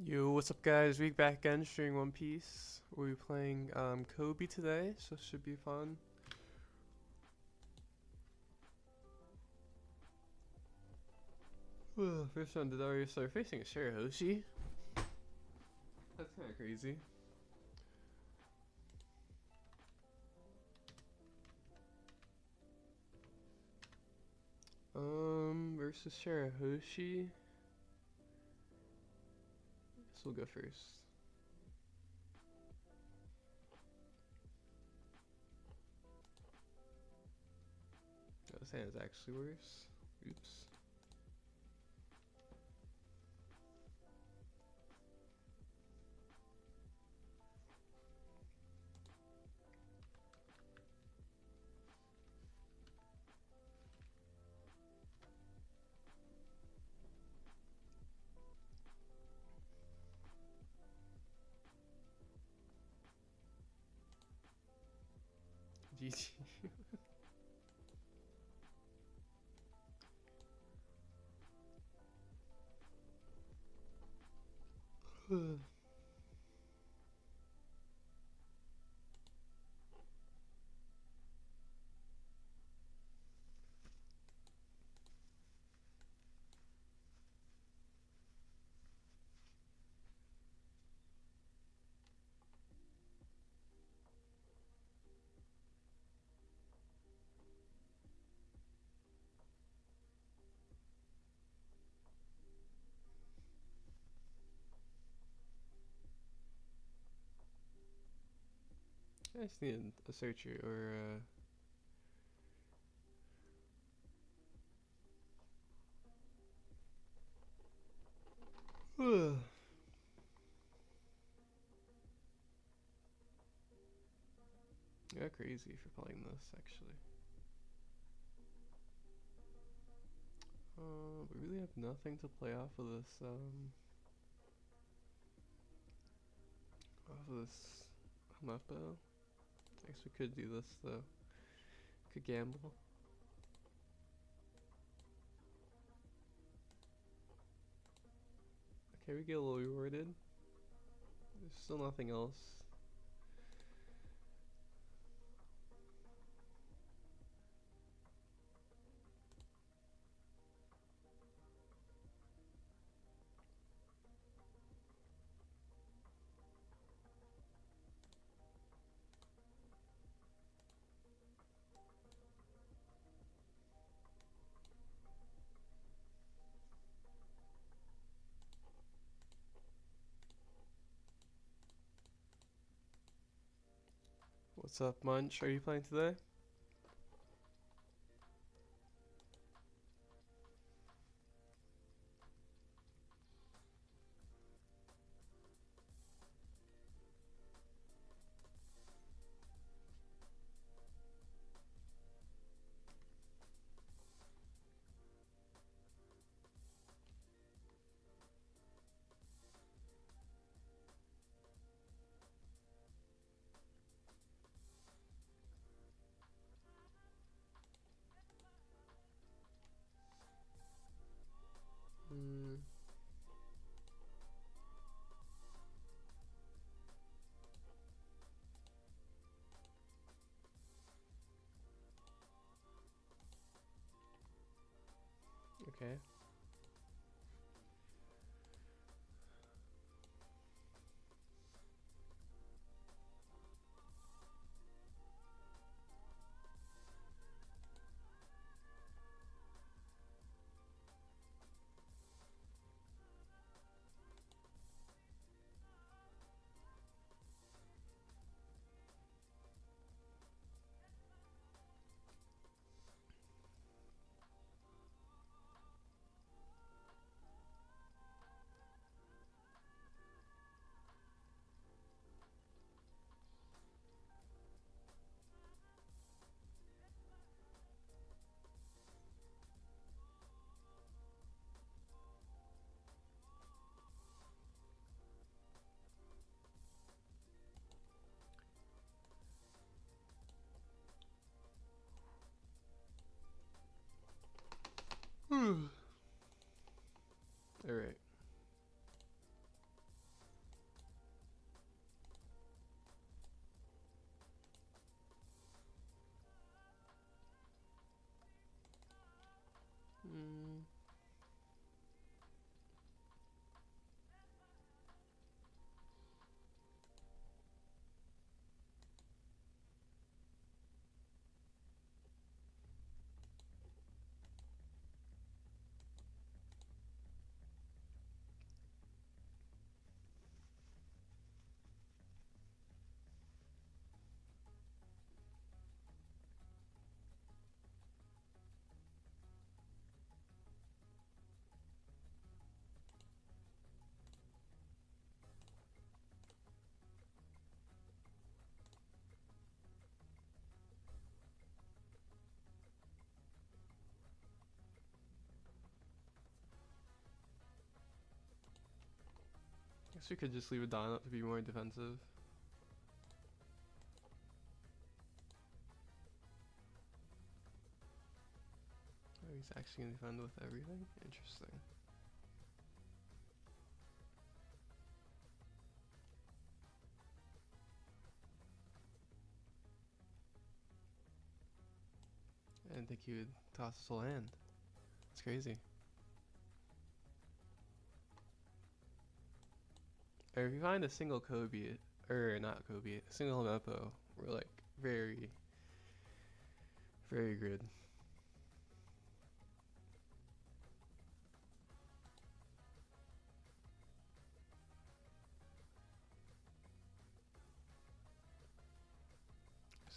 Yo, what's up guys? Week back again streaming One Piece. We'll be playing Koby today, so it should be fun. First one, did I already start facing a Shirahoshi? That's kinda crazy. Versus Shirahoshi. Guess we'll go first. Oh, this hand is actually worse. Oops. GG. I just need a searcher or yeah, crazy for playing this actually. We really have nothing to play off of this Muppo. I guess we could do this though. Could gamble. Okay, we get a little rewarded. There's still nothing else. What's up, Munch? Are you playing today? Hmm. Okay. guess we could just leave a Don up to be more defensive. Oh, he's actually gonna defend with everything? Interesting. I didn't think he would toss his whole hand. It's crazy. Or if you find a single Koby, or not Koby, a single Mepo, we're like very, very good.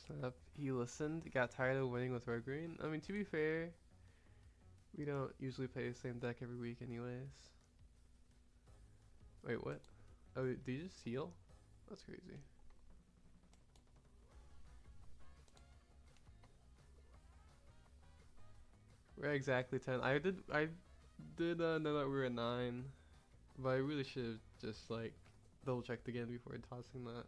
Snap. He listened, got tired of winning with Red Green. I mean, to be fair, we don't usually play the same deck every week anyways. Wait, what? Oh, did you just heal? That's crazy. We're exactly 10. I did know that we were at 9, but I really should have just like double checked again before tossing that.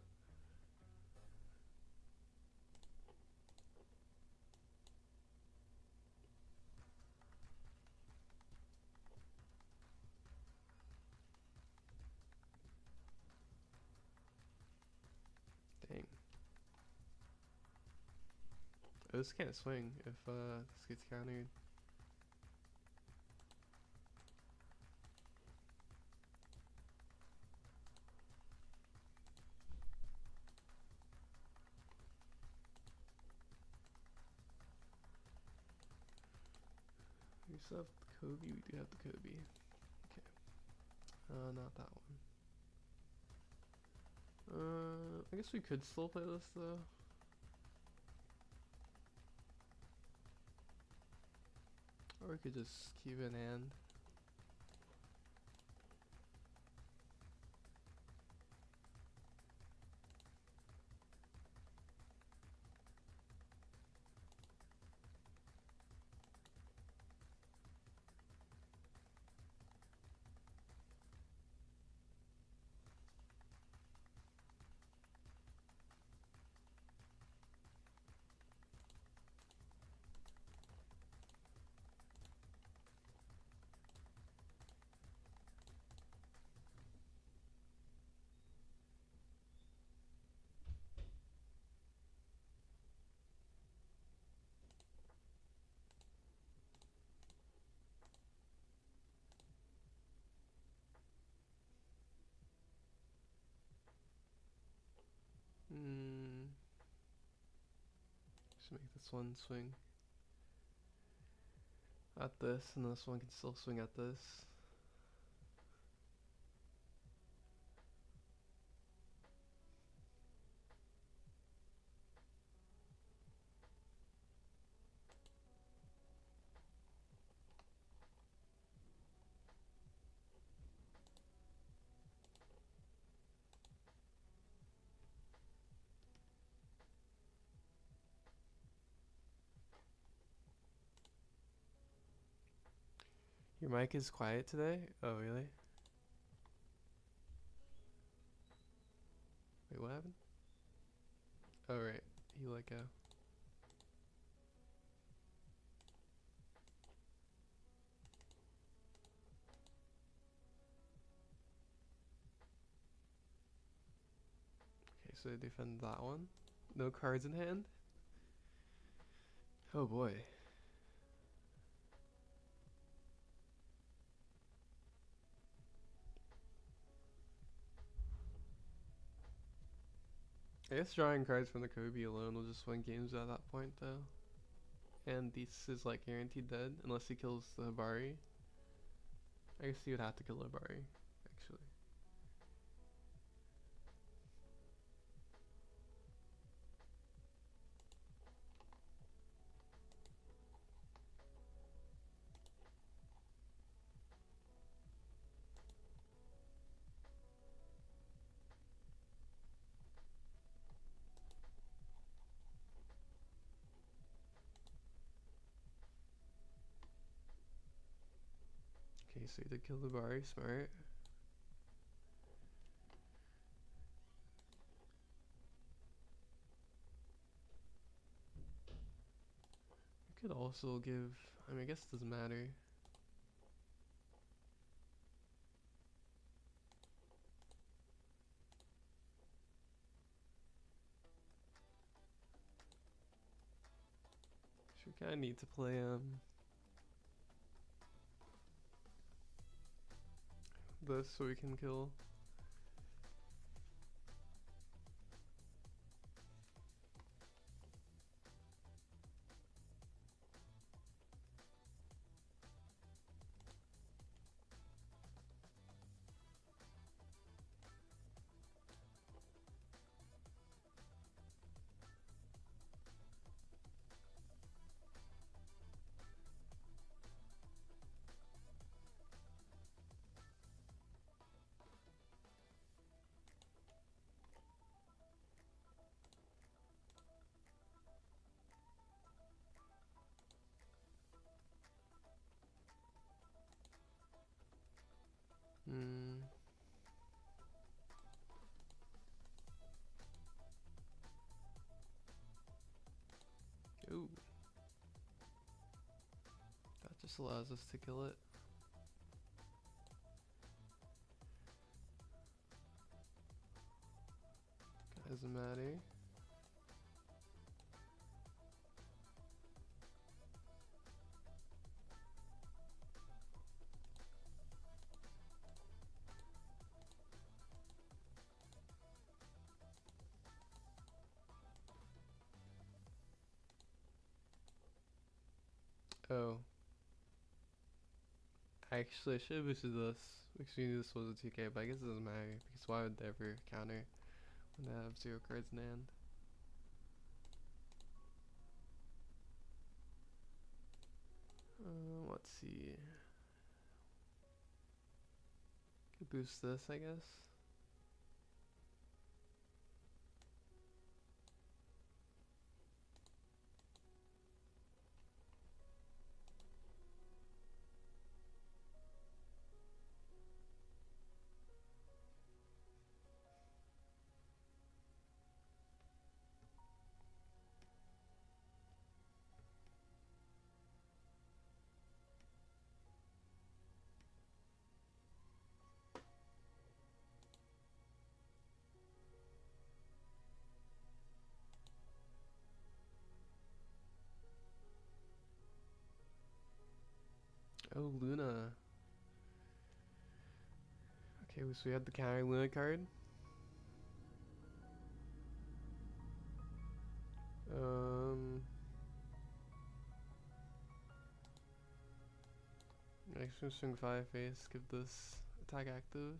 Dang. Oh, this can't swing if this gets countered. We still have the Kobe. We do have the Kobe. Okay. Not that one. I guess we could still play this though. Or we could just keep it in hand. Just make this one swing at this, and this one can still swing at this. Your mic is quiet today? Oh, really? Wait, what happened? Oh, right. He let go. Okay, so defend that one. No cards in hand? Oh boy. I guess drawing cards from the Kobe alone will just win games at that point though. And this is like guaranteed dead unless he kills the Habari. I guess he would have to kill the Habari, actually. Okay, so he did kill the Habari, smart. could also give, I mean, I guess it doesn't matter. We kind of need to play this so we can kill. Ooh. That just allows us to kill it. Doesn't matter. Oh. Actually, I should have boosted this because we knew this was a 2k, but I guess it doesn't matter because why would they ever counter when they have 0 cards in hand? Let's see. Could boost this, I guess. Oh, Luna. Okay, so we had the counter Luna card. Next one, swing 5 face, give this attack active.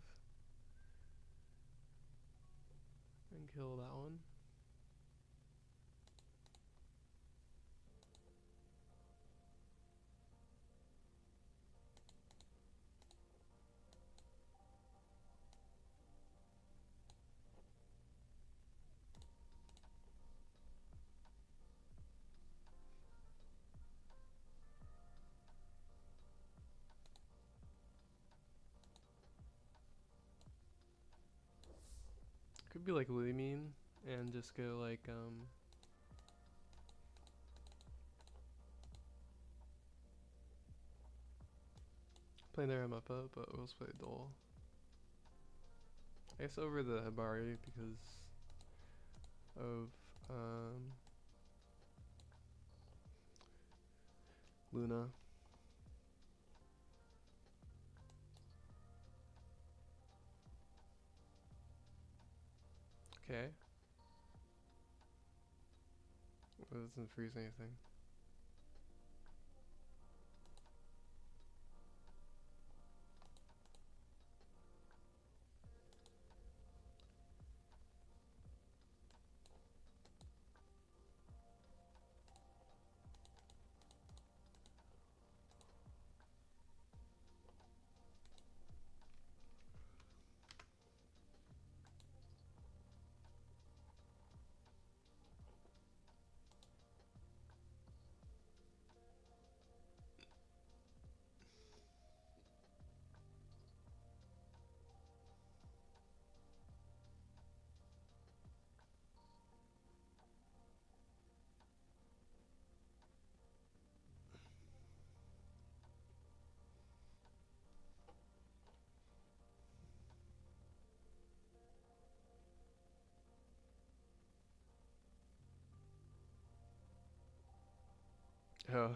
And kill that one. Could be like really mean and just go like play Naramappa, but we'll just play Dole. I guess over the Hibari because of Luna. Okay. Well, it doesn't freeze anything. Oh.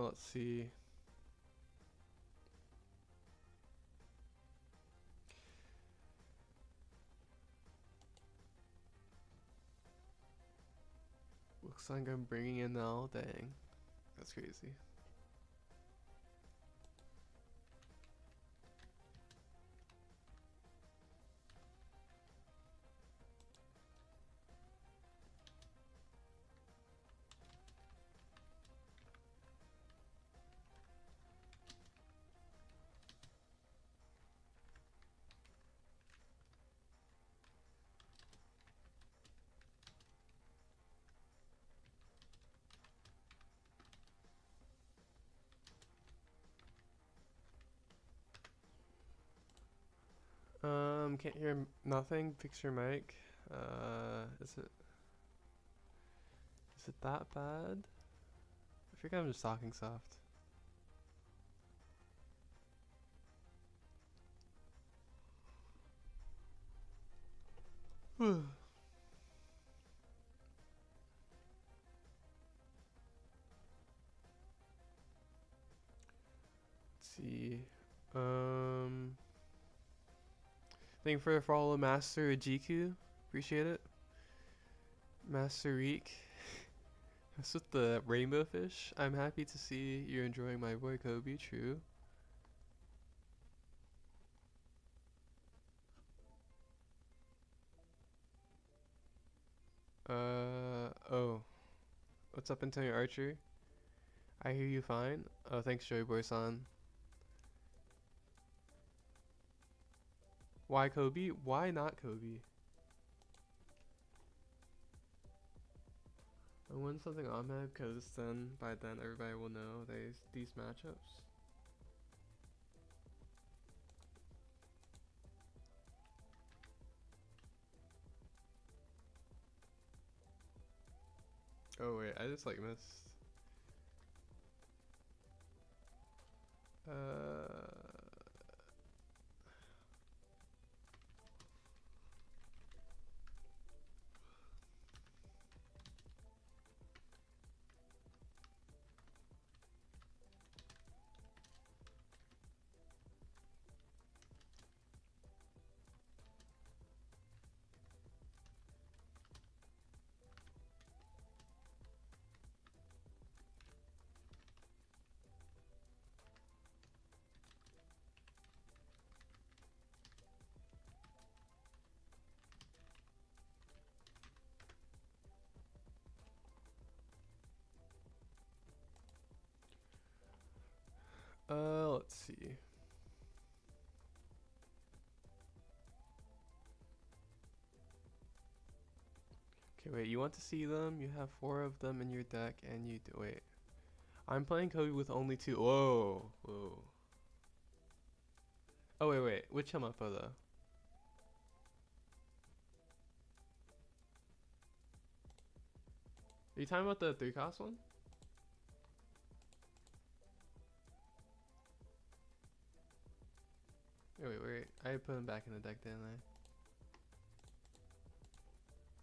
Let's see. Looks like I'm bringing in now. Dang, that's crazy. Can't hear nothing. Fix your mic. Is it that bad? I think I'm just talking soft. Let's see. Thank you for the follow, Master Ajiku. Appreciate it. Master Reek. That's with the rainbow fish. I'm happy to see you're enjoying my boy Koby. True. Oh. What's up, Antonio Archer? I hear you fine. Oh, thanks, Joyboy-san. Why Koby? Why not Koby? I win something Ahmed, because then, by then, everybody will know these matchups. Oh wait, I just like missed. Let's see. Okay, wait, you want to see them? You have 4 of them in your deck, and you do. Wait. I'm playing Kobe with only 2. Whoa, whoa. Oh, wait. Which Hamapo, though? Are you talking about the 3-cost one? Wait. I put him back in the deck, didn't I?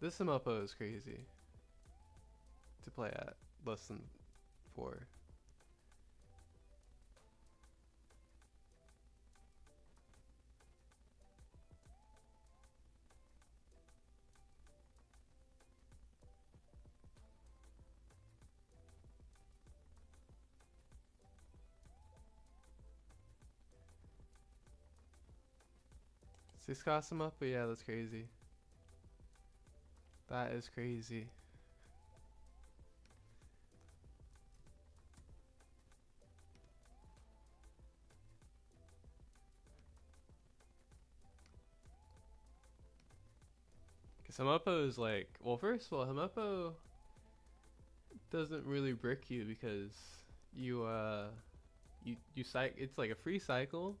This Hamapo is crazy to play at less than 4. Six cost him up, but yeah, that's crazy. That is crazy. Hamapo is like, well, first of all, Hamapo doesn't really brick you because it's like a free cycle.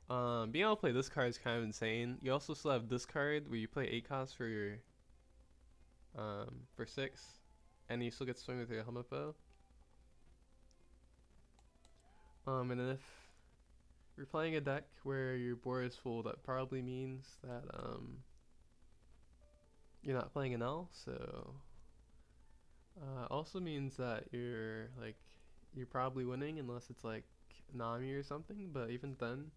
Being able to play this card is kind of insane. You also still have this card where you play 8 costs for your for 6, and you still get to swing with your Hamapo. And then if you're playing a deck where your board is full, that probably means that you're not playing an L, so also means that you're probably winning unless it's like Nami or something, but even then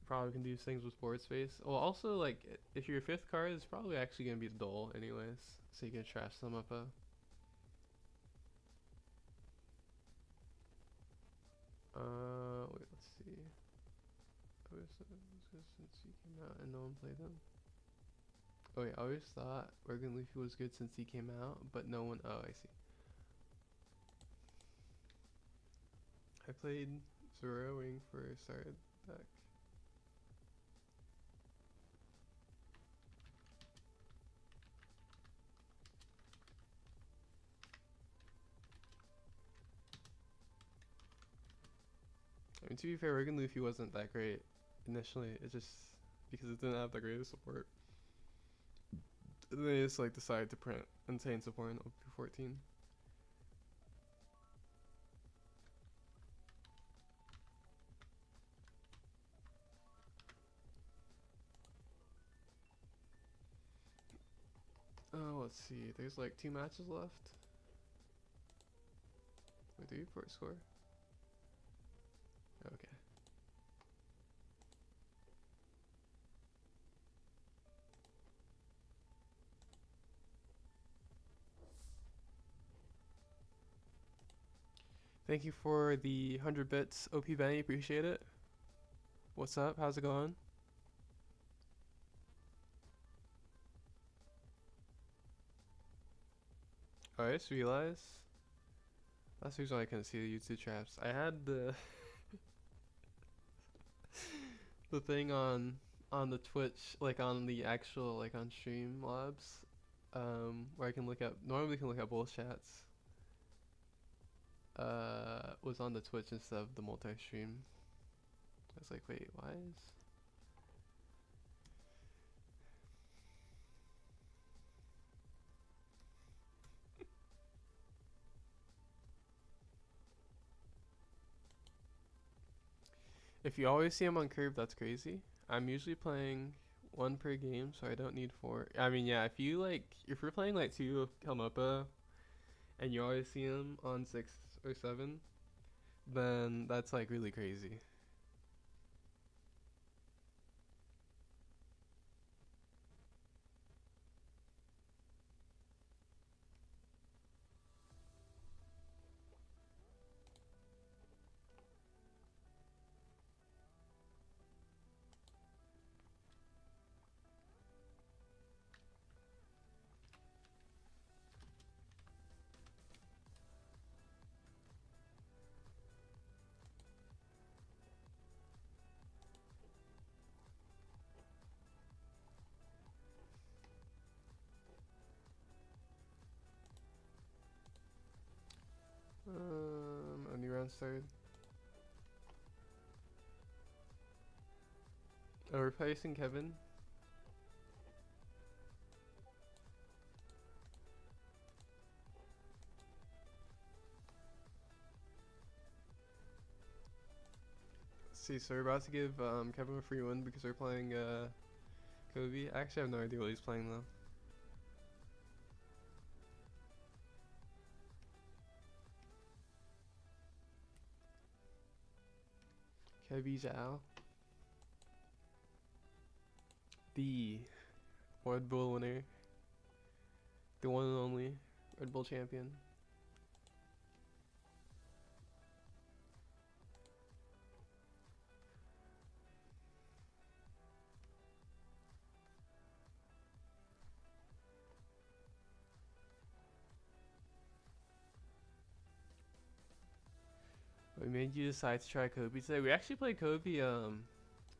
probably can do things with board space. Well, also, like, if your 5th card is probably actually gonna be the Dole anyways, so you can trash them up. Wait, let's see. Since he came out and no one played him. Oh wait, I always thought Worgen Leafy was good since he came out, but no one. Oh, I see. I played Zeroing for started deck. I mean, to be fair, Worgen Luffy wasn't that great initially. It just because it didn't have the greatest support. And they just like decided to print insane support in OP14. Oh, let's see. There's like 2 matches left. Wait, do you report score? Okay. Thank you for the 100 bits, OP Benny. Appreciate it. What's up? How's it going? Oh, I just realized that's the reason why I couldn't see the YouTube traps. I had the the thing on the Twitch, like on the actual like on Streamlabs, where I can look at normally can look at both chats. Was on the Twitch instead of the multi-stream. I was like, wait, why is? If you always see him on curve, that's crazy. I'm usually playing 1 per game, so I don't need 4. I mean, yeah, if you're playing like 2 Helmuppa, and you always see him on 6 or 7, then that's like really crazy. A new round started. Oh, replacing Kevin. See, so we're about to give Kevin a free win because we're playing Koby. I actually have no idea what he's playing though. Koby Zhao. The Red Bull winner. The one and only Red Bull champion. made you decide to try Koby today? We actually played Koby a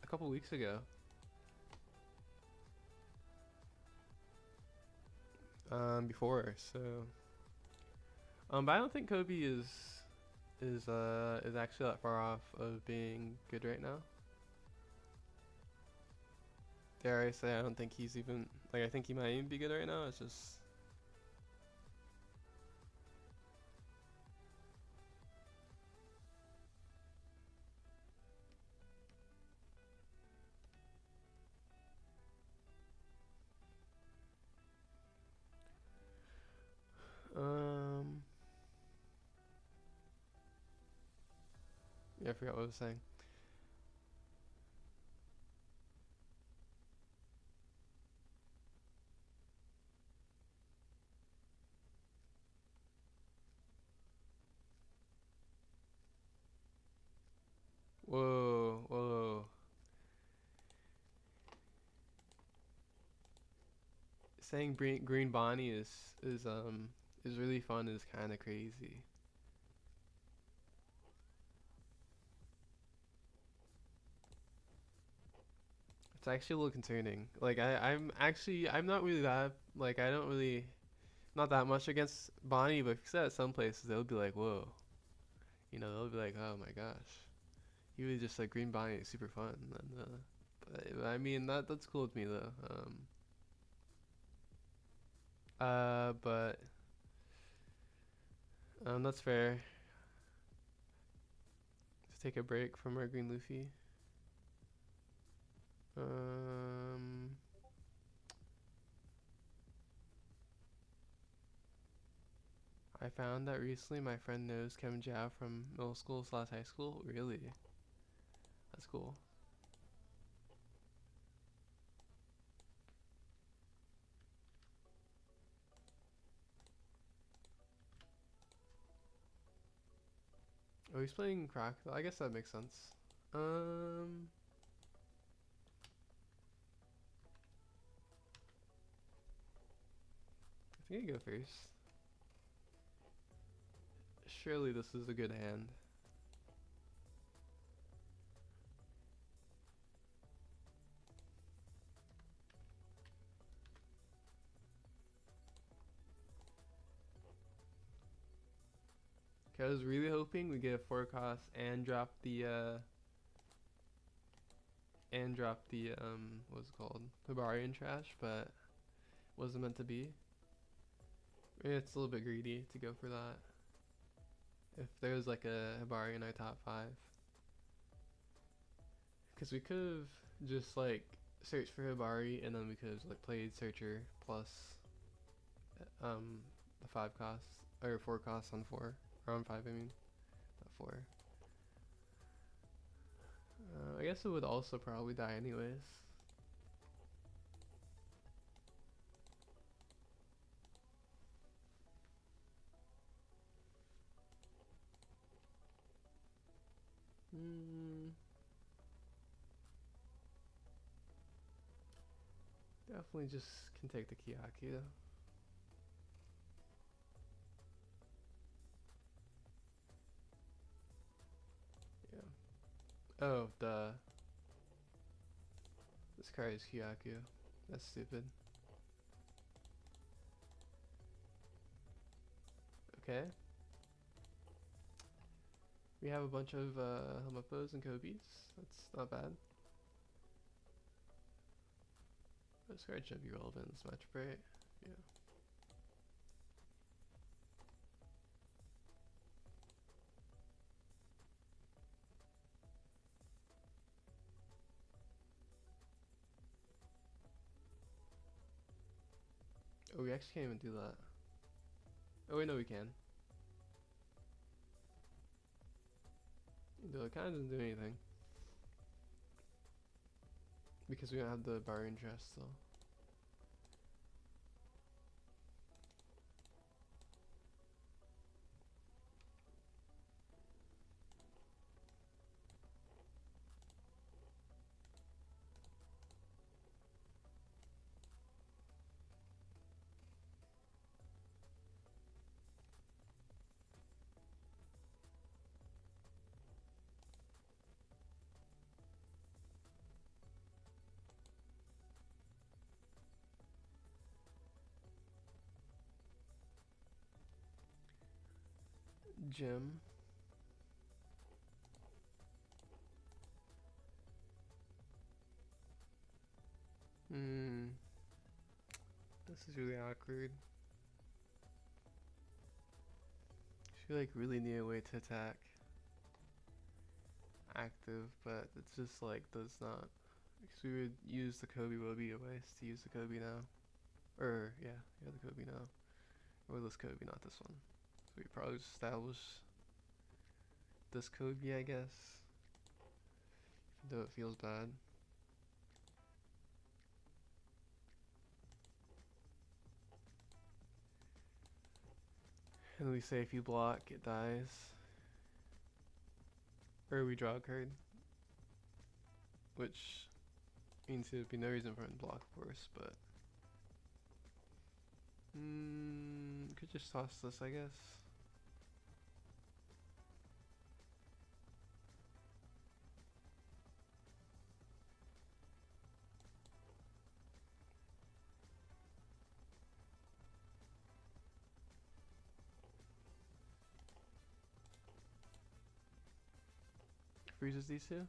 couple weeks ago. Before, so but I don't think Koby is actually that far off of being good right now. Dare I say, I don't think he's even like, I think he might even be good right now. It's just yeah, I forgot what I was saying. Whoa, whoa. Saying green Bonnie is really fun is kind of crazy. It's actually a little concerning. Like I'm not really that, like, I don't really, not that much against Bonnie, but if you said at some places they'll be like, whoa, they'll be like, oh my gosh, he was just like green Bonnie is super fun. And but I mean that's cool with me though. But that's fair. Let's take a break from our green Luffy. I found that recently my friend knows Kevin Jiao from middle school / high school. Really? That's cool. Oh, he's playing Croc. I guess that makes sense. I think I go first. Surely this is a good hand. Okay, I was really hoping we get a 4 cost and drop the what's it called? Hibari and trash, but wasn't meant to be. Maybe it's a little bit greedy to go for that. If there was like a Hibari in our top 5. Because we could have just like searched for Hibari and then we could have like played Searcher plus the 5 costs, or 4 costs on 4, or on 5 I mean, not 4. I guess it would also probably die anyways. Definitely just can take the Kiyaki though. Yeah. Oh, duh. This card is Kyaku. That's stupid. Okay. We have a bunch of Helmepos and Kobys. That's not bad. This card should be relevant in this matchup, right? Yeah. Oh, we actually can't even do that. Oh wait, no, we can. Though it kind of doesn't do anything. Because we don't have the bar interest still. Gem. Hmm. This is really awkward. She like really need a way to attack active, but it's just like does not. Because we would use the Koby would be a waste to use the Koby now. Or yeah, the Koby now. Or this Koby, not this one. So we probably just establish this Koby, I guess. Even though it feels bad. And we say if you block, it dies. Or we draw a card. Which means there'd be no reason for him to block, of course, but... could just toss this, I guess. Freezes these two.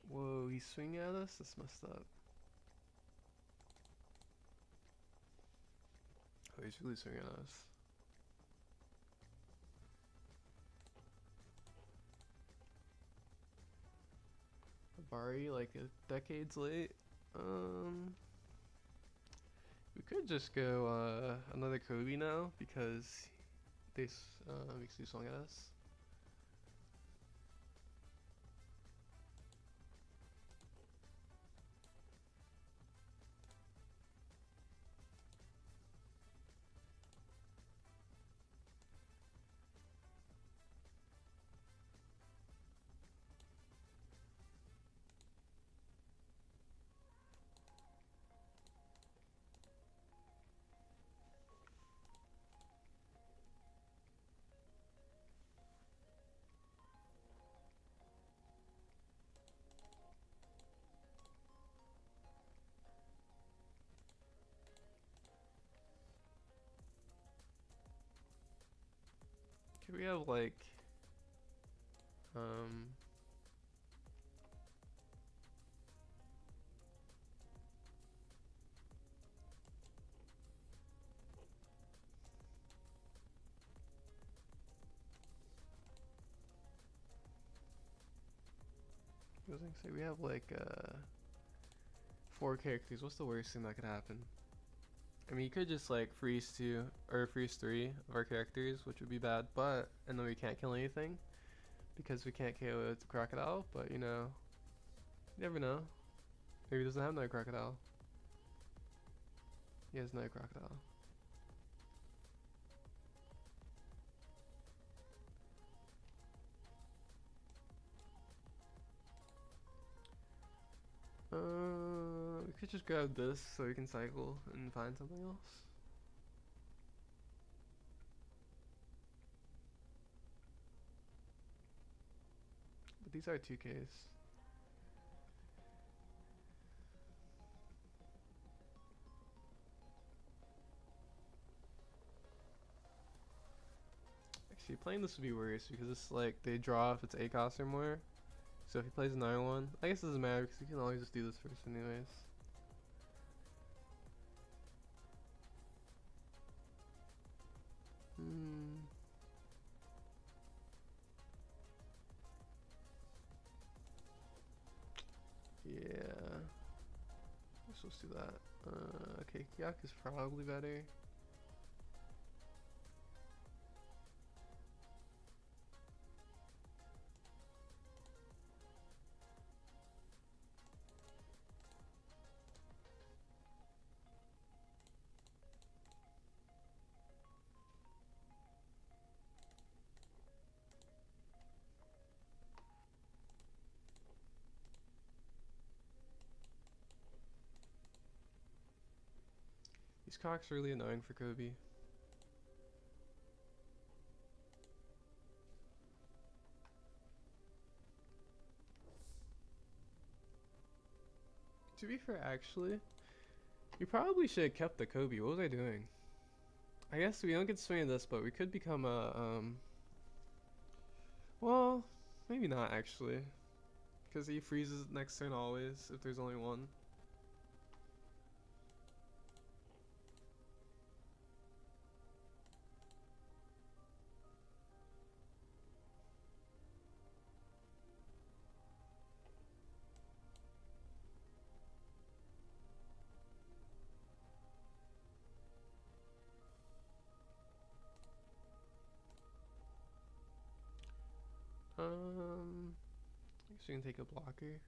Whoa, he's swinging at us? That's messed up. Oh, he's really swinging at us. Bari, like decades late. We could just go another Koby now because they basically swung at us. Could we have like I was gonna say we have like 4 characters. What's the worst thing that could happen? I mean, you could just like freeze 2 or freeze 3 of our characters, which would be bad, but and then we can't kill anything because we can't KO the crocodile, but you know, you never know. Maybe he doesn't have no crocodile. He has no crocodile. We could just grab this so we can cycle and find something else. But these are 2Ks. Actually, playing this would be worse because it's like they draw if it's ACOS or more. So if he plays another one, I guess it doesn't matter because he can always just do this first anyways. Yeah. We're supposed to do that. Okay, Kyak is probably better. These cocks are really annoying for Koby. To be fair, actually, we probably should have kept the Koby. What was I doing? I guess we don't get to swing this, but we could become a, well, maybe not actually. Because he freezes next turn always, if there's only one. I guess we can take a blocker.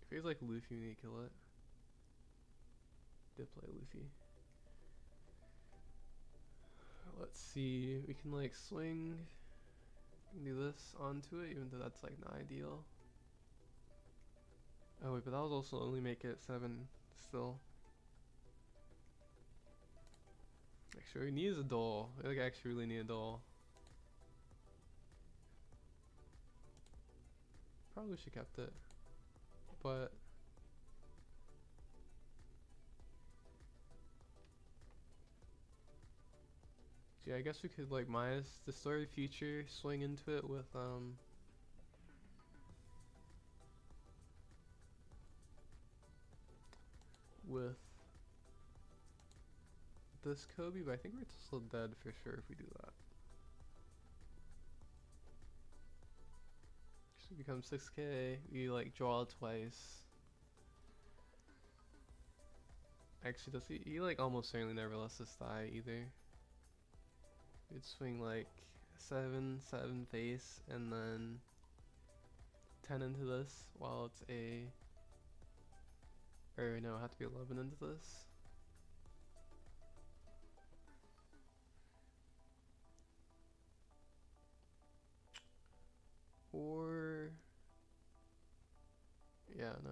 If he's like Luffy, we need to kill it. Did play Luffy. Let's see, we can like swing. We can do this onto it, even though that's like not ideal. Oh wait, but that was also only make it 7 still. Actually, we need a doll. I like actually really need a doll. Probably should have kept it, but yeah, I guess we could like minus the story future, swing into it with this Koby, but I think we're still dead for sure if we do that. So become 6k, we like draw twice. Actually, does he like almost certainly never lets us die either. We'd swing like 7 face and then 10 into this while it's a, or no, it had to be 11 into this. Or yeah, no.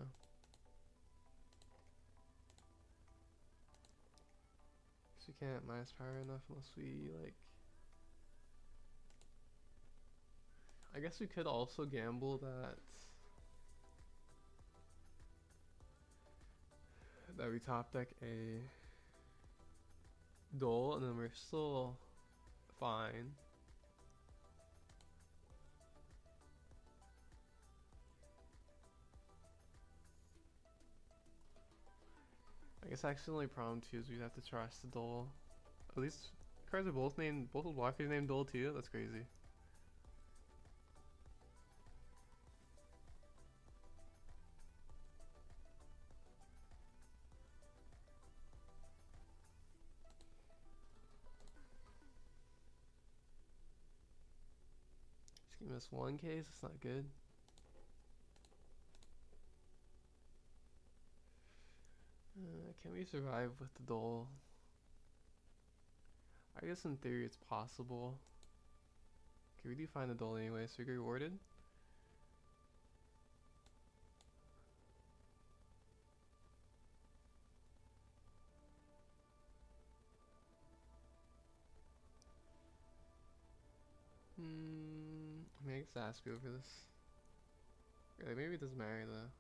So we can't minus power enough unless we like. I guess we could also gamble that we top deck a Dole and then we're still fine. I guess actually the only problem too is we have to trust the Dole. At least cards are both named, both blockers named Dole too. That's crazy. Just give us one case. It's not good. Can we survive with the Dole? I guess in theory it's possible. Okay, we do find the Dole anyway, so we get rewarded. I mean, I guess ask over this. Really, maybe it doesn't matter though.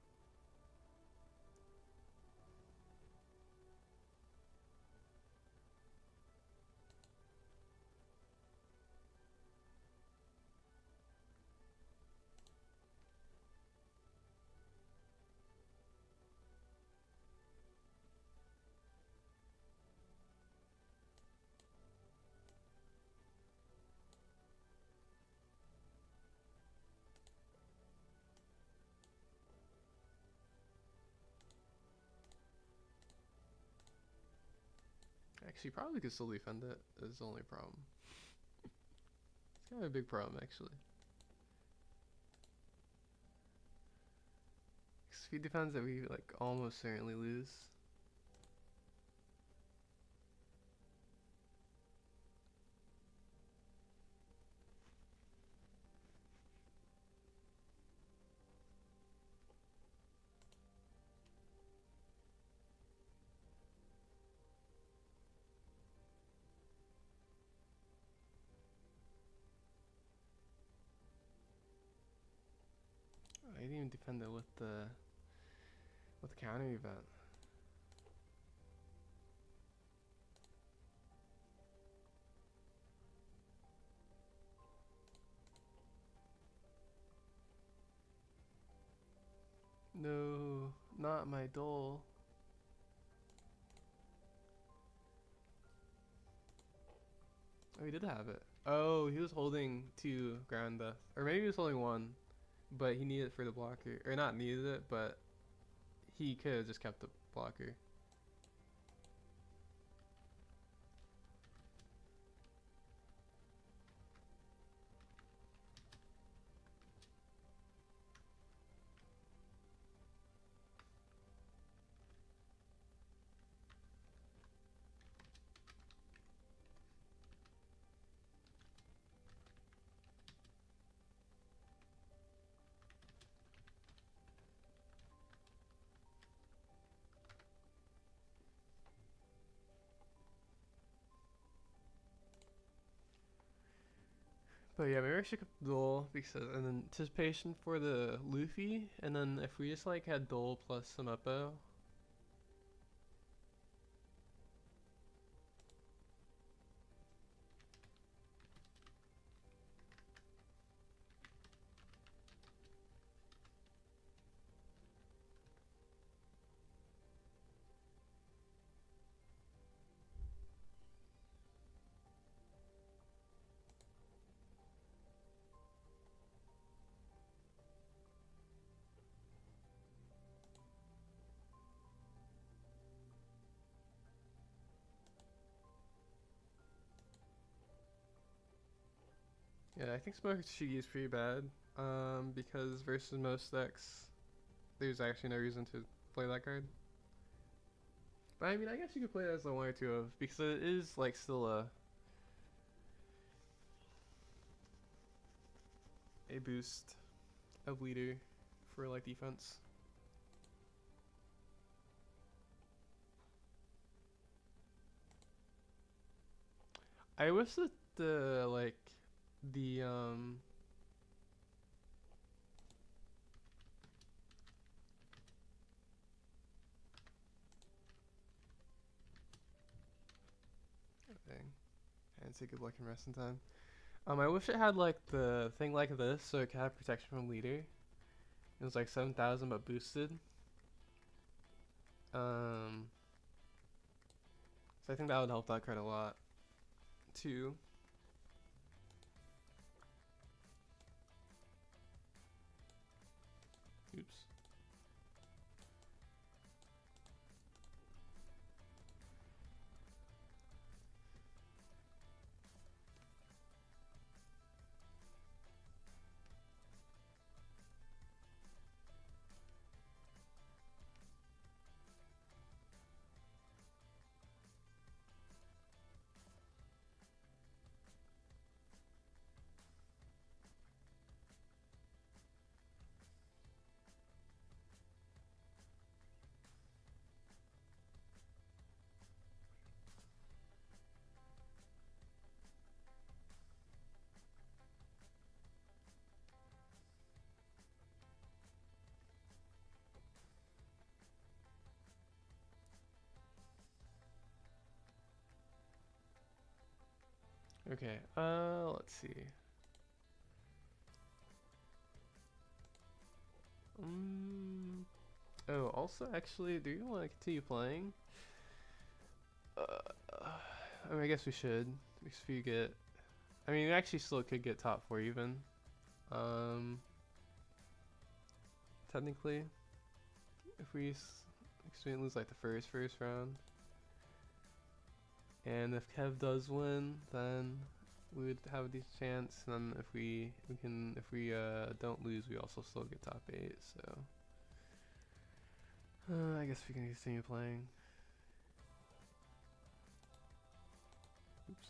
Actually, probably could still defend it. Is the only problem. It's kind of a big problem, actually. Because if he defends it, we like almost certainly lose. defend it with the counter event. No, not my Dole. Oh, he did have it. Oh, he was holding 2 ground death. Or maybe he was holding 1, but he needed it for the blocker. Or not needed it, but he could have just kept the blocker. But yeah, maybe I should keep Dole because and then anticipation for the Luffy, and then if we just like had Dole plus some Uppo. Yeah, I think Smoke Shigi is pretty bad. Because versus most decks, there's actually no reason to play that card. But I mean, I guess you could play it as a 1 or 2 of, because it is like still a boost of leader for like defense. I wish that the like the thing. And say good luck and rest in time. I wish it had like the thing like this, so it could have protection from leader. It was like 7,000 but boosted. So I think that would help that card a lot too. Oops. Okay, let's see. Oh, also, actually, do you want to continue playing? I mean, I guess we should. Because if you get... I mean, you actually still could get top 4 even. Technically. If we lose like the first round. And if Kev does win, then we would have a decent chance. And then if we don't lose, we also still get top 8. So I guess we can continue playing. Oops.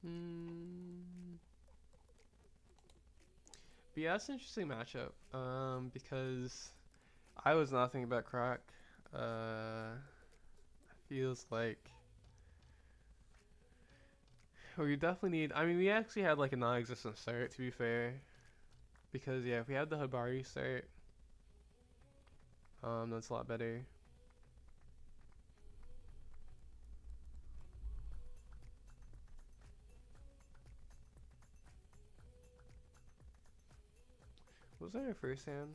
But yeah, that's an interesting matchup. Because I was not thinking about Croc. Feels like we definitely need. I mean, we actually had like a non-existent start, to be fair. Because yeah, if we had the Hibari start, that's a lot better. Was that our first hand?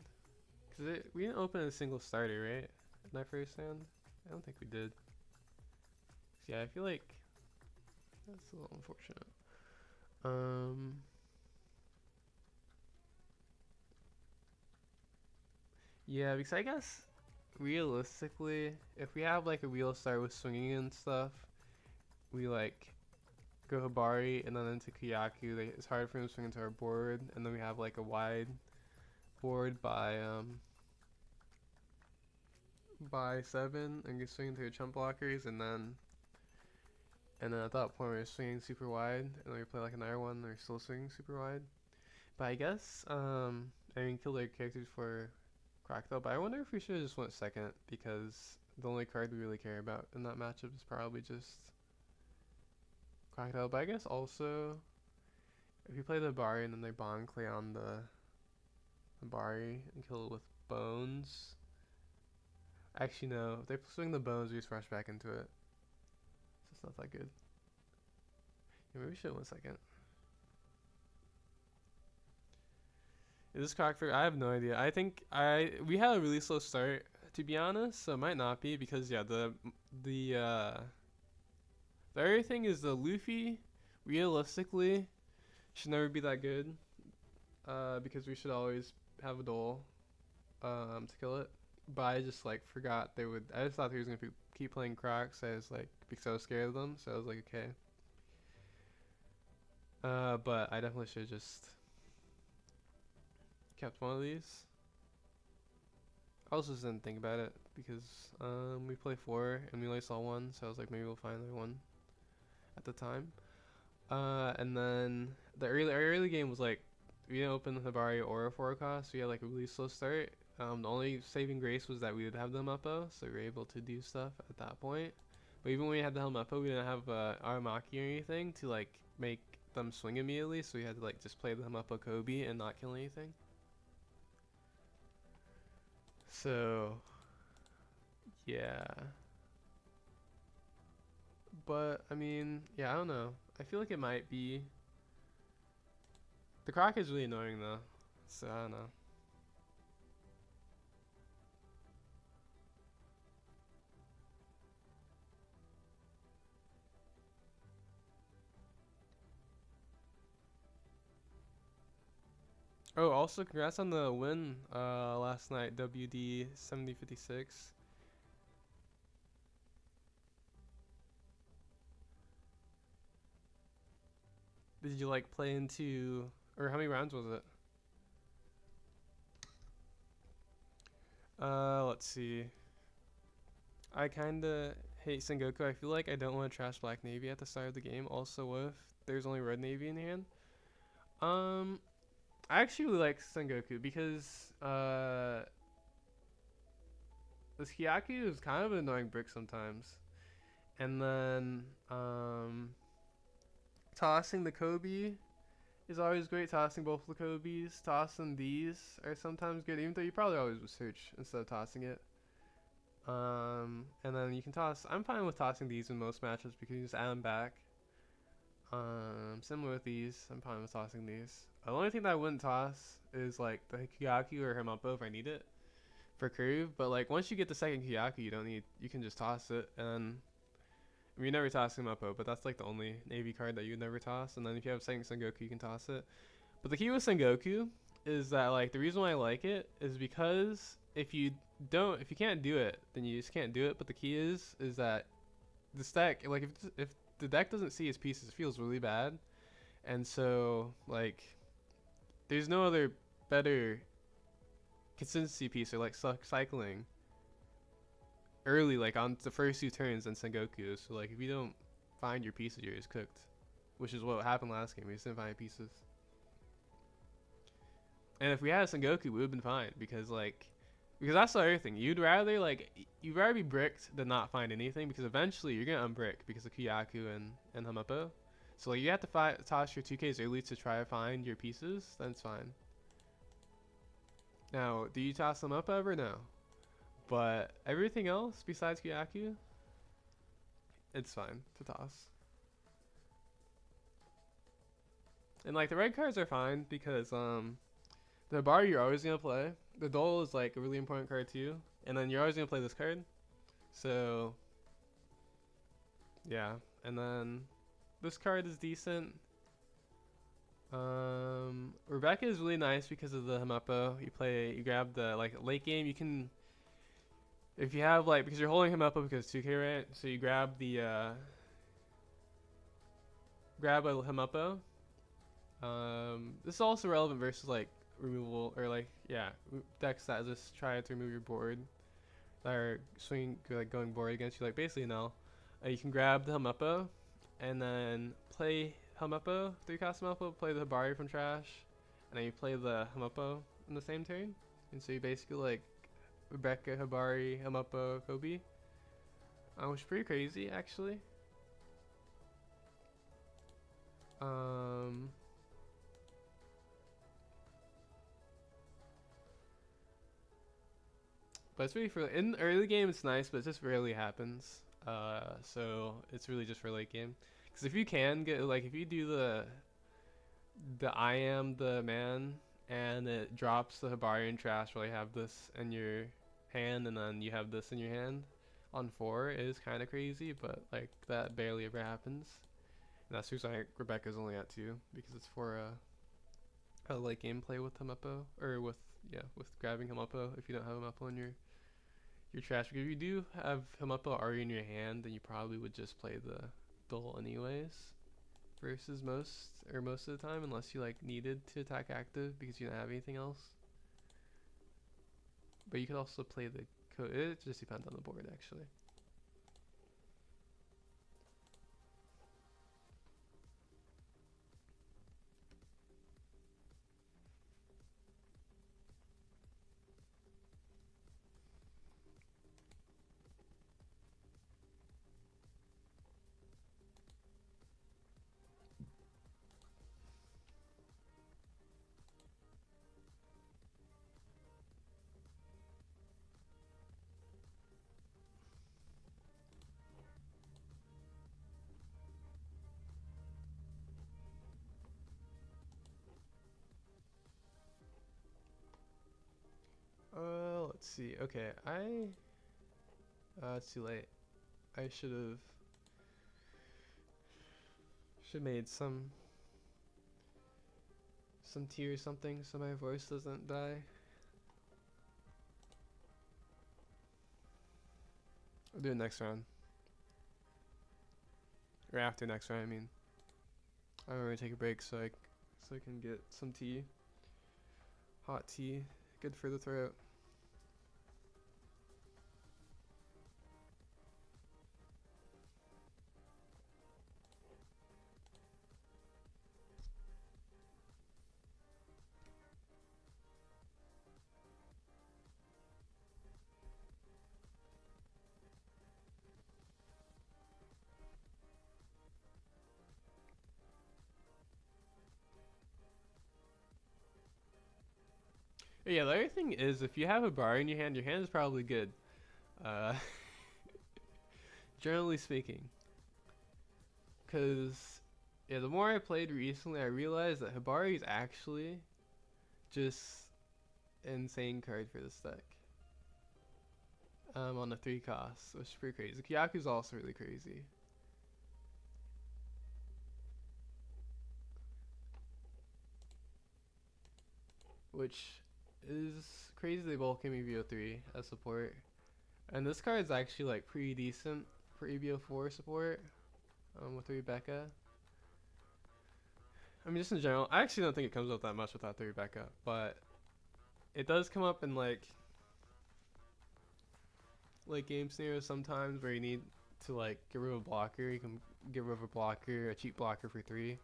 Cause we didn't open a single starter, right? In our first hand, I don't think we did. So yeah, I feel like that's a little unfortunate. Yeah, because I guess realistically, if we have like a wheel start with swinging and stuff, we like go Hibari and then into Kyaku. Like, it's hard for him to swing into our board, and then we have like a wide board by 7 and get swing into your chump blockers, and then at that point we're swinging super wide, and then we play like another one and we're still swinging super wide. But I guess I mean kill their characters for crack though. But I wonder if we should have just went second, because the only card we really care about in that matchup is probably just Crocodile. But I guess also if you play the Bari and then they Bond Clay on the Bari and kill it with Bones. Actually no, if they swing the Bones we just rush back into it. So it's not that good. Yeah, maybe we should have went second. Is this Crockford? I have no idea. I think we had a really slow start, to be honest, so it might not be, because yeah, the other thing is the Luffy realistically should never be that good, because we should always have a duel to kill it. But I just like forgot they would. I just thought he was gonna keep playing Crocs. So I was like, because I was scared of them, so I was like, okay. But I definitely should have just kept one of these. I also just didn't think about it, because we play 4 and we only saw 1, so I was like, maybe we'll find another one at the time. And then our early game was like, we didn't open the Hibari or a 4 cost, so we had like a really slow start. The only saving grace was that we did have the Muppo, so we were able to do stuff at that point. But even when we had the Muppo, we didn't have Aramaki or anything to like make them swing immediately, so we had to like just play the Muppo Koby and not kill anything. So yeah. But I mean, yeah, I don't know. I feel like it might be. The Croc is really annoying though, so I don't know. Oh, also congrats on the win last night, WD 7056. Did you like play into, or how many rounds was it? Let's see. I kinda hate Sengoku. I feel like I don't want to trash Black Navy at the start of the game. Also, if there's only Red Navy in hand. I actually really like Sengoku because this Hyaku is kind of an annoying brick sometimes. And then tossing the Koby is always great. Tossing both the Kobys. Tossing these are sometimes good, even though you probably always would search instead of tossing it. And then you can toss. I'm fine with tossing these in most matches because you just add them back. Similar with these, I'm fine with tossing these. The only thing that I wouldn't toss is like the Kyaku or Hamapo if I need it for curve. But like once you get the second Kyaku, you can just toss it. And I mean, you never toss Hamapo, but that's like the only Navy card that you would never toss. And then if you have second Sengoku, you can toss it. But the key with Sengoku is that like the reason why I like it is because if you can't do it, then you just can't do it. But the key is that the deck, like if the deck doesn't see his pieces, it feels really bad. And so like there's no other better consistency piece or like cycling early, like on the first 2 turns than Sengoku. So like if you don't find your pieces, you're just cooked which is what happened last game. We just didn't find pieces. And if we had a Sengoku, we would have been fine because that's the other thing. You'd rather be bricked than not find anything because eventually you're gonna unbrick because of Kyaku and Hamapo. So like you have to toss your 2Ks early to try to find your pieces. Then it's fine. Now, do you toss them up ever? No. But everything else besides Kyaku, it's fine to toss. And like the red cards are fine because the bar you're always gonna play. The Dole is like a really important card too, and then you're always gonna play this card. So yeah, and then this card is decent. Rebecca is really nice because of the Hamapo. You grab the late game. You can, if you have because you're holding Hamapo because 2K, right? So you grab grab a Hamapo. This is also relevant versus removal or decks that just try to remove your board that are going board against you. Basically no. You can grab the Hamapo and then play Hamapo, 3-cost Hamapo, play the Hibari from trash, and then you play the Hamapo in the same turn. And so you basically Rebecca, Hibari, Hamapo, Koby. Which is pretty crazy actually. But it's really for in early game it's nice, but it just rarely happens. So it's really just for late game. Because if you can get if you do the I am the man and it drops the Hibari and trash while you have this in your hand and then you have this in your hand on 4, it is kind of crazy, but that barely ever happens. And that's the reason Rebecca's only at 2 because it's for a late game play with Hamapo or with grabbing Hamapo if you don't have Hamapo in your trash. Because if you do have Hamapo already in your hand, then you probably would just play the Dole anyways versus most of the time, unless you needed to attack active because you don't have anything else. But you could also play the it just depends on the board actually. Let's see. Okay, it's too late. I should made some tea or something so my voice doesn't die. I'll do it next round. Or after next round, I mean. I'm gonna take a break so I can get some tea. Hot tea, good for the throat. Yeah, the other thing is if you have a bar in your hand is probably good. Generally speaking. Because, yeah, the more I played recently, I realized that Hibari is actually just an insane card for this deck. On the 3 costs, which is pretty crazy. Kyaku's also really crazy. Which is crazy they both came EVO3 as support. And this card is actually pretty decent for EVO4 support with Rebecca. I mean, just in general, I actually don't think it comes up that much without the Rebecca, but it does come up in late game scenarios sometimes where you need to get rid of a blocker. You can get rid of a blocker, a cheap blocker for 3.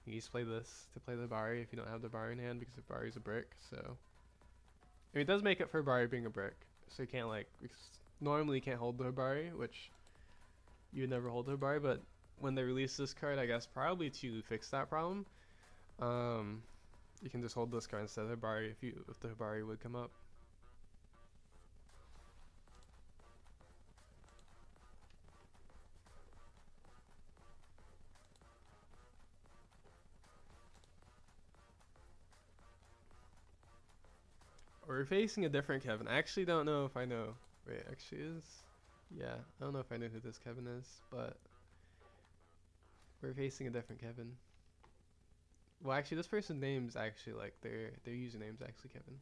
You just play this to play the Bari if you don't have the Bari in hand, because the Bari's a brick. So I mean, it does make up for Bari being a brick. So you can't like normally you can't hold the Hibari, which you would never hold the Hibari, but when they release this card, I guess probably to fix that problem, you can just hold this card instead of the Hibari if the Hibari would come up. We're facing a different Kevin. I actually don't know if I know. Wait, actually is. Yeah, I don't know if I know who this Kevin is, but we're facing a different Kevin. Well, actually, this person's name's actually like their username's actually Kevin.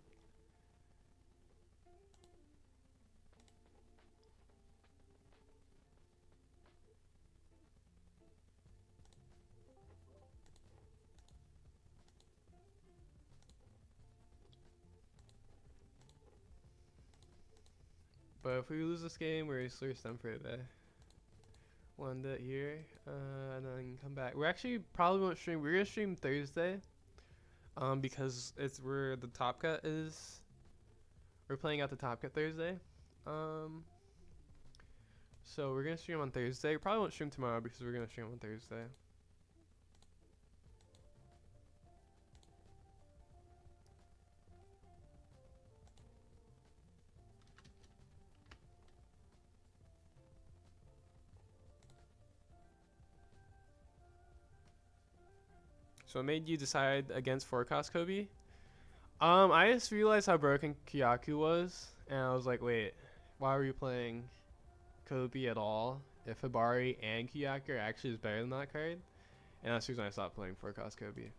But if we lose this game, we're slurst them for today. We'll end it here, and then come back. We actually probably won't stream. We're gonna stream Thursday, because it's where the Top Cut is. We're playing out the Top Cut Thursday, so we're gonna stream on Thursday. We probably won't stream tomorrow because we're gonna stream on Thursday. So what made you decide against forecast Koby? I just realized how broken Kyaku was, and I was like, wait, why were you playing Koby at all if Hibari and Kyaku actually is better than that card? And that's the reason I stopped playing forecast Koby.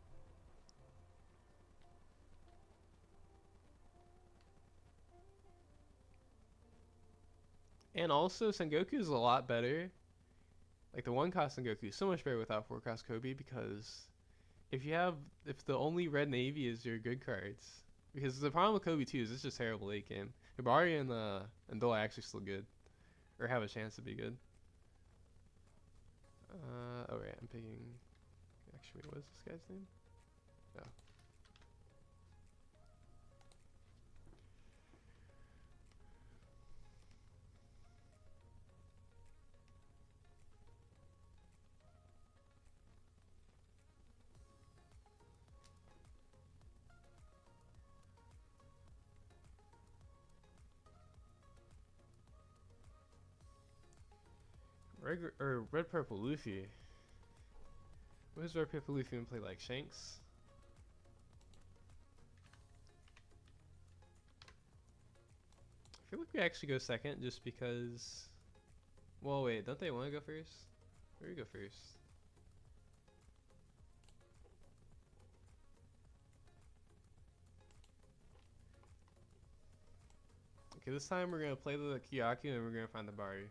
And also, Sengoku is a lot better. Like, the one cost Sengoku is so much better without forecast Koby, because if the only red navy is your good cards, because the problem with Koby too is it's just terrible late game. Hibari and Dole are actually still good, or have a chance to be good. Oh right, I'm picking. Actually, what is this guy's name? Oh. Red purple Luffy. What does red purple Luffy play like Shanks? I feel like we actually go second just because. Well, wait, don't they want to go first? Where do we go first? Okay, this time we're gonna play the Kyaku and we're gonna find the Bari.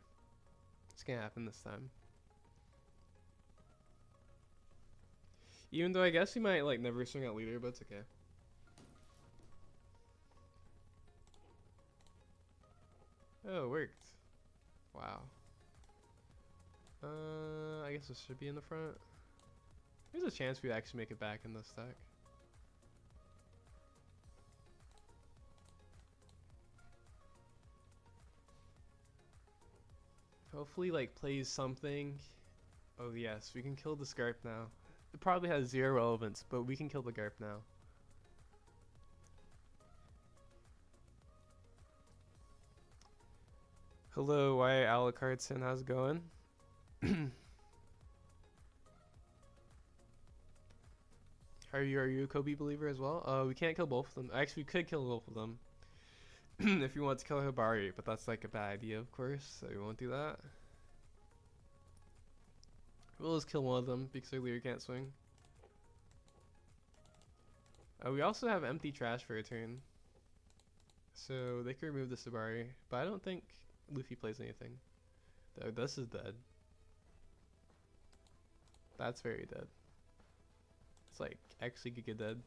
It's gonna happen this time. Even though I guess we might like never swing out leader, but it's okay. Oh, it worked. Wow. I guess this should be in the front. There's a chance we actually make it back in this deck. Hopefully, like, plays something. Oh yes, we can kill the Scarp now. It probably has 0 relevance, but we can kill the Garp now. Hello, why Alucardson, how's it going? Are you a Kobe believer as well? We can't kill both of them. Actually, we could kill both of them if you want to kill Hibari, but that's like a bad idea, of course, so we won't do that. We'll just kill one of them because their leader can't swing. We also have empty trash for a turn, so they can remove the Hibari, but I don't think Luffy plays anything. Though this is dead. That's very dead. It's like actually giga dead.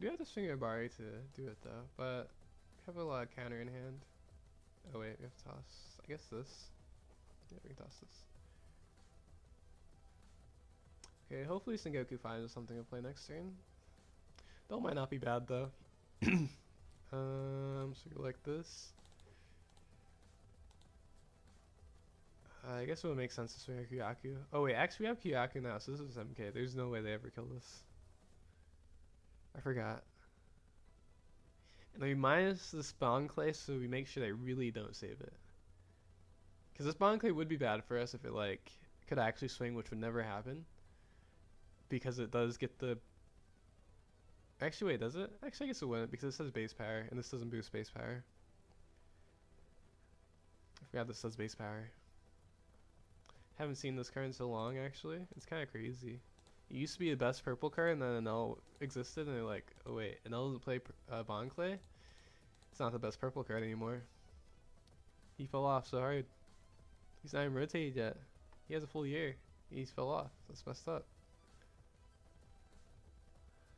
We have to swing a Bari to do it though, but we have a lot of counter in hand. Oh wait, we have to toss. I guess this. Yeah, we can toss this. Okay, hopefully Sengoku finds something to play next turn. That might not be bad though. So we go like this. I guess it would make sense to swing a Kyaku. Oh wait, actually we have Kyaku now, so this is MK. There's no way they ever kill this. I forgot. And we minus the spawn clay so we make sure they really don't save it. Because the spawn clay would be bad for us if it like could actually swing, which would never happen. Because it does get the... Actually wait, does it? Actually I guess it wouldn't because it says base power and this doesn't boost base power. I forgot this says base power. Haven't seen this card in so long actually. It's kind of crazy. It used to be the best purple card and then Anel existed and they're like, oh wait, Anel doesn't play Bond Clay? It's not the best purple card anymore. He fell off so hard. He's not even rotated yet. He has a full year. He fell off. That's messed up.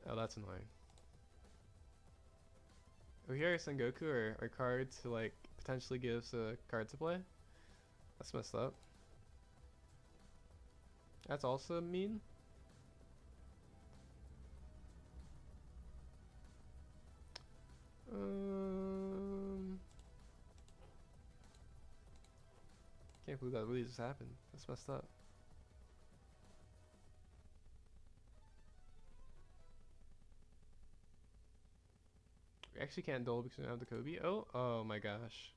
Oh, that's annoying. Over here, Sengoku or card to like potentially give us a card to play. That's messed up. That's also mean. Can't believe that really just happened. That's messed up. We actually can't duel because we don't have the Koby. Oh my gosh.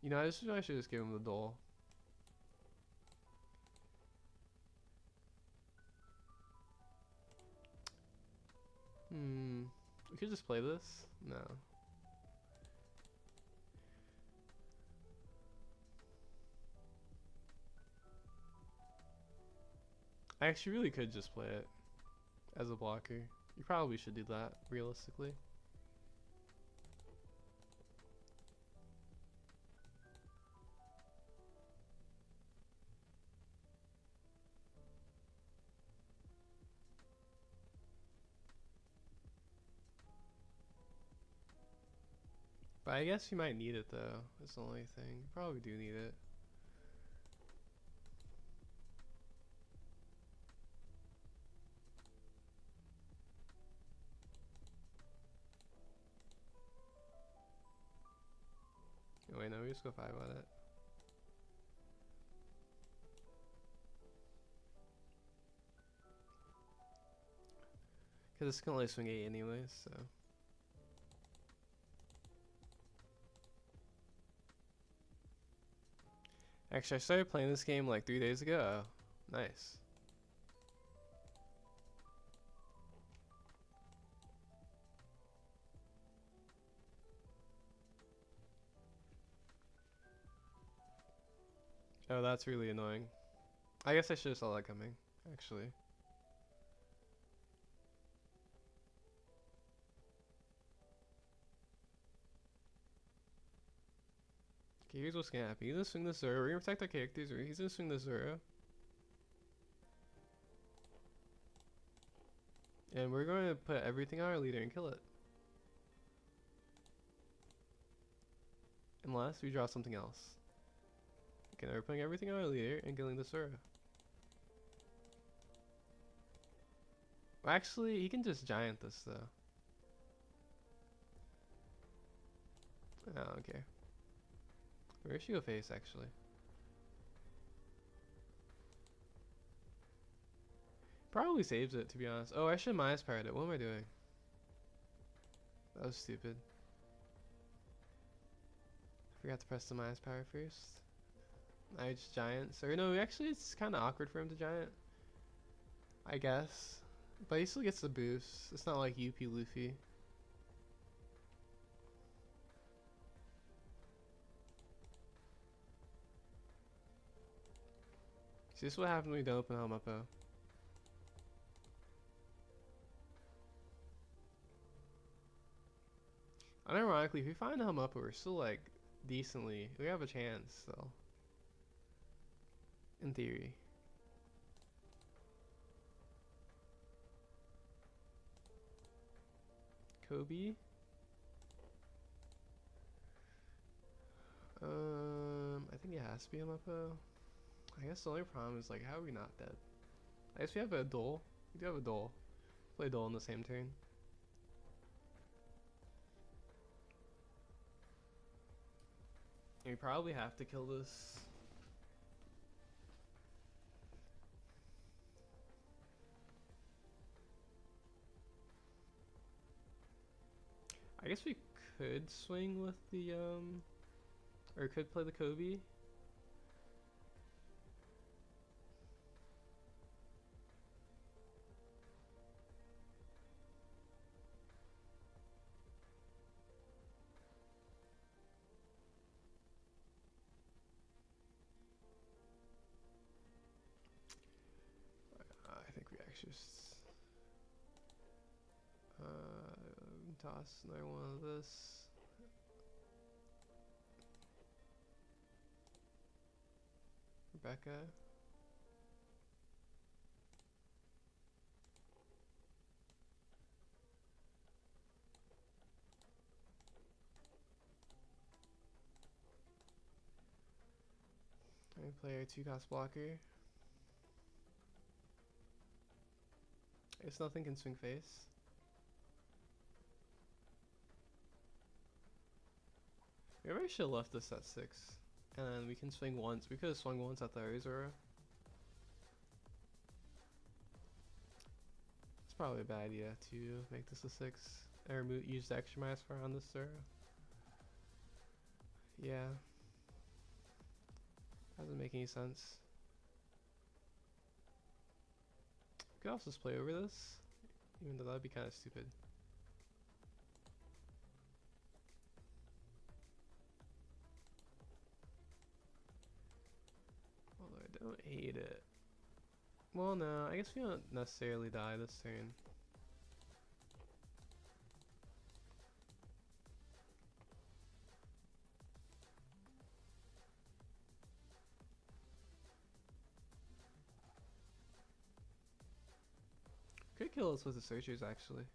You know, I should just give him the duel. We could just play this? No. I actually really could just play it as a blocker. You probably should do that, realistically. But I guess you might need it though. That's the only thing. You probably do need it. Oh wait, no, we just go 5 on it. Cause this can only swing 8 anyways, so. Actually, I started playing this game like 3 days ago. Oh, nice. Oh, that's really annoying. I guess I should have saw that coming, actually. Okay, here's what's gonna happen. He's gonna swing the Zoro. We're gonna protect our characters. He's gonna swing the Zoro. And we're going to put everything on our leader and kill it. Unless we draw something else. Okay, now we're putting everything on our leader and killing the Zoro. Well, actually, he can just giant this though. Oh, okay. Where should we go face actually? Probably saves it to be honest. Oh, I should minus powered it. What am I doing? That was stupid. I forgot to press the minus power first. I just giant. So no, actually it's kind of awkward for him to giant. I guess. But he still gets the boost. It's not like UP Luffy. See, this is what happens when we don't open Helmuppo. Unironically, if we find Helmuppo, we're still like decently. We have a chance still. In theory. Koby. I think it has to be a Muppo. I guess the only problem is like, how are we not dead? I guess we have a duel. We do have a duel. Play duel in the same turn. And we probably have to kill this. I guess we could swing with the or could play the Koby. I think we actually just toss another one of this. Rebecca. I play our 2-cost blocker. I guess nothing can swing face. Maybe I should have left this at 6. And then we can swing once. We could have swung once at the Arizora. It's probably a bad idea to make this a 6. Or use the extra minus 4 on this Zora. Yeah. Doesn't make any sense. We could also just play over this. Even though that'd be kind of stupid. Although I don't hate it. Well, no, I guess we don't necessarily die this turn. Could kill us with the searchers actually.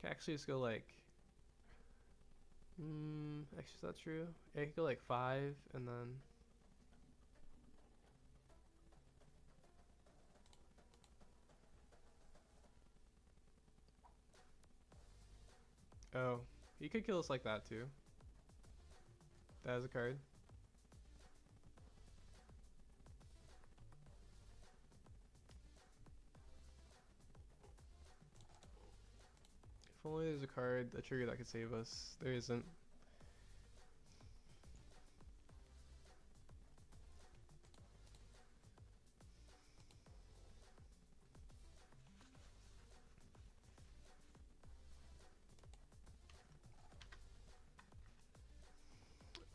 Could actually just go like. Actually, is that true? Yeah, I could go like 5 and then. Oh, he could kill us like that too. That is a card. If only there's a card, a trigger that could save us. There isn't.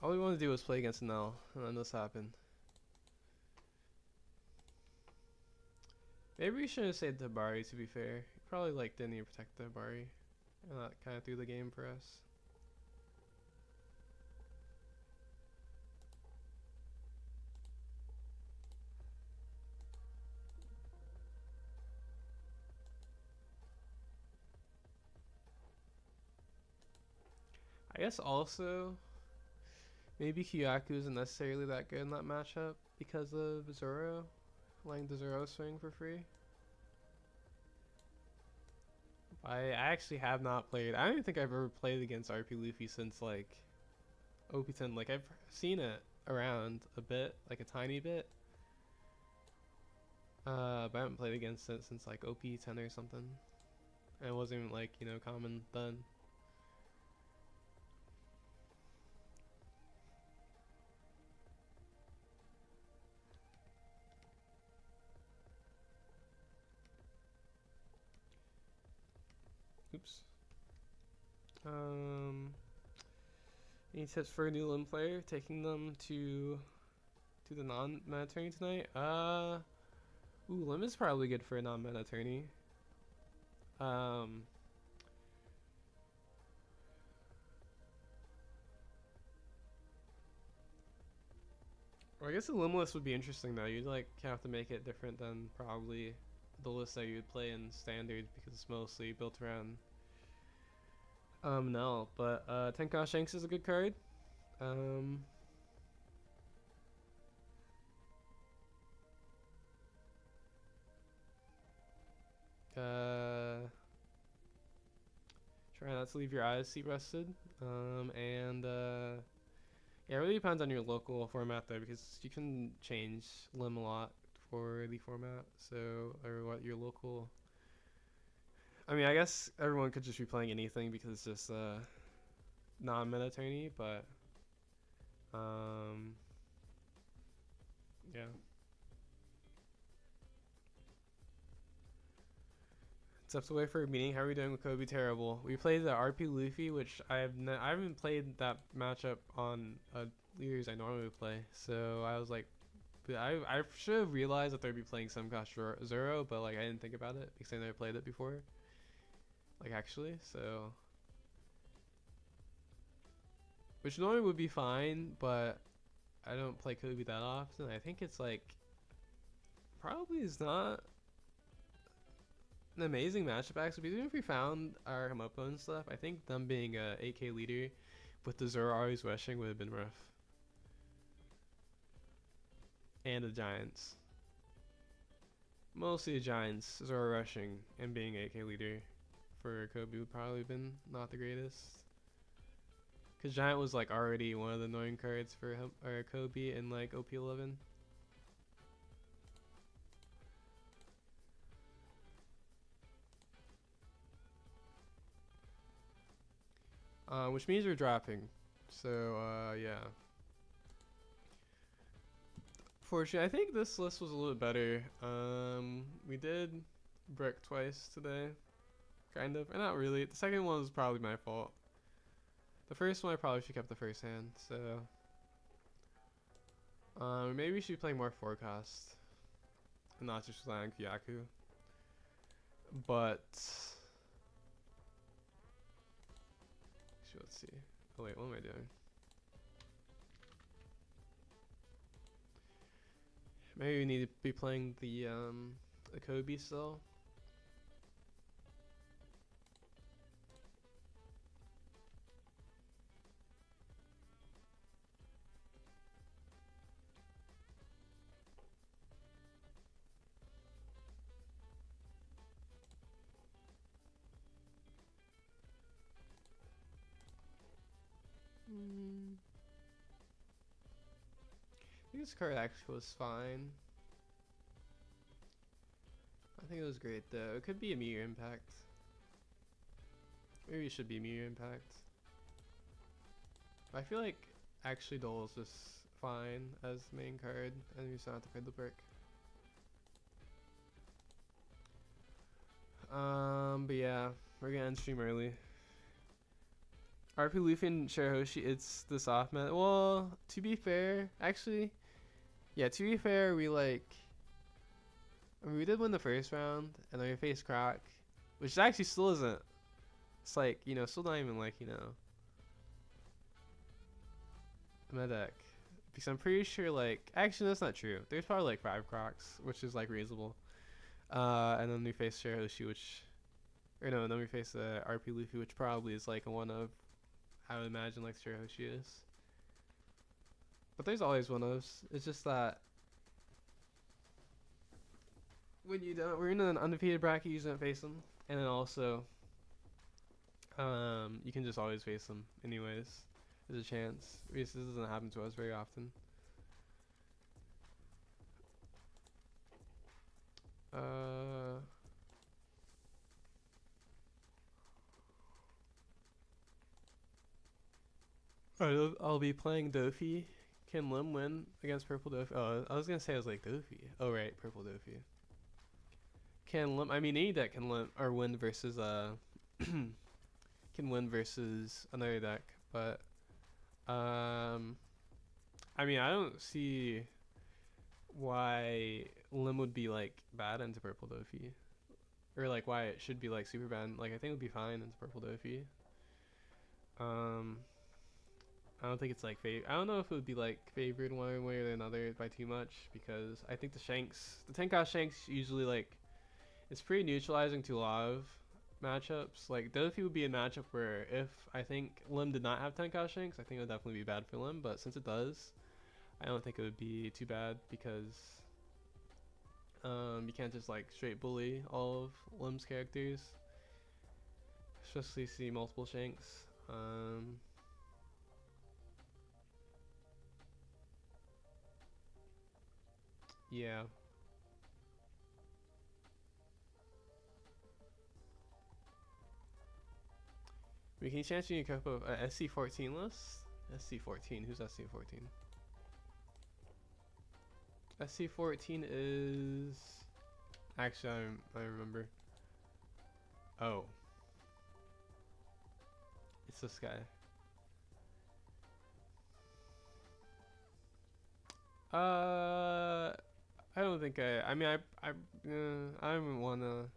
All we want to do was play against Nell, and then this happened. Maybe we should have saved Tabari, to be fair. He probably like didn't even protect Tabari. And that kind of threw the game for us. I guess also, maybe Kyaku isn't necessarily that good in that matchup because of Zoro. Letting the Zoro swing for free. I actually have not played. I don't even think I've ever played against RP Luffy since like OP10. Like I've seen it around a bit, like a tiny bit. But I haven't played against it since like OP10 or something. And it wasn't even like, you know, common then. Oops. Any tips for a new limb player taking them to the non-meta tourney tonight? Ooh, limb is probably good for a non-meta tourney. Or I guess the limb list would be interesting though. You'd like have to make it different than probably the list that you would play in standard because it's mostly built around no, but Tenka Shanks is a good card. Um, uh, Try not to leave your eyes seat rested. And yeah, it really depends on your local format though, because you can change lim a lot for the format. So, or what your local. I mean, I guess everyone could just be playing anything because it's just non-meta tourney, but um, yeah. It's up to wait for a meeting. How are we doing with Koby? Terrible. We played the RP Luffy, which I haven't played that matchup on leaders I normally play. So I was like, I should have realized that they'd be playing some Gosh Zero, but like I didn't think about it because I never played it before. Like actually, so which normally would be fine, but I don't play Koby that often. I think it's like probably is not an amazing matchup actually. Even if we found our Hamopo and stuff, I think them being a 8K leader with the Zoro always rushing would have been rough. And the Giants. Mostly the Giants, Zoro rushing and being 8K leader for Koby would probably have been not the greatest. Because Giant was like already one of the annoying cards for Koby in like OP11. Which means we're dropping. So, yeah. Fortunately, I think this list was a little better. We did brick twice today. Kind of. Or not really. The second one was probably my fault. The first one I probably should have kept the first hand, so... maybe we should play more forecast. And not just rely on Kyaku. But... let's see. Oh wait, what am I doing? Maybe we need to be playing the Koby still. I think this card actually was fine. I think it was great though. It could be a Meteor Impact. Maybe it should be Meteor Impact. I feel like actually Dole is just fine as the main card, and you just don't have to pay the brick. But yeah, we're gonna end stream early. RP Luffy and Shirahoshi, it's the soft meta. Well, to be fair, actually, yeah, to be fair, we like, I mean, we did win the first round, and then we faced Croc, which actually still isn't, it's like, you know, still not even like, you know, meta deck. Because I'm pretty sure, like, actually, that's not true. There's probably like 5 Crocs, which is like reasonable. And then we faced Shirahoshi, which, or no, and then we faced RP Luffy, which probably is like a one of, I would imagine, like Shirahoshi is. But there's always one ofs. It's just that when you don't, we're in an undefeated bracket, you don't face them, and then also, you can just always face them anyways. There's a chance. This doesn't happen to us very often. Alright, I'll be playing Dofi. Can Lim win against Purple Dofi? Oh, I was gonna say I was like Dofi. Oh right, Purple Dofi. Can Lim? I mean, any deck can Lim or win versus can win versus another deck, but I mean, I don't see why Lim would be like bad into Purple Dofi, or like why it should be like super bad. Like I think it would be fine into Purple Dofi. I don't think it's like I don't know if it would be like favored one way or another by too much, because I think the Tenka Shanks usually like It's pretty neutralizing to a lot of matchups. Like Dofi would be a matchup where if I think Lim did not have 10 cost shanks, I think it would definitely be bad for Lim. But since it does, I don't think it would be too bad because you can't just like straight bully all of Lim's characters, especially see multiple shanks. Yeah. We can chance you a couple of SC14 list. SC14, who's SC14? SC14 is... Actually, I remember. Oh. It's this guy. I don't think I mean, I don't wanna...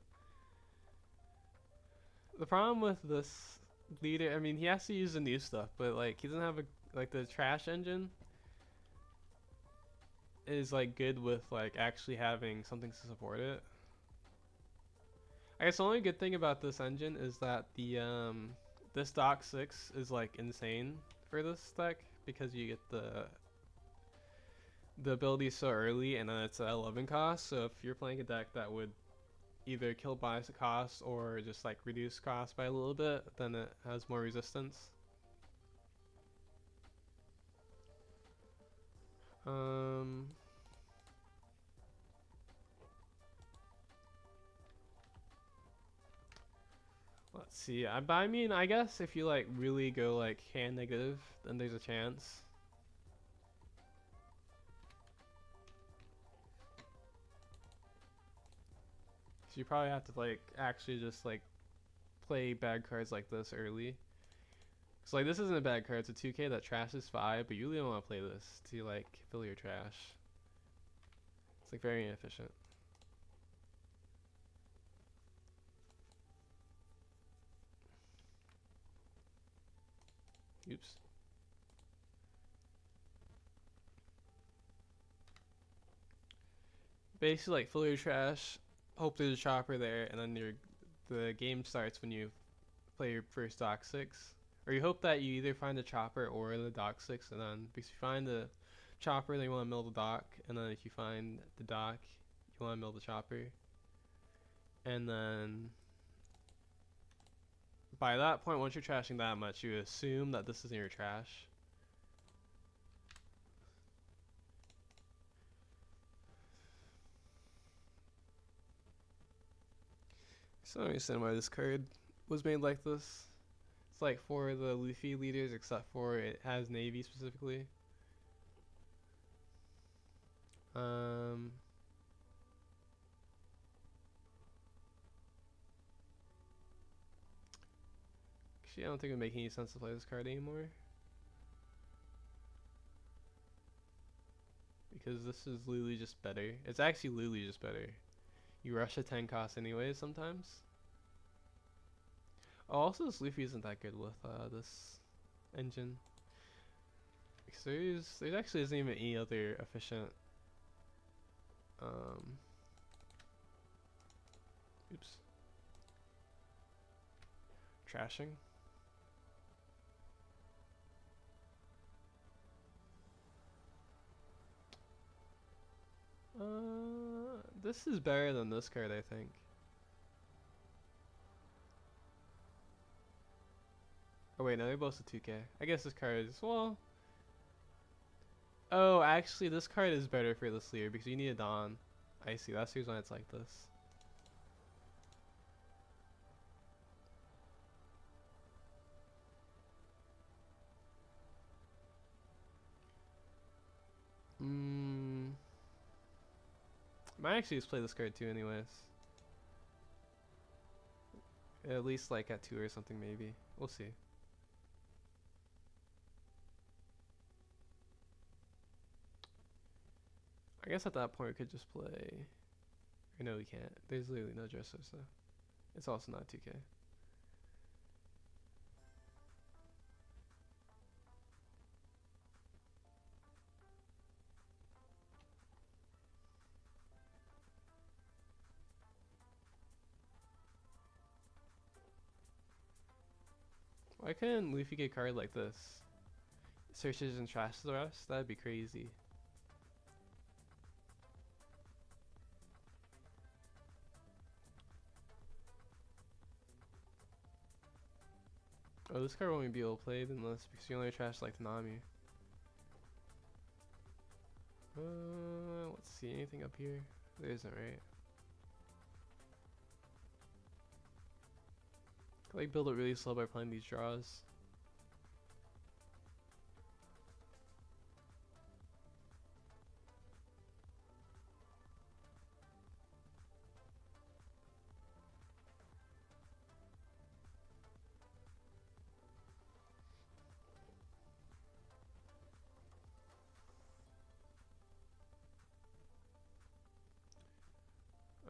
The problem with this leader, I mean, he has to use the new stuff, but like, he doesn't have a, like, the trash engine is like good with like actually having something to support it. I guess the only good thing about this engine is that the this Doc 6 is like insane for this deck because you get the ability so early and then it's at 11 cost. So if you're playing a deck that would either kill by cost or just like reduce cost by a little bit, then it has more resistance. Let's see. I mean, I guess if you like really go like hand negative, then there's a chance. So you probably have to like actually just like play bad cards like this early. So like this isn't a bad card. It's a 2K that trashes 5, but you really don't want to play this to like fill your trash. It's like very inefficient. Oops. Basically like fill your trash, hope there's a chopper there, and then the game starts when you play your first Doc 6. Or you hope that you either find the chopper or the Doc 6, and then because you find the chopper, then you want to mill the Doc, and then if you find the Doc, you want to mill the chopper. And then by that point, once you're trashing that much, you assume that this is in your trash. So I don't understand why this card was made like this. It's like for the Luffy leaders, except for it has Navy specifically. Actually, I don't think it would make any sense to play this card anymore. Because this is literally just better. It's actually literally just better. You rush a 10 cost anyways sometimes. Oh, also this Luffy isn't that good with this engine. Because there actually isn't even any other efficient oops. Trashing. This is better than this card, I think. Oh wait, no, they're both a 2K. I guess this card is, well... Oh, actually, this card is better for this leader because you need a Dawn. I see, that's the reason why it's like this. Might actually just play this card too anyways. At least like at 2 or something maybe. We'll see. I guess at that point we could just play... Or no, we can't. There's literally no Dressrosa. It's also not 2K. Why couldn't Luffy get a card like this? Searches and trashes the rest? That'd be crazy. Oh, this card won't be able to play unless because you only trash like Nami. Let's see, anything up here? There isn't, right? I like build it really slow by playing these draws.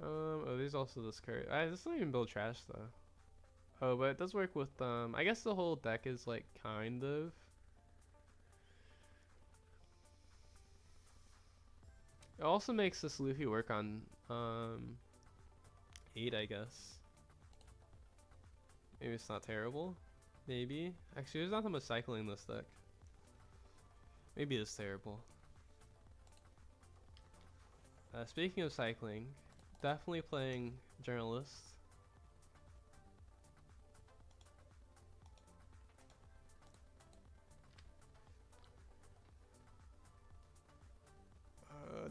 Oh, there's also this card. This doesn't even build trash though. Oh, but it does work with I guess the whole deck is like kind of. It also makes this Luffy work on 8, I guess. Maybe it's not terrible. Maybe. Actually, there's not that much cycling in this deck. Maybe it's terrible. Speaking of cycling, definitely playing Journalist.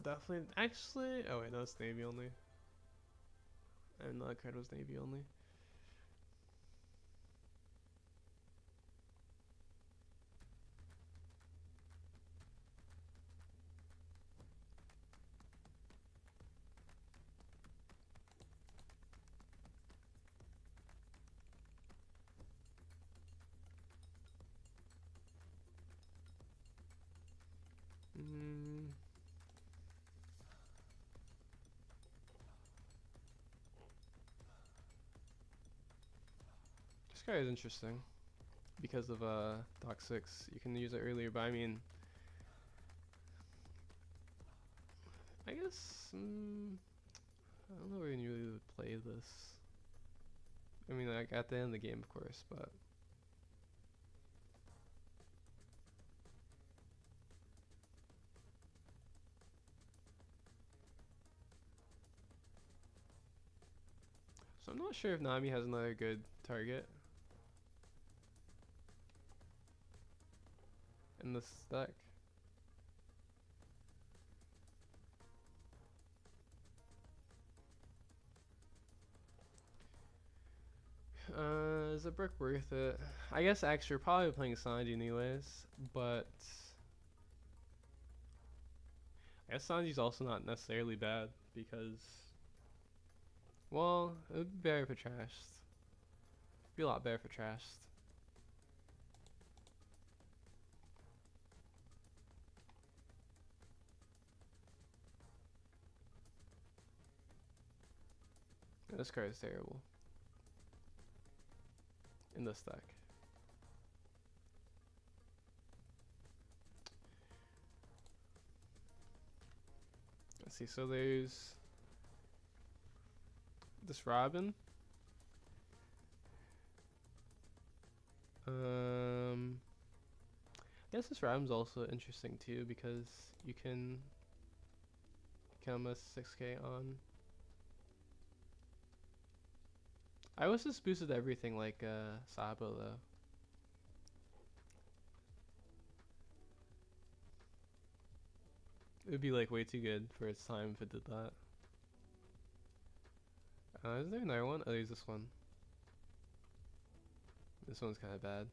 Definitely. Actually, oh wait, no, it's Navy only. And that card was Navy only. This card is interesting because of Doc 6. You can use it earlier, but I mean, I guess I don't know when you really would play this. I mean, like at the end of the game, of course, but. So I'm not sure if Nami has another good target in this deck. Is a brick worth it? I guess actually we're probably playing Sanji anyways, but I guess Sanji's also not necessarily bad because, well, it would be better for trashed. It'd be a lot better for trashed. Yeah, this card is terrible in this deck. Let's see, so there's this Robin. I guess this Robin's also interesting too because you can become a 6k on. I was just boosted everything like Sabo though. It would be like way too good for its time if it did that. Is there another one? Oh, there's this one. This one's kind of bad.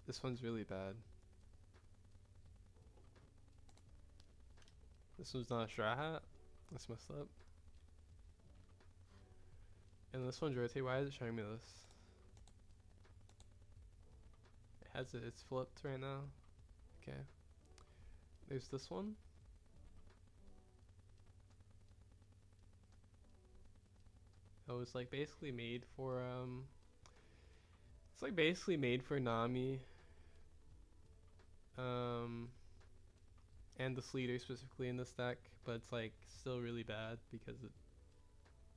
This one's really bad. This one's not a Straw Hat. That's messed up. And this one's rotate. Why is it showing me this? It has it. It's flipped right now. Okay. There's this one. Oh, it's like basically made for it's like basically made for Nami. And the Sleater specifically in this deck, but it's like still really bad because it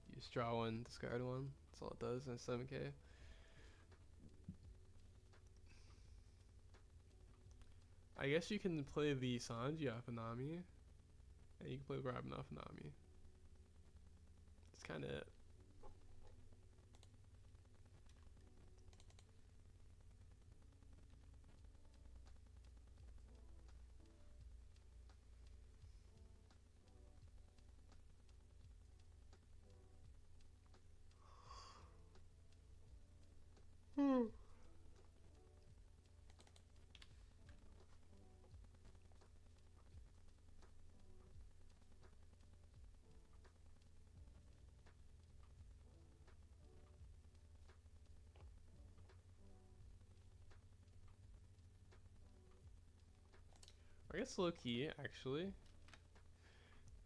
You just draw one, discard one. That's all it does, and it's 7k. I guess you can play the Sanji off of Nami, and you can play Robin off of Nami. That's kind of it. I guess low key, actually.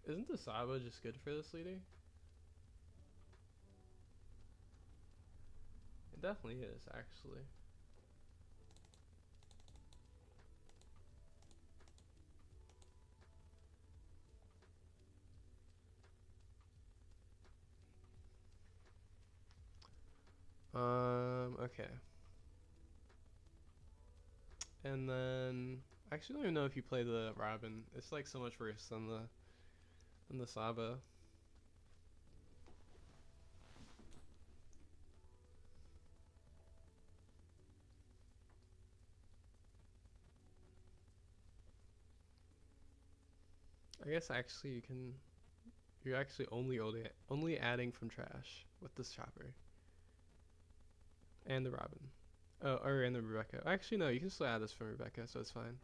Isn't the Saba just good for this leader? It definitely is, actually. Okay. And then I actually don't even know if you play the Robin. It's like so much worse than the Saba. I guess actually you can. You're actually only adding from trash with this chopper and the Robin. Oh, or and the Rebecca. Actually, no, you can still add this from Rebecca, so it's fine.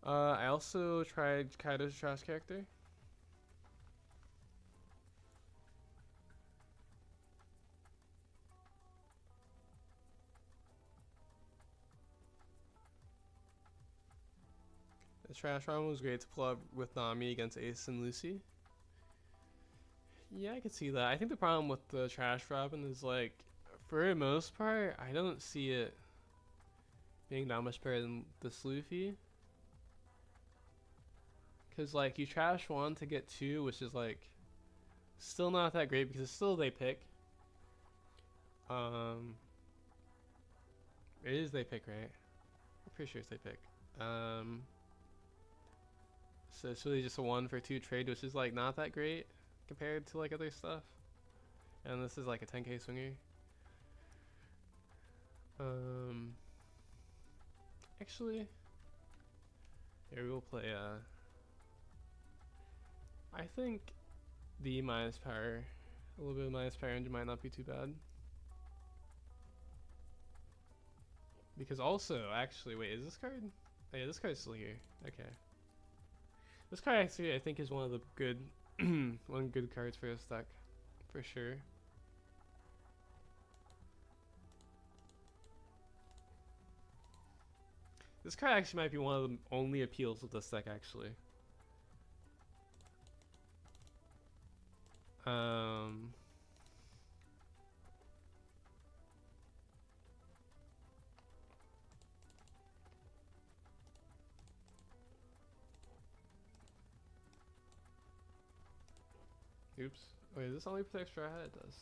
I also tried Kaido's trash character. The trash Robin was great to pull up with Nami against Ace and Lucy. Yeah, I could see that. I think the problem with the trash Robin is like, for the most part, I don't see it being that much better than this Luffy. Cause like you trash one to get two, which is like still not that great because it's still they pick. It is they pick, right? I'm pretty sure it's they pick. So it's really just a 1 for 2 trade, which is like not that great compared to like other stuff. And this is like a 10k swinger. Actually, here we'll play. I think the minus power, a little bit of minus power engine might not be too bad. Because also, actually, wait, is this card? Oh, yeah, this card's still here. Okay. This card actually, I think, is one of the good, one good cards for this deck, for sure. This card actually might be one of the only appeals of this deck, actually. Oops. Wait, does this only protect Straw Hat? It does.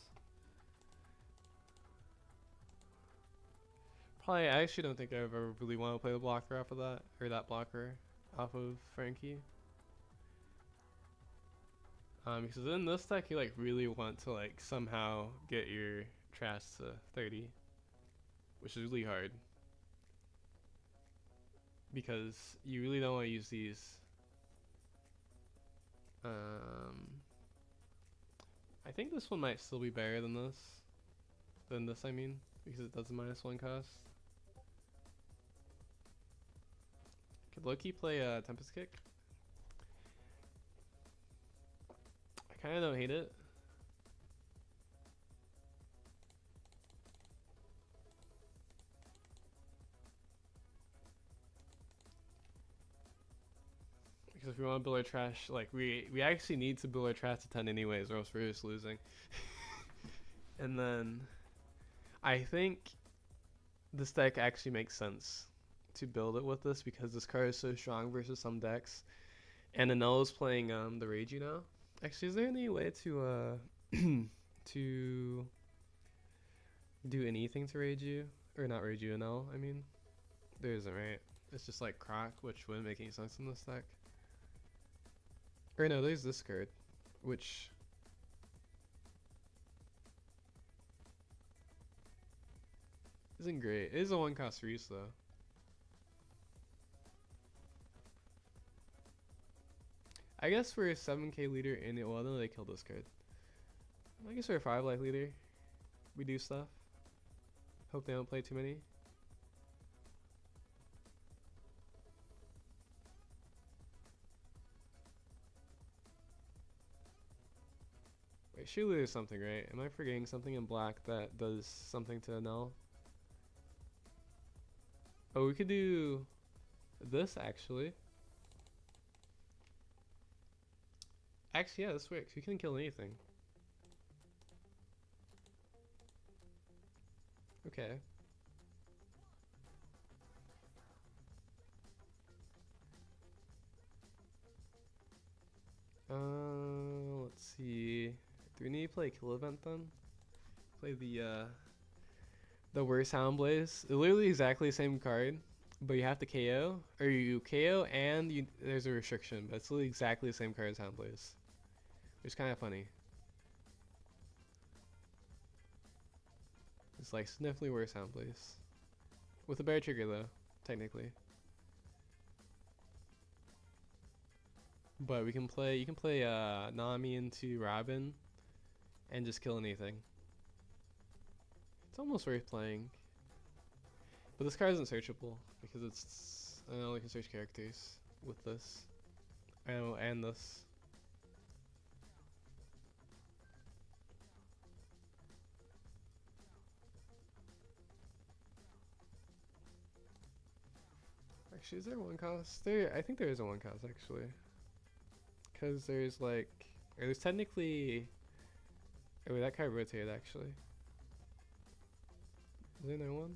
Probably, I actually don't think I ever really want to play the blocker off of that, or that blocker off of Frankie. Because in this deck, you like really want to like somehow get your trash to 30, which is really hard. Because you really don't want to use these. I think this one might still be better than this. I mean, because it does a -1 cost. Could Loki play Tempest Kick? I kind of don't hate it. Because if we want to build our trash, like we actually need to build our trash to 10 anyways, or else we're just losing. And then I think this deck actually makes sense to build it with this because this card is so strong versus some decks. And Anel is playing the Reiju now. Actually, is there any way to to do anything to Reiju? Or not Reiju, Anel, I mean? There isn't, right? It's just like Croc, which wouldn't make any sense in this deck. Or no, there's this card, which isn't great. It is a 1-cost Reese though. I guess we're a 7k leader in it. Well, no, they killed this card. I guess we're a 5 life leader. We do stuff. Hope they don't play too many. Wait, surely there's something, right? Am I forgetting something in black that does something to Anel? Oh, we could do this actually. Actually, yeah, this works. We can kill anything. Okay. Let's see. Do we need to play Kill Event then? Play the worst Hound Blaze. Literally exactly the same card, but you have to KO, or you KO and there's a restriction, but it's literally exactly the same card as Hound Blaze, which is kind of funny. It's like significantly worse Hound Blaze, with a better trigger though, technically. But we can play. You can play Nami into Robin, and just kill anything. It's almost worth playing. But this card isn't searchable because it's I only can search characters with this. And this. Actually, is there one cost? I think there is a 1 cost actually. Because there's like, or there's technically, oh wait, that card rotated actually. Is there no one?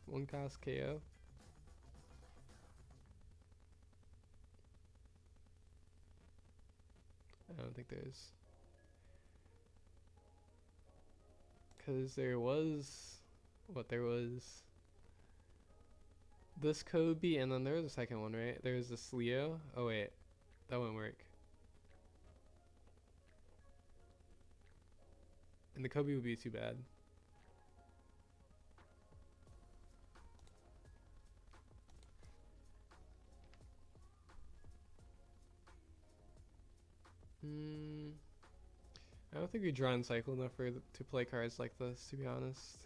1 cost KO. I don't think there is. Because there was, there was this Koby, and then there was a second one, right? There's this Leo. Oh wait, that wouldn't work. And the Koby would be too bad. I don't think we draw in cycle enough to play cards like this, to be honest.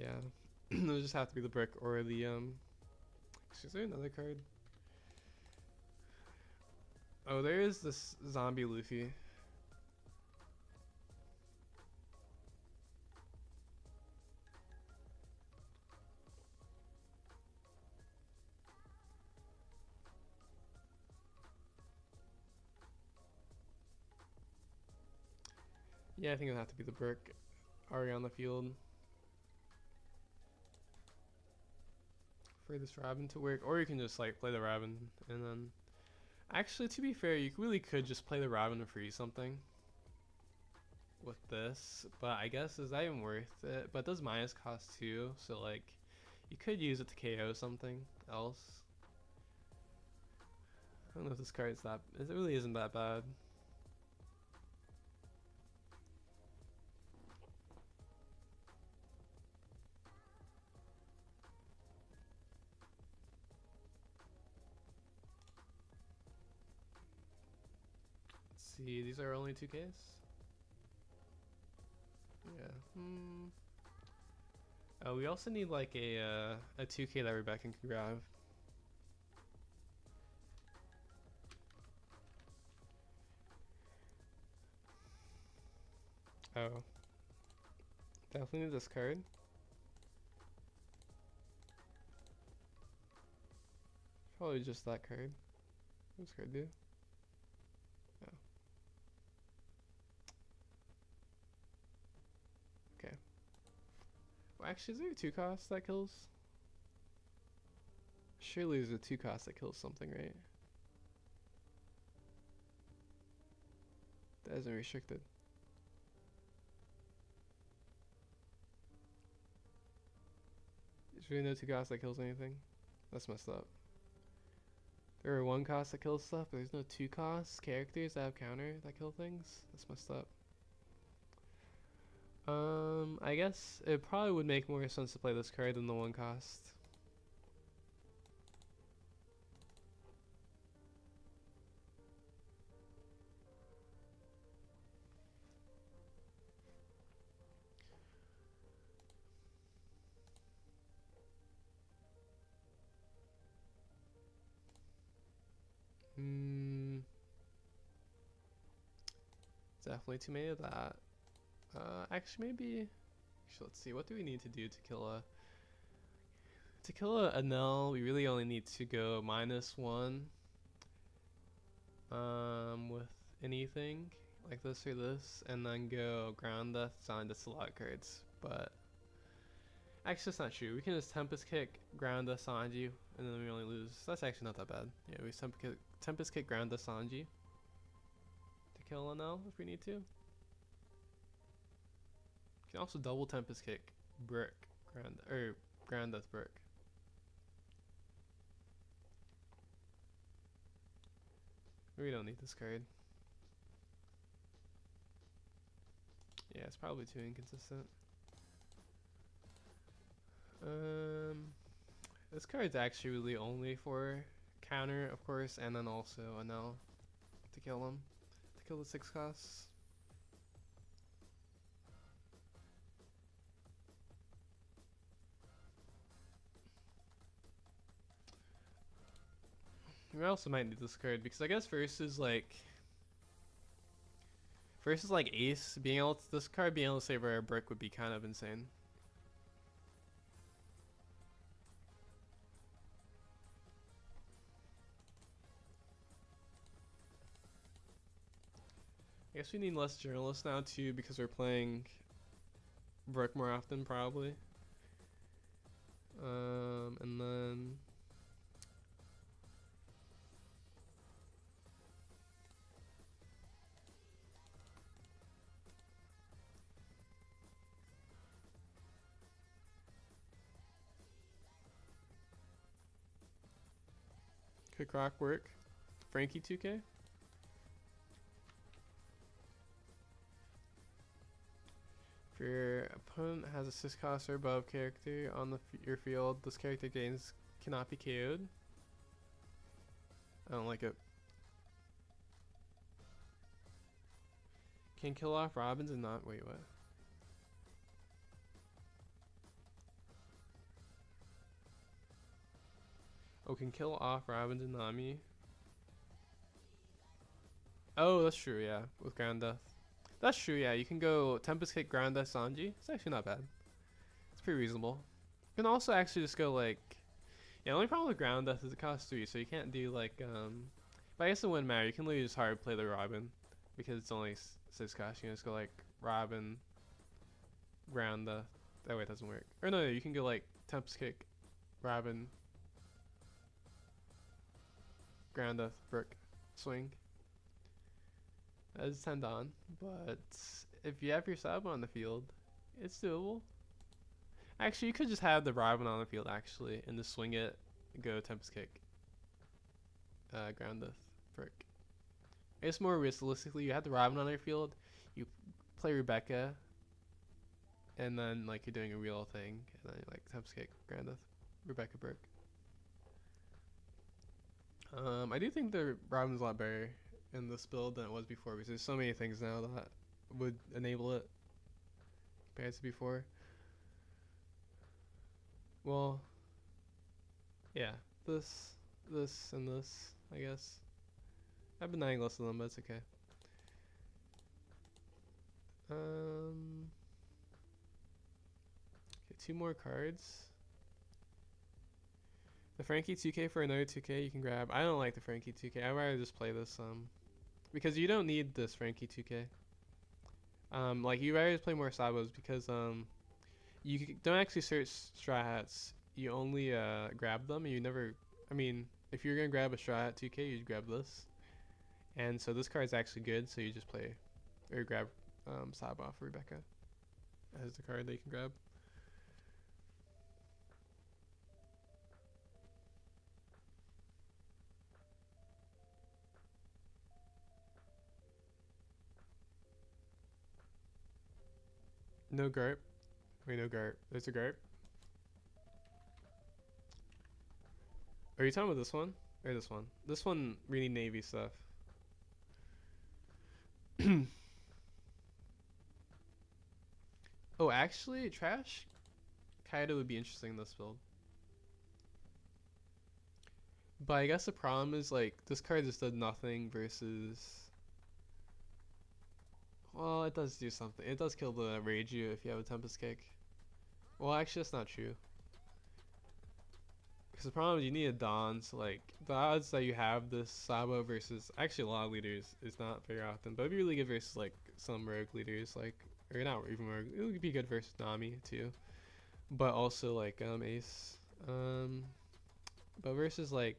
Yeah, it'll just have to be the brick or the is there another card? Oh, there is this zombie Luffy. Yeah, I think it'll have to be the brick already on the field for this Robin to work, or you can just like play the Robin and then. Actually, to be fair, you really could just play the Robin and free something with this, but I guess is that even worth it? But it does minus cost too, so like you could use it to KO something else. I don't know if this card is that. It really isn't that bad. See, these are only 2Ks? Yeah. Oh, we also need like a 2K that Rebecca can grab. Oh. Definitely need this card. Probably just that card. What's this card do? No. Okay. Well, actually, is there a 2 cost that kills? Surely there's a 2 cost that kills something, right? That isn't restricted. There's really no 2 cost that kills anything? That's messed up. There are 1 cost that kills stuff, but there's no 2 costs characters that have counter that kill things? That's messed up. I guess it probably would make more sense to play this card than the 1 cost. Definitely too many of that. Actually, maybe. Actually, let's see. What do we need to do to kill a? To kill a null, we really only need to go -1. With anything like this or this, and then go ground death, sign to slot cards. But actually, that's not true. We can just Tempest Kick, ground death Sanji, and then we only lose. That's actually not that bad. Yeah, we Tempest Kick, ground death Sanji to kill a null if we need to. You can also double Tempest Kick, brick, ground death brick. We don't need this card. Yeah, it's probably too inconsistent. This card's actually really only for counter, of course, and then also a null to kill them. To kill the 6 costs. We also might need this card because I guess versus like Ace, being able to, this card being able to save our brick would be kind of insane. I guess we need less journalists now too because we're playing brick more often probably. And then Quick Rock work. Frankie 2K. If your opponent has a 6 cost or above character on your field, this character cannot be KO'd. I don't like it. Can kill off Robins and not wait what? Oh, can kill off Robins and Nami. Oh, that's true, yeah, with ground death. That's true, yeah, you can go Tempest Kick, ground death Sanji. It's actually not bad. It's pretty reasonable. You can also actually just go like, yeah, the only problem with ground death is it costs 3, so you can't do like, but I guess it wouldn't matter. You can literally just hard play the Robin because it's only 6 cost. You can just go like Robin, ground death. That way it doesn't work. Or no, you can go like Tempest Kick, Robin, ground death, brick, swing. That is 10 on, but if you have your sub on the field, it's doable. Actually, you could just have the Robin on the field actually, and just swing it, go Tempest Kick, ground death, brick. I guess more realistically, you have the Robin on your field, you play Rebecca, and then like you're doing a real thing, and then you like Tempest Kick, ground death, Rebecca, brick. I do think the Robin's a lot better in this build than it was before because there's so many things now that would enable it compared to before. Well, yeah, this, and this, I guess. I've been eyeing less of them, but it's okay. Okay, 2 more cards. The Frankie 2K for another 2K you can grab. I don't like the Frankie 2K. I'd rather just play this because you don't need this Frankie 2K. Like you rather just play more Sabos because don't actually search strat hats. You only grab them. And you never. I mean, if you're gonna grab a strat hat 2K, you'd grab this. And so this card is actually good. So you just play or grab Sabo off Rebecca as the card that you can grab. No Garp. Wait, no Garp. There's a Garp. Are you talking about this one? Or this one? This one really Navy stuff. Oh, actually, Trash Kaido would be interesting in this build. But I guess the problem is, like, this card just did nothing versus... Well, it does do something. It does kill the Reiju if you have a Tempest Kick. Well, actually, that's not true. Because the problem is you need a Dawn, so, like, the odds that you have this Sabo versus... Actually, a lot of leaders is not very often. But it'd be really good versus, like, some rogue leaders, like... Or not even rogue. It would be good versus Nami, too. But also, like, Ace. But versus, like...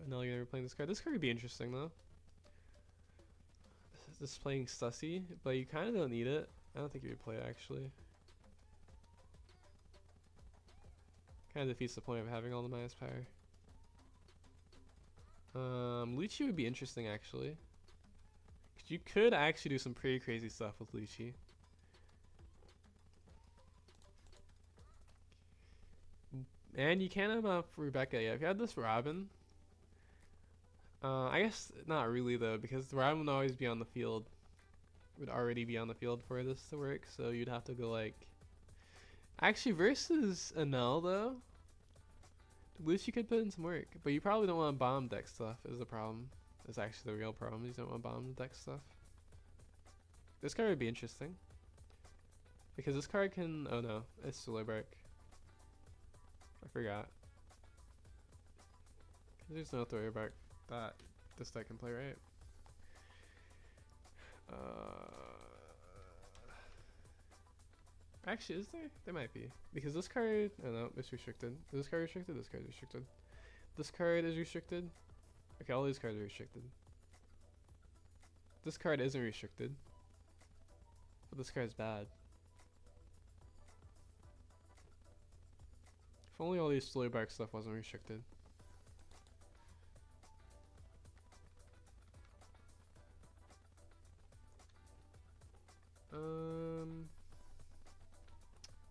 no, you're never playing this card. This card would be interesting, though. This is playing Stussy, but you kind of don't need it. I don't think you would play it, actually. Kind of defeats the point of having all the minus power. Lucci would be interesting, actually. You could actually do some pretty crazy stuff with Lucci. And you can't have enough Rebecca yet. If you had this Robin, I guess not really though, because the Robin would always be on the field. Would already be on the field for this to work, so you'd have to go like. Actually, versus Anel though, Lucy could put in some work, but you probably don't want to bomb deck stuff. Is the problem? Is actually the real problem. You don't want to bomb deck stuff. This card would be interesting because this card can. Oh no, it's Solar Bark. I forgot. There's no Thrower Bark that this deck can play, right? Actually, is there? There might be. Because this card... Oh no, it's restricted. Is this card restricted? This card is restricted. This card is restricted. Okay, all these cards are restricted. This card isn't restricted. But this card is bad. If only all these Solar Bark stuff wasn't restricted.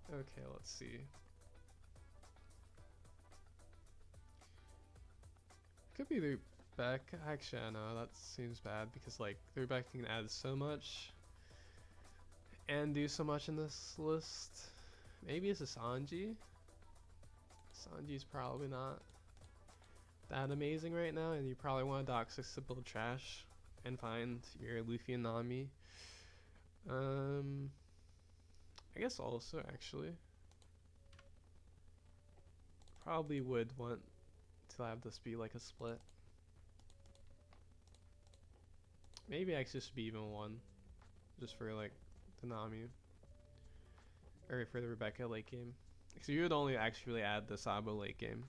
Okay, let's see. Could be the back. Actually, I know that seems bad because like the back can add so much and do so much in this list. Maybe it's a Sanji. Sanji's probably not that amazing right now, and you probably want a Dock 6 to build trash and find your Luffy and Nami. I guess also actually probably would want to have this be like a split. Maybe actually should be even one, just for like the Nami or for the Rebecca late game. So you would only actually add the Sabo late game,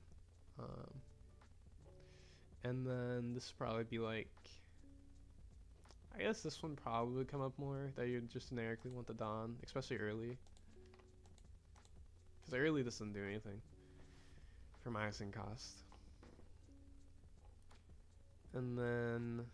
and then this would probably be like. I guess this one probably would come up more, that you just generically want the Dawn, especially early. Because early this doesn't do anything for minusing cost. And then...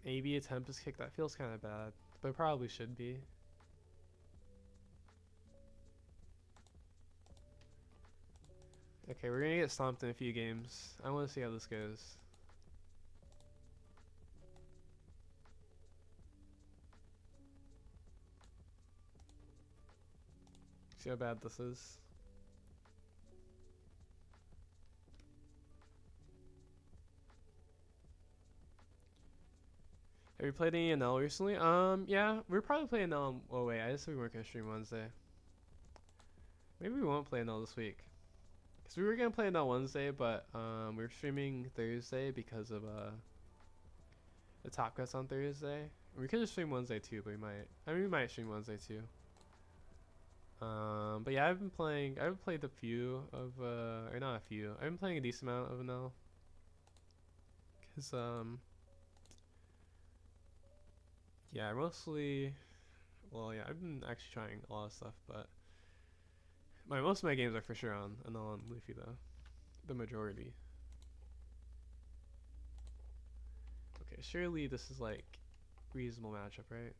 maybe a Tempest Kick. That feels kind of bad, but it probably should be. Okay, we're gonna get stomped in a few games. I want to see how this goes. See how bad this is. Have you played any NL recently? Yeah, we're probably playing NL. Oh wait, I just said we weren't gonna stream Wednesday. Maybe we won't play NL this week. Cause we were gonna play NL Wednesday, but we're streaming Thursday because of the top cuts on Thursday. We could just stream Wednesday too, but we might. I mean, we might stream Wednesday too. But yeah, I've been playing. I've played a few of, or not a few. I've been playing a decent amount of NL. Cause yeah, mostly. Well, yeah, I've been actually trying a lot of stuff, but most of my games are for sure on NL and Luffy though, the majority. Okay, surely this is like reasonable matchup, right?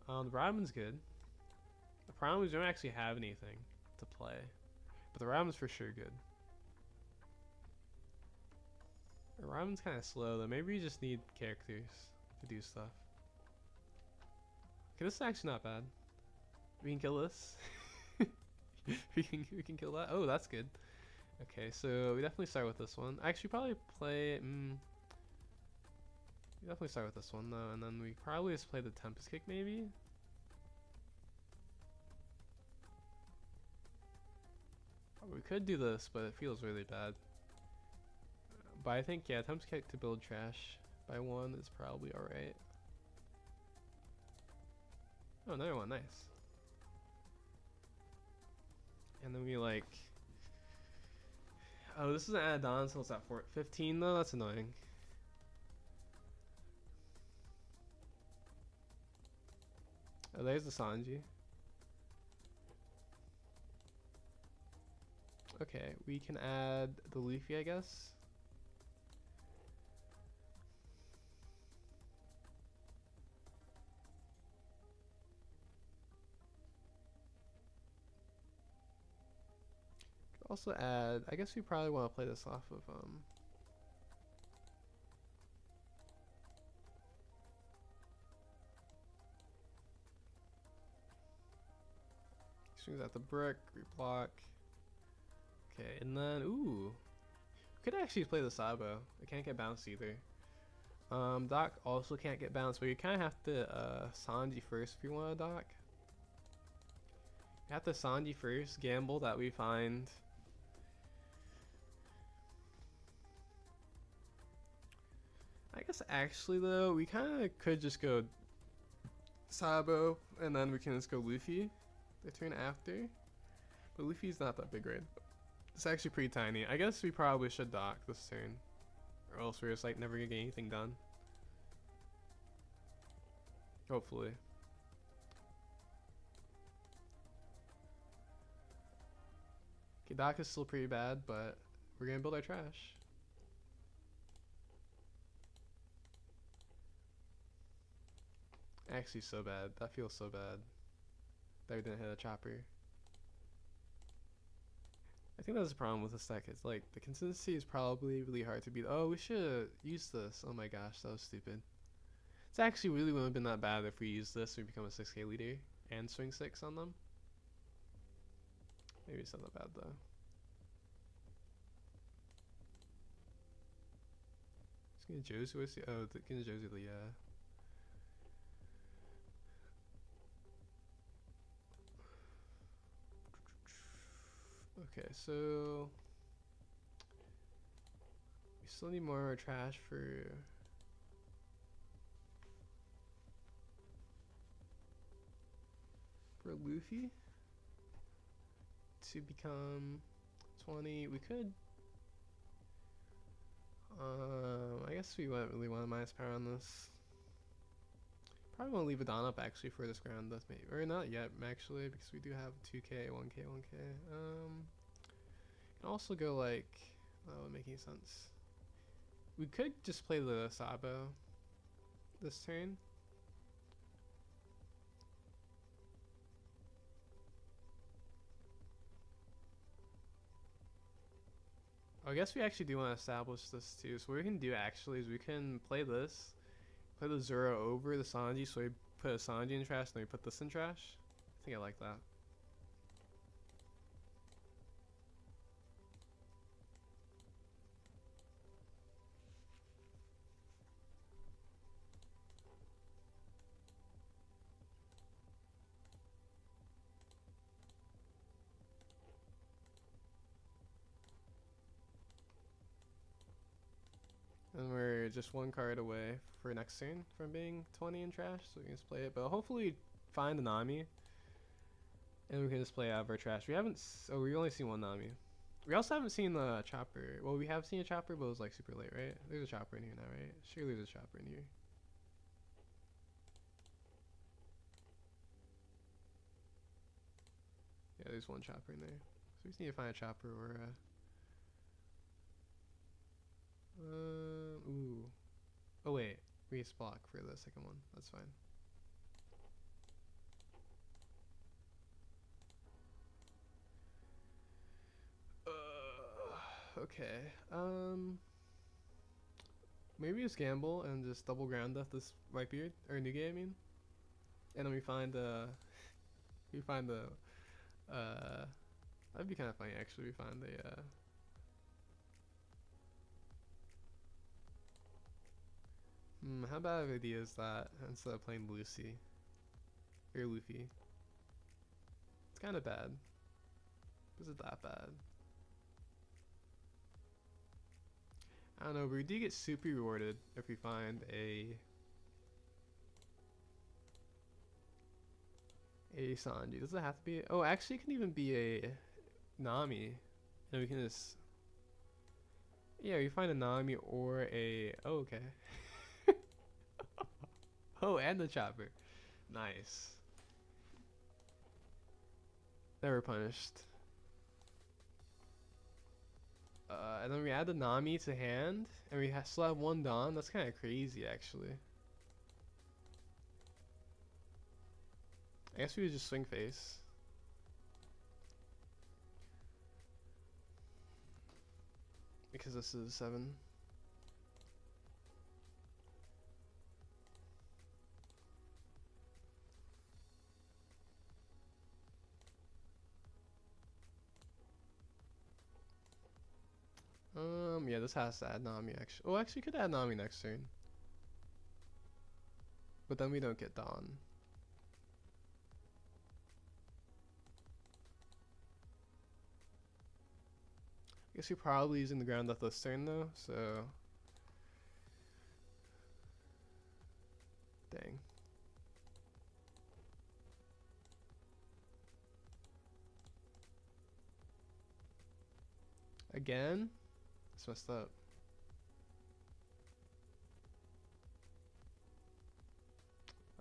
The Robin's good. The problem is we don't actually have anything to play, but the Robin's for sure good. The Robin's kind of slow though. Maybe we just need characters to do stuff. Okay, this is actually not bad. We can kill this. we can kill that. Oh, that's good. Okay, so we definitely start with this one. Actually, probably play. We definitely start with this one though, and then we probably just play the Tempest Kick maybe. We could do this, but it feels really bad. But I think, yeah, Tempest Kick to build trash by 1 is probably alright. Oh, another one, nice. And then we like... Oh, this isn't added on until it's at 15 though, that's annoying. Oh, there's the Sanji. Okay, we can add the Luffy, I guess. Could also add, I guess we probably want to play this off of swings at the brick, reblock. Okay, and then, ooh. We could actually play the Sabo. It can't get bounced either. Doc also can't get bounced, but you kind of have to Sanji first if you want to Doc. You have to Sanji first, gamble that we find. I guess actually though, we kind of could just go Sabo, and then we can just go Luffy the turn after. But Luffy's not that big, right? It's actually pretty tiny. I guess we probably should dock this turn, or else we're just like never gonna get anything done. Hopefully. Okay, dock is still pretty bad, but we're gonna build our trash. Actually, so bad. That feels so bad that we didn't hit a chopper. I think that's the problem with this deck. It's like the consistency is probably really hard to beat. Oh, we should use this. Oh my gosh, that was stupid. It's actually really wouldn't have been that bad if we use this and we become a 6k leader and swing 6 on them. Maybe it's not that bad though. It's gonna Josie. What's the, oh, the gonna Josie the Okay, so we still need more trash for Luffy to become 20. We could I guess we wouldn't really want to minus power on this. Probably want to leave a Dawn up actually for this ground death maybe, or not yet actually, because we do have 2k, 1k, 1k. Can also go like, that would make any sense. We could just play the Sabo this turn. I guess we actually do want to establish this too. So what we can do actually is we can play this, play the Zoro over the Sanji, so we put a Sanji in trash, then we put this in trash. I think I like that. we're just one card away for next turn from being 20 and trash, so we can just play it. But hopefully find a Nami, and we can just play out of our trash. We haven't. Oh, we only seen one Nami. We also haven't seen the chopper. Well, we have seen a chopper, but it was like super late, right? There's a chopper in here now, right? Surely there's a chopper in here. Yeah, there's one chopper in there. So we just need to find a chopper or ooh. Oh wait, we just block for the second one. That's fine. Okay. Maybe just gamble and just double ground death this Whitebeard or New Game, I mean. And then we find that'd be kind of funny actually. We find how bad of an idea is that instead of playing Lucy or Luffy? It's kind of bad. Is it that bad? I don't know, but we do get super rewarded if we find a Sanji. Does it have to be? Oh, actually, it can even be a Nami, and we can just we find a Nami or a okay. Oh, and the chopper, nice. Never punished. And then we add the Nami to hand, and we still have one Dawn. That's kind of crazy, actually. I guess we would just swing face. Because this is 7. Yeah, this has to add Nami actually. Oh, actually could add Nami next turn. But then we don't get Dawn. I guess we're probably using the ground death this turn though, so dang. Again? It's messed up.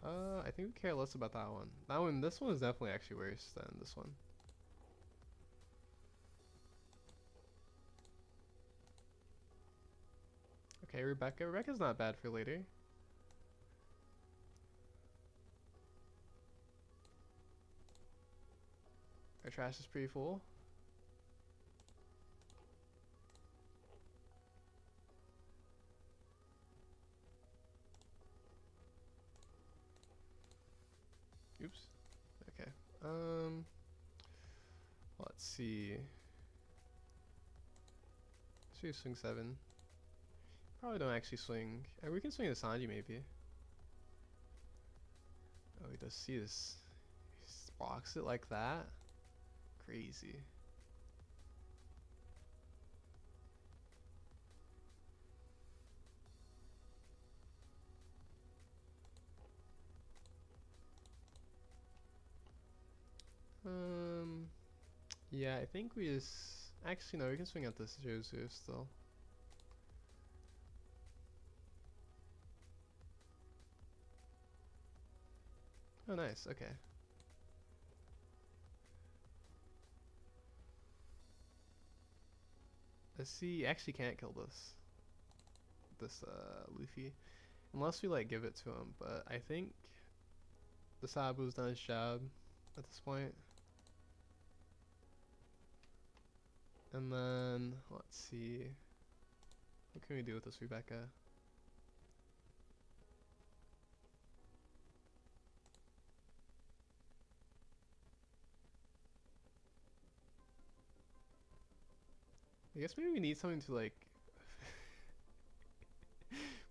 I think we care less about that one. This one is definitely actually worse than this one. Okay, Rebecca. Rebecca's not bad for later. Our trash is pretty full. Oops. Okay. Let's see. Should we swing 7? Probably don't actually swing. We can swing the Sanji maybe. Oh, he does see this. He blocks it like that. Crazy. Yeah, I think we just actually no, we can swing at this Jozu still. Oh, nice. Okay. Let's see. Actually, can't kill this Luffy, unless we like give it to him. But I think the Sabu's done his job at this point. And then let's see. What can we do with this Rebecca? I guess maybe we need something to like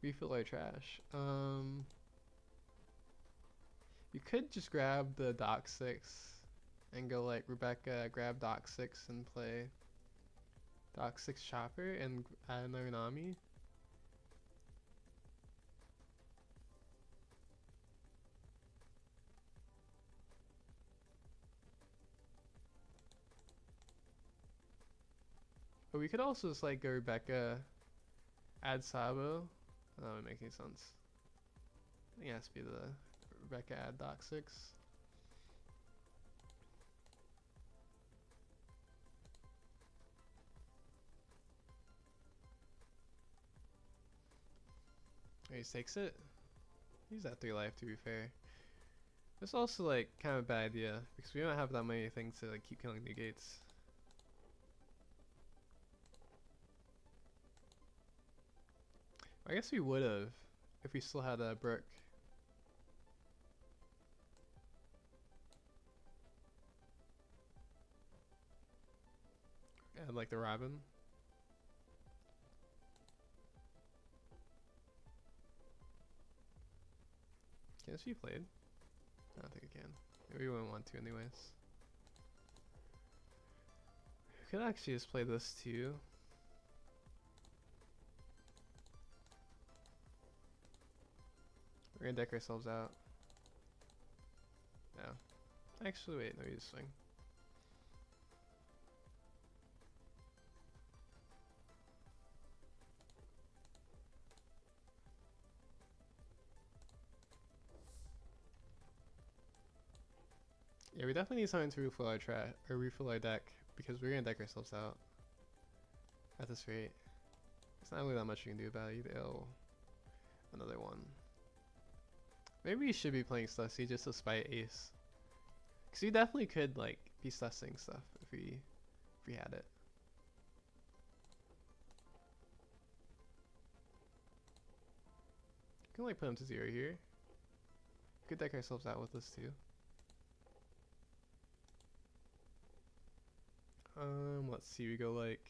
refill our trash. You could just grab the Dock 6 and go like Rebecca, grab Dock 6 and play Dock 6 Chopper and add another Nami. But we could also just like go Rebecca, add Sabo. That wouldn't make any sense. I think it has to be the Rebecca add Doc 6. He just takes it. He's at 3 life, to be fair. It's also like kind of a bad idea because we don't have that many things to like keep killing negates. I guess we would have if we still had a Brook. And like the Robin. Can this be played? I don't think it can. We wouldn't want to anyways. We could actually just play this too. We're gonna deck ourselves out. No. Actually, wait, no, we just swing. Yeah, we definitely need something to refill our refill our deck because we're gonna deck ourselves out at this rate. There's not really that much you can do about it either. Oh, another one. Maybe we should be playing Stussy just to spite Ace, because we definitely could like be sussing stuff if we had it. We can like put him to 0 here. We could deck ourselves out with this too. Let's see, we go like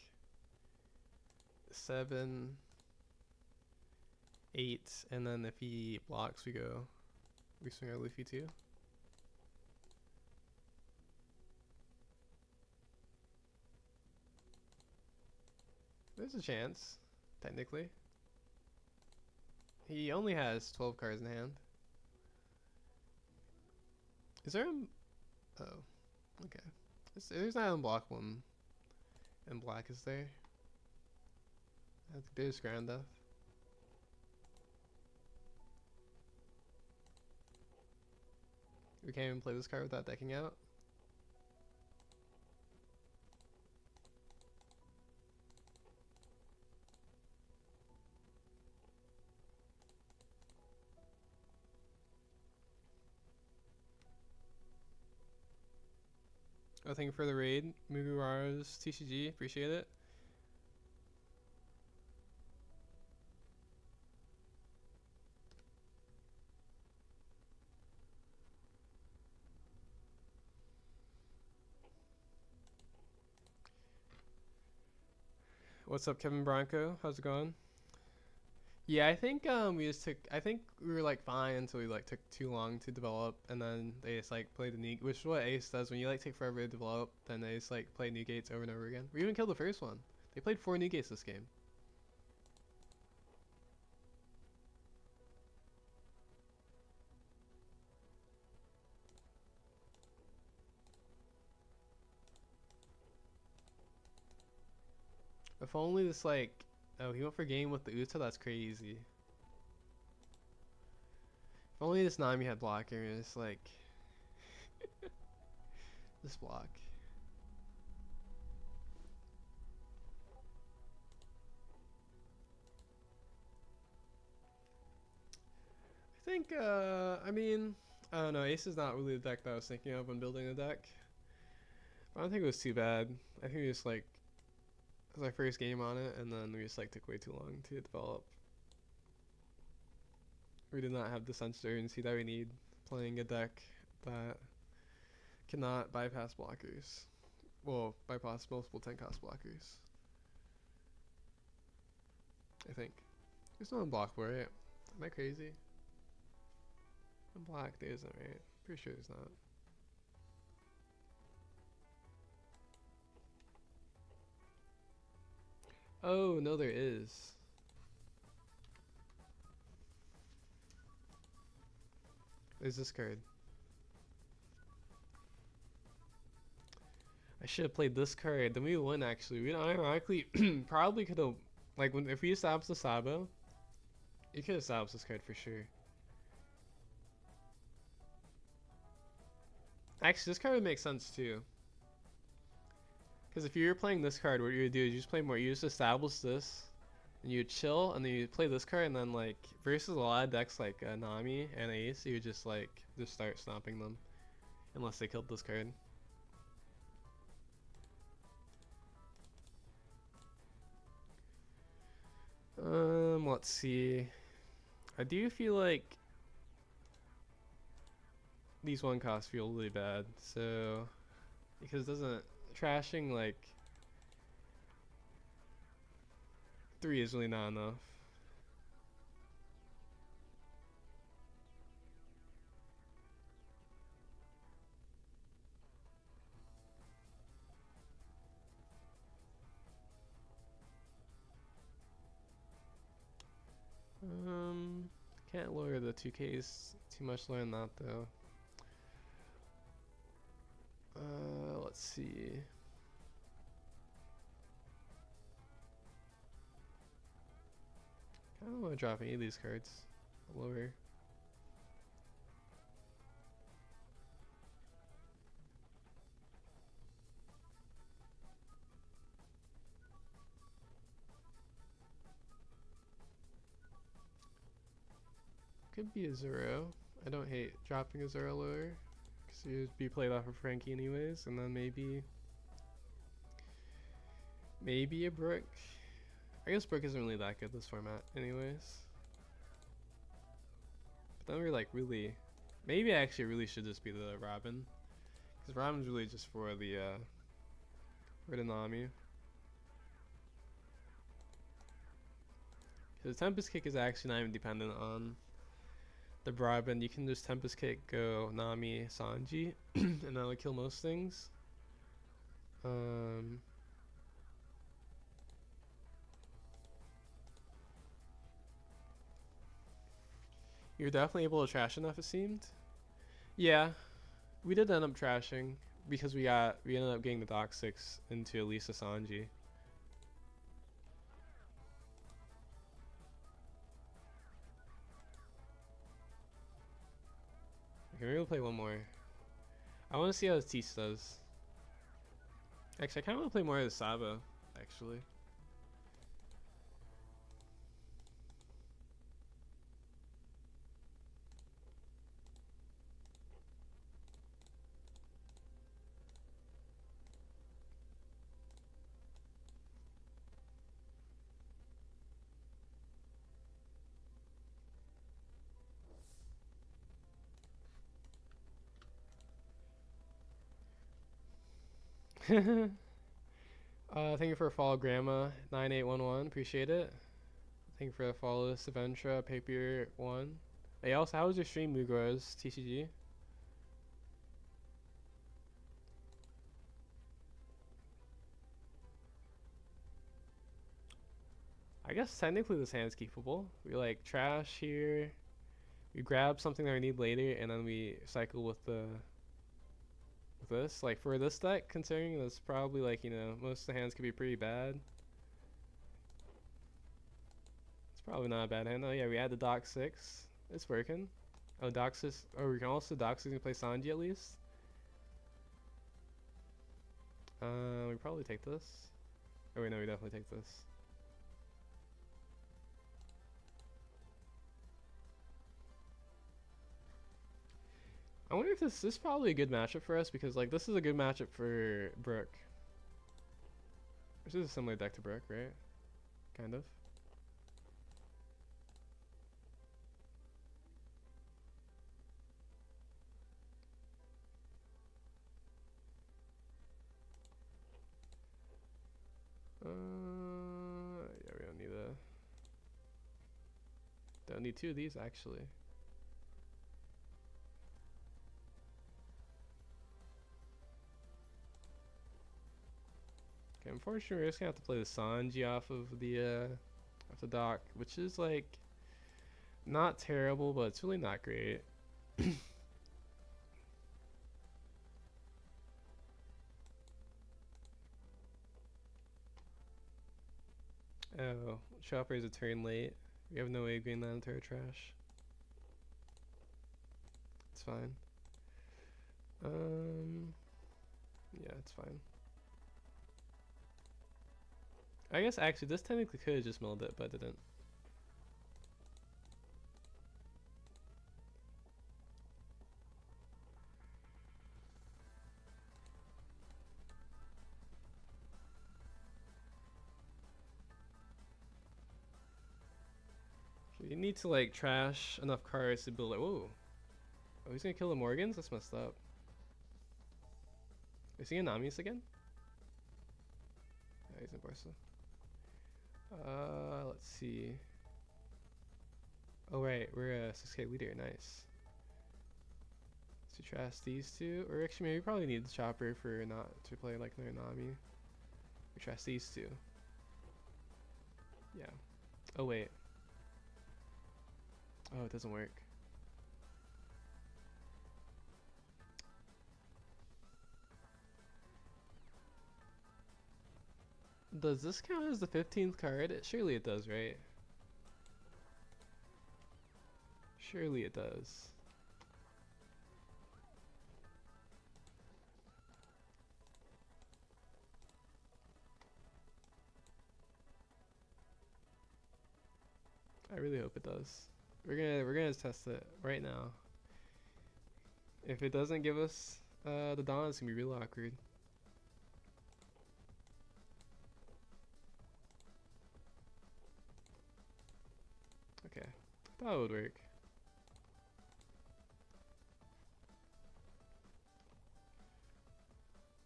7, 8, and then if he blocks, we swing our Luffy too. There's a chance, technically. He only has 12 cards in hand. Is there a... Oh, okay. There's not an unblock one in black, is there? I think there's Grand Death. We can't even play this card without decking out. Oh, thank you for the raid, Muguara's TCG, appreciate it. What's up, Kevin Bronco? How's it going? Yeah, I think I think we were like fine until we like took too long to develop, and then they just like played the new, which is what Ace does when you like take forever to develop. Then they just like play new gates over and over again. We even killed the first one. They played 4 new gates this game. If only this like, oh, he went for game with the Uta. That's crazy. If only this Nami had blocker and it's like this block. I think I mean, I don't know, Ace is not really the deck that I was thinking of when building the deck. I don't think it was too bad. I think we just like, it was our first game on it, and then we just like took way too long to develop. We did not have the sense of urgency that we need playing a deck that cannot bypass blockers. Well, bypass multiple 10 cost blockers. I think. There's no unblock for it. Am I crazy? Unblock, there isn't, right? Pretty sure there's not. Oh, no, there is. There's this card. I should have played this card. Then we win actually. We ironically probably could have, like, if we established the Sabo, you could have established this card for sure. Actually, this card would make sense too. Because if you were playing this card, what you would do is you just play more. You just establish this, and you would chill, and then you play this card, and then like versus a lot of decks like Nami and Ace, you would just start stomping them, unless they killed this card. Let's see. I do feel like these one costs feel really bad, so because doesn't trashing like 3 is really not enough. Can't lower the 2Ks too much lower than that though. Let's see. I don't want to drop any of these cards lower. Could be a Zero. I don't hate dropping a Zero lower, because you'd be played off of Frankie anyways, and then maybe a Brook. I guess Brook isn't really that good this format anyways. But then we're like really, maybe I actually really should just be the Robin, because Robin's really just for the Nami. Because Tempest Kick is actually not even dependent on the Robin. You can just Tempest Kick, go Nami, Sanji, and that'll kill most things. You're definitely able to trash enough, it seemed. Yeah, we did end up trashing because we ended up getting the Dock 6 into at least a Sanji. Okay, maybe we'll play one more. I want to see how his Tease does. Actually, I kind of want to play more of the Sabo, actually. Thank you for a follow, Grandma 9811. Appreciate it. Thank you for the follow, Saventra Papier 1. Hey, also, how was your stream, Mugros TCG? I guess technically this hand's keepable. We like trash here. We grab something that we need later, and then we cycle with this. Like for this deck, considering that's probably like, you know, most of the hands could be pretty bad. It's probably not a bad hand. Oh yeah, we add the Dock 6. It's working. Oh, Dock 6. Oh, we can also Dock 6 and play Sanji at least. We probably take this. Oh wait, no, we definitely take this. I wonder if this is probably a good matchup for us, because like this is a good matchup for Brook. This is a similar deck to Brook, right? Kind of. Yeah, we don't need 2 of these actually. Okay, unfortunately we're just gonna have to play the Sanji off of the dock, which is like not terrible, but it's really not great. Oh, Chopper is a turn late. We have no way of getting that into our trash. It's fine. Yeah, it's fine. I guess actually this technically could have just milled it, but didn't. You need to like trash enough cards to build it. Whoa. Oh, he's gonna kill the Morgans? That's messed up. Is he in Namis again? Yeah, he's in Barca. Let's see. Oh right, we're a 6k leader, nice. So trash these two, or actually maybe we probably need the Chopper for not to play like another Nami. We trash these two. Yeah. Oh wait. Oh, it doesn't work. Does this count as the 15th card? Surely it does, right? Surely it does. I really hope it does. We're gonna test it right now. If it doesn't give us the Dawn, it's gonna be real awkward. Okay, I thought it would work.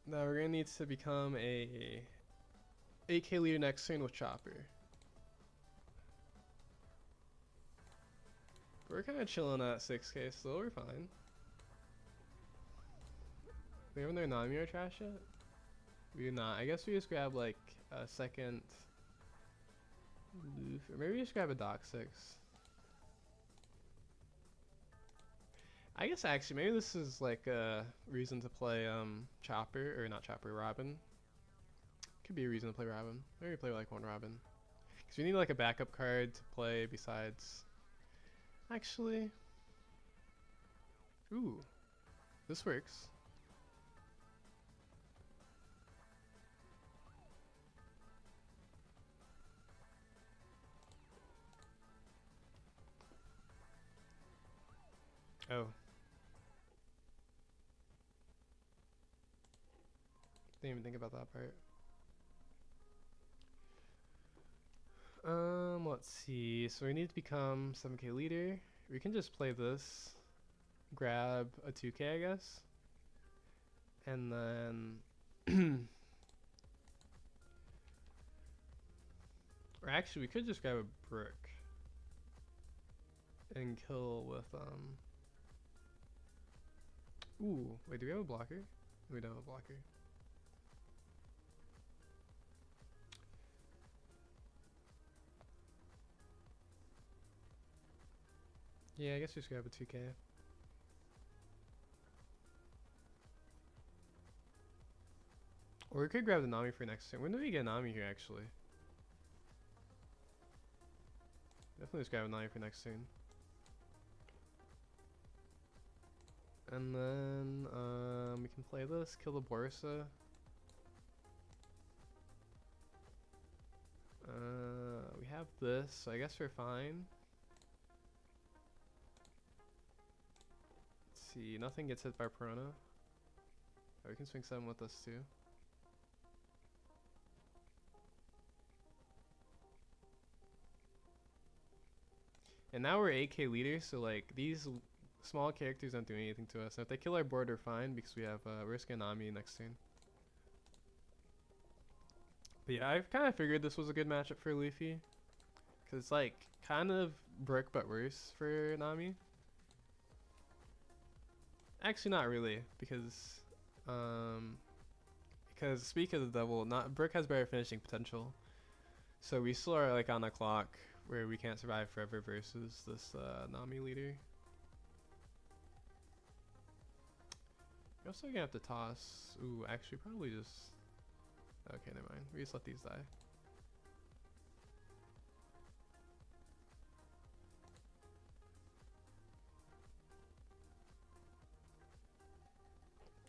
Now we're gonna need to become a 8k leader next turn with Chopper. We're kind of chilling at 6k, so we're fine. We have no Nami or trash yet? We do not. I guess we just grab like a second Loof, or maybe we just grab a Dock 6. I guess actually maybe this is like a reason to play Chopper, or not Chopper, Robin. Could be a reason to play Robin. Maybe play like one Robin. Because we need like a backup card to play besides. Actually. Ooh. This works. Oh. Didn't even think about that part. Let's see. So we need to become 7k leader. We can just play this. Grab a 2k, I guess. And then or actually we could just grab a brick and kill with ooh, wait, do we have a blocker? We don't have a blocker. Yeah, I guess just grab a 2k. Or we could grab the Nami for next turn. When do we get Nami here actually? Definitely just grab a Nami for next turn. And then we can play this, kill the Borsa. We have this, so I guess we're fine. Let's see, nothing gets hit by Piranha. Oh, we can swing 7 with us too. And now we're 8k leaders, so like these small characters don't do anything to us. And if they kill our board, we're fine because we have Risk and Nami next turn. But yeah, I've kind of figured this was a good matchup for Luffy. Because it's like kind of brick but worse for Nami. Actually not really, because speak of the devil, not brick has better finishing potential. So we still are like on a clock where we can't survive forever versus this Nami leader. You're also gonna have to toss. Ooh, actually probably just. Okay, never mind. We just let these die.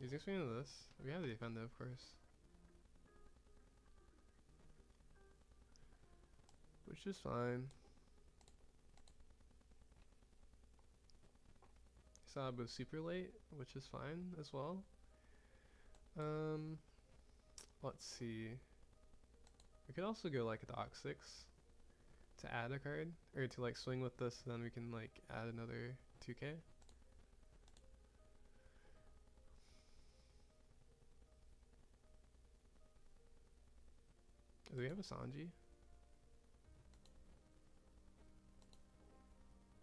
He's gonna swing into this. We have the defender, of course. Which is fine. Sab was super late, which is fine as well. Let's see. We could also go like a Dock 6 to add a card, or to like swing with this, then we can like add another 2k. Do we have a Sanji?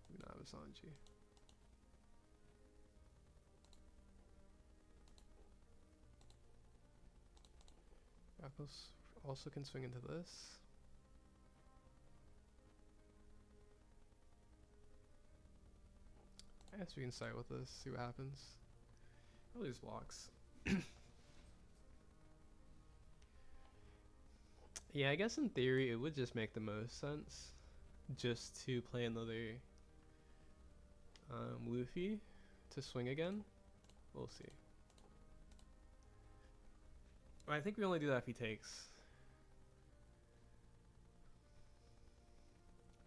We don't have a Sanji. Rakos also can swing into this. I guess we can start with this, see what happens. Probably just blocks. Yeah, I guess in theory it would just make the most sense just to play another Luffy to swing again. We'll see. Well, I think we only do that if he takes.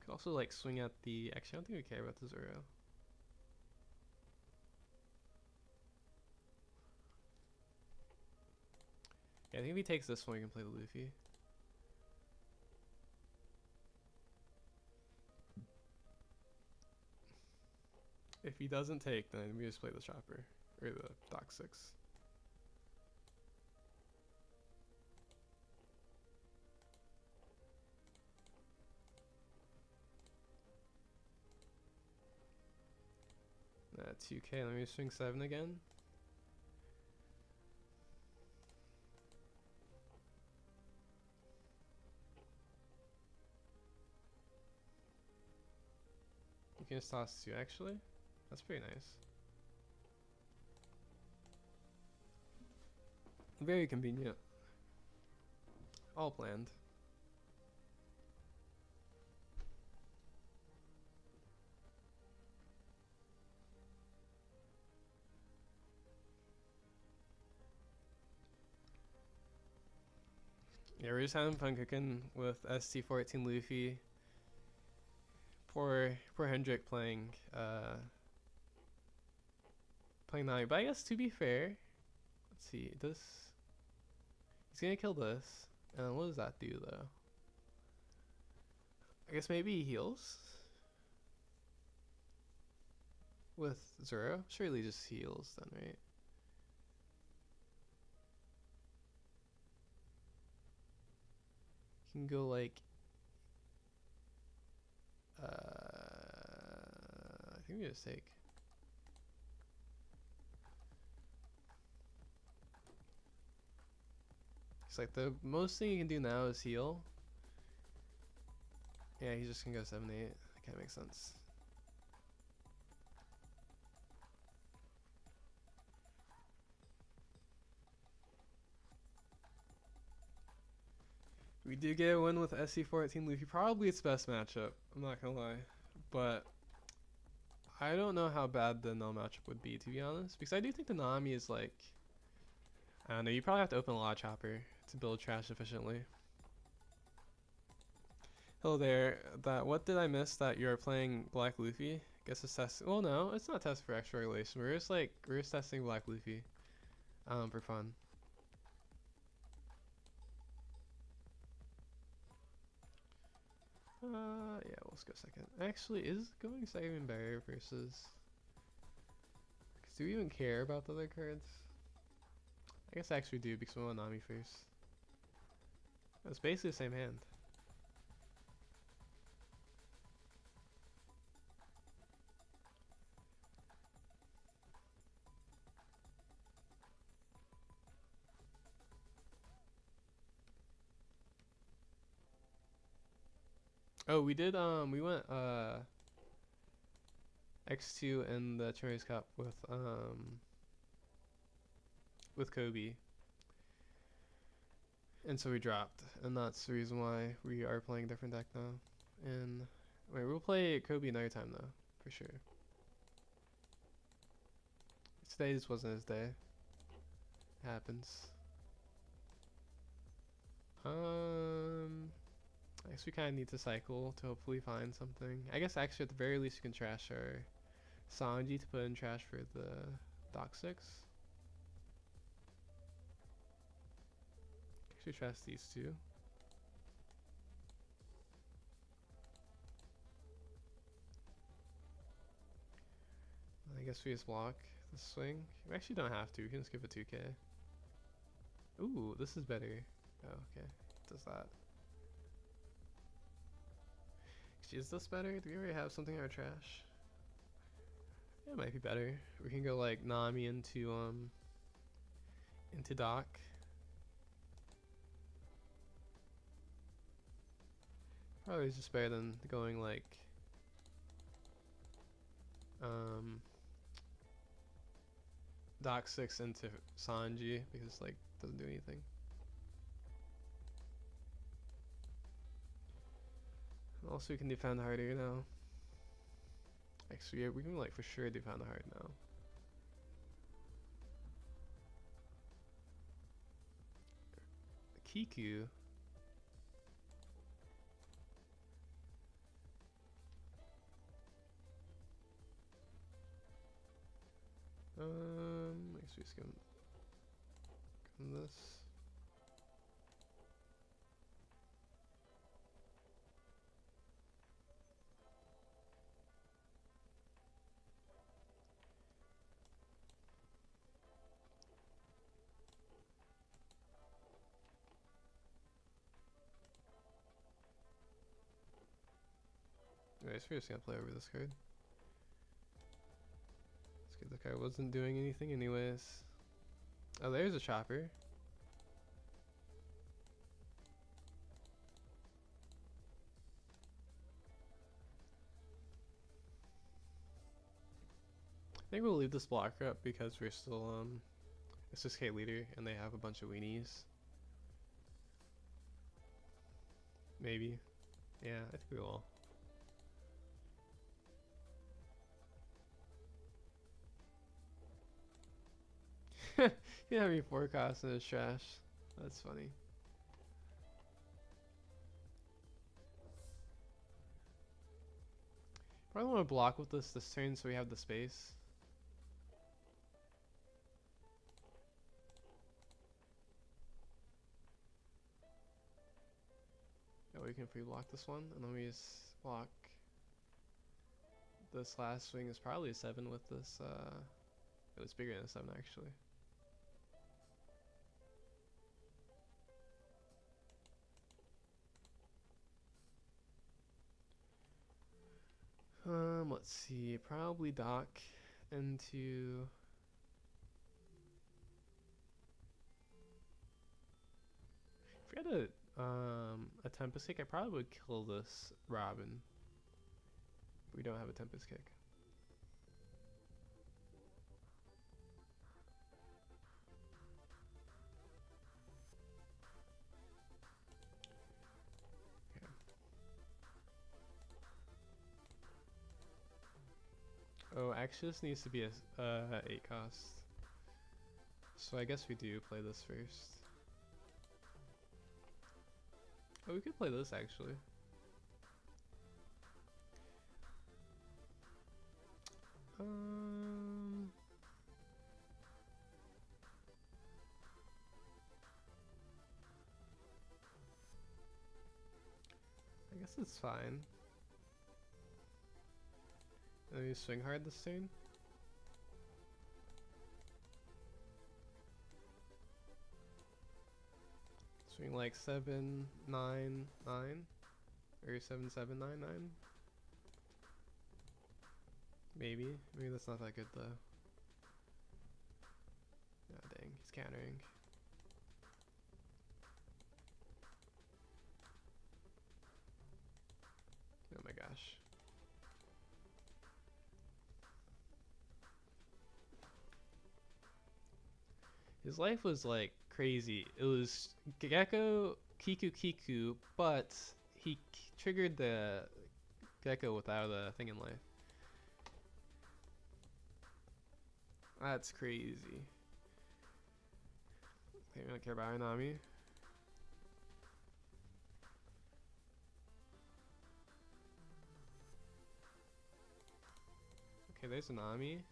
Could also like swing at the. Actually, I don't think we care about the Zoro. Yeah, I think if he takes this one, we can play the Luffy. If he doesn't take, then we just play the Chopper or the Dock 6. That's 2k. Let me swing 7 again. You can just toss 2 actually. That's pretty nice. Very convenient. All planned. Yeah, we're just having fun cooking with ST14 Luffy. Poor Hendrik playing Nami. But I guess to be fair, let's see, this he's gonna kill this. And what does that do though? I guess maybe he heals with Zoro. Surely just heals then, right? You can go like I think we just take. It's like the most thing you can do now is heal. Yeah, he's just gonna go 7-8. That kinda makes sense. We do get a win with SC14 Luffy. Probably its best matchup, I'm not gonna lie. But I don't know how bad the null matchup would be, to be honest. Because I do think the Nami is like, I don't know, you probably have to open a lot of Chopper to build trash efficiently. Hello there. What did I miss that you're playing Black Luffy? Guess it's test. Well, no, it's not test for extra regulation. We're just testing Black Luffy, for fun. Yeah, let's go second. Actually, is going second even better versus? Do we even care about the other cards? I guess I actually do because we want Nami first. It's basically the same hand. Oh, we did, we went, X2 in the ChinoizeCup with Koby. And so we dropped, and that's the reason why we are playing a different deck now. And, wait, we'll play Koby another time though, for sure. Today just wasn't his day. Happens. I guess we kind of need to cycle to hopefully find something. I guess actually at the very least we can trash our Sanji to put in trash for the Dock 6. Actually trash these two. I guess we just block the swing. We actually don't have to. We can just give it 2k. Ooh, this is better. Oh, okay. Does that. Actually, is this better? Do we already have something in our trash? Yeah, it might be better. We can go like Nami into Dock. Probably is just better than going like Dock 6 into Sanji because like doesn't do anything. Also we can defend harder now. Actually, yeah, we can like for sure defend hard now. Kiku. I guess we just give him this. Anyways, we're just gonna play over this card. It's good the card wasn't doing anything anyways. Oh, there's a chopper. I think we'll leave this blocker up because we're still SSK leader and they have a bunch of weenies. Maybe. Yeah, I think we will. You have your forecast and it's trash. That's funny. Probably want to block with this turn so we have the space. Yeah, we can free block this one and then we just block. This last swing is probably a 7 with this. It was bigger than a 7 actually. Let's see. Probably dock into. If we had a Tempest kick, I probably would kill this Robin. But we don't have a Tempest kick. Oh, actually this needs to be a 8 cost. So I guess we do play this first. Oh, we could play this actually. I guess it's fine. Let me swing hard this turn. Swing like 7, 9, 9. Or 7, 7, 9, 9. Maybe. Maybe that's not that good though. Ah, dang. He's countering. Oh my gosh. His life was like crazy. It was Gecko, Kiku, but he triggered the Gecko without a thing in life. That's crazy. They don't care about Nami. Okay, there's a Nami.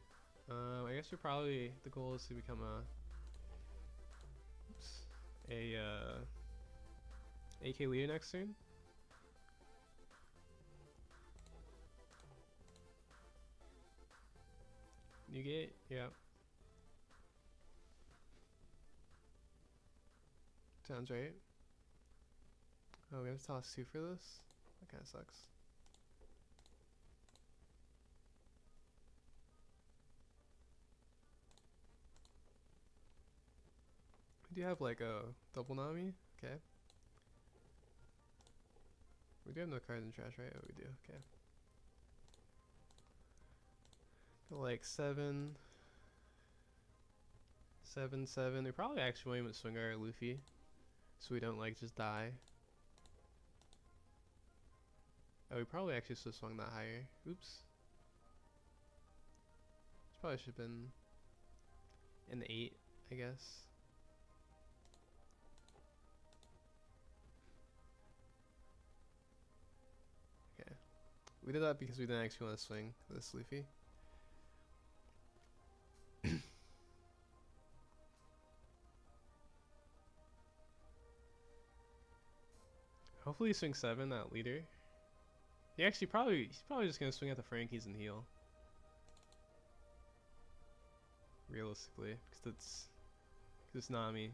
I guess the goal is to become a AK leader next turn. New gate, yeah. Sounds right. Oh, we have to toss 2 for this? That kinda sucks. We do have like a double Nami, okay. We do have no cards in trash, right? Oh, we do, okay. Go like 7, 7, 7. We probably actually won't even swing our Luffy, so we don't like just die. Oh, we probably actually should have swung that higher. Oops. This probably should have been an 8, I guess. Okay. We did that because we didn't actually want to swing this Luffy. Hopefully he swings 7, that leader. He's probably just gonna swing at the Frankies and heal. Realistically, because it's Nami.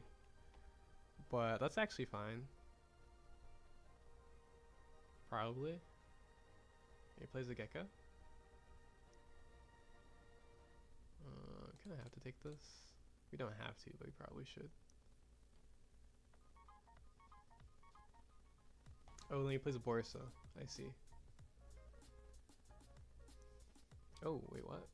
But that's actually fine. Probably. He plays a Gecko. Kind of have to take this. We don't have to, but we probably should. Oh, then he plays a Borsa. I see. Oh, wait, what?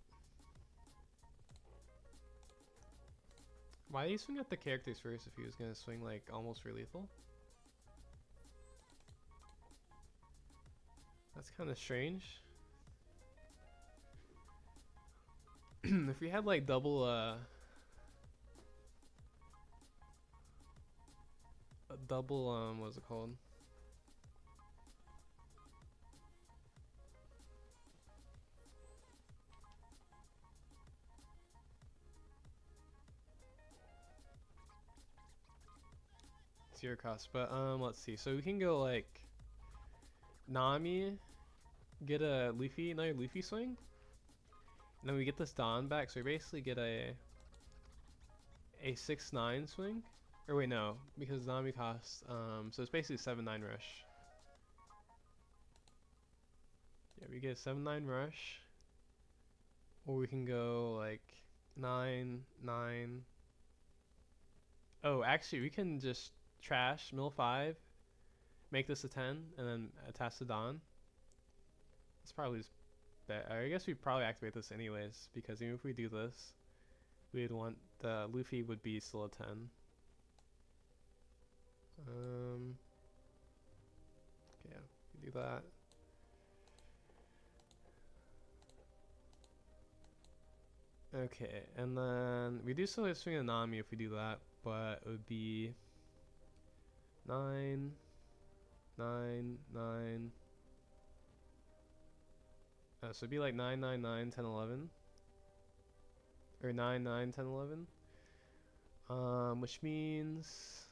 Why did he swing at the characters first if he was gonna swing like almost for lethal? That's kind of strange. If we had like double what's it called? Zero cost, but let's see. So we can go like Nami, get a Luffy, another Luffy swing, and then we get this Dawn back. So we basically get a 6-9 swing. Or wait, no, because Nami costs so it's basically 7-9 rush. Yeah, we get a 7-9 rush, or we can go like 9-9. Oh, actually, we can just trash mill 5, make this a 10, and then attach the Dawn. It's probably just better. I guess we probably activate this anyways, because even if we do this, we'd want the Luffy would be still a 10. Yeah, we do that. Okay, and then we do still have swing a Nami if we do that, but it would be 9, 9, 9. So it'd be like 9, 9, 9, 10, 11. Or 9, 9, 10, 11. Which means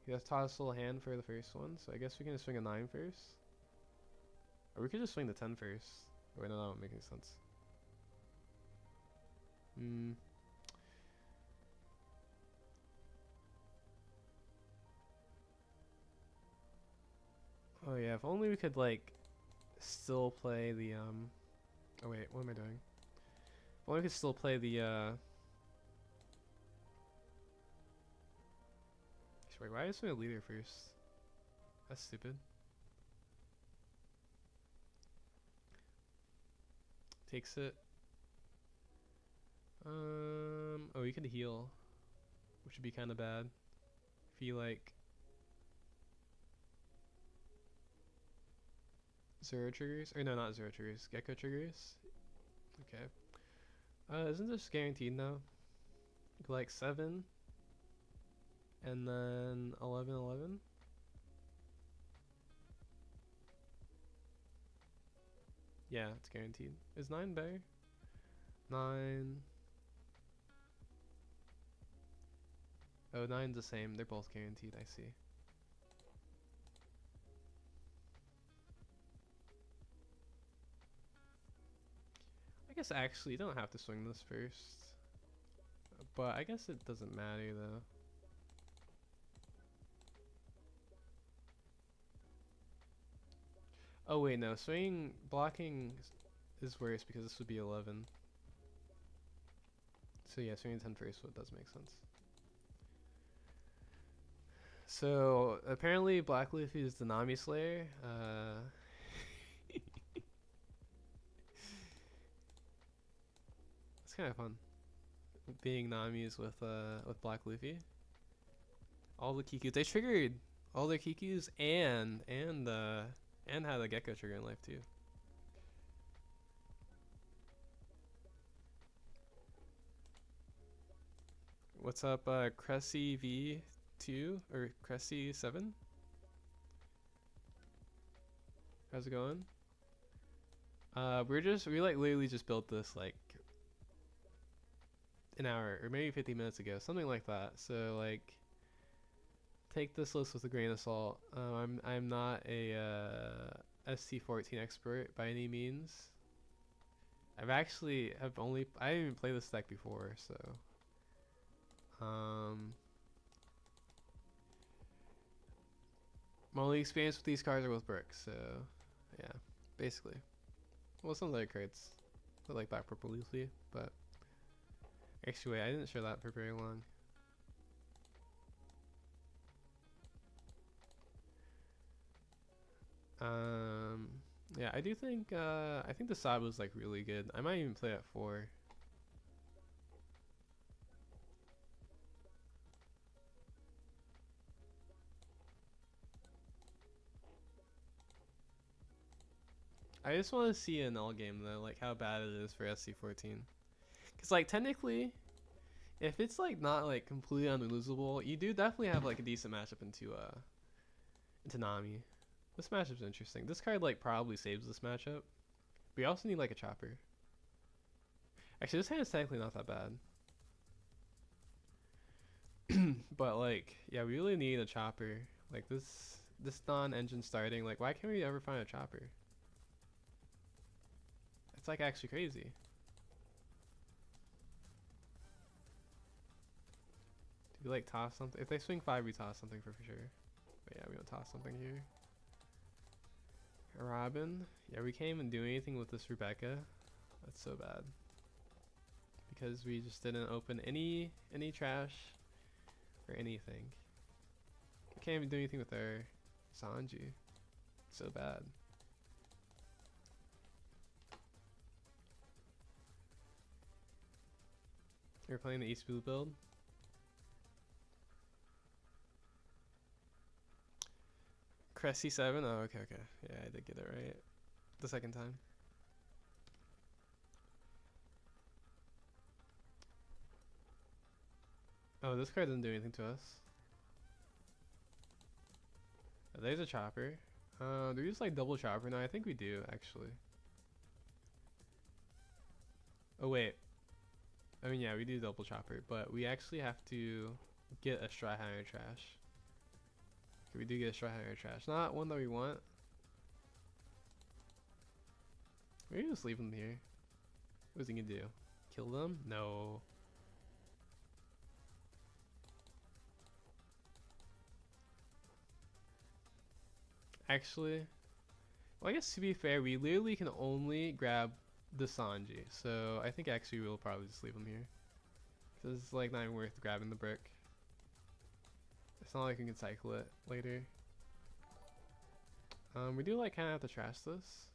he has toss a little hand for the first one, so I guess we can just swing a 9 first. Or we could just swing the 10 first. Wait, no, that won't make any sense. Oh yeah, if only we could like still play the oh wait, what am I doing? If only we could still play the wait, why is swing a leader first? That's stupid. Takes it. Oh, you could heal, which would be kind of bad if he like zero triggers, or no, not zero triggers, Gecko triggers. Okay. Isn't this guaranteed now? Like 7, And then 11-11. Yeah, it's guaranteed. Is 9 better? 9. Oh, 9's the same. They're both guaranteed, I see. I guess actually you don't have to swing this first. But I guess it doesn't matter though. Oh wait, no. Swinging, blocking is worse because this would be 11. So yeah, swinging 10 first, so it does make sense. So apparently Black Luffy is the Nami Slayer. It's kind of fun being Namis with Black Luffy. All the Kikus, they triggered all their Kikus and had a Gecko trigger in life too. What's up, Cressy V2 or Cressy 7? How's it going? We like literally just built this like an hour or maybe 50 minutes ago, something like that. So like, take this list with a grain of salt. I'm not a ST14 expert by any means. I didn't even play this deck before, so my only experience with these cards are with bricks, so yeah, basically. Well, some other cards, I like Black Purple Leafly, but actually, wait, I didn't show that for very long. Yeah, I do think I think the Sab was like really good. I might even play at 4. I just want to see an all game though, like how bad it is for SC14. Cause like technically, if it's like not like completely unlosable, you do definitely have like a decent matchup into Nami. This matchup's interesting. This card like probably saves this matchup. We also need like a chopper. Actually, this hand is technically not that bad. But like, yeah, we really need a chopper. Like this non-engine starting. Like, why can't we ever find a chopper? It's like actually crazy. Do we like toss something? If they swing 5, we toss something for sure. But yeah, we don't toss something here. Robin. Yeah, we can't even do anything with this Rebecca. That's so bad. Because we just didn't open any trash or anything. We can't even do anything with our Sanji. So bad. You're playing the East Blue build? Cressy 7? Oh, okay. Yeah, I did get it right. The second time. Oh, this card doesn't do anything to us. Oh, there's a chopper. Do we just like double chopper? No, I think we do, actually. Oh, wait. I mean, yeah, we do double chopper, but we actually have to get a Strat trash. Okay, we do get a Strat trash. Not one that we want. Maybe just leave them here. What's he gonna do? Kill them? No. Actually, well, I guess to be fair, we literally can only grab the Sanji. So I think actually we'll probably just leave him here. Because it's like not even worth grabbing the brick. It's not like we can cycle it later. We do like kind of have to trash this.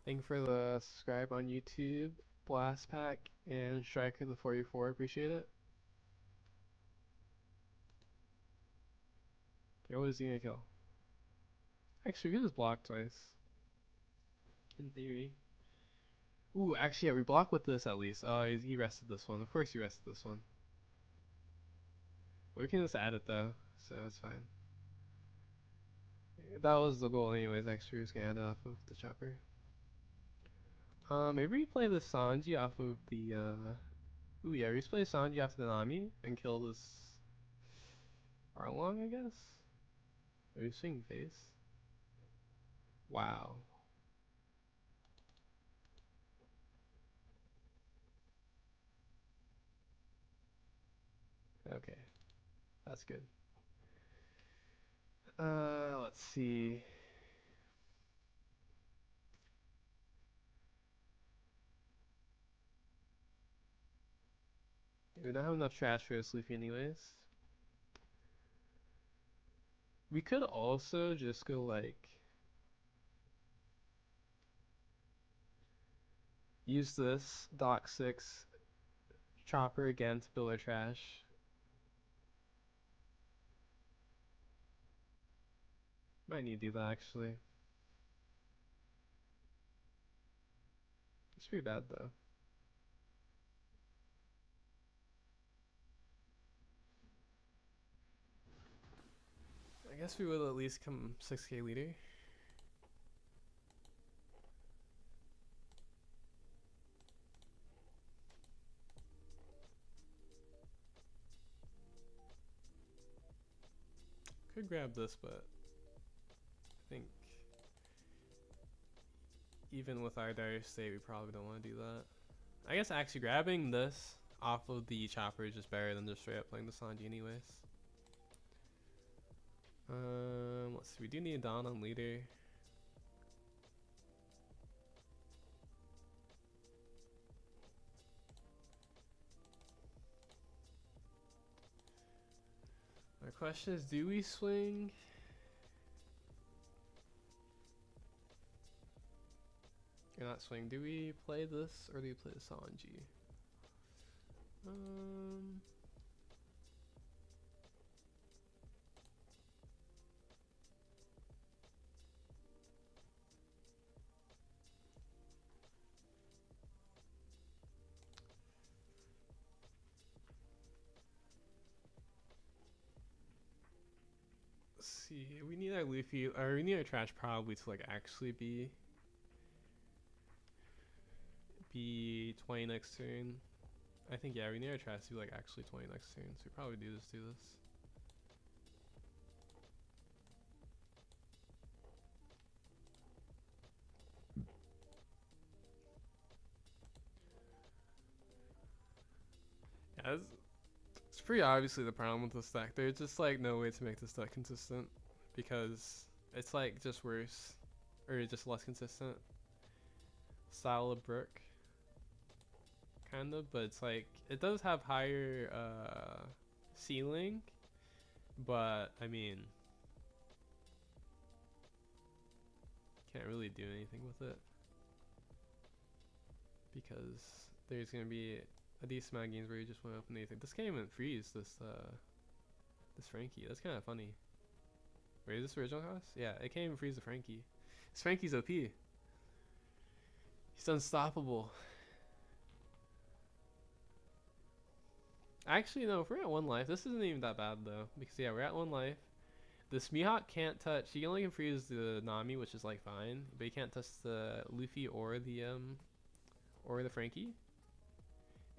Thank you for the subscribe on YouTube, Blast Pack, and Striker the 44. Appreciate it. Okay, what is he gonna kill? Actually, we can just block twice. In theory. Ooh, actually, yeah, we block with this at least. Oh, he rested this one. Of course he rested this one. We can just add it though, so it's fine. That was the goal anyways, extra is gonna add off of the chopper. Maybe we play the Sanji off of the, Ooh, yeah, we just play Sanji after the Nami and kill this Arlong, I guess? Are you swinging face? Wow. Okay, that's good. Let's see. We don't have enough trash for this Luffy anyways. We could also just go like use this Dock 6 chopper again to build our trash. Might need to do that actually. It's pretty bad though. I guess we would at least come 6k leader. Could grab this, but I think even with our dire state, we probably don't want to do that. I guess actually grabbing this off of the chopper is just better than just straight up playing the Sanji anyways. Let's see, we do need a Dawn on leader. My question is, do we swing? Or not swing, do we play this or do we play the Sanji? Let's see, we need our Luffy, or we need our trash probably to like actually be 20 next turn. I think yeah, we need our trash to be like actually 20 next turn, so we probably do this. Yeah, it's pretty obviously the problem with this deck. There's just like no way to make this deck consistent because it's like just worse or just less consistent style of brick kind of, but it's like it does have higher ceiling, but I mean can't really do anything with it because there's gonna be a decent amount of games where you just want to open anything. This can't even freeze this Frankie. That's kind of funny. Wait, is this original cost? Yeah, it can't even freeze the Frankie. This Frankie's OP. He's unstoppable. Actually, no, if we're at 1 life, this isn't even that bad though. Because yeah, we're at 1 life. This Mihawk can't touch. He only can freeze the Nami, which is like fine, but he can't touch the Luffy or the Frankie.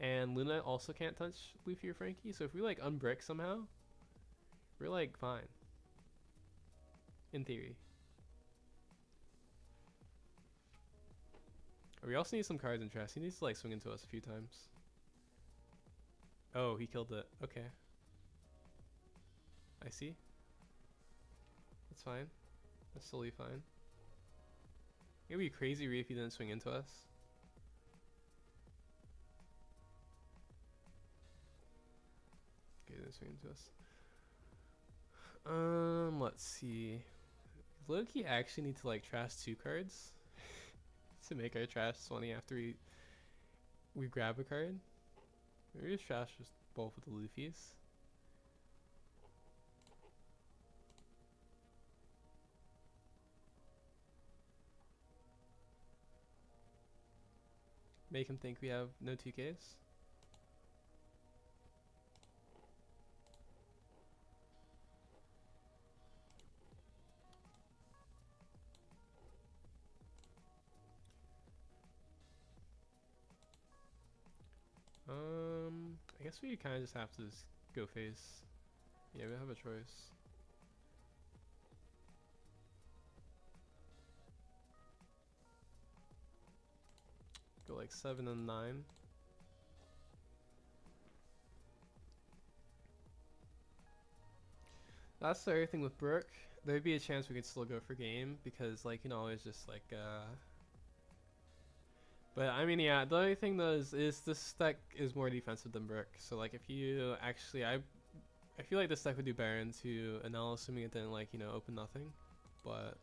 And Luna also can't touch Luffy or Frankie. So if we like unbrick somehow, we're like fine. In theory. We also need some cards in trash. He needs to like swing into us a few times. Oh, he killed it. Okay. I see. That's fine. That's totally fine. It'd be crazy if he didn't swing into us. Okay, he didn't swing into us. Let's see. Loki actually need to like trash 2 cards to make our trash 20 after we grab a card. Maybe just trash just both of the Luffy's. Make him think we have no 2Ks. I guess we kind of just have to just go face. Yeah, we have a choice. Go like 7 and 9. That's the other thing with Brook. There'd be a chance we could still go for game because, like, you know, it's just like, But I mean, yeah. The only thing though is this deck is more defensive than Brook. So like, if you actually, I feel like this deck would do better into Anel, assuming it didn't like, you know, open nothing. But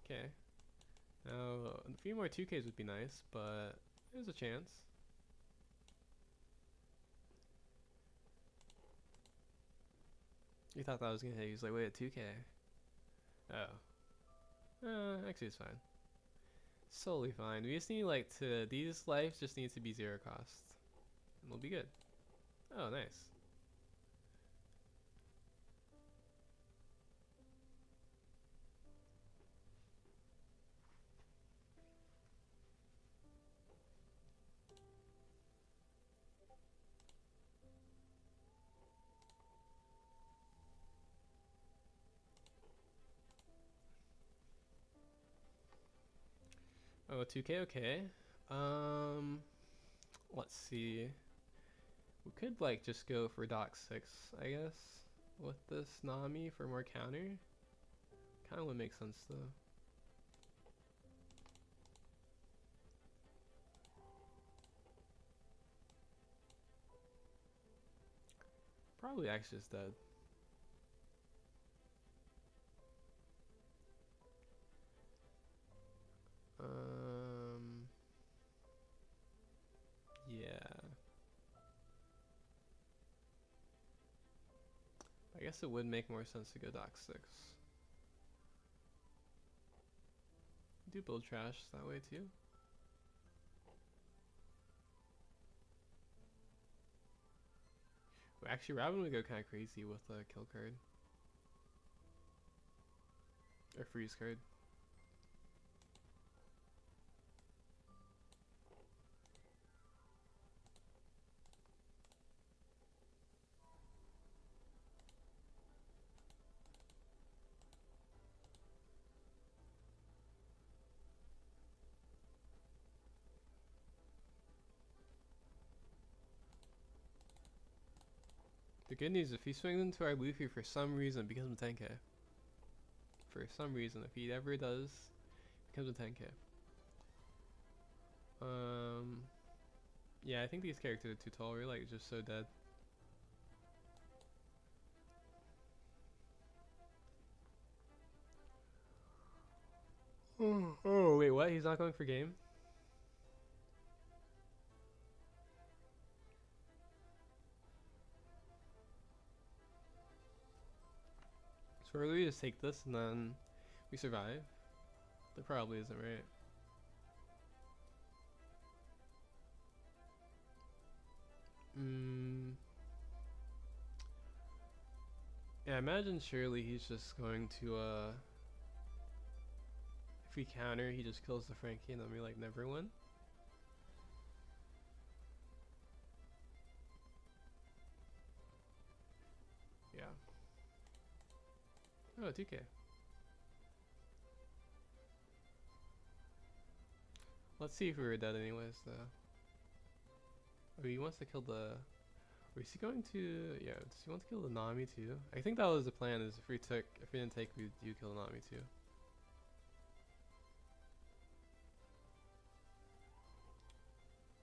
okay. Now a few more 2Ks would be nice, but there's a chance. You thought that was gonna hit. He was like, wait, a 2K. Oh. Actually, it's fine. It's totally fine. We just need like these lives just need to be 0 cost, and we'll be good. Oh, nice. Oh, 2K, okay. Let's see. We could like just go for Dock 6, I guess, with this Nami for more counter. Kind of would make sense though. Probably actually is dead. Yeah. I guess it would make more sense to go Dock 6. Do build trash that way too. Well, actually, Robin would go kind of crazy with a kill card. Or freeze card. The good news, if he swings into our Luffy for some reason, it becomes a 10k. For some reason, if he ever does, it becomes a 10k. Yeah, I think these characters are too tall. We're like just so dead. Oh, wait, what? He's not going for game? So we just take this and then we survive? That probably isn't right. Yeah, imagine surely he's just going to, if we counter, he just kills the Frankie and then we, like, never win. Yeah. Oh, 2K. Let's see if we were dead anyways, though. Oh, he wants to kill the... Or is he going to... Yeah, does he want to kill the Nami too? I think that was the plan, is if we didn't take, we do kill Nami too.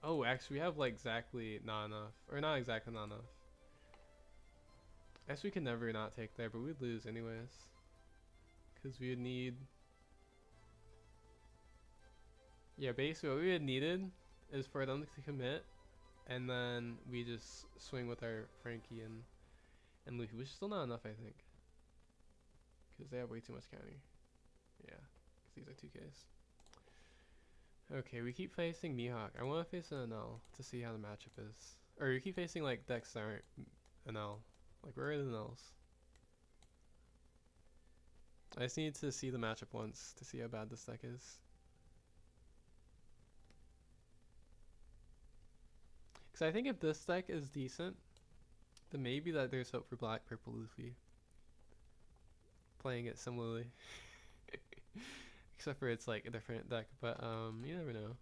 Oh, actually, we have like exactly not enough. Or not exactly not enough. I guess we can never not take there, but we'd lose anyways. Because we would need... Yeah, basically what we had needed is for them to commit, and then we just swing with our Frankie and and Luffy, which is still not enough, I think. Because they have way too much counter. Yeah, because these are 2Ks. Okay, we keep facing Mihawk. I want to face an NL to see how the matchup is. Or you keep facing like decks that aren't NL. Like, where are the NLs? I just need to see the matchup once to see how bad this deck is. Because I think if this deck is decent, then maybe that there's hope for Black Purple Luffy playing it similarly. Except for it's like a different deck, but you never know.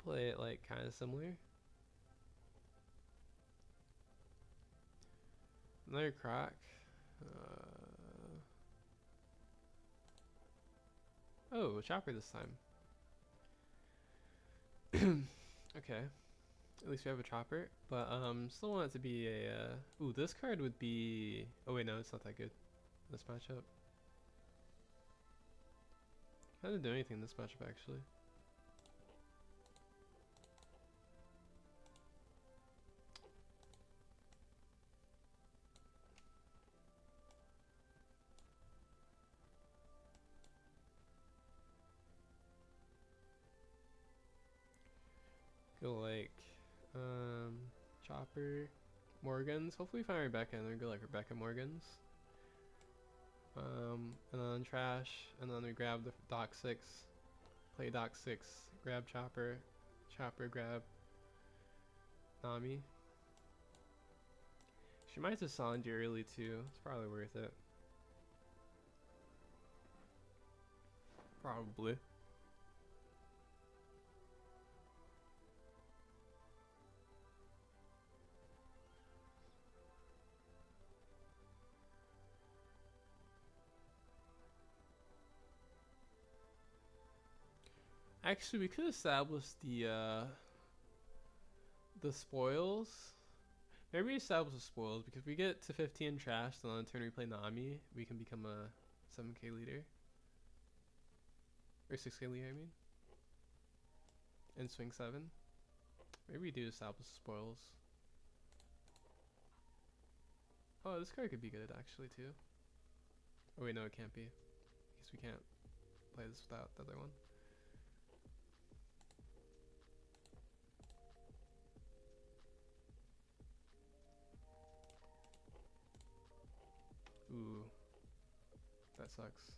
Play it like kind of similar. Another Croc. Oh, Chopper this time. Okay. At least we have a Chopper, but still want it to be a ooh, this card would be, oh wait, no, it's not that good. This matchup. I didn't do anything in this matchup actually. Go like Chopper, Morgans. Hopefully find Rebecca and then go like Rebecca Morgans. And then trash, and then we grab the Dock 6, play Dock 6, grab Chopper, Chopper grab Nami. She might have Sanji early too, it's probably worth it. Probably. Actually, we could establish the spoils. Maybe establish the spoils because if we get to 15 trash, then on the turn we play Nami, we can become a 7K leader. Or 6K leader, I mean. And swing 7. Maybe we do establish the spoils. Oh, this card could be good actually too. Oh wait, no, it can't be. Because we can't play this without the other one. Ooh, that sucks.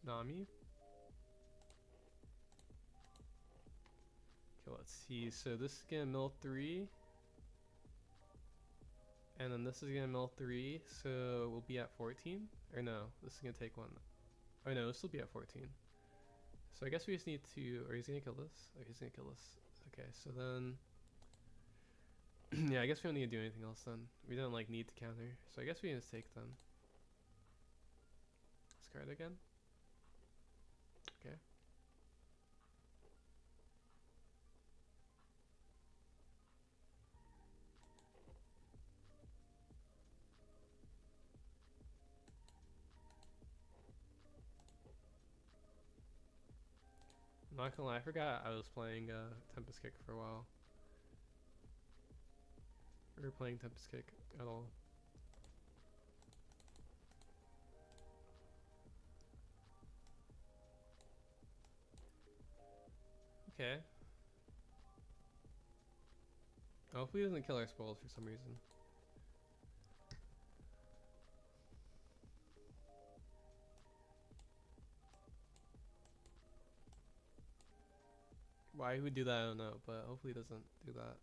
Nami. Okay, let's see. So this is gonna mill 3. And then this is gonna mill 3. So we'll be at 14. Or no, this is gonna take 1. Oh no, this will be at 14. So I guess we just need to, or he's gonna kill this? Oh, he's gonna kill this. Okay, so then, yeah, I guess we don't need to do anything else then. We don't like need to counter. So I guess we just take them. Discard again. Okay. I'm not gonna lie, I forgot I was playing Tempest Kick for a while. We were playing Tempest Kick at all. Okay. Hopefully he doesn't kill our spoils for some reason. Why he would do that, I don't know, but hopefully he doesn't do that.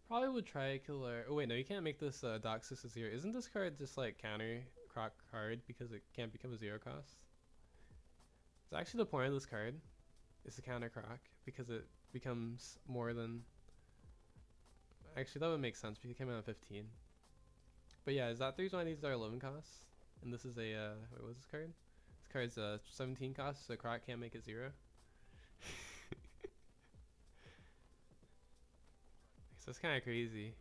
Probably would try to kill our, oh wait, no, you can't make this Dock 6 a 0. Isn't this card just like counter Croc card because it can't become a 0 cost? It's actually the point of this card is to counter Croc because it becomes more than, actually that would make sense because it came out at 15. But yeah, is that the reason why these are 11 costs? And this is a, wait, what's this card? This card's 17 costs, so Croc can't make it 0. So it's kind of crazy.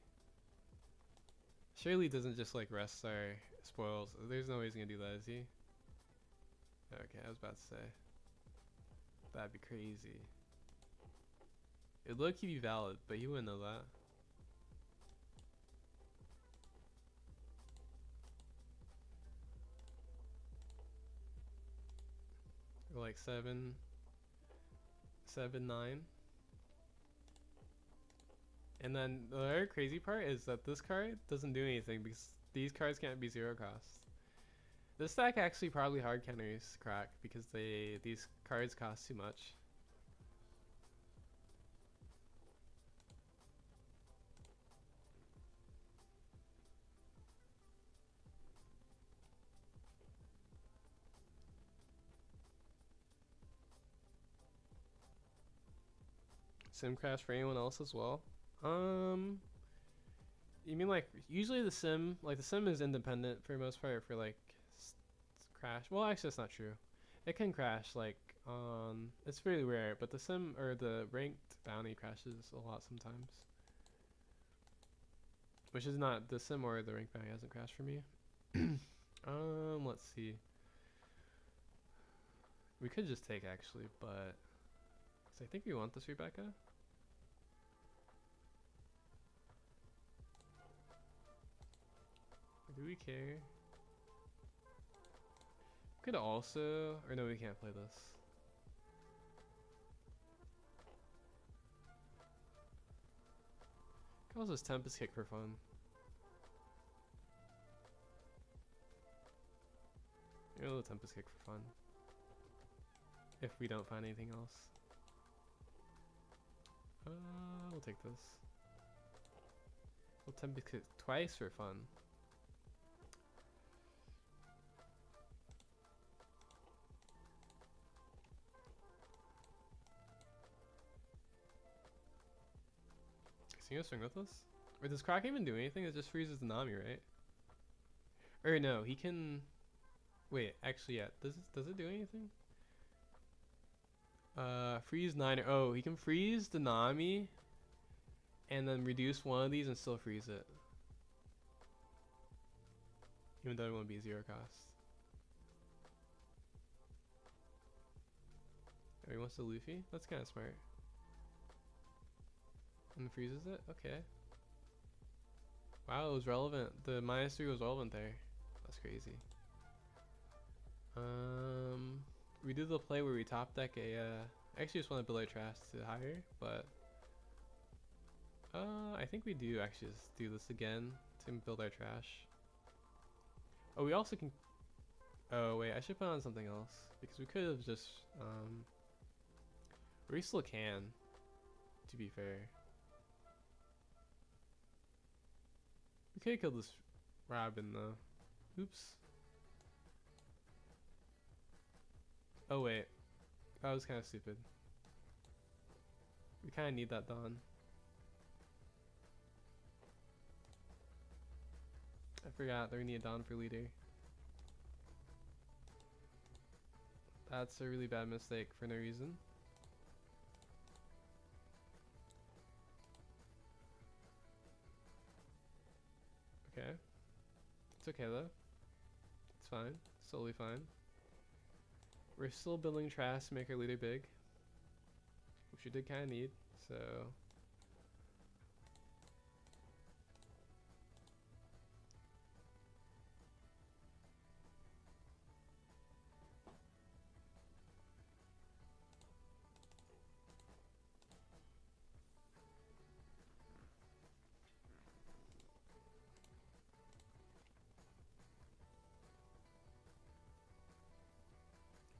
Surely doesn't just like rest our Spoils. There's no way he's gonna do that, is he? Okay, I was about to say. That'd be crazy. It'd low-key be valid, but he wouldn't know that. Or like 7, 9. And then the other crazy part is that this card doesn't do anything because these cards can't be 0 cost. This deck actually probably hard counters crack because these cards cost too much. Sim crash for anyone else as well? You mean like usually the sim is independent for the most part for like crash. Well, actually that's not true. It can crash like on it's really rare, but the sim or the ranked bounty crashes a lot sometimes. Which is not the sim or the ranked bounty hasn't crashed for me. Let's see. We could just take actually, but I think we want this Rebecca. Do we care? Could also, or no, we can't play this. Could also just Tempest Kick for fun. Maybe a little Tempest Kick for fun. If we don't find anything else. We'll take this. We'll Tempest Kick twice for fun. Is he gonna swing with us? Or does Croc even do anything? It just freezes the Nami, right? Or no, he can... Wait, actually, yeah. Does it do anything? Freeze 9. Oh, he can freeze the Nami and then reduce one of these and still freeze it. Even though it won't be 0 cost. Oh, he wants the Luffy? That's kind of smart. And freezes it? Okay. Wow, it was relevant. The -3 was relevant there. That's crazy. We did the play where we top deck a, I actually just want to build our trash to higher, but I think we do actually just do this again to build our trash. Oh, we also can, oh wait, I should put on something else because we could have just, we still can, to be fair. We could have killed this Robin though. Oops. Oh wait, that was kind of stupid. We kind of need that Dawn. I forgot that we need a Dawn for leader. That's a really bad mistake for no reason. Okay. It's okay though. It's fine. It's totally fine. We're still building trash to make our leader big, which we did kind of need, so.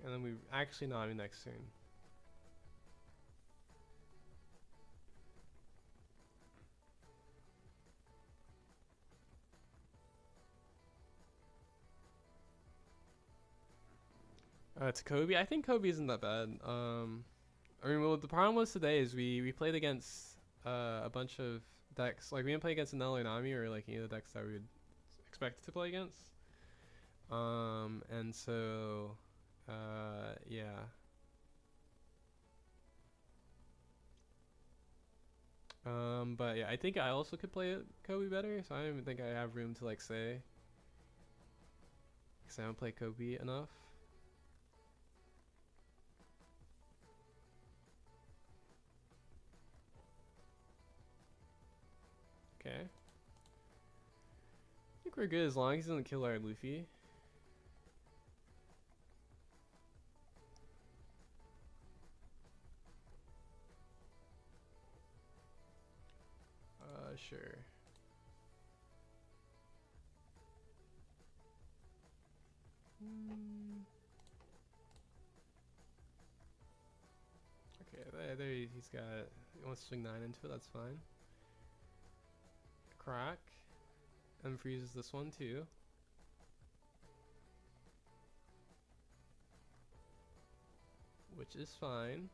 And then we actually Nami next turn. To Koby, I think Koby isn't that bad. I mean, well, the problem was today is we played against a bunch of decks. Like we didn't play against Anel or Nami or like any of the decks that we would expect to play against. And so, yeah. But yeah, I think I also could play Koby better, so I don't even think I have room to like say. I don't play Koby enough. Okay. I think we're good as long as he doesn't kill our Luffy. Sure. Okay, there he's got. He wants to swing 9 into it. That's fine. Crack, and freezes this one too. Which is fine.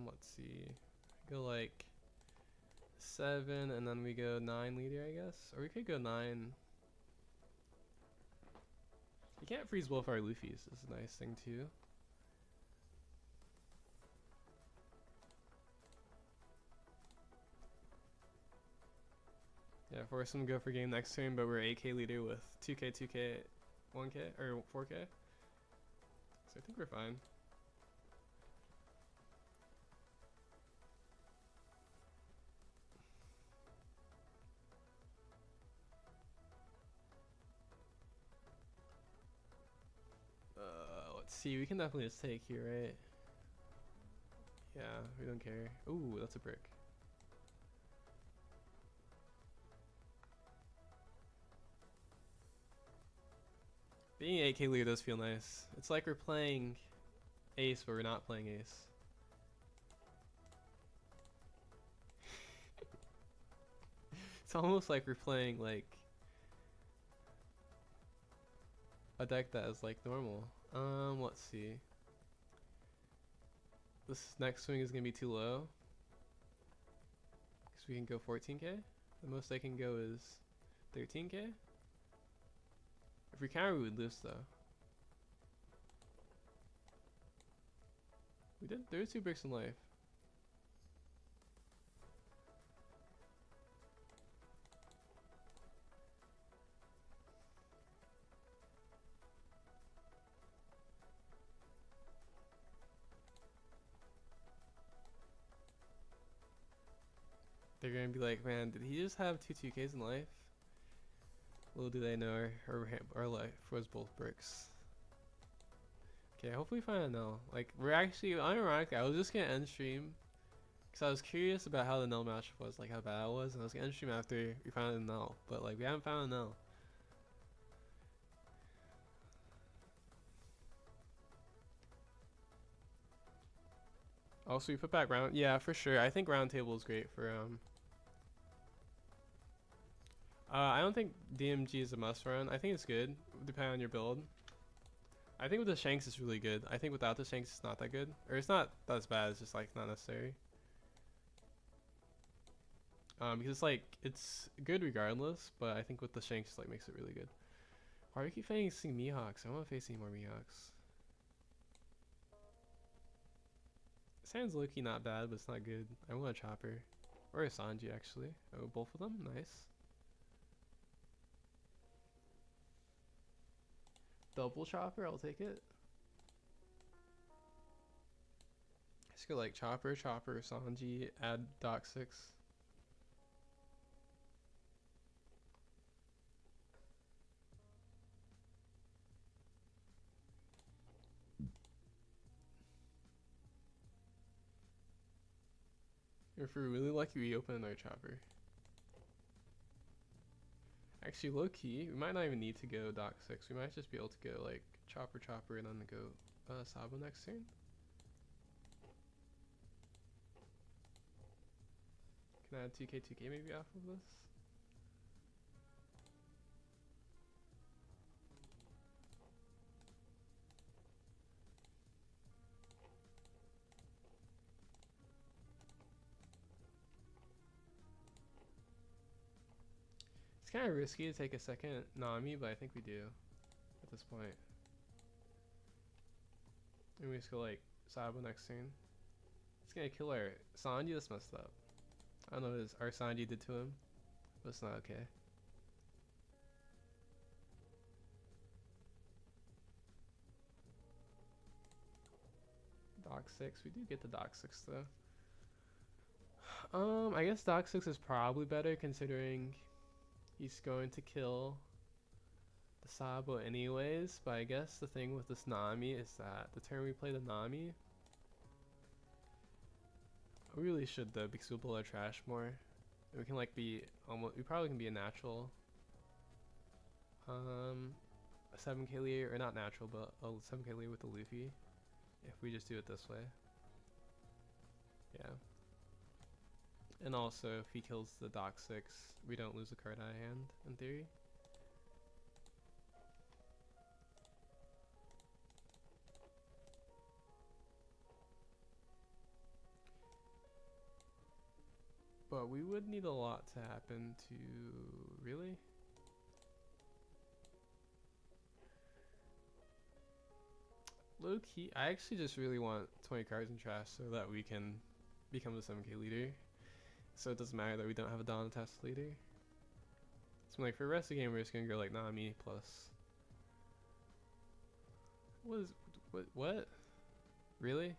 Let's see. Go like 7, and then we go 9 leader, I guess, or we could go 9. You can't freeze both our Luffy's. This is a nice thing too. Yeah, force him to go for game next turn, but we're 8k leader with 2k, 2k, 1k, or 4k. So I think we're fine. Let's see, we can definitely just take here, right? Yeah, we don't care. Ooh, that's a brick. Being 8k leader does feel nice. It's like we're playing ace, but we're not playing ace. It's almost like we're playing like a deck that is like normal. Let's see. This next swing is gonna be too low, because we can go 14k. The most I can go is 13k. If we counter, we would lose though. We did. There were 2 bricks in life. They're gonna be like, man, did he just have 2 2Ks in life? Little do they know our life was both bricks. Okay, hopefully find a null. Like, we're actually, unironically, I was just gonna end stream because I was curious about how the null matchup was, like how bad it was, and I was gonna end stream after we found a null, but like we haven't found a null. Also, we put back round. Yeah, for sure. I think round table is great for I don't think DMG is a must run. I think it's good, depending on your build. I think with the Shanks it's really good. I think without the Shanks it's not that good. Or it's not that as bad, it's just like not necessary. Because it's like, it's good regardless, but I think with the Shanks like makes it really good. Why do we keep facing Mihawks? I don't want to face any more Mihawks. Sounds low-key not bad, but it's not good. I want a Chopper. Or a Sanji actually. Oh, both of them? Nice. Double Chopper, I'll take it. Let's go like Chopper, Sanji, add Doc 6. If we're really lucky, we open another Chopper. Actually, low key, we might not even need to go Doc 6. We might just be able to go like Chopper, and then go Sabo next turn. Can I add 2k maybe off of this? It's kind of risky to take a second Nami, but I think we do at this point. And we just go like Sabo next turn. It's gonna kill our Sanji. That's messed up. I don't know what our Sanji did to him, but it's not okay. Dock 6. We do get the Dock 6 though. I guess Dock 6 is probably better considering he's going to kill the Sabo anyways, but I guess the thing with this Nami is that the turn we play the Nami, we really should though, because we'll build our trash more. We can like be almost, we probably can be a natural a 7k leader, or not natural, but a 7k leader with the Luffy if we just do it this way. Yeah. And also, if he kills the Dock 6, we don't lose a card out of hand, in theory. But we would need a lot to happen to... Really? Low key, I actually just really want 20 cards in trash so that we can become the 7k leader. So it doesn't matter that we don't have a Dawn test leader. So like for the rest of the game, we're just gonna go like Nami plus. What? Really?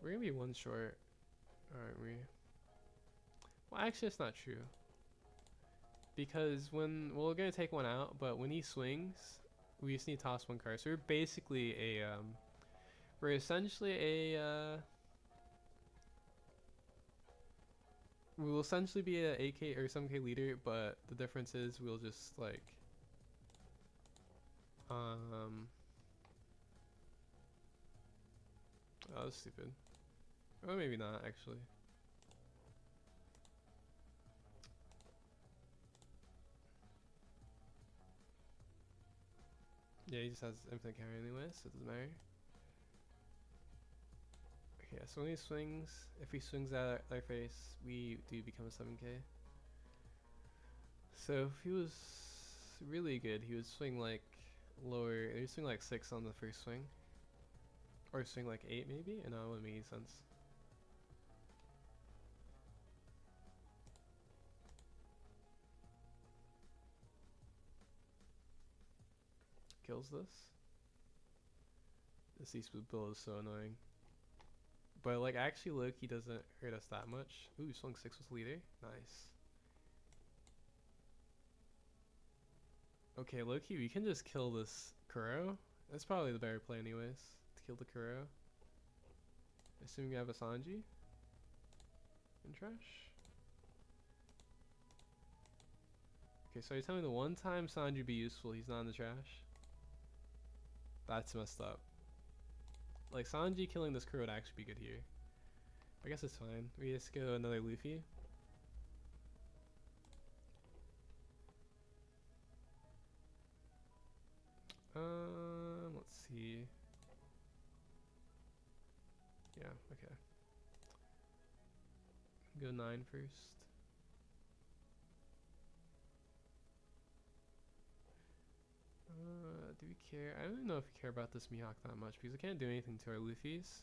We're gonna be one short, aren't we? Well, actually, it's not true. Because when, well, we're gonna take one out, but when he swings, we just need to toss one card. So we're basically a, we're essentially a, we will essentially be a 8k or 7k leader, but the difference is we'll just like, oh, that's stupid. Or maybe not, actually. Yeah, he just has infinite counter anyway, so it doesn't matter. Okay, so when he swings, if he swings at our face, we do become a 7k. So if he was really good, he would swing like lower, he would swing like 6 on the first swing. Or swing like 8 maybe? And no, it wouldn't make any sense. Kills this. This Eastwood build is so annoying. But like actually Loki doesn't hurt us that much. Ooh, swung 6 with leader. Nice. Okay, Loki, we can just kill this Kuro. That's probably the better play anyways. To kill the Kuro. Assuming you have a Sanji. In trash. Okay, so you're telling me the one time Sanji would be useful, he's not in the trash? That's messed up. Like, Sanji killing this crew would actually be good here. I guess it's fine. We just go another Luffy. Let's see. Yeah, okay. Go 9 first. Do we care? I don't even know if we care about this Mihawk that much because it can't do anything to our Luffy's.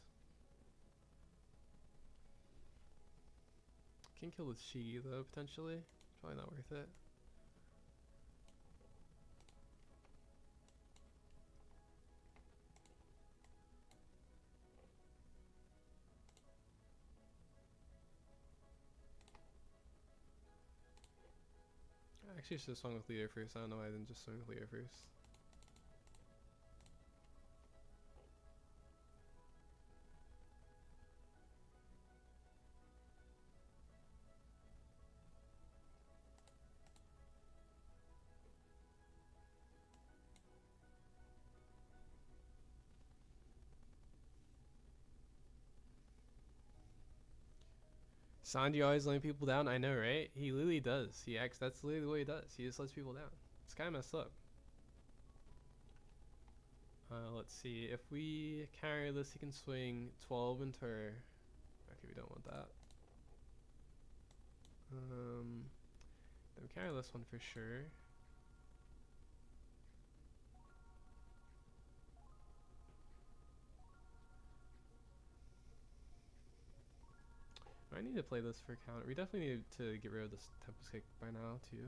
Can kill with Shigi though, potentially. Probably not worth it. I actually should have swung with Leo first. I don't know why I didn't just swing with Leo first. Sanji always letting people down. I know, right? He literally does. He acts. That's literally what he does. He just lets people down. It's kind of messed up. Let's see. If we carry this, he can swing 12 into our... Okay, we don't want that. Then we carry this one for sure. I need to play this for counter. We definitely need to get rid of this Tempest Kick by now too.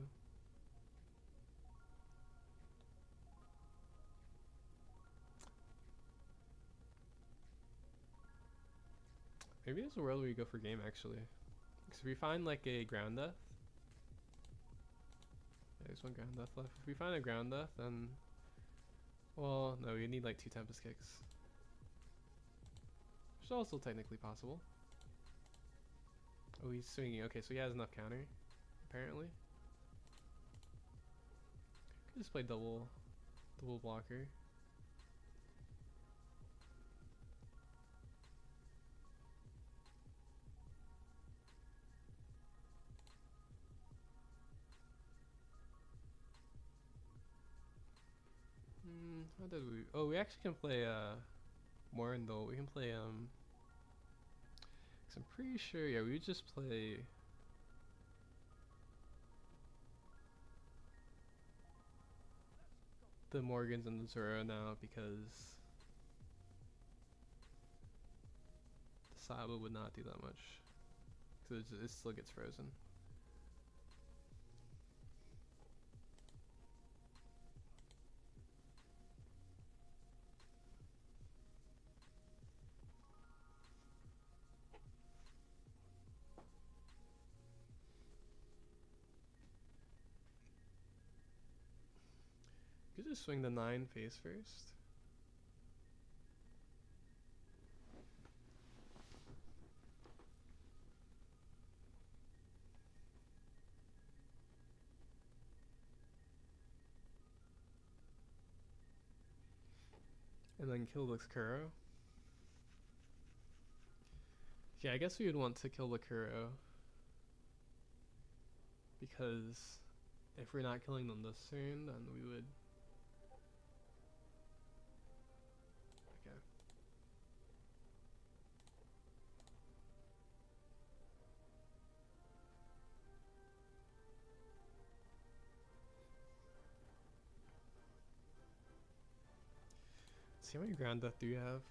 Maybe there's a world where we go for game actually. Because if we find like a ground death. Yeah, there's one ground death left. If we find a ground death, then... Well, no, we need like 2 Tempest Kicks. Which is also technically possible. Oh, he's swinging. Okay, so he has enough counter, apparently. Could just play double blocker. How did we? Oh, we actually can play more in though. We can play Cause I'm pretty sure. Yeah, we would just play. The Morgans and the Zoro now because the Saba would not do that much. Cause it still gets frozen. You could just swing the 9 face first. And then kill the Kuro. Yeah, I guess we would want to kill the Kuro. Because if we're not killing them this turn, then we would... Okay. Let's see how many ground death do you have?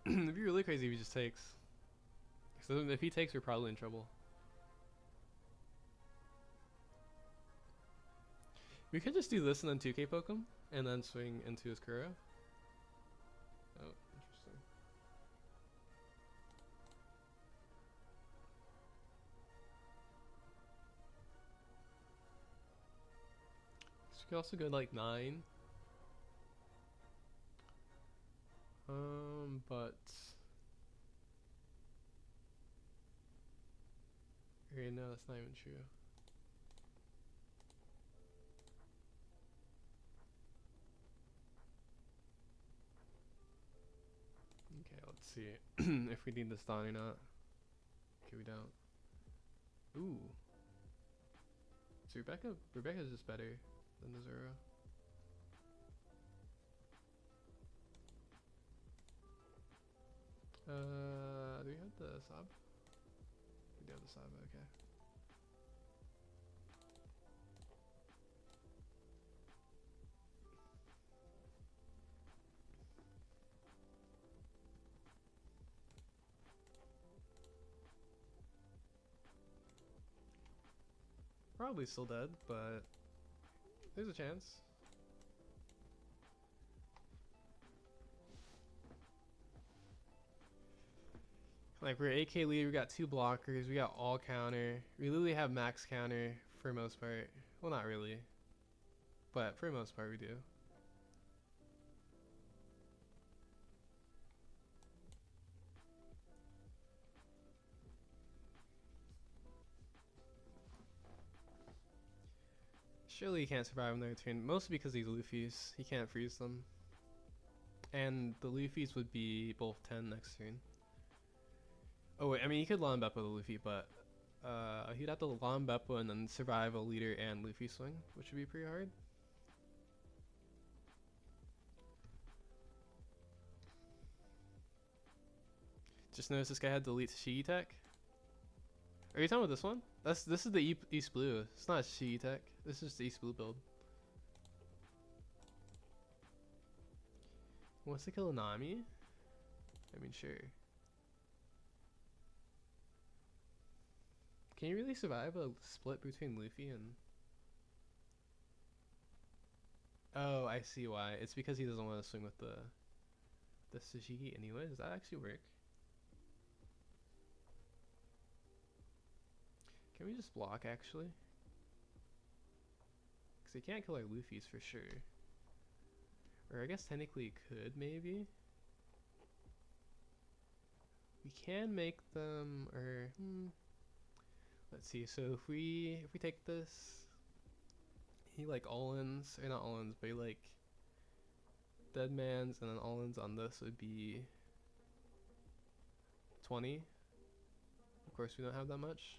It'd be really crazy if he just takes. So if he takes, we're probably in trouble. We could just do this and then 2k poke him, and then swing into his Kuro. Oh, interesting. So we could also go like 9. But... Okay, no, that's not even true. Okay, let's see if we need this down or not. Okay, we don't. Ooh. So Rebecca's just better than the Zoro. Do we have the sub? We do have the sub, okay. Probably still dead, but there's a chance. Like we're AK lead, we got 2 blockers, we got all counter. We literally have max counter for most part. Well, not really, but for most part we do. Surely he can't survive another turn, mostly because these Luffy's. He can't freeze them. And the Luffy's would be both 10 next turn. Oh wait, I mean he could Lawn Beppo the Luffy, but he'd have to Lawn Beppo and then survive a leader and Luffy swing, which would be pretty hard. Just noticed this guy had delete Shigi tech. Are you talking about this one? This is the East Blue. It's not Shigi tech. This is the East Blue build. Wants to kill Nami? I mean, sure. Can you really survive a split between Luffy and... Oh, I see why. It's because he doesn't want to swing with the Shigi anyway. Does that actually work? Can we just block, actually? Because he can't kill our Luffy's for sure. Or I guess technically could, maybe? We can make them, or... Let's see, so if we take this... He like all-ins, or not all-ins, but he like... Deadmans, and then all-ins on this would be... 20. Of course we don't have that much.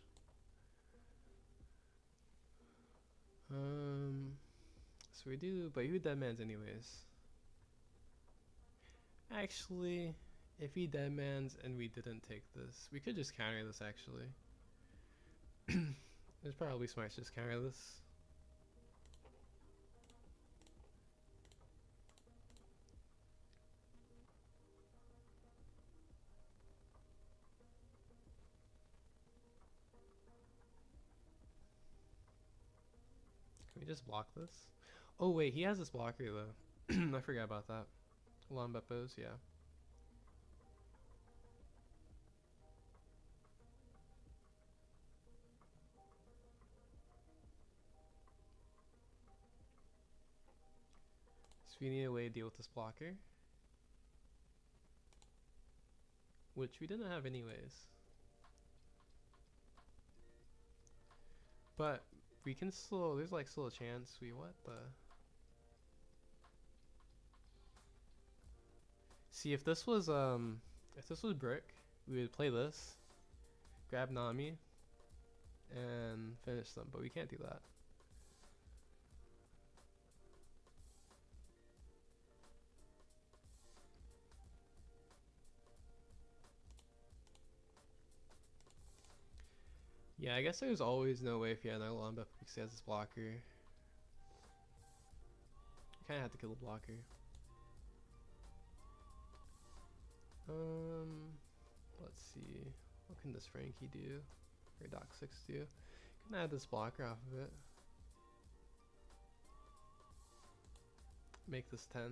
So we do, but he deadmans anyways. Actually, if he deadmans and we didn't take this, we could just counter this actually. It's probably smart to just counter this. Can we just block this? Oh wait, he has this blocker though. I forgot about that. Lawn Beppos, yeah. So we need a way to deal with this blocker. Which we didn't have anyways. But we can still, there's like still a chance we what the... See, if this was Brick, we would play this, grab Nami, and finish them, but we can't do that. Yeah, I guess there's always no way if he had no Lomba because he has this blocker. You kinda have to kill the blocker. Let's see. What can this Frankie do? Or Doc 6 do? Can I add this blocker off of it? Make this 10.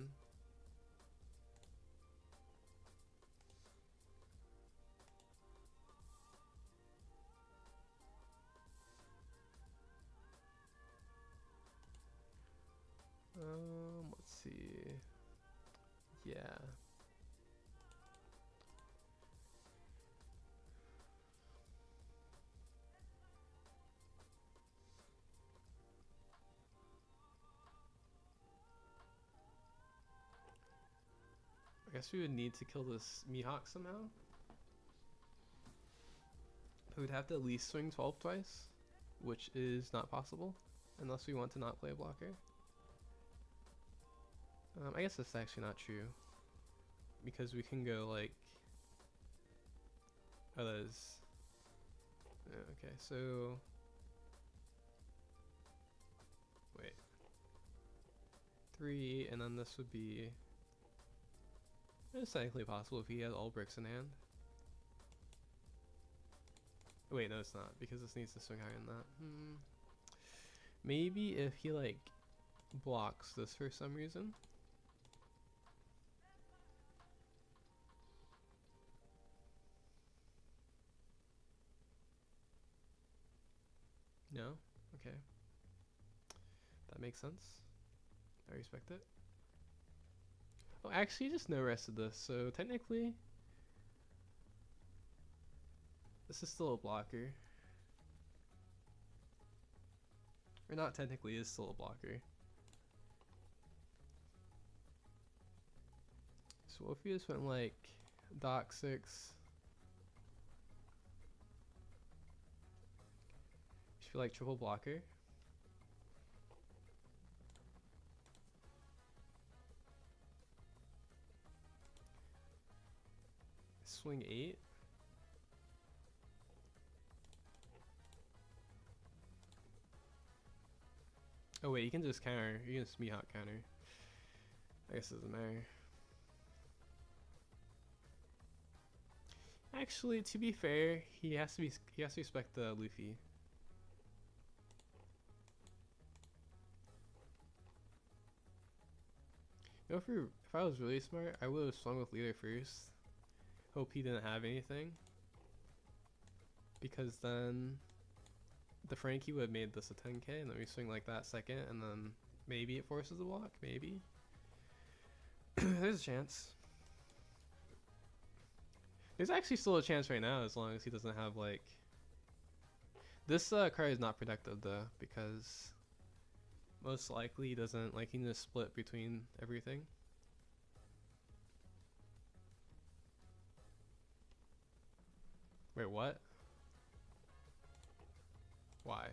Let's see. Yeah. I guess we would need to kill this Mihawk somehow. We would have to at least swing 12 twice, which is not possible unless we want to not play a blocker. I guess that's actually not true because we can go like, oh, that is, okay, so wait, 3, and then this would be, it's technically possible if he has all bricks in hand. Wait, no, it's not because this needs to swing higher than that. Maybe if he like blocks this for some reason. No? Okay. That makes sense. I respect it. Oh, actually, just no rest of this. So technically, this is still a blocker. Or not technically, it is still a blocker. So what if we just went like Dock 6? Just feel like triple blocker. Swing 8. Oh wait, you can just counter. You can just Mihawk counter. I guess it doesn't matter. Actually, to be fair, he has to respect the Luffy. You know, if I was really smart, I would have swung with leader first. Hope he didn't have anything. Because then the Frankie would have made this a 10k, and then we swing like that second, and then maybe it forces a block, maybe. There's a chance. There's actually still a chance right now as long as he doesn't have like... This card is not productive though, because most likely he doesn't, like, he can just split between everything. Wait, what? Why?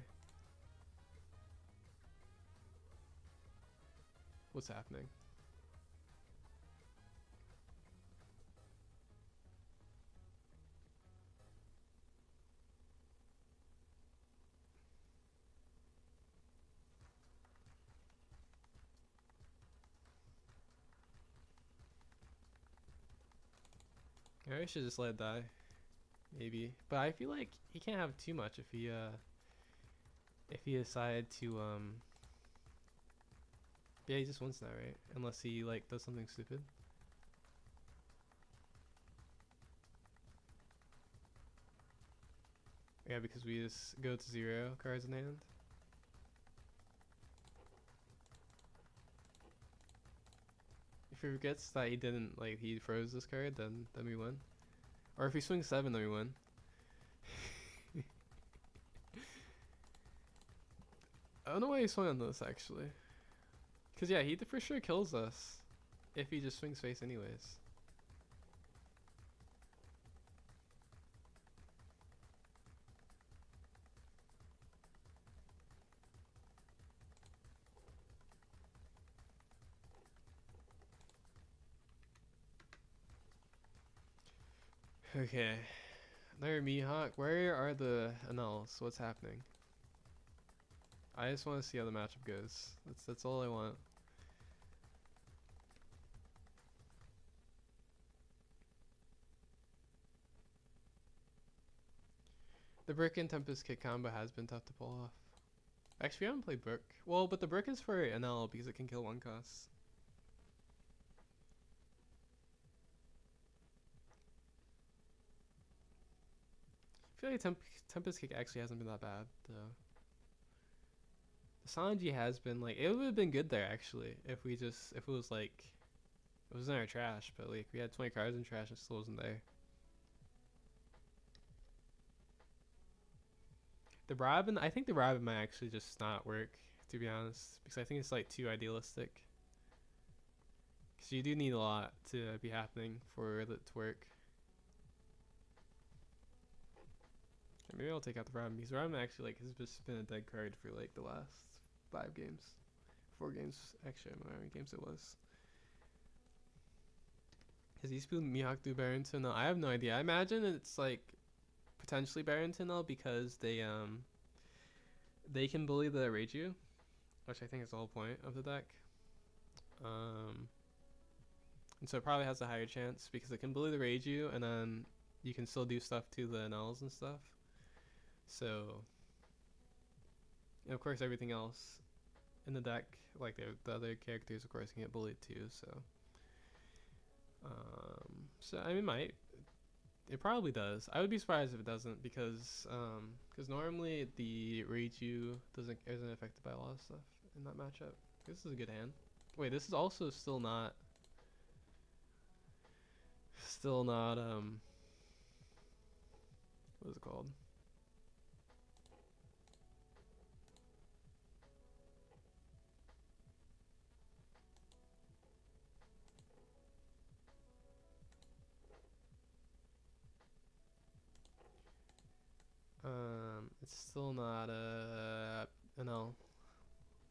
What's happening? I should just let it die. Maybe. But I feel like he can't have too much if he decided to yeah, he just wins now, right? Unless he like does something stupid. Yeah, because we just go to 0 cards in hand. If he forgets that he didn't, like, he froze this card, then we win. Or if he swings 7, then we win. I don't know why he swung on this, actually. Because, yeah, he for sure kills us if he just swings face anyways. Okay. There, Mihawk. Where are the annals? What's happening? I just want to see how the matchup goes. That's all I want. The Brick and Tempest Kick combo has been tough to pull off. Actually, we haven't played Brick. Well, but the Brick is for NL because it can kill 1 cost. I feel like Tempest Kick actually hasn't been that bad, though. The Sanji has been, like, it would have been good there, actually, if it was, like, it was in our trash, but, like, we had 20 cards in trash and it still wasn't there. The Robin, I think the Robin might actually just not work, to be honest, because I think it's, like, too idealistic. Because you do need a lot to be happening for it to work. Maybe I'll take out the Robin, because Robin actually, like, has just been a dead card for, like, the last 5 games. 4 games. Actually, I don't know how many games it was. Has he spilled Mihawk through Barrington? No, I have no idea. I imagine it's, like, potentially Barrington now because they can bully the Reiju, which I think is the whole point of the deck. And so it probably has a higher chance because it can bully the Reiju, and then you can still do stuff to the Nulls and stuff. So, and of course, everything else in the deck, like the other characters, of course, can get bullied too. So I mean, it probably does. I would be surprised if it doesn't because normally the Reiju isn't affected by a lot of stuff in that matchup. This is a good hand. Wait, this is also still not what is it called? Still not an L.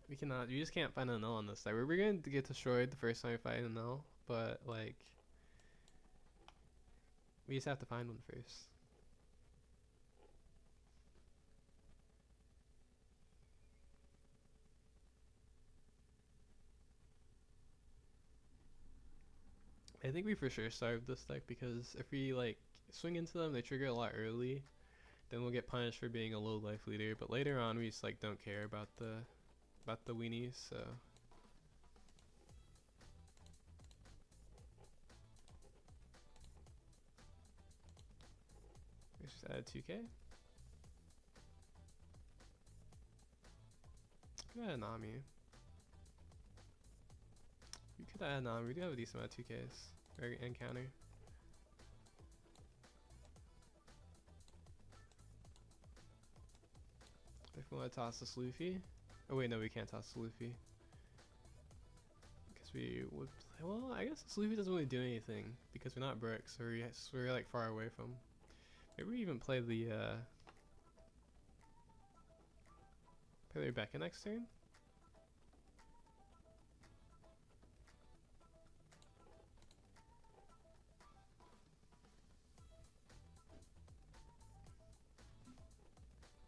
We cannot. You just can't find an L on this side. We're going to get destroyed the first time we find an L, but like we just have to find one first. I think we for sure starved this deck because if we like swing into them, they trigger a lot early. Then we'll get punished for being a low life leader. But later on, we just like don't care about the weenies. So let's just add 2k. Go ahead, Nami. We could add Nami. We do have a decent amount of 2ks or encounter. If we want to toss this Luffy. Oh wait, no, we can't toss the Luffy. Because we would play, well, I guess this Luffy doesn't really do anything because we're not bricks, so we're like far away from. Maybe we even play the Rebecca next turn.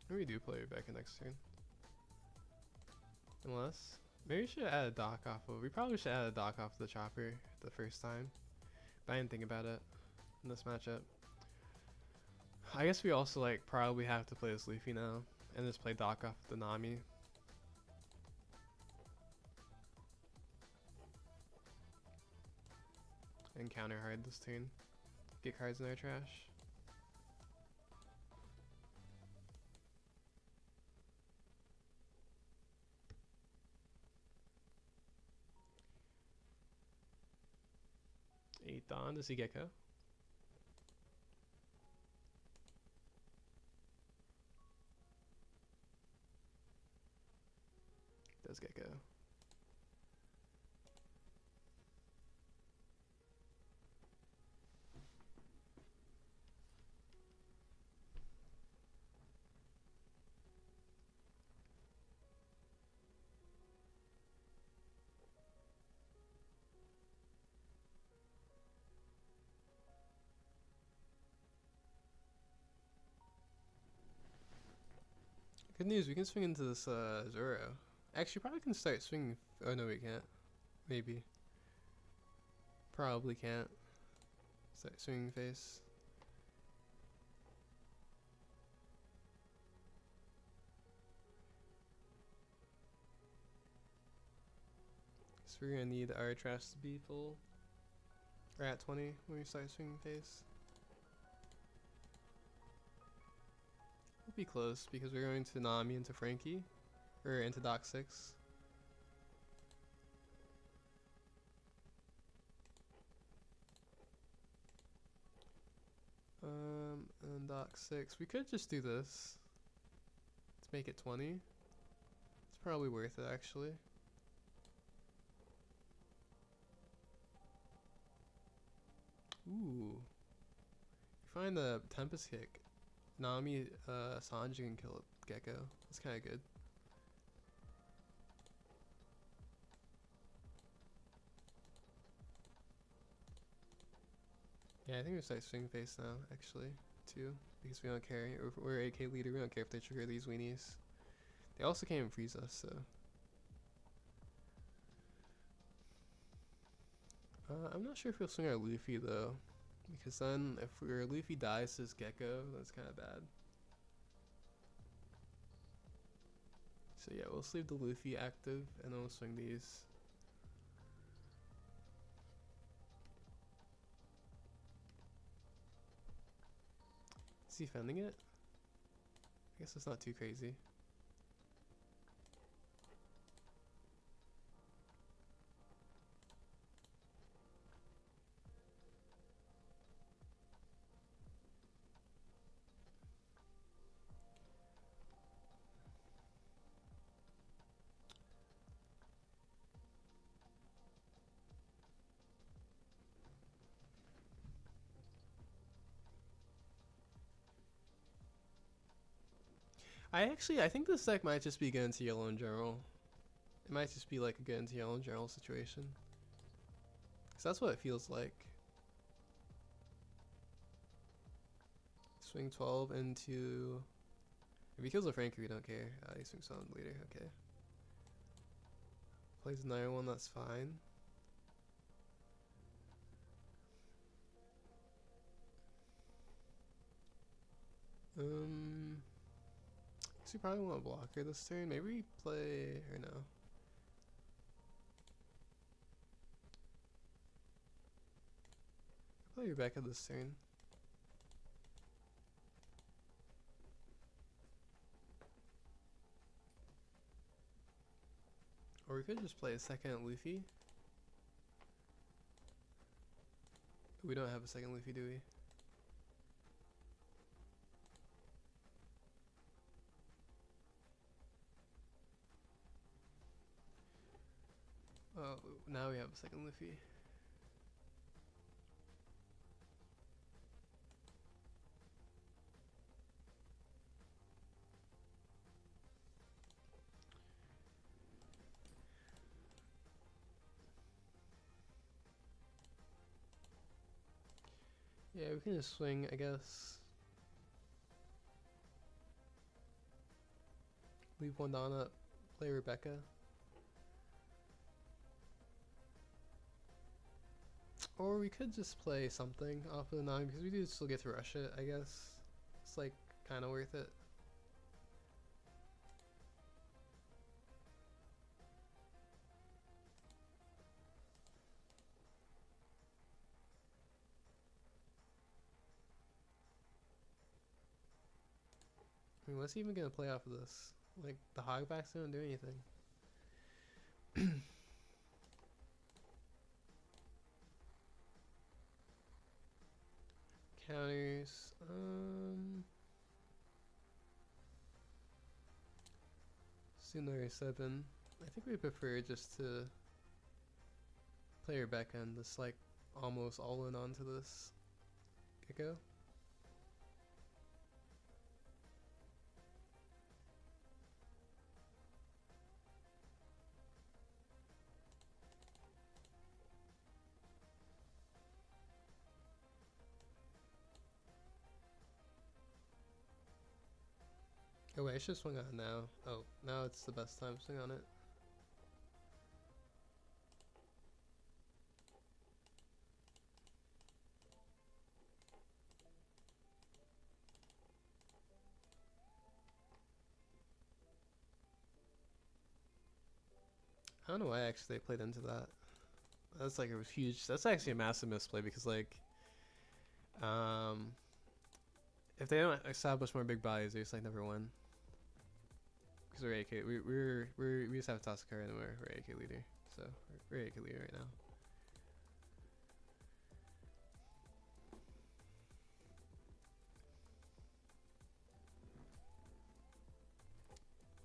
Maybe we do play Rebecca next turn. Unless, maybe we should add a dock off of, we probably should add a dock off the chopper the first time. But I didn't think about it in this matchup. I guess we also like probably have to play this Luffy now and just play dock off the Nami. And counter hard this turn. Get cards in our trash. Dawn, does he Gecko? Does Gecko. Good news, we can swing into this Zoro. Actually, probably can start swinging. Oh no, we can't. Maybe. Probably can't. Start swinging face. So we're gonna need our trash to be full. Or at 20 when we start swinging face. We'll be close because we're going to Nami into Frankie. Or into Dock 6. And Dock 6. We could just do this. Let's make it 20. It's probably worth it actually. Ooh. You find the Tempest kick. Nami, Sanji can kill Gecko. That's kind of good. Yeah, I think we start swing face now, actually, too. Because we don't care. We're AK leader, we don't care if they trigger these weenies. They also can't even freeze us, so. I'm not sure if we'll swing our Luffy, though. Because then, if our Luffy dies to his Gecko, that's kind of bad. So yeah, we'll leave the Luffy active, and then we'll swing these. Is he fending it? I guess it's not too crazy. I think this deck might just be good into yellow in general. It might just be like a good into yellow in general situation. Cause that's what it feels like. Swing 12 into... If he kills a Frankie, we don't care. He swings on later, okay. Plays another one, that's fine. Guess we probably want a blocker this turn. Maybe we play... or no. Play Rebecca this turn. Or we could just play a second Luffy. We don't have a second Luffy, do we? Oh, now we have a second Luffy. Yeah, we can just swing, I guess. Leave one down up, play Rebecca. Or we could just play something off of the 9 because we do still get to rush it, I guess. It's like kind of worth it. I mean, what's he even gonna play off of this? Like, the hogbacks don't do anything. Counters. Sooner 7. I think we prefer just to play Rebecca and just like almost all in onto this Gecko. Oh wait, I should swing on it now. Oh, now it's the best time to swing on it. I don't know why actually they played into that. That's like a huge. That's actually a massive misplay because like, if they don't establish more big bodies, they just like never win. Because we're AK, we just have to toss a card and we're AK leader, so we're AK leader right now.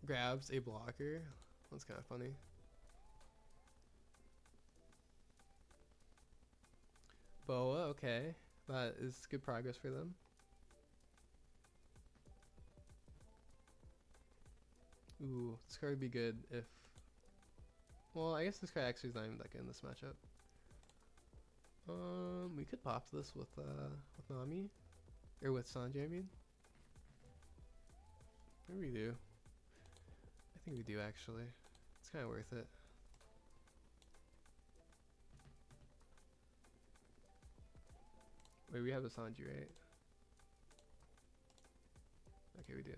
Grabs a blocker. That's kind of funny. Boa, okay, that is good progress for them. Ooh, this card would be good if... Well, I guess this card actually is not even that good in this matchup. We could pop this with Nami. Or with Sanjay, I mean. Maybe we do. I think we do, actually. It's kind of worth it. Wait, we have a Sanji, right? Okay, we do.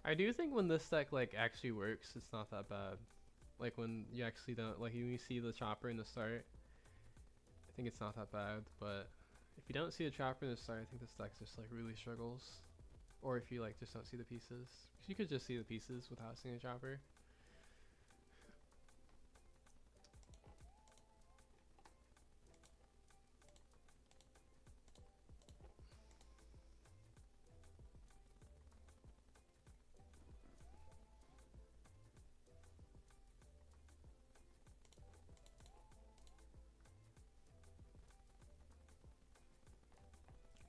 I do think when this deck like actually works, it's not that bad. Like when you actually don't, like when you see the chopper in the start, I think it's not that bad. But if you don't see a chopper in the start, I think this deck just like really struggles. Or if you like just don't see the pieces. 'Cause you could just see the pieces without seeing a chopper.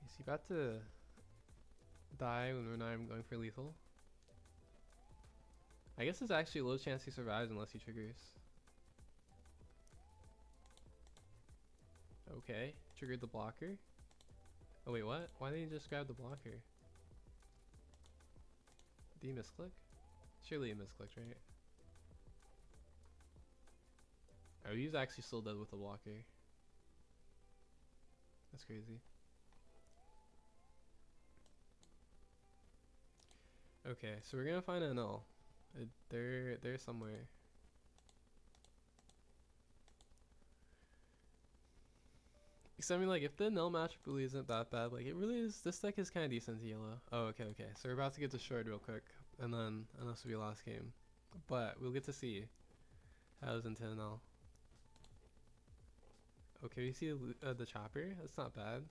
Is he about to die when we're not even going for lethal? I guess there's actually a low chance he survives unless he triggers. Okay, triggered the blocker. Oh wait, what? Why didn't he just grab the blocker? Did he misclick? Surely he misclicked, right? Oh, he's actually still dead with the blocker. That's crazy. Okay, so we're gonna find an L. They're somewhere. Because I mean, like, if the null matchup really isn't that bad, like, it really is. This deck is kind of decent to yellow. Oh, okay, okay. So we're about to get destroyed real quick, and then this will be last game, but we'll get to see how it's into null. Okay, we see the chopper. That's not bad.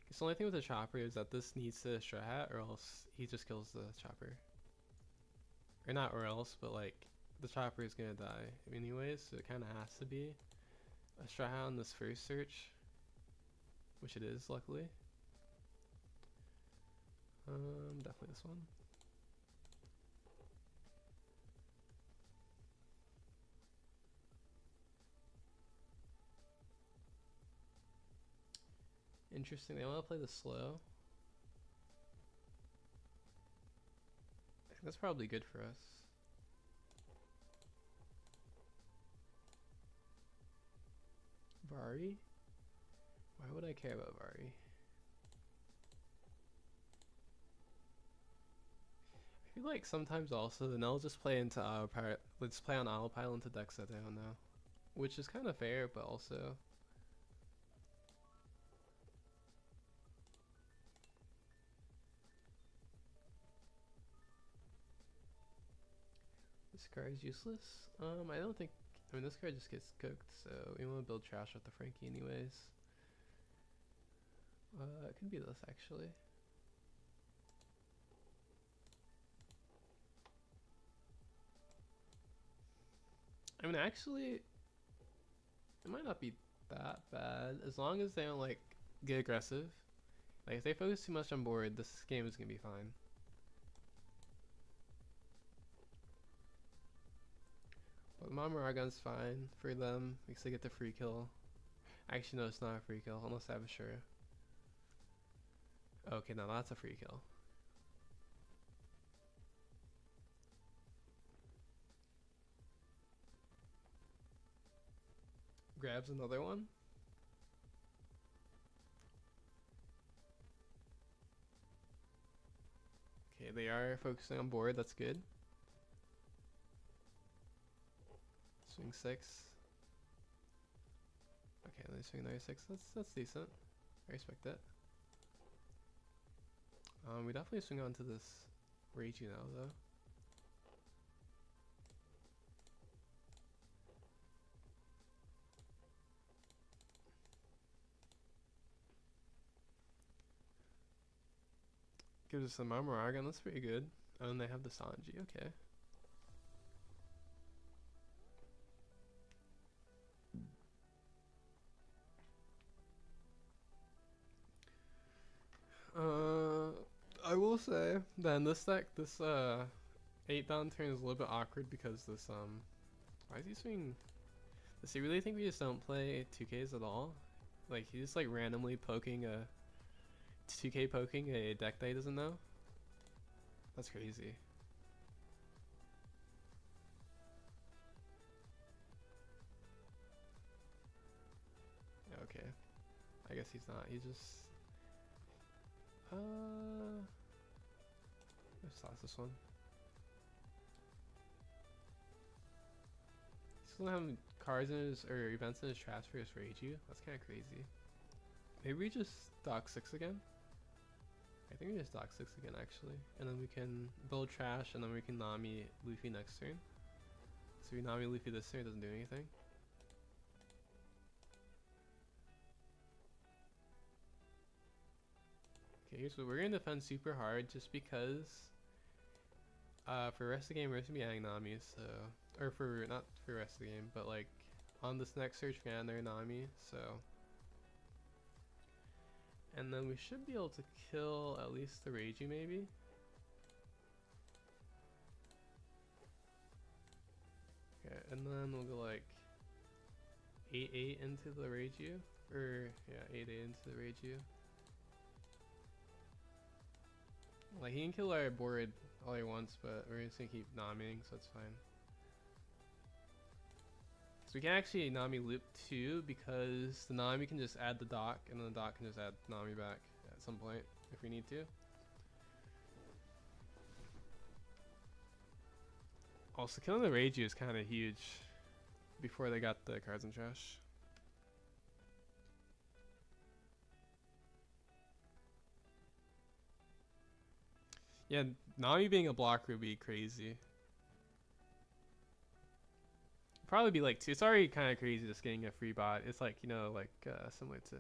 Guess the only thing with the chopper is that this needs to strat hat, or else he just kills the chopper. Or not, or else, but like the chopper is gonna die anyways, so it kind of has to be a strat hat on this first search, which it is, luckily. Definitely this one. Interesting. They want to play the slow. I think that's probably good for us. Vari? Why would I care about Vari? I feel like sometimes also then they'll just play into autopilot. Let's play on autopilot into decks that they don't know, which is kind of fair, but also. This card is useless. I don't think. I mean, this card just gets cooked, so we want to build trash with the Frankie anyways. It could be this actually. I mean, actually, it might not be that bad as long as they don't like get aggressive. Like if they focus too much on board, this game is gonna be fine. But Mamaragon's fine for them because they get the free kill. Actually, no, it's not a free kill unless I have a sure. Okay, now that's a free kill. Grabs another one. Okay, they are focusing on board. That's good. Swing 6. Okay, they swing another 6. That's decent. I respect that. We definitely swing on to this Ragey now, though. Gives us some Mamaragon, that's pretty good. Oh, and they have the Sanji, okay. I will say that in this deck, this 8 down turn is a little bit awkward because this why is he swinging? Does he really think we just don't play 2Ks at all? Like he's just like randomly poking a 2K poking a deck that he doesn't know? That's crazy. Okay. I guess he's not. He just let's toss this one. He's gonna have cards in his or events in his trash for his Rage you. That's kinda crazy. Maybe we just dock 6 again? I think we just dock 6 again actually. And then we can build trash and then we can Nami Luffy next turn. So we Nami Luffy this turn, it doesn't do anything. Okay, so we're gonna defend super hard just because for the rest of the game we're gonna be adding Nami, so or for not for the rest of the game, but like on this next search we're gonna add another Nami, so and then we should be able to kill at least the Reiju maybe. Okay, and then we'll go like 8-8 into the Reiju, or yeah, 8-8 into the Reiju. Like he can kill our board all he wants, but we're just gonna keep Namiing, so it's fine. So we can actually Nami loop 2 because the Nami can just add the dock, and then the dock can just add Nami back at some point if we need to. Also, killing the Reiju is kind of huge before they got the cards in trash. Yeah, Nami being a blocker would be crazy. Probably be like 2. It's already kind of crazy just getting a free bot. It's like, you know, like similar to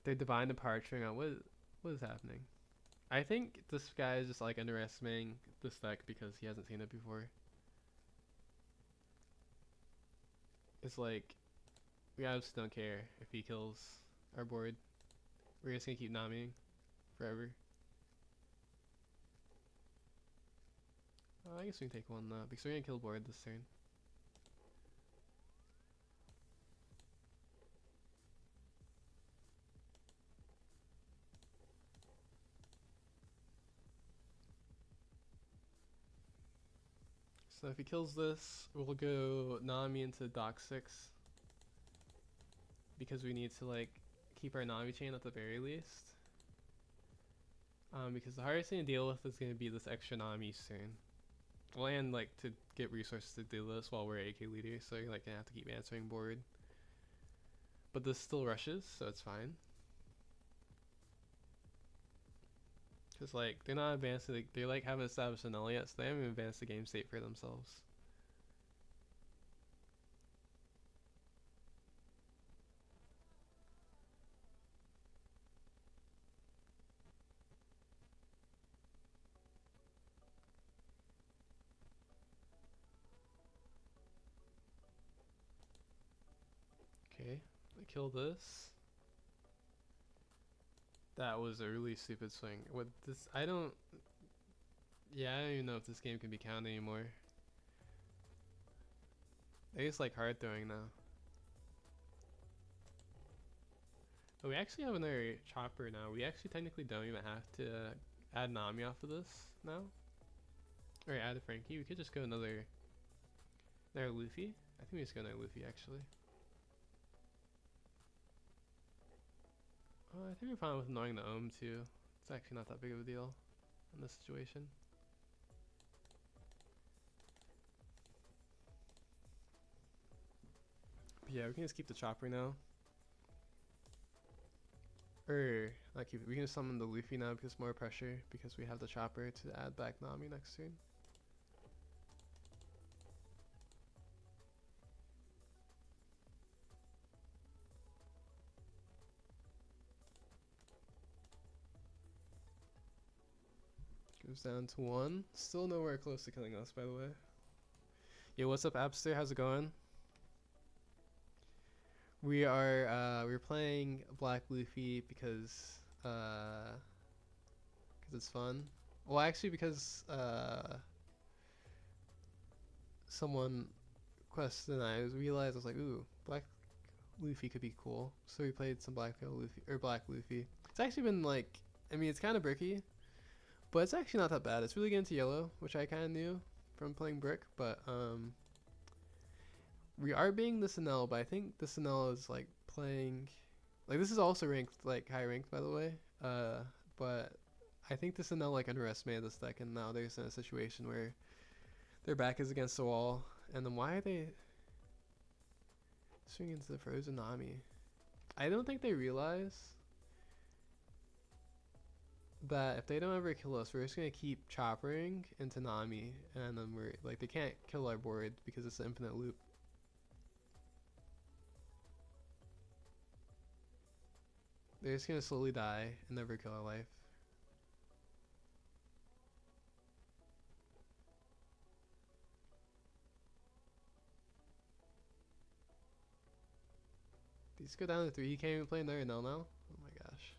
their Divine Departure. What is happening? I think this guy is just like underestimating this deck because he hasn't seen it before. It's like, we obviously don't care if he kills our board. We're just gonna keep Namiing forever. I guess we can take one because we're gonna kill board this turn. So if he kills this, we'll go Nami into dock 6 because we need to like keep our Nami chain at the very least. Because the hardest thing to deal with is gonna be this extra Nami turn. Well, and like to get resources to do this while we're AK leader, so you're like gonna have to keep answering board. But this still rushes, so it's fine. Cause like they're not advanced, they like haven't established an L yet, so they haven't advanced the game state for themselves. Okay, I kill this. That was a really stupid swing. What this? I don't. Yeah, I don't even know if this game can be counted anymore. They just like hard throwing now. Oh, we actually have another chopper now. We actually technically don't even have to add Nami off of this now. Or add a Frankie. We could just go another Luffy. I think we just go another Luffy actually. I think we're fine with knowing the Ohm too. It's actually not that big of a deal in this situation. But yeah, we can just keep the chopper now. Or not keep it. We can just summon the Luffy now because more pressure because we have the chopper to add back Nami next turn. Goes down to 1. Still nowhere close to killing us, by the way. Yo, what's up, Abster? How's it going? We're playing Black Luffy because it's fun. Well, actually, because someone questioned, I realized I was like, ooh, Black Luffy could be cool. So we played some Black Luffy. It's actually been like, I mean, it's kind of bricky, but it's actually not that bad. It's really getting to yellow, which I kind of knew from playing brick, but we are being the Sinel, but I think the Sinel is like playing, like this is also ranked like high ranked by the way, but I think the Sinel like underestimated this deck, and now they're in a situation where their back is against the wall, and then why are they swinging into the frozen Nami? I don't think they realize that if they don't ever kill us, we're just gonna keep choppering into Nami, and then we're like they can't kill our board because it's an infinite loop. They're just gonna slowly die and never kill our life. These go down to 3. He can't even play another no now. Oh my gosh.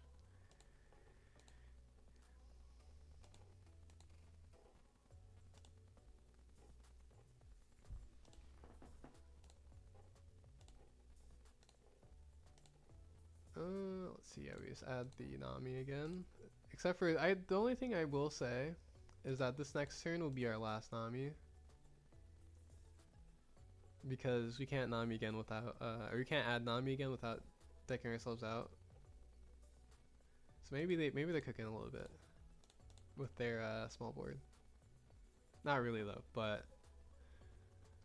Let's see. Yeah, we just add the Nami again. Except for the only thing I will say is that this next turn will be our last Nami. Because we can't Nami again without, or we can't add Nami again without decking ourselves out. So maybe they're cooking a little bit with their small board. Not really though, but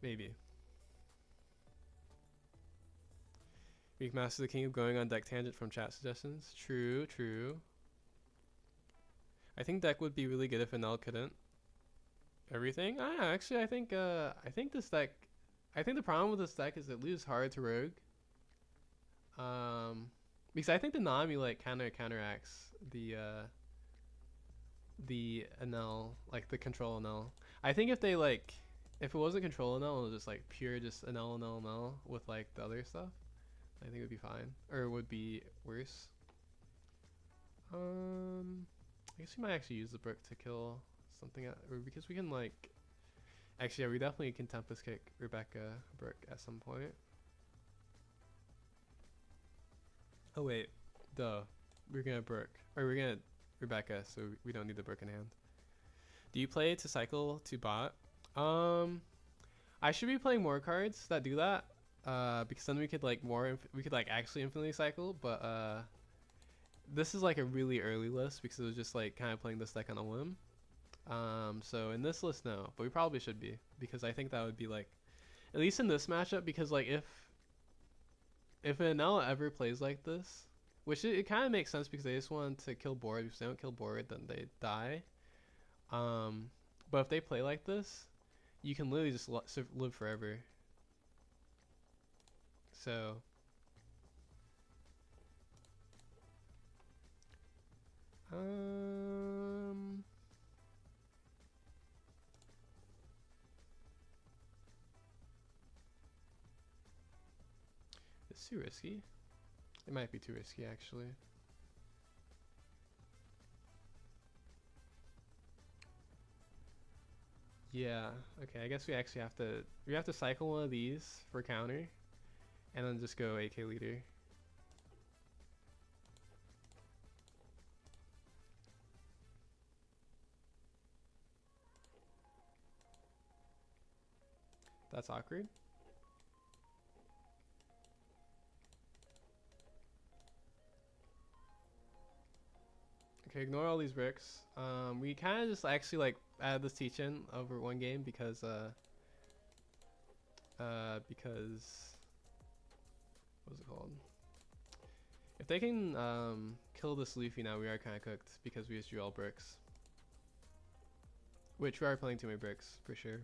maybe. Weak Master the King of going on deck tangent from chat suggestions. True, true. I think deck would be really good if Enel couldn't. Everything? Actually I think this deck, I think the problem with this deck is it loses hard to Rogue. Because I think the Nami like counteracts the Enel, like the control Enel. I think if they like, if it wasn't control Enel, it was just like pure just Enel with like the other stuff, I think it would be fine, or it would be worse. I guess we might actually use the Brook to kill something, or because we can like, actually yeah, we definitely can Tempest kick Rebecca Brook at some point. Oh wait, duh, we're gonna Brook, or we're gonna Rebecca, so we don't need the Brook in hand. Do you play to cycle to bot? I should be playing more cards that do that, because then we could like we could like actually infinitely cycle, but this is like a really early list because it was just like kind of playing this deck on a whim. So in this list, no, but we probably should be, because I think that would be like, at least in this matchup, because like if Enel ever plays like this, which it kind of makes sense because they just want to kill board. If they don't kill board, then they die. But if they play like this, you can literally just live forever. So it's too risky. It might be too risky actually. Yeah, okay, I guess we actually have to cycle one of these for counter and then just go AK leader. That's awkward. Okay, ignore all these bricks. We kind of just actually like added this teach-in over one game because what's it called? If they can kill this Luffy now, we are kind of cooked because we just drew all bricks. Which we are playing too many bricks for sure.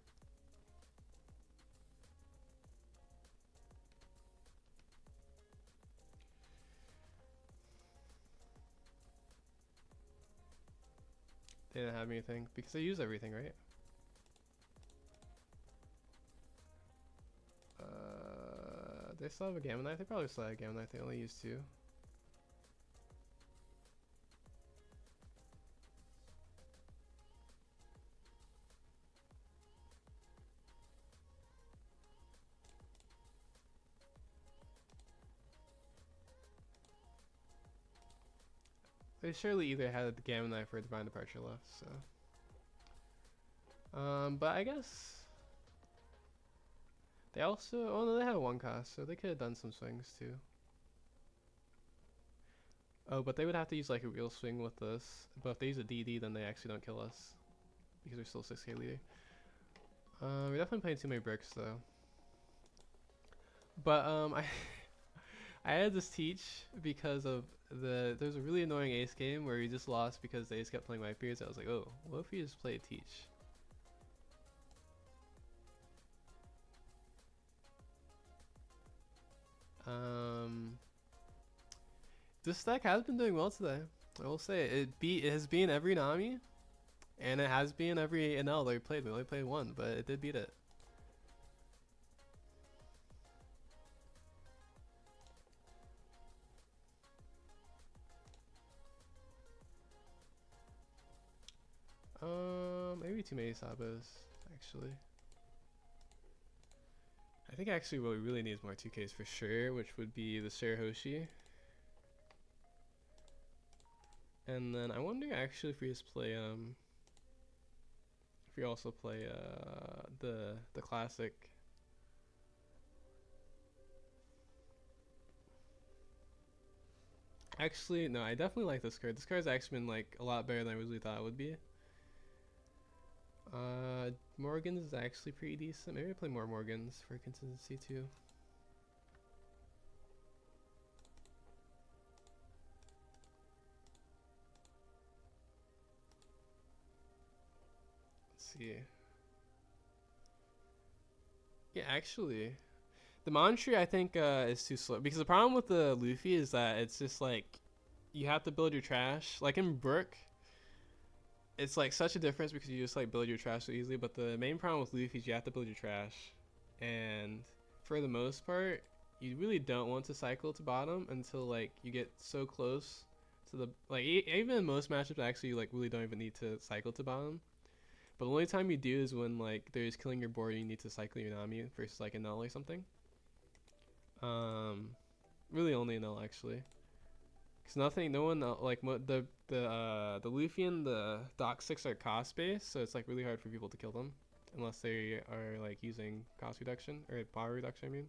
They didn't have anything because they use everything, right? They still have a Gamma Knife? They probably still have a Gamma Knife. They only use 2. They surely either had the Gamma Knife or Divine Departure left, so. But I guess they also, oh no, they had 1 cost, so they could have done some swings too. Oh, but they would have to use like a real swing with this. But if they use a DD, then they actually don't kill us because we're still 6k leader. We're definitely playing too many bricks though. But I had this teach because of there's a really annoying ace game where he just lost because the ace kept playing white beards. I was like, oh, what if we just play teach? This deck has been doing well today. I will say it has been every Nami, and it has been every NL that we played. We only played one, but it did beat it. Maybe too many Sabos, actually. I think actually what we really need is more 2Ks for sure, which would be the Shirahoshi. And then I wonder actually if we just play if we also play the classic. Actually, no, I definitely like this card. This card's actually been like a lot better than I really thought it would be. Morgan's is actually pretty decent. Maybe I play more Morgans for consistency too. Let's see. Yeah, actually, the Montry I think is too slow because the problem with the Luffy is that it's just like you have to build your trash. Like in Brook, it's like such a difference because you just like build your trash so easily. But the main problem with Luffy is you have to build your trash, and for the most part, you really don't want to cycle to bottom until like you get so close to the like even in most matchups actually you like really don't even need to cycle to bottom. But the only time you do is when like there's killing your board and you need to cycle your Nami versus like a null or something. Really only a null actually. Cause nothing, no one like the Luffy and the Doc 6 are cost based, so it's like really hard for people to kill them unless they are like using cost reduction or power reduction. I mean,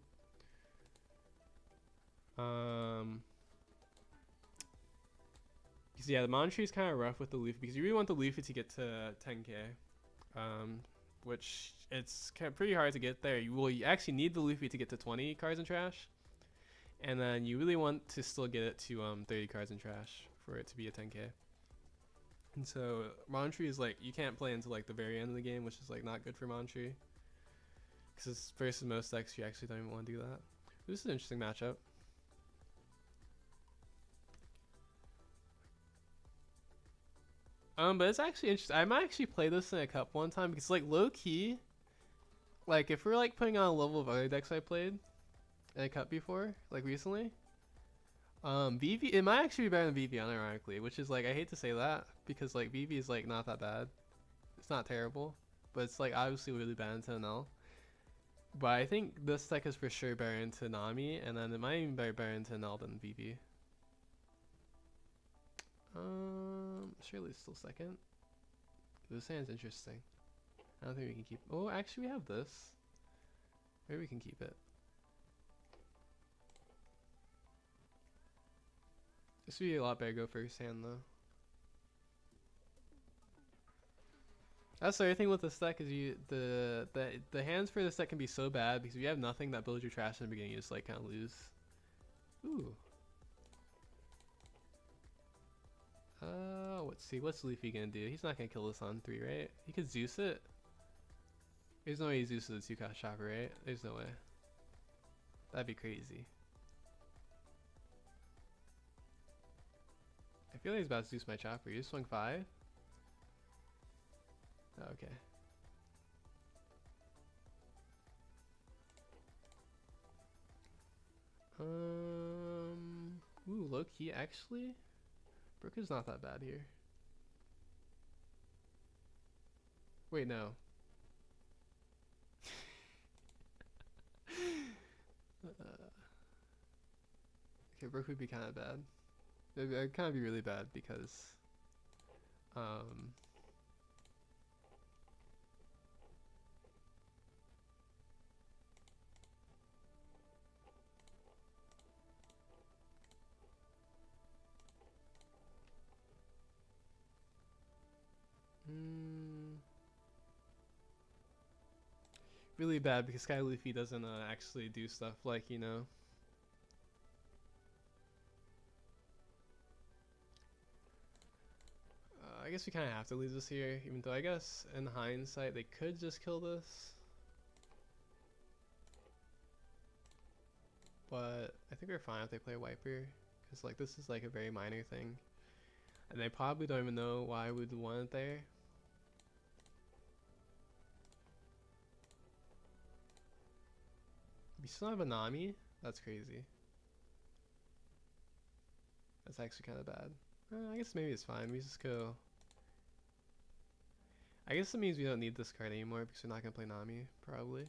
because yeah, the Montry is kind of rough with the Luffy because you really want the Luffy to get to 10k, which it's pretty hard to get there. You actually need the Luffy to get to 20 cards in trash. And then you really want to still get it to 30 cards in trash for it to be a 10k. And so Montry is like you can't play until like the very end of the game, which is like not good for Montry. Because versus most decks, you actually don't even want to do that. This is an interesting matchup. But it's actually interesting. I might actually play this in a cup one time because like low key, like if we're like putting on a level of other decks I played in a cup before, like recently. VV it might actually be better than VV unironically, which is like I hate to say that because like VV is like not that bad. It's not terrible, but it's like obviously really bad into NL. But I think this deck is for sure better into Nami, and then it might even be better into NL than VV. Shirley's still second. This hand's interesting. I don't think we can keep. Oh, actually we have this. Maybe we can keep it. This would be a lot better go first hand though. That's the other thing with this deck is the hands for this deck can be so bad because if you have nothing that builds your trash in the beginning, you just like kind of lose. Ooh. Let's see. What's Luffy gonna do? He's not gonna kill this on 3, right? He could Zeus it. There's no way he Zeus the 2-cost chopper, right? There's no way. That'd be crazy. I feel like he's about to Zeus my chopper. You just swung 5? Oh, okay. Ooh, low key actually. Brook is not that bad here. Wait, no. Okay, Brook would be kind of bad. It would kind of be really bad because really bad because Sky Luffy doesn't actually do stuff like, you know, guess we kind of have to lose this here, even though I guess in hindsight they could just kill this. But I think we're fine if they play Wiper, because like this is like a very minor thing. And they probably don't even know why we'd want it there. We still have a Nami? That's crazy. That's actually kind of bad. I guess maybe it's fine. We just go. I guess it means we don't need this card anymore because we're not going to play Nami, probably.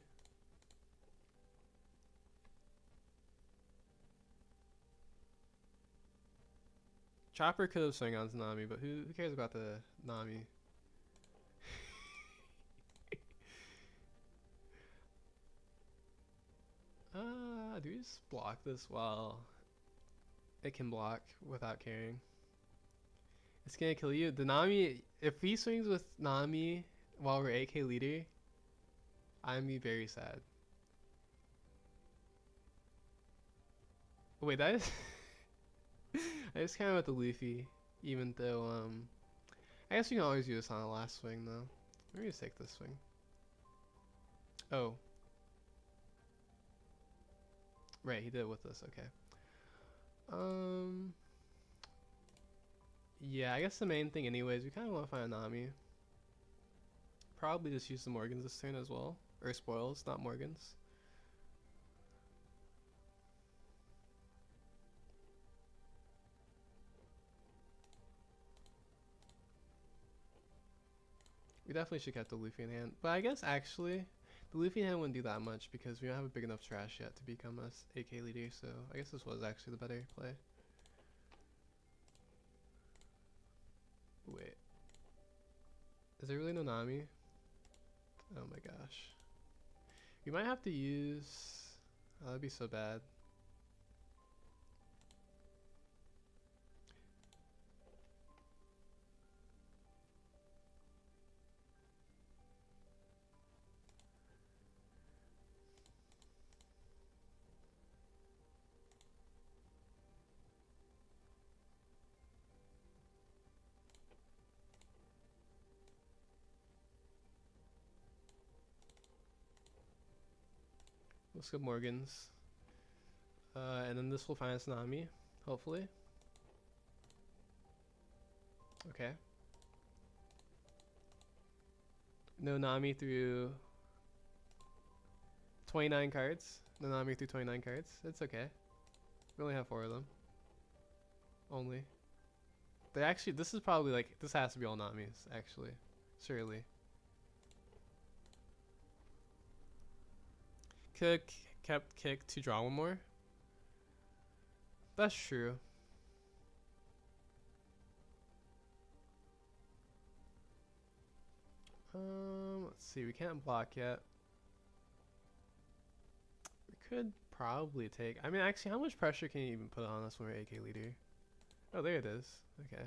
Chopper could have swung on to Nami, but who cares about the Nami? Do we just block this while it can block without caring? It's gonna kill you. The Nami, if he swings with Nami while we're 8k leader, I'm be very sad. Wait, that is I just came out with the Luffy, even though I guess we can always use this on the last swing though. Maybe just take this swing. Oh. Right, he did it with this, okay. Yeah, I guess the main thing anyways, we kinda wanna find a Nami. Probably just use the Morgans this turn as well. Or spoils, not Morgans. We definitely should get the Luffy in hand. But I guess actually, the Luffy in hand wouldn't do that much because we don't have a big enough trash yet to become a 8k leader, so I guess this was actually the better play. Wait. Is there really no Nami? Oh my gosh. We might have to use... Oh, that'd be so bad. Let's go Morgans. And then this will find us Nami, hopefully. Okay. No Nami through 29 cards. No Nami through 29 cards. It's okay. We only have 4 of them. Only. They actually, this is probably like, this has to be all Namis, actually. Surely. Could kept kick to draw one more. That's true. Let's see. We can't block yet. We could probably take. I mean, actually, how much pressure can you even put on us when we're AK leader? Oh, there it is. Okay,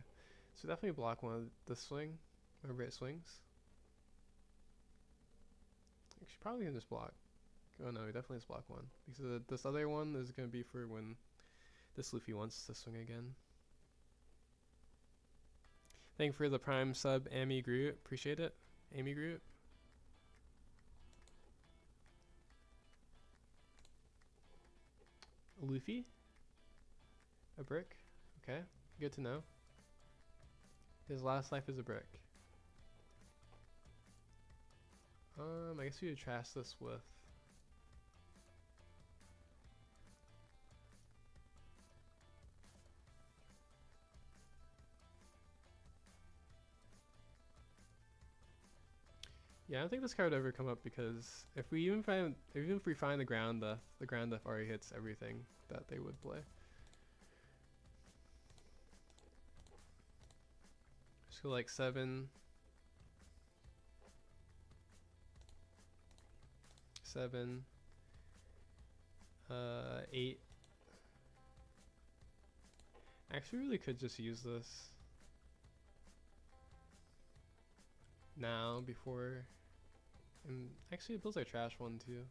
so definitely block one of the swing, wherever it swings. Actually, probably can just block. Oh no, we definitely just block one because this other one is gonna be for when this Luffy wants to swing again. Thank you for the prime sub, Amy Groot. Appreciate it, Amy Groot. Luffy, a brick. Okay, good to know. His last life is a brick. I guess we would trash this with. Yeah, I don't think this card would ever come up because if we even find the ground death already hits everything that they would play. Just go like 7, 7, 8. Actually, we really could just use this now before. And actually, it builds our trash one too.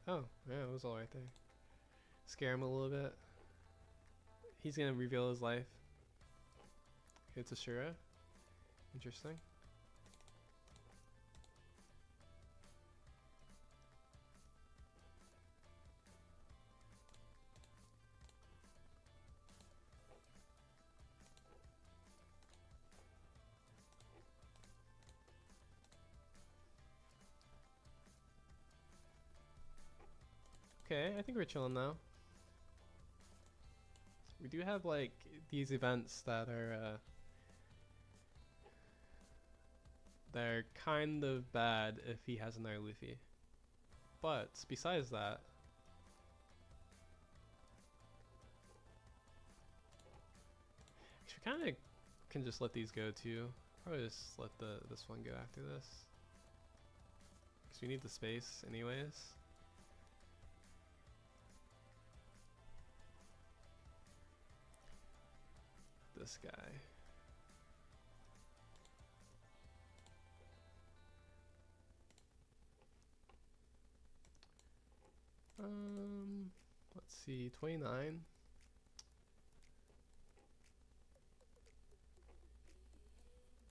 Oh, yeah, it was all right there. Scare him a little bit. He's gonna reveal his life. It's a Shura. Interesting. Okay, I think we're chilling now. We do have like these events that are kind of bad if he has another Luffy. But besides that, we kind of can just let these go too. Probably just let this one go after this, because we need the space anyways. This guy. Let's see, 29.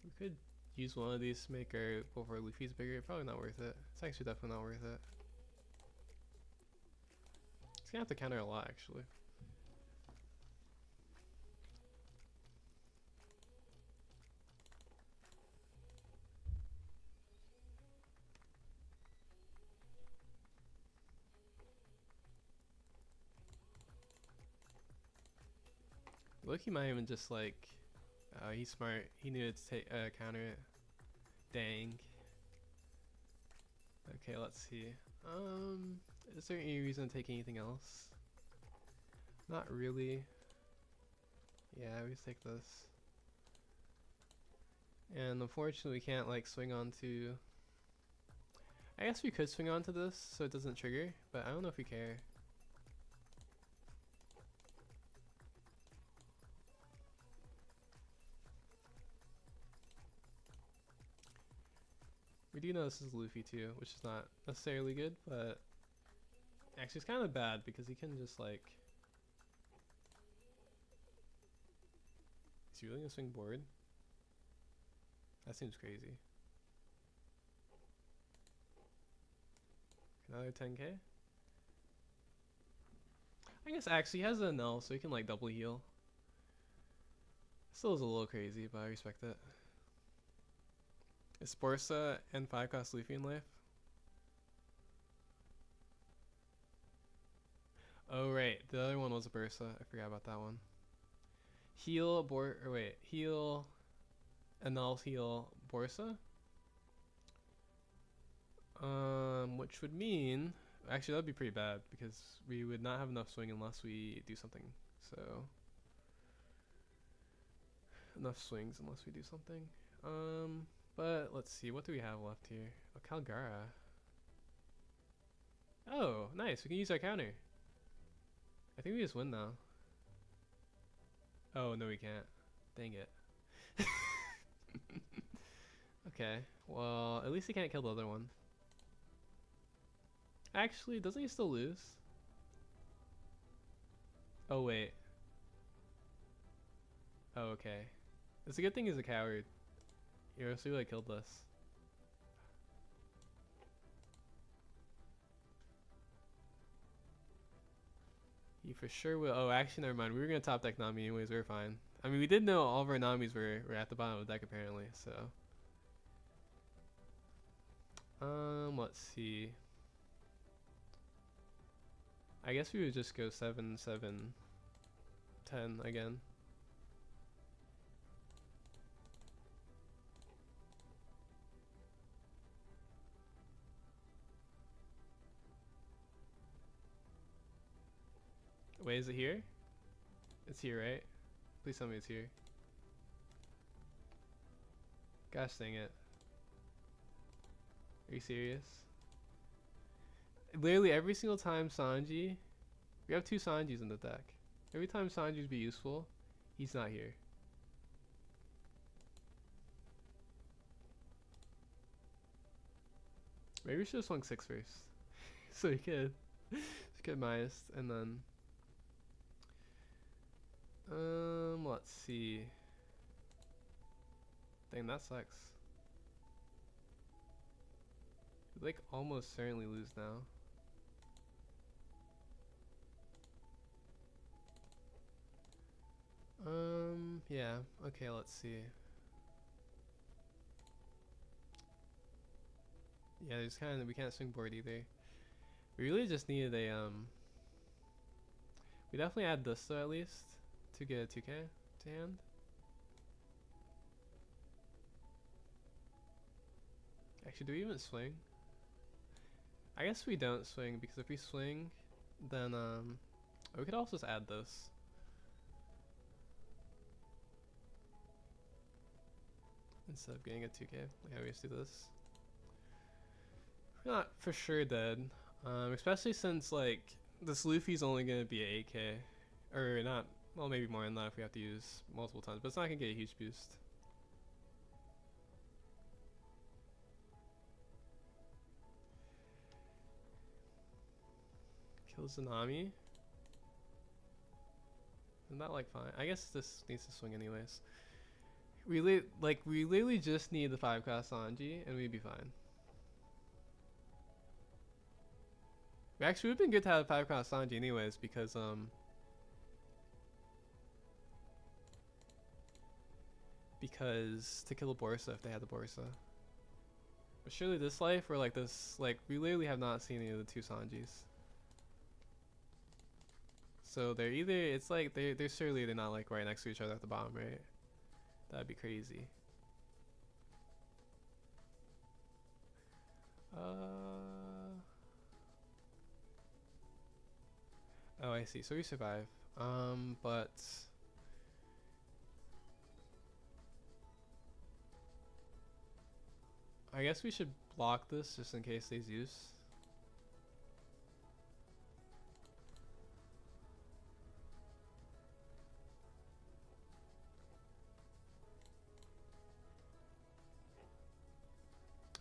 We could use one of these to make our both our Luffy's bigger. Probably not worth it. It's actually definitely not worth it. It's gonna have to counter a lot actually. Loki might even just like, he's smart. He knew to take counter it. Dang. Okay, let's see. Is there any reason to take anything else? Not really. Yeah, we just take this. And unfortunately, we can't like swing onto. I guess we could swing onto this so it doesn't trigger, but I don't know if we care. We do know this is Luffy too, which is not necessarily good, but actually it's kind of bad because he can just like. Is he really gonna swing board? That seems crazy. Another 10k? I guess actually he has an L, so he can like double heal. Still is a little crazy, but I respect it. Is Sporsa and 5 cost Luffy in life? Oh right, the other one was a Bursa. I forgot about that one. Heal heal Annul's heal Borsa. Which would mean actually that'd be pretty bad because we would not have enough swing unless we do something. So enough swings unless we do something. But let's see, what do we have left here? Oh, Calgara. Oh, nice. We can use our counter. I think we just win now. Oh, no, we can't. Dang it. Okay, well, at least he can't kill the other one. Actually, doesn't he still lose? Oh, wait. Oh, okay. It's a good thing he's a coward. He like killed us. He for sure will. Oh, actually, never mind. We were gonna top deck Nami anyways. We were fine. I mean, we did know all of our Namis were at the bottom of the deck apparently. So, let's see. I guess we would just go 7, 7, 10 again. Wait, is it here? It's here, right? Please tell me it's here. Gosh dang it. Are you serious? Literally every single time Sanji... We have 2 Sanjis in the deck. Every time Sanji's be useful, he's not here. Maybe we should have swung 6 first. So we could get minus and then... let's see. Dang, that sucks. We like almost certainly lose now. Yeah, okay, let's see. Yeah, there's kind of, we can't swing board either. We really just needed a, we definitely add this though at least to get a 2k to hand. Actually, do we even swing? I guess we don't swing, because if we swing, then, we could also just add this. Instead of getting a 2k, like how we used to do this. We're not for sure dead, especially since like this Luffy's only gonna be a 8k, or not. Well, maybe more than that if we have to use multiple times, but it's not gonna get a huge boost. Kills Zanami. Isn't that like fine? I guess this needs to swing anyways. We literally just need the 5-cast Sanji and we'd be fine. Actually, we've been good to have 5-cast Sanji anyways because to kill a Borsa if they had the Borsa. But surely this life or like this, like we literally have not seen any of the two Sanjis. So they're either, it's like they're surely they're not like right next to each other at the bottom, right? That'd be crazy. Oh, I see. So we survive. But I guess we should block this just in case they Zeus.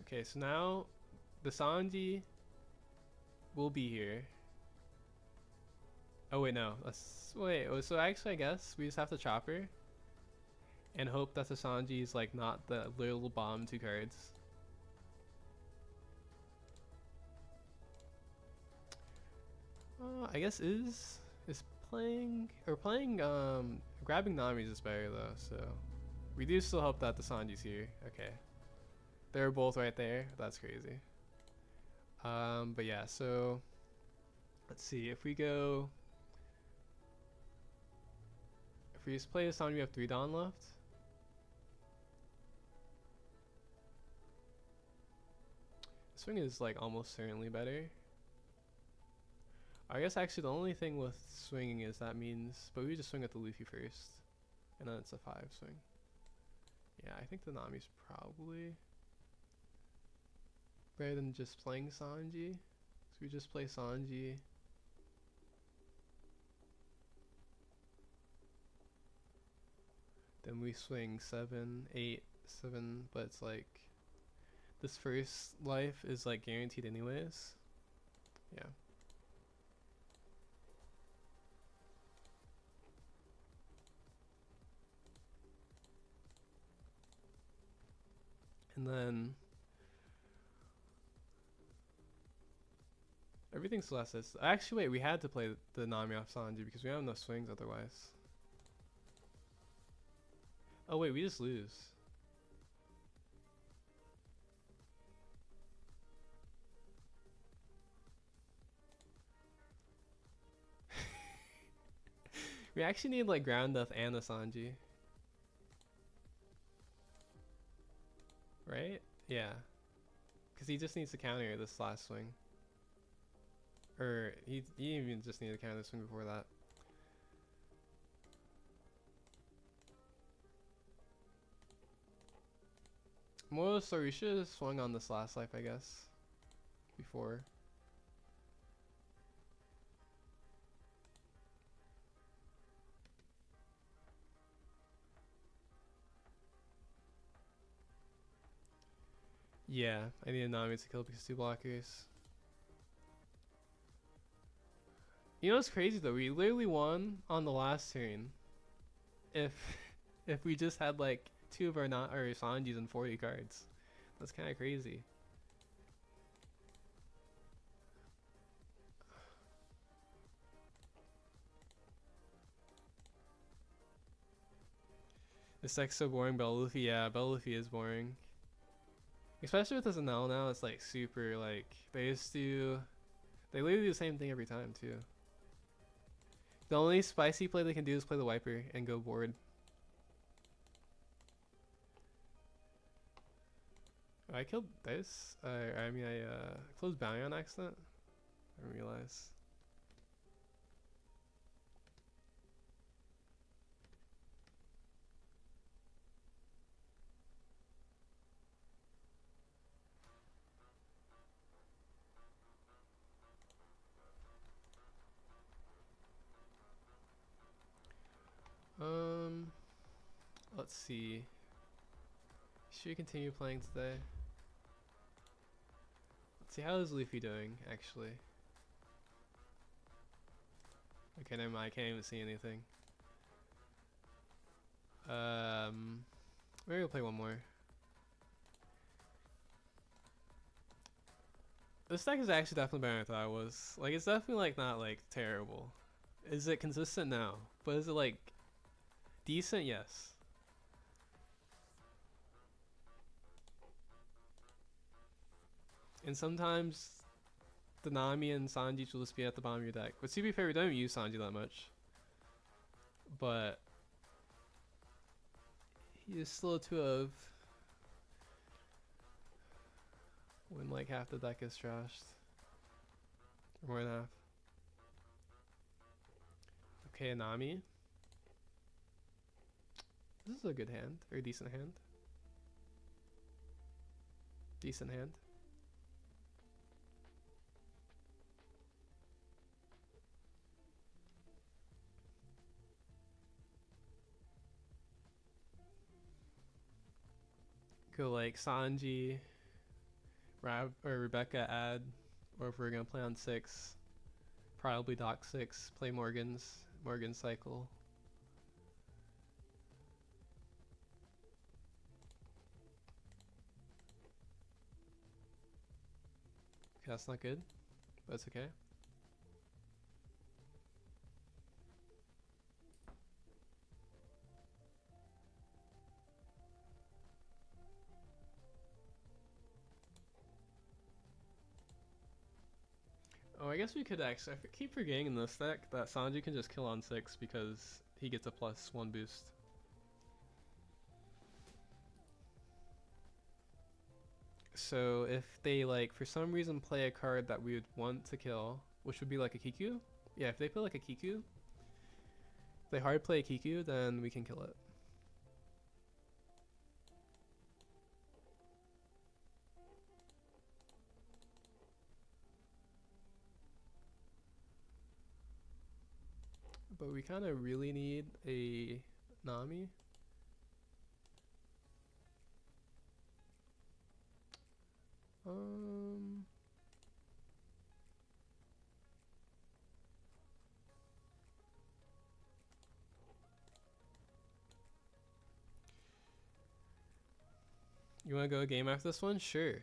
Okay, so now the Sanji will be here. Oh wait, no. Wait. So actually, I guess we just have to chop her and hope that the Sanji is like not the little bomb 2 cards. I guess is playing or playing grabbing Nami's is better though. So we do still hope that the Sanji's here. Okay, they're both right there. That's crazy. But yeah. So let's see if we go. If we just play this on, we have 3 Dawn left. Swing is like almost certainly better. I guess actually the only thing with swinging is that means, but we just swing at the Luffy first, and then it's a 5 swing. Yeah, I think the Nami's probably better than just playing Sanji. So we just play Sanji. Then we swing 7, 8, 7, but it's like this first life is like guaranteed anyways. Yeah. And then everything's less. Actually, wait, we had to play the Nami off Sanji because we have no swings otherwise. Oh wait, we just lose. We actually need like ground death and a Sanji. Right? Yeah. Because he just needs to counter this last swing. Or he even just needed to counter this swing before that. Moral of the story, we should have swung on this last life, I guess. Before. Yeah, I need a Nami to kill because 2 blockers. You know what's crazy though? We literally won on the last turn. If we just had like 2 of our Sanjis and 40 cards. That's kind of crazy. This deck's so boring, Bell Luffy. Yeah, Bell Luffy is boring. Especially with this Anel now, it's like super like they literally do the same thing every time too. The only spicy play they can do is play the Wiper and go board. Oh, I killed this. I mean, I closed Bounty on accident. I didn't realize. Let's see. Should we continue playing today? Let's see, how is Leafy doing, actually? Okay, never mind, I can't even see anything. Maybe we'll play one more. This deck is actually definitely better than I thought it was. Like, it's definitely like not like terrible. Is it consistent? No. But is it like decent? Yes. And sometimes the Nami and Sanji will just be at the bottom of your deck. But to be fair, we don't even use Sanji that much. But he is still a 2 of when like half the deck is trashed. Or more than half. Okay, Nami. This is a good hand, or a decent hand. Decent hand. Go like Sanji, or Rebecca add, or if we're gonna play on 6, probably Dock 6, play Morgan cycle. Okay, that's not good, but it's okay. Oh, I guess we could actually, I keep forgetting in this deck that Sanji can just kill on 6 because he gets a +1 boost. So if they like for some reason play a card that we would want to kill, which would be like a Kiku. Yeah, if they play like a Kiku, if they hard play a Kiku, then we can kill it. But we kind of really need a Nami. You want to go a game after this one? Sure.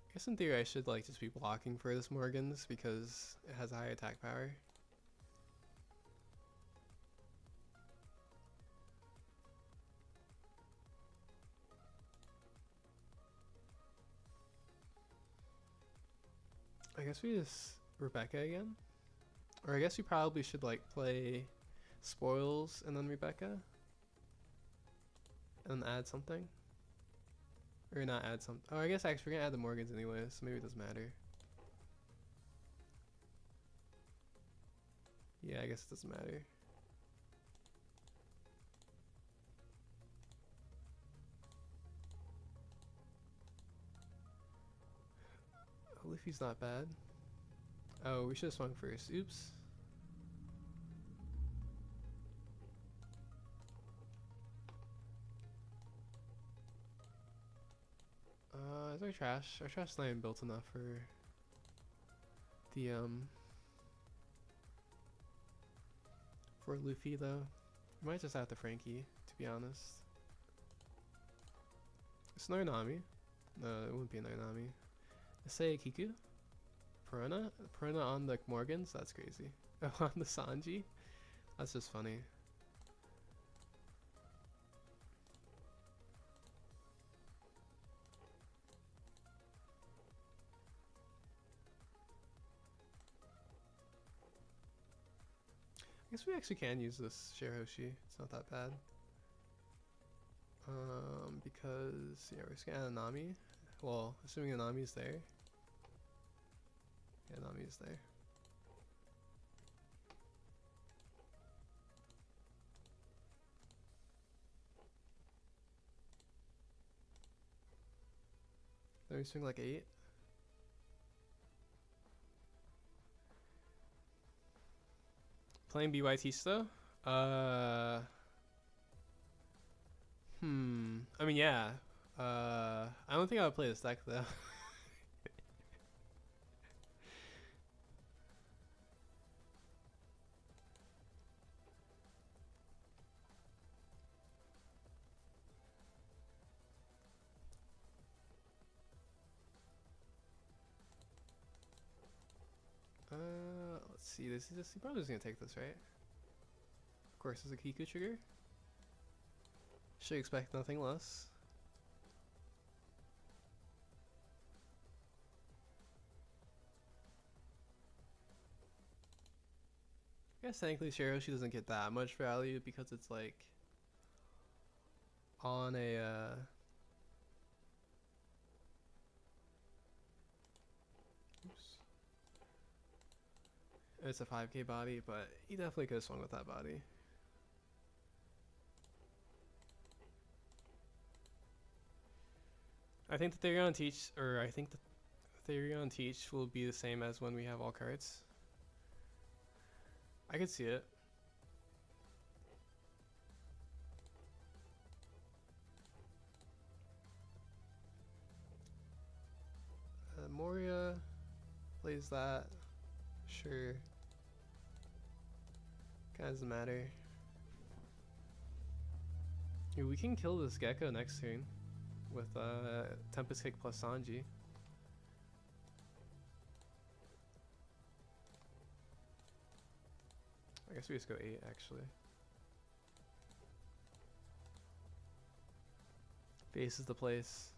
I guess in theory I should like just be blocking for this Morgans because it has a high attack power. I guess we just Rebecca again. Or I guess we probably should like play Spoils and then Rebecca. And add something. Or not add something. Oh, I guess actually we're gonna add the Morgans anyway, so maybe it doesn't matter. Yeah, I guess it doesn't matter. Oh, Luffy's not bad. Oh, we should have swung first. Oops. Is our trash? Our trash is not even built enough for the for Luffy though. Might just have to Frankie, to be honest. It's Narinami. No, it wouldn't be a Narinami. Say Kiku? Piranha? Piranha on the Morgans? That's crazy. On the Sanji? That's just funny. I guess we actually can use this Shirahoshi. It's not that bad. Because yeah, we're just gonna add a Nami. Well, assuming a Nami's there. Yeah, Nami's there. Then we swing like 8. Playing BYT though? I mean, yeah. I don't think I would play this deck though. Let's see. This is just, he probably just gonna take this, right? Of course, it's a Kiku trigger. Should expect nothing less. I guess technically Shirahoshi doesn't get that much value because it's like on a oops. It's a 5k body, but he definitely could have swung with that body. I think the theory on teach, or I think the theory on teach will be the same as when we have all cards. I could see it. Moria plays that. Sure. Kinda doesn't matter. Dude, we can kill this Gecko next turn with Tempest Kick plus Sanji. I guess we just go 8 actually. Base is the place.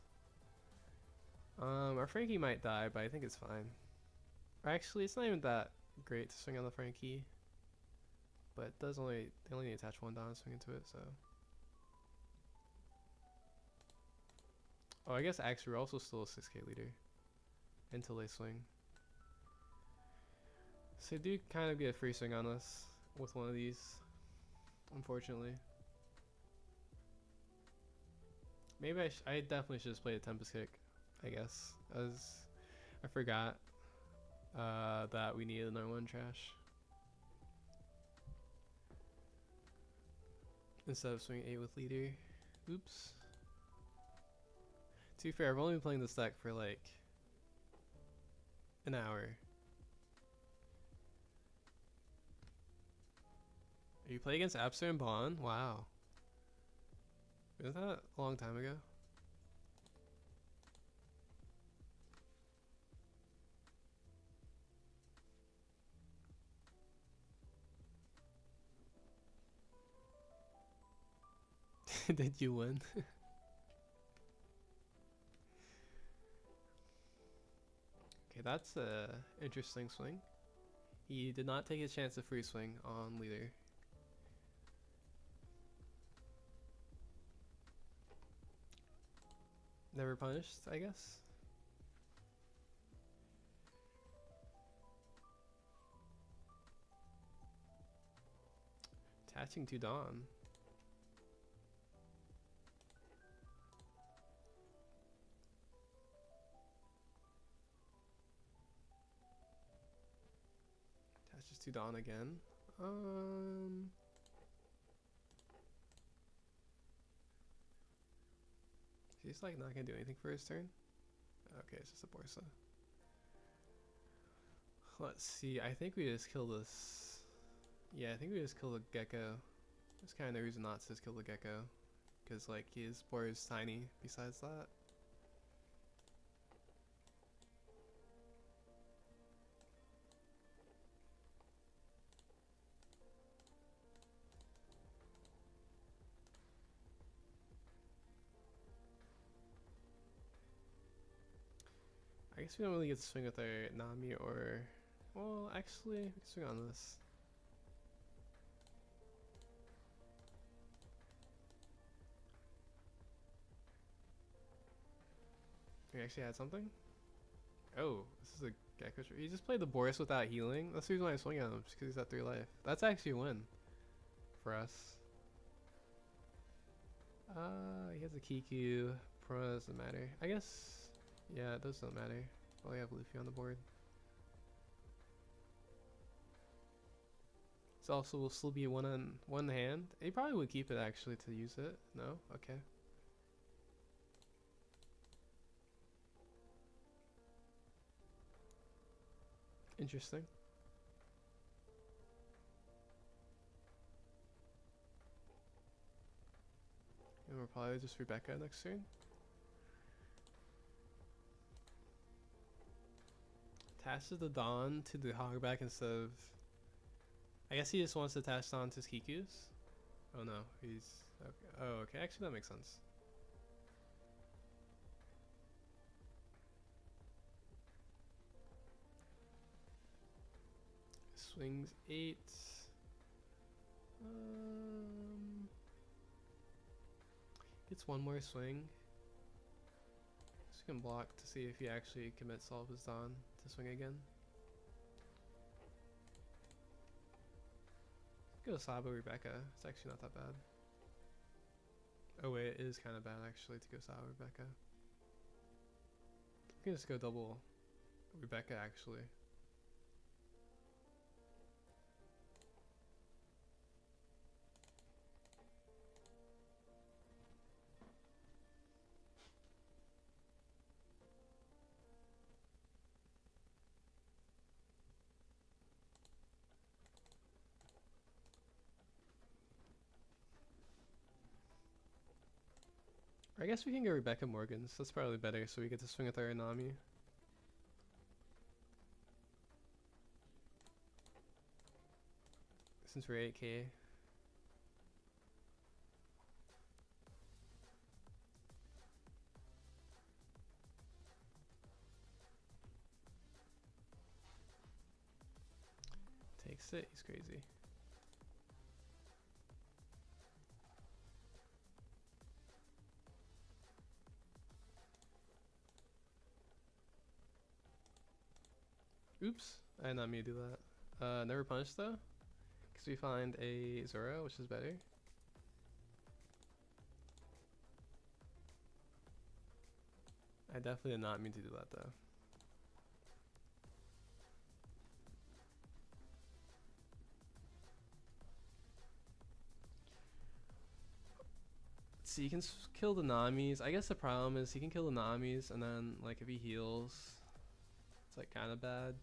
Our Frankie might die, but I think it's fine. Or actually, it's not even that great to swing on the Frankie. But it does only, they only need to attach 1 down and swing into it, so. Oh, I guess actually we're also still a 6k leader until they swing. So they do kind of get a free swing on us with one of these, unfortunately. Maybe I definitely should just play a Tempest Kick, I guess, as I forgot that we needed another one trash. Instead of swinging 8 with leader. Oops. To be fair, I've only been playing this deck for like an hour. You play against Abster and Bond? Wow. Isn't that a long time ago? Did you win? Okay, that's a interesting swing. He did not take his chance to free swing on leader. Never punished, I guess. Attaching to Dawn. Attaches to Dawn again. He's like not gonna do anything for his turn. Okay, it's just a Borsa. Let's see. I think we just kill this. Yeah, I think we just kill the Gecko. There's kind of no reason not to just kill the gecko, because like his board is tiny. Besides that. I guess we don't really get to swing with our Nami or... Well, actually, we can swing on this. We actually had something? Oh, this is a Gecko tree. He just played the Boris without healing. That's the reason why I'm swinging at him, just because he's at 3 life. That's actually a win for us. He has a Kiku. Pro doesn't matter. I guess, yeah, it doesn't matter. Well, we have Luffy on the board. This also will still be one on one hand. He probably would keep it actually to use it. No? Okay. Interesting. And we're probably just Rebecca next turn. Attaches the Dawn to the Hogback instead of... I guess he just wants to attach Dawn to his Kikus. Oh no, he's... Okay. Oh, okay, actually that makes sense. Swings 8. Gets one more swing. So we can block to see if he actually commits all of his Dawn to swing again. Go Sabo Rebecca. It's actually not that bad. Oh wait, it is kind of bad actually to go Sabo Rebecca. We can just go double Rebecca actually. I guess we can go Rebecca Morgans. That's probably better, so we get to swing with our Nami. Since we're 8k. Takes it, he's crazy. Oops, I did not mean to do that. Never punish though, because we find a Zora, which is better. I definitely did not mean to do that though. Let's see, he can kill the Namis. I guess the problem is he can kill the Namis, and then like if he heals, it's like kind of bad.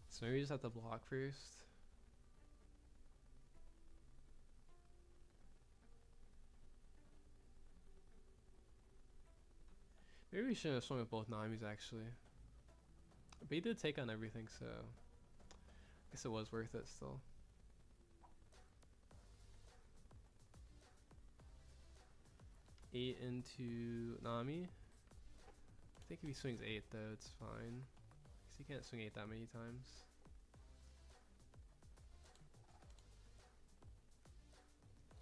So maybe we just have to block first. Maybe we shouldn't have swung with both Namis actually. But he did take on everything, so I guess it was worth it still. Eight into Nami. I think if he swings 8 though, it's fine. Because he can't swing 8 that many times.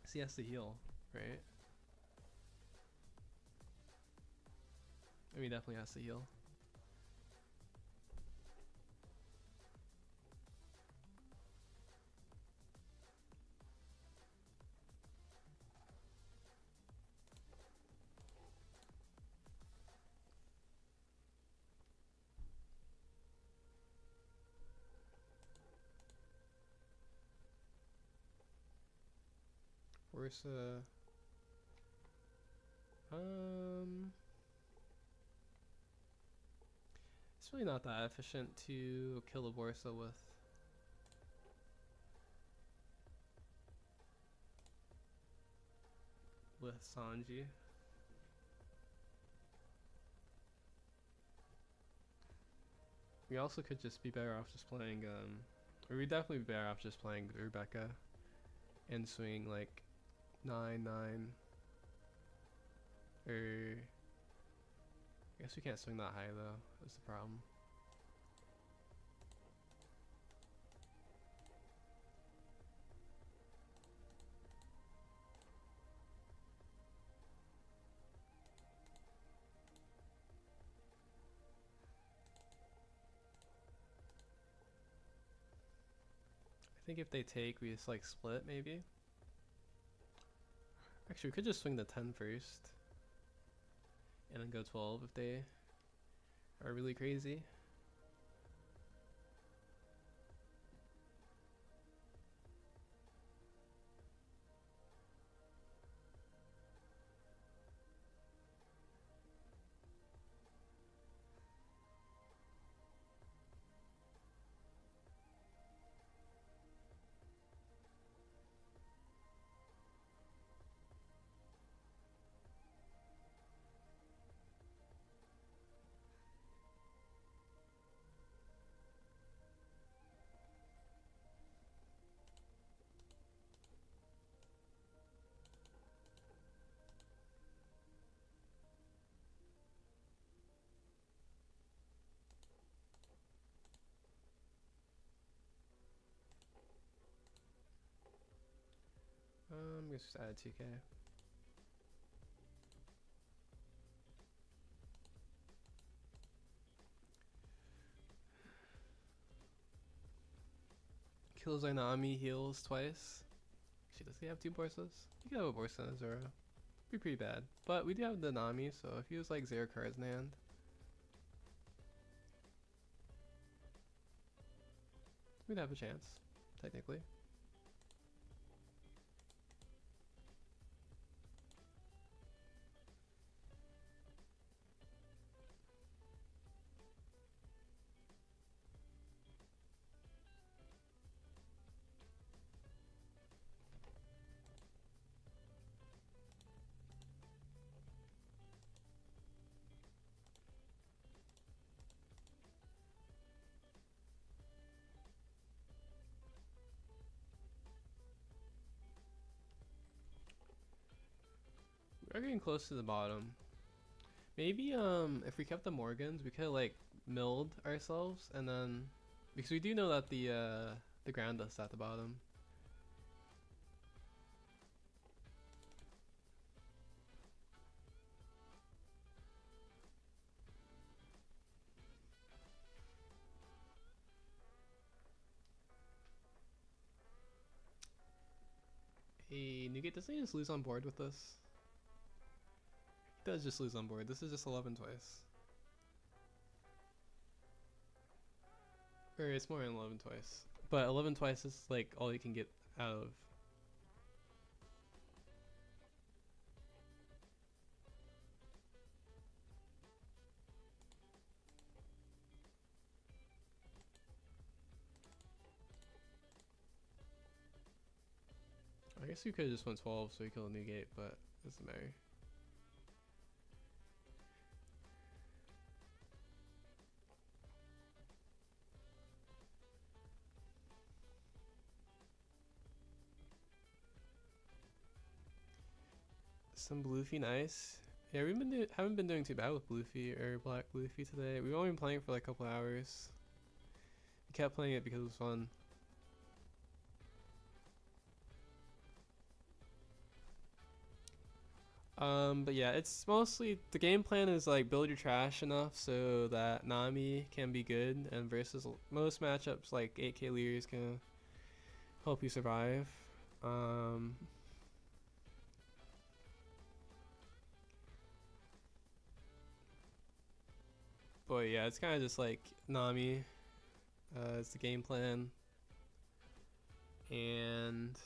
So he has to heal, right? I mean, he definitely has to heal. Where's it's really not that efficient to kill a Borsa with. with Sanji. We also could just be better off just playing, or we'd definitely be better off just playing Rebecca and swing like 9-9, or I guess we can't swing that high though, that's the problem. I think if they take, we just like split maybe. Actually, we could just swing the 10 first and then go 12 if they are really crazy. Let's just add 2k. Kills Ainami, heals twice. Actually, does he have 2 Borsas? He could have a Borsa and a Zoro. Be pretty bad. But we do have the Nami, so if he was like 0 cards in hand, we'd have a chance, technically. We're getting close to the bottom. Maybe if we kept the Morgans, we could like milled ourselves, and then because we do know that the ground dust at the bottom. Hey, Nugget, doesn't he just lose on board with this? He does just lose on board. This is just 11 twice. Or it's more than 11 twice. But 11 twice is like all you can get out of. I guess we could have just went 12 so we kill a new gate, but it doesn't matter. Some Bluefy, nice. Yeah, haven't been doing too bad with Bluefy or Black Bluefy today. We've only been playing for like a couple hours. We kept playing it because it was fun. But yeah, it's mostly the game plan is like build your trash enough so that Nami can be good, and versus most matchups like 8k leaders can help you survive. But yeah, it's kind of just like Nami. It's the game plan, and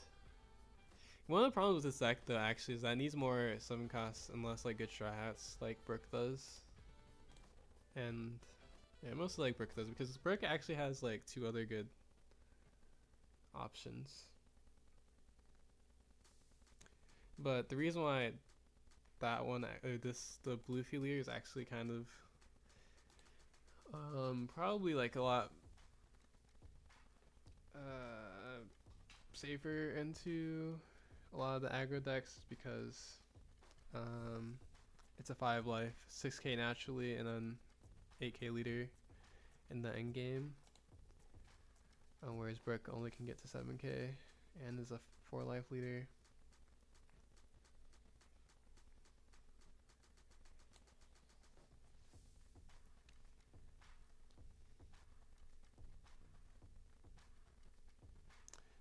one of the problems with this deck though actually is that it needs more summon costs and less like good strat hats like Brook does. And yeah, mostly like Brook does, because Brook actually has like 2 other good options. But the reason why that one, the Bluefy leader is actually kind of probably like a lot safer into a lot of the aggro decks because it's a 5 life, 6k naturally, and then 8k leader in the end game. Whereas Brick only can get to 7k and is a 4 life leader.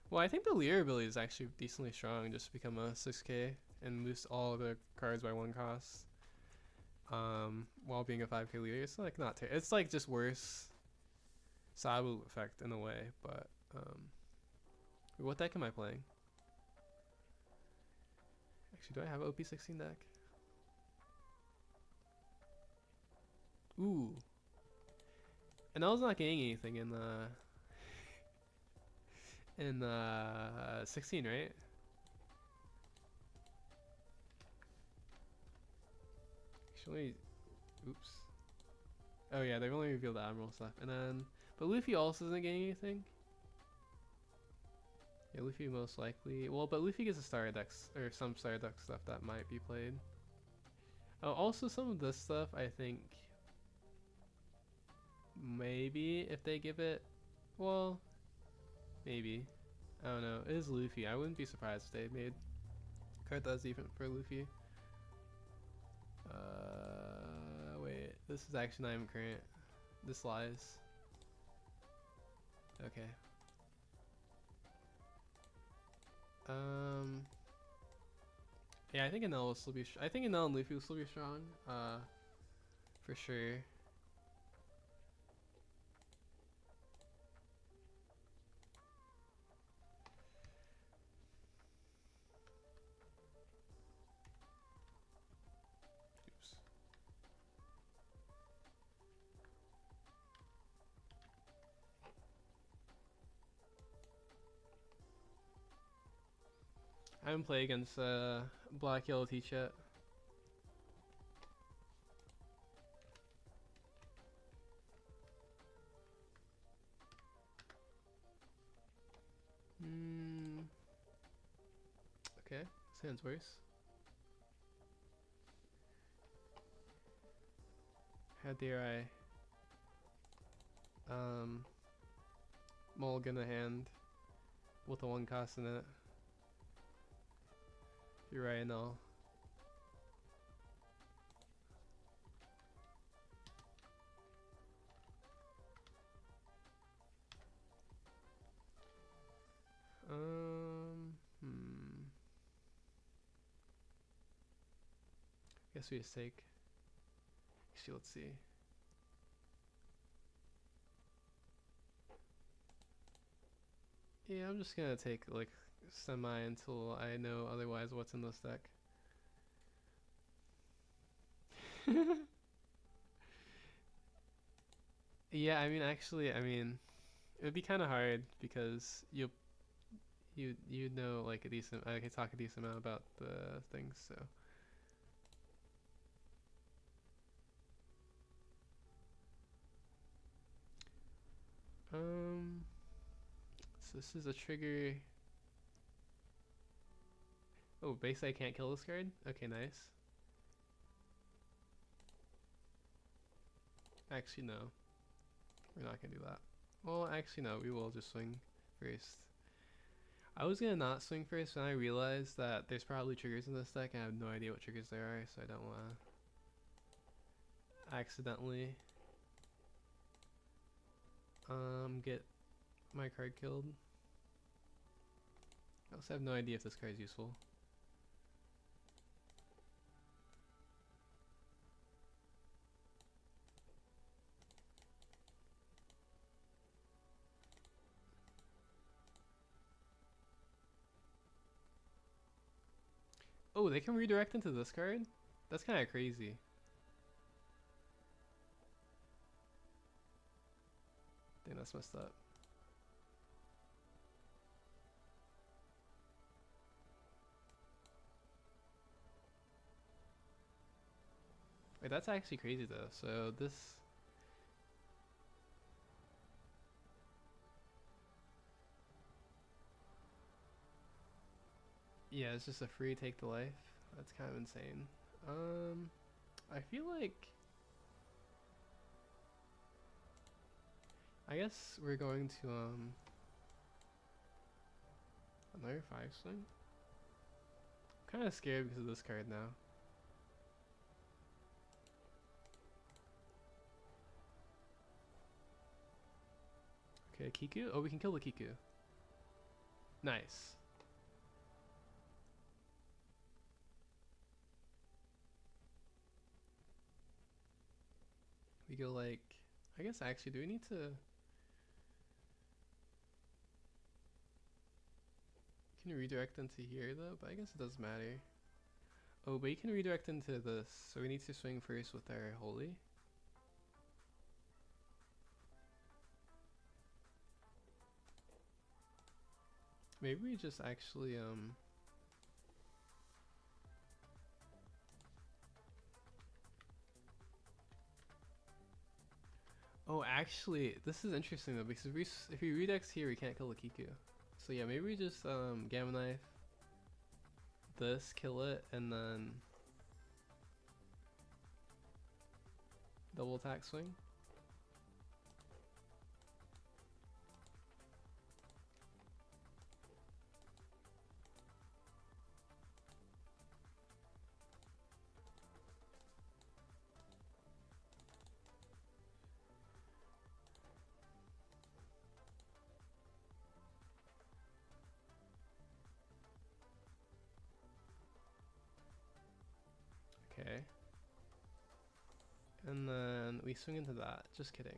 Well, I think the leader ability is actually decently strong just to become a 6k and boost all the cards by 1 cost. While being a 5k leader, it's like not it's like just worse Sabu effect in a way, but what deck am I playing? Actually, do I have OP15 deck? Ooh. And I was not getting anything in 16, right? Actually, oops. Oh yeah, they've only revealed the Admiral stuff. And then, but Luffy also isn't getting anything. Yeah, Luffy most likely. Well, but Luffy gets a Star deck, or some Star deck stuff that might be played. Oh, also some of this stuff, I think, maybe if they give it, well, maybe. I don't know. It is Luffy. I wouldn't be surprised if they made a card that's even for Luffy. Wait. This is actually not even current. This lies. Okay. Yeah, I think Enel will still be. I think Enel and Luffy will still be strong. For sure. Oops. I haven't played against Black Yellow Teach yet. Okay, sounds worse. How dare I mulligan a hand with a 1 cost in it. You're right, no. Guess we just take. Actually, let's see. Yeah, I'm just gonna take like semi until I know otherwise what's in this deck. Yeah, I mean, actually, I mean, it would be kind of hard because you know like a decent. I can talk a decent amount about the things, so. So this is a trigger. Oh, basically I can't kill this card? Okay, nice. Actually, no. We're not gonna do that. Well, actually, no. We will just swing first. I was gonna not swing first, and I realized that there's probably triggers in this deck, and I have no idea what triggers there are, so I don't wanna accidentally get my card killed. I also have no idea if this card is useful. Oh, they can redirect into this card? That's kind of crazy. Dang, that's messed up. Wait, that's actually crazy though. So this. Yeah, it's just a free take the life. That's kind of insane. I feel like. I guess we're going to another 5 swing. I'm kind of scared because of this card now. Okay, Kiku. Oh, we can kill the Kiku. Nice. We go like, I guess actually, do we need to? Can you redirect into here though? But I guess it doesn't matter. Oh, but you can redirect into this, so we need to swing first with our holy. Maybe we just actually oh, actually, this is interesting though, because if we redex here, we can't kill the Kiku. So yeah, maybe we just Gamma Knife this, kill it, and then double attack swing. Okay. And then we swing into that. Just kidding.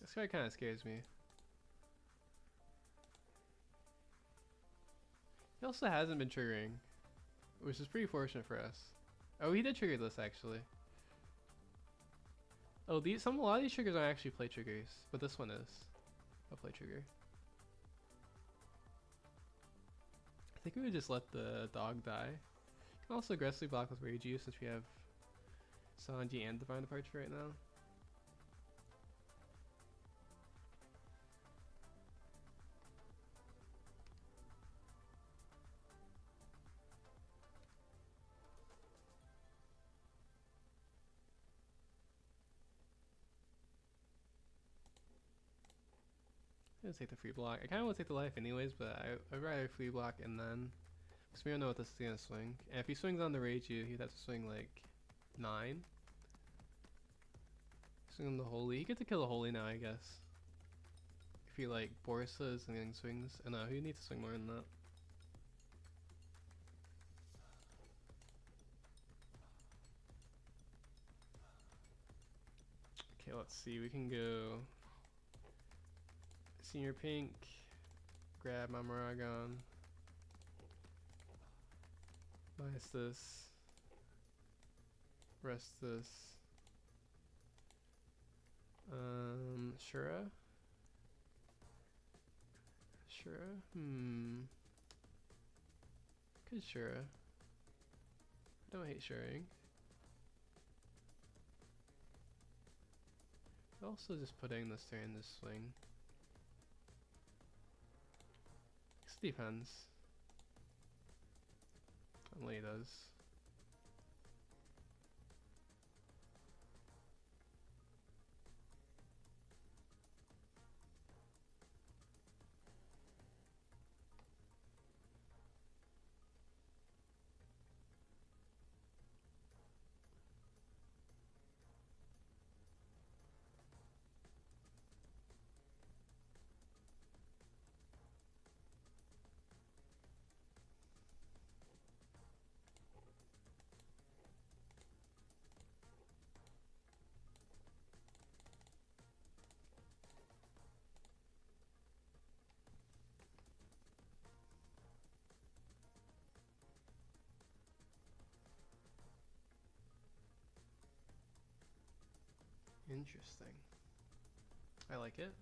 This guy kind of scares me. He also hasn't been triggering, which is pretty fortunate for us. Oh, he did trigger this actually. Oh, a lot of these triggers aren't actually play triggers, but this one is a play trigger. I think we would just let the dog die. You can also aggressively block with Rage since we have Sanji and Divine Departure right now. I'm gonna take the free block. I kind of want to take the life anyways, but I'd rather free block and then, because we don't know what this is gonna swing. And if he swings on the Reiju, he'd have to swing like 9. Swing on the Holy. He gets to kill the Holy now, I guess. If he like Borsas and then swings. Oh no, he needs to swing more than that. Okay, let's see. We can go Senior Pink, grab my Maragon, minus this, rest this, Shura? Good Shura. I don't hate Shuring. Also just putting this turn this swing. Depends. Only he does. Interesting. I like it.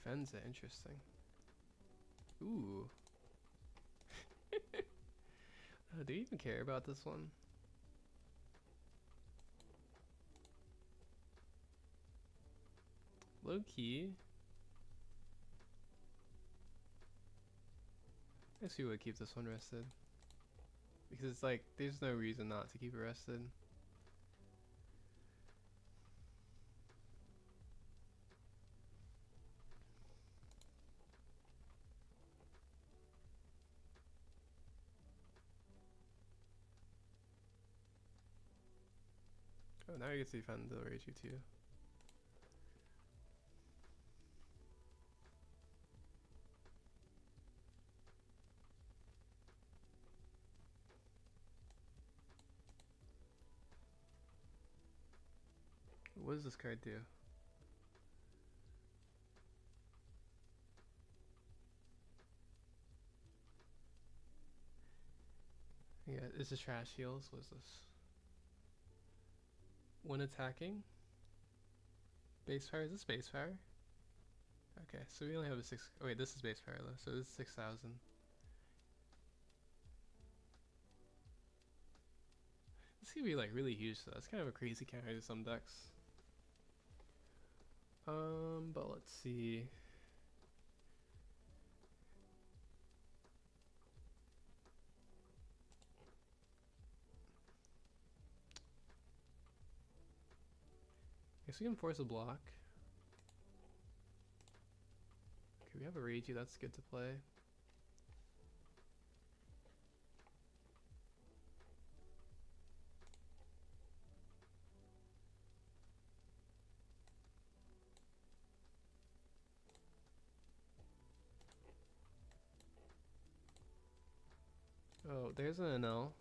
defends it. Interesting. Ooh. Do you even care about this one? Low key. I guess we would keep this one rested. Because it's like, there's no reason not to keep it rested. Oh, now you get to defend the Rage too. What does this card do? Yeah, this is trash heals. What is this? When attacking, base power. Is this base power? Okay, so we only have a 6. Oh wait, this is base power though, so this is 6,000. This could be like really huge though. That's kind of a crazy counter to some decks. But let's see. Guess we can force a block. Okay, we have a Reiji, that's good to play. Oh, there's an NL.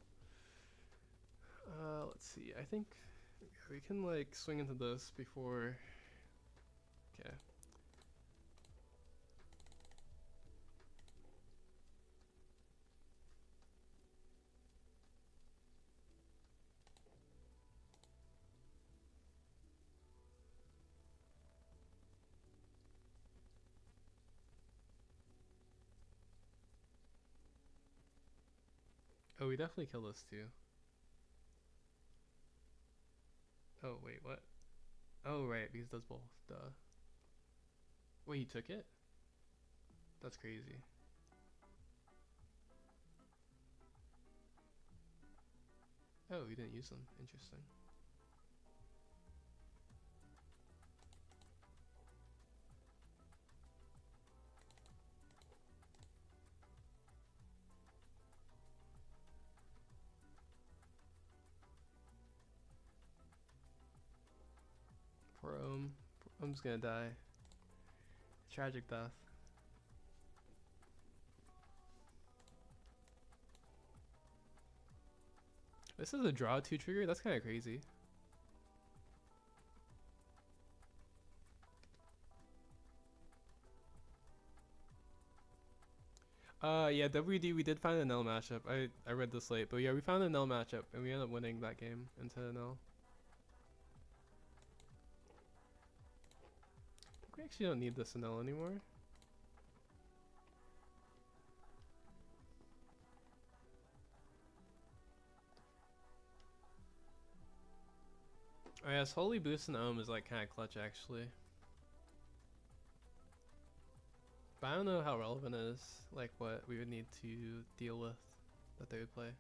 Let's see. I think we can like swing into this before. Okay. Oh, we definitely kill this too. Oh, wait, what? Oh, right, because it does both. Duh. Wait, he took it? That's crazy. Oh, he didn't use them. Interesting. Poor Ohm. Ohm's gonna die. Tragic death. This is a draw 2 trigger? That's kind of crazy. Yeah, WD, we did find an L matchup. I read this late, but yeah, we found an L matchup, and we ended up winning that game into an L. I think we actually don't need this L anymore. Oh yes, Holy Boost and Ohm is like kind of clutch actually. But I don't know how relevant it is, like what we would need to deal with that they would play.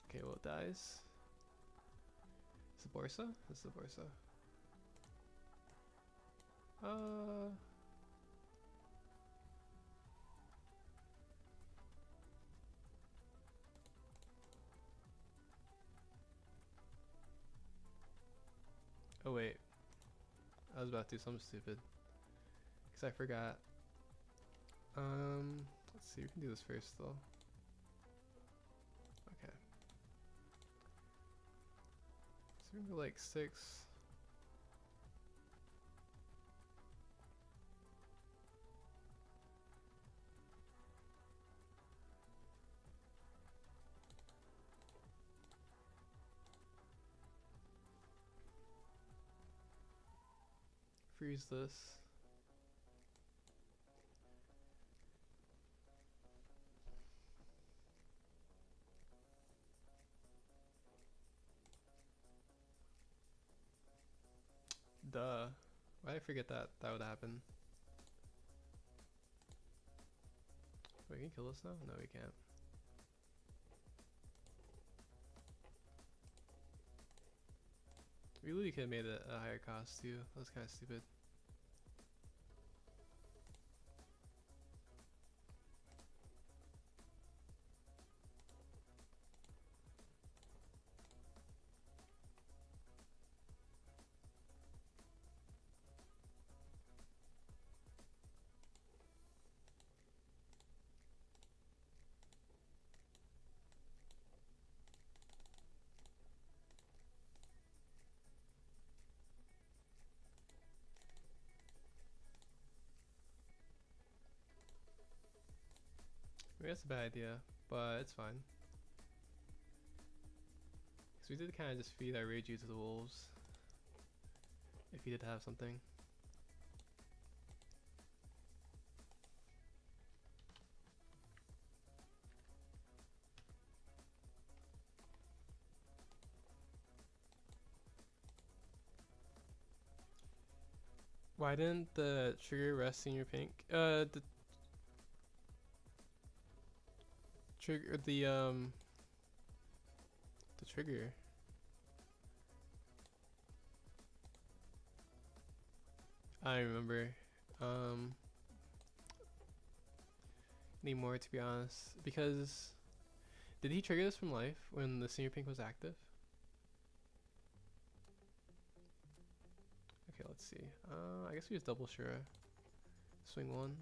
Okay, well it dies. Is it Borsa? This is the Borsa. Oh wait. I was about to do something stupid. Because I forgot. Let's see, we can do this first though. Okay. So we can go like 6. Freeze this. Duh. Why did I forget that that would happen? Wait, we can kill this now? No, we can't. We really could have made it a higher cost too. That was kind of stupid. Maybe that's a bad idea, but it's fine. Because we did kind of just feed our Reiju to the wolves. If he did have something. Why didn't the trigger rest in your pink? The trigger, the trigger. I remember. Need more, to be honest, because did he trigger this from life when the senior pink was active? Okay, let's see. I guess we just double Shura. Swing one.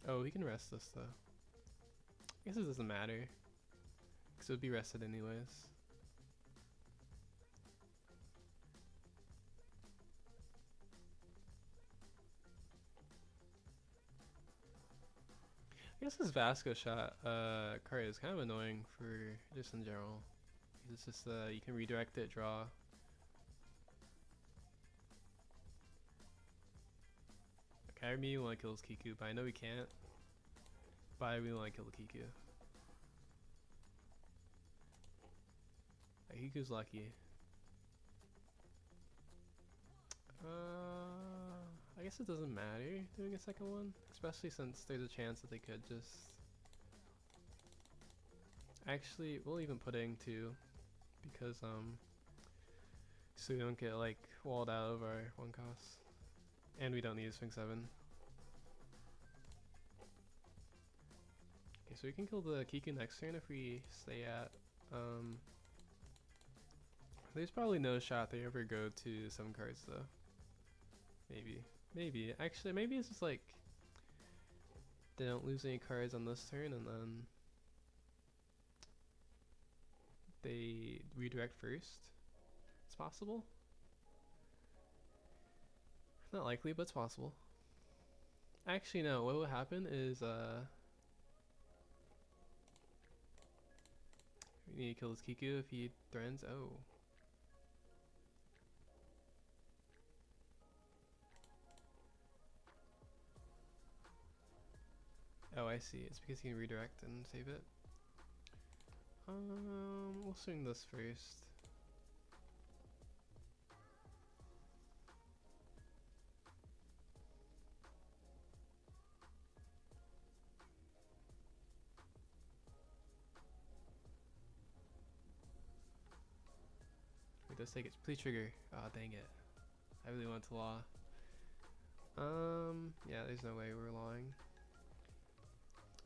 Oh, he can rest this though. I guess it doesn't matter, because it would be rested anyways. I guess this Vasco shot card is kind of annoying for just in general. It's just you can redirect it, draw. Okay, I really want to kill this Kiku, but I know we can't. But I really want to kill the Kiku. Kiku's lucky. I guess it doesn't matter doing a second one, especially since there's a chance that they could just... Actually, we'll even put in two, because so we don't get like walled out of our one cost, and we don't need to swing 7. Okay, so we can kill the Kiku next turn if we stay at there's probably no shot they ever go to 7 cards though. Maybe. Actually, maybe it's just like they don't lose any cards on this turn and then they redirect first. It's possible. Not likely, but it's possible. Actually, no. What will happen is we need to kill this Kiku if he threatens. Oh. Oh, I see. It's because he can redirect and save it. We'll swing this first. Wait, does take it. Please trigger. Ah, oh, dang it. I really want to law. Yeah, there's no way we're lawing.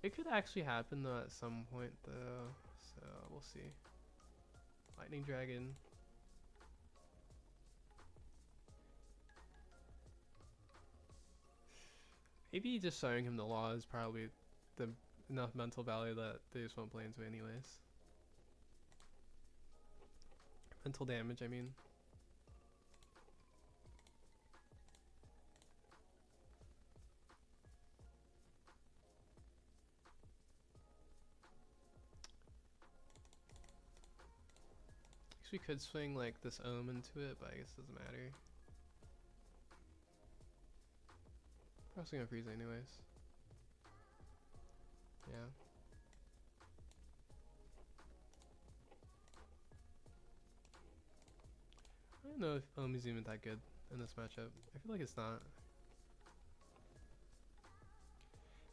It could actually happen though at some point though, so we'll see. Lightning Dragon. Maybe just showing him the law is probably the enough mental value that they just won't play into it anyways. Mental damage, I mean. Guess we could swing like this ohm into it, but I guess it doesn't matter. Probably gonna freeze anyways. Yeah. I don't know if ohm is even that good in this matchup. I feel like it's not.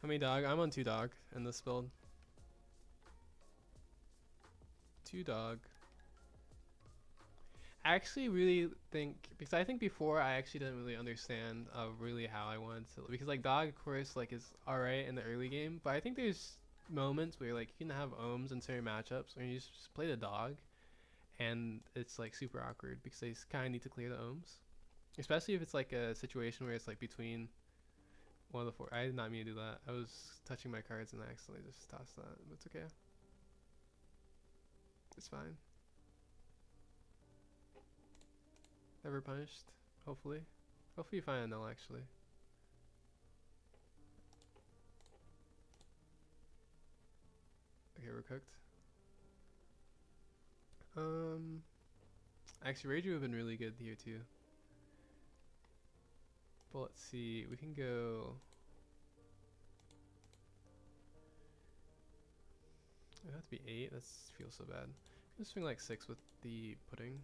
How many dog? I'm on 2 dog in this build. 2 dog. I actually really think, because I think before I actually didn't really understand really how I wanted to, because like dog of course like is alright in the early game, but I think there's moments where like you can have ohms in certain matchups where you just play the dog and it's like super awkward because they kind of need to clear the ohms, especially if it's like a situation where it's like between one of the 4. I did not mean to do that. I was touching my cards and I accidentally just tossed that, but it's okay. It's fine. Never punished, hopefully. Hopefully you find a null actually. Okay, we're cooked. Actually Rage would have been really good here too. But let's see, we can go. It would have to be 8, that feels so bad. Let's swing like 6 with the pudding.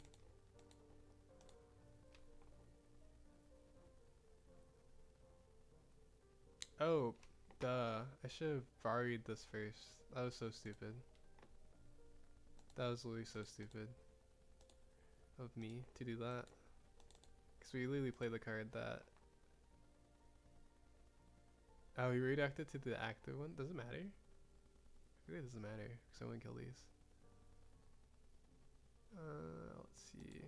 Oh, duh. I should have varied this first. That was so stupid. That was literally so stupid of me to do that. Because we literally played the card that... Oh, we reacted to the active one? Does it matter? I feel like it doesn't matter, because I want to kill these. Let's see.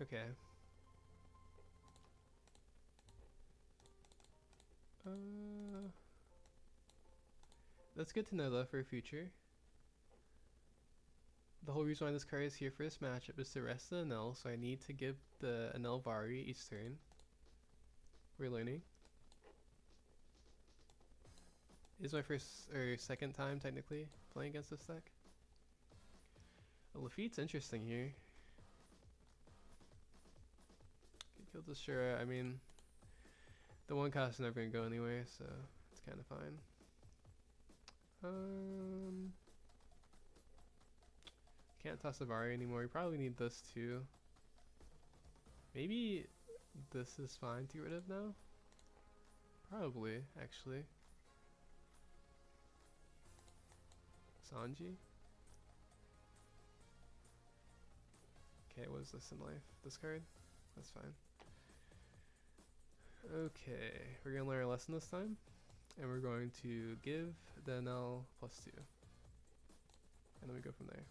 Okay. That's good to know though for future. The whole reason why this card is here for this matchup is to rest the Anel, so I need to give the Anel Vari each turn. We're learning. This is my first or second time technically playing against this deck. Lafitte's interesting here. Kill the Shura. I mean, the 1 cost is never gonna go anywhere, so it's kind of fine. Can't toss a Vari anymore. You probably need this too. Maybe this is fine to get rid of now. Probably, actually. Sanji. Okay, what is this in life? This card? That's fine. Okay, we're gonna learn a lesson this time, and we're going to give the Anel +2, and then we go from there.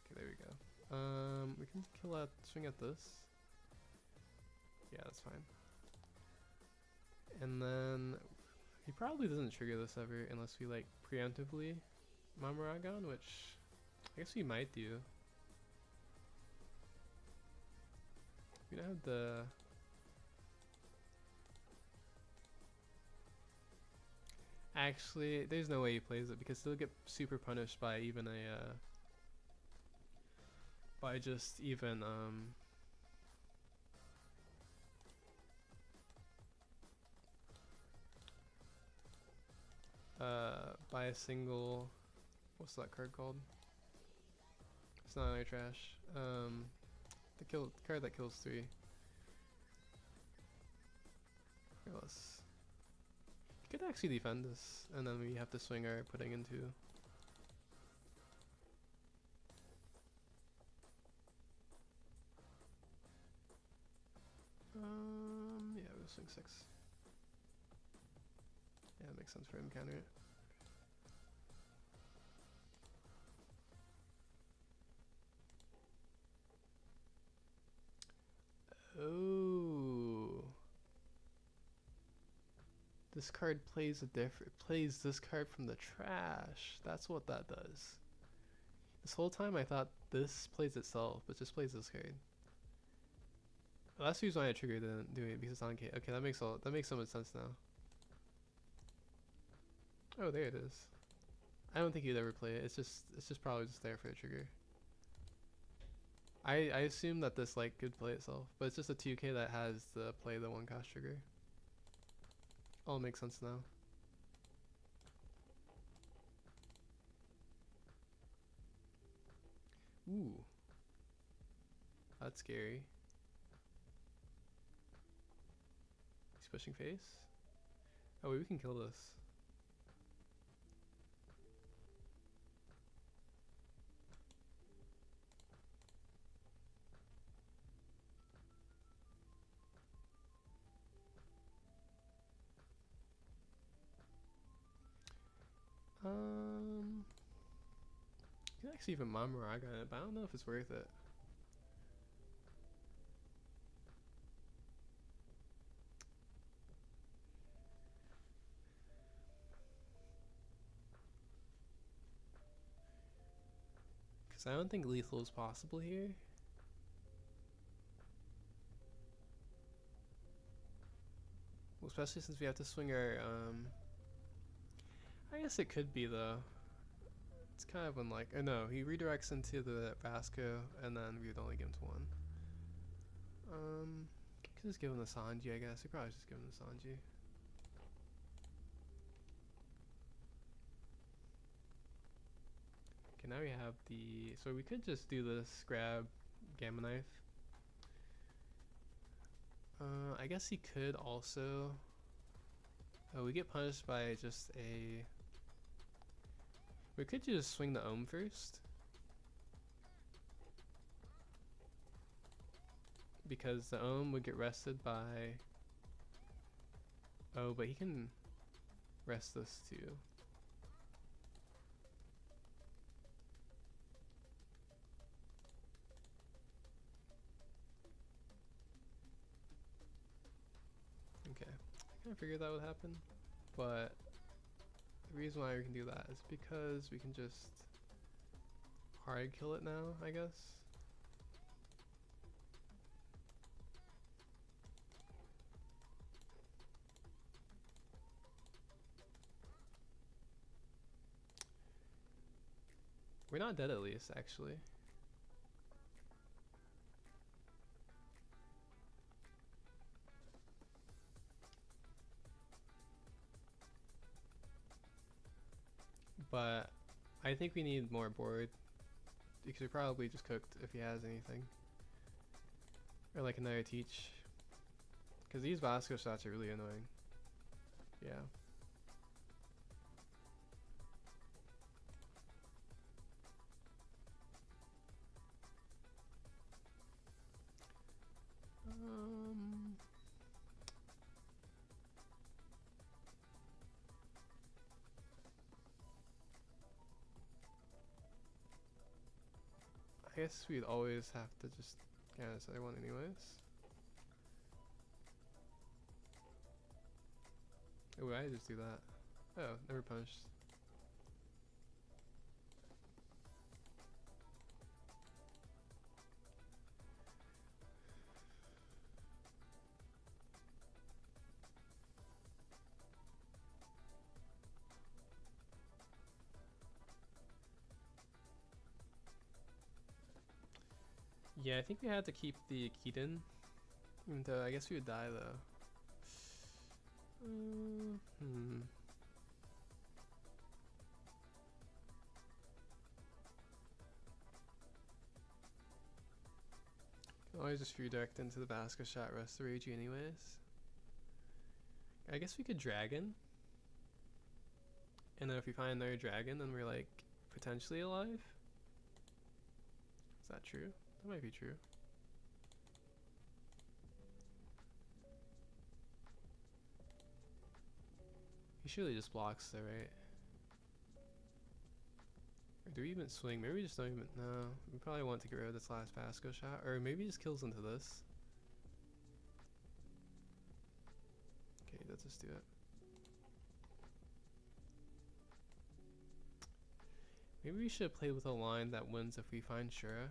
Okay, there we go. We can kill at swing at this. Yeah, that's fine. And then he probably doesn't trigger this ever unless we like preemptively Mamaragon, which I guess we might do. We don't have the... Actually, there's no way he plays it because he'll get super punished by even a by just even by a single, what's that card called? It's not another trash. The card that kills 3. Regardless. You could actually defend this, and then we have to swing our pudding into. Yeah, we'll swing 6. Yeah, it makes sense for him to counter it. Oh, this card plays this card from the trash. That's what that does. This whole time I thought this plays itself, but just plays this card. Well, that's the reason why I triggered didn't do it, because it's on K. Okay, that makes so much sense now. Oh, there it is. I don't think you'd ever play it. It's just probably just there for a trigger. I assume that this like could play itself, but it's just a 2K that has the play the 1-cost trigger. All makes sense now. Ooh. That's scary. He's pushing face. Oh wait, we can kill this. You can actually even Mamaraga in it, but I don't know if it's worth it. Because I don't think lethal is possible here. Well, especially since we have to swing our, I guess it could be though. It's kind of unlike, oh no, he redirects into the Vasco and then we would only give him to 1. Could just give him the Sanji, I guess. We probably just give him the Sanji. Okay, now we have the, so we could just do this, grab Gamma Knife. I guess he could also, oh, we get punished by just a, we could just swing the Ohm first. Because the Ohm would get rested by, oh, but he can rest this too. Okay, I kind of figured that would happen, but the reason why we can do that is because we can just hard kill it now, I guess. We're not dead at least, actually. But I think we need more board because we probably just cooked if he has anything. Or like another teach. Because these Vasco shots are really annoying. Yeah. I guess we'd always have to just get this other one anyways. Oh, I just do that. Oh, never punished. Yeah, I think we had to keep the Keaton. Even though I guess we would die though. Can always just redirect into the Vasco shot, rest the Ragey anyways. I guess we could Dragon. And then if we find another Dragon, then we're like potentially alive. Is that true? That might be true. He surely just blocks though, right? Or do we even swing? Maybe we just don't even, no. We probably want to get rid of this last Vasco shot. Or maybe he just kills into this. Okay, let's just do it. Maybe we should play with a line that wins if we find Shura.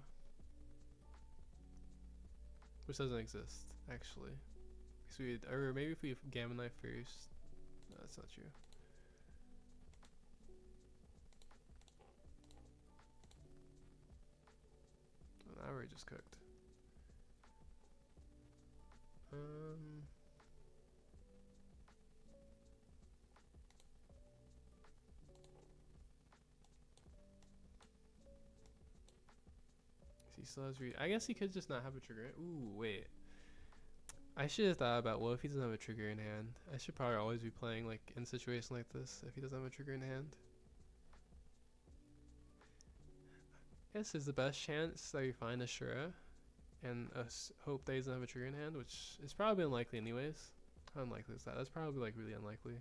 Which doesn't exist, actually. Or maybe if we Gamma Knife first. No, that's not true. Well, now we're just cooked. He still has I guess he could just not have a trigger. Ooh, wait. I should have thought about, what if he doesn't have a trigger in hand? I should probably always be playing like in a situation like this if he doesn't have a trigger in hand. I guess is the best chance that we find a Shura and hope that he doesn't have a trigger in hand, which is probably unlikely anyways. How unlikely is that? That's probably like really unlikely.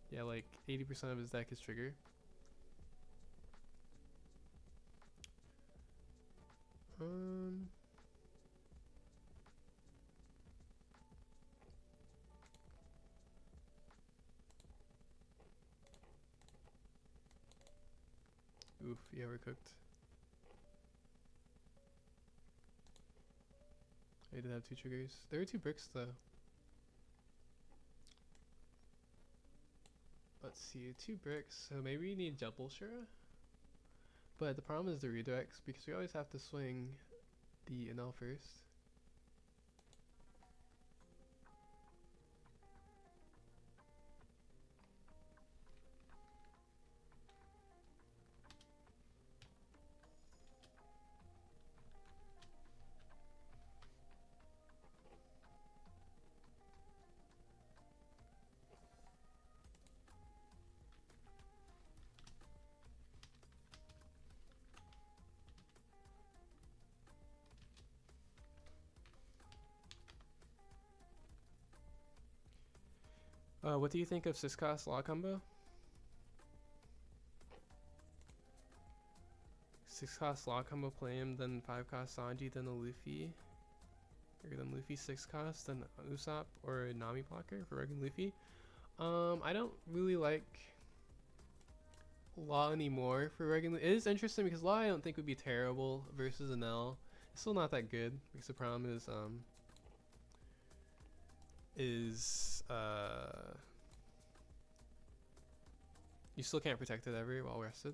Yeah, like 80% of his deck is trigger. Oof, yeah, we're cooked. I did have 2 triggers. There were 2 bricks though. Let's see, 2 bricks, so maybe we need double Shura? But the problem is the redirects, because we always have to swing the NL first. What do you think of 6-cost law combo? 6-cost law combo, play him, then 5-cost Sanji, then a Luffy. Or then Luffy 6-cost, then Usopp, or a Nami blocker for regular Luffy. I don't really like Law anymore for regular. It is interesting because Law I don't think would be terrible versus an L. It's still not that good because the problem is you still can't protect it ever while rested.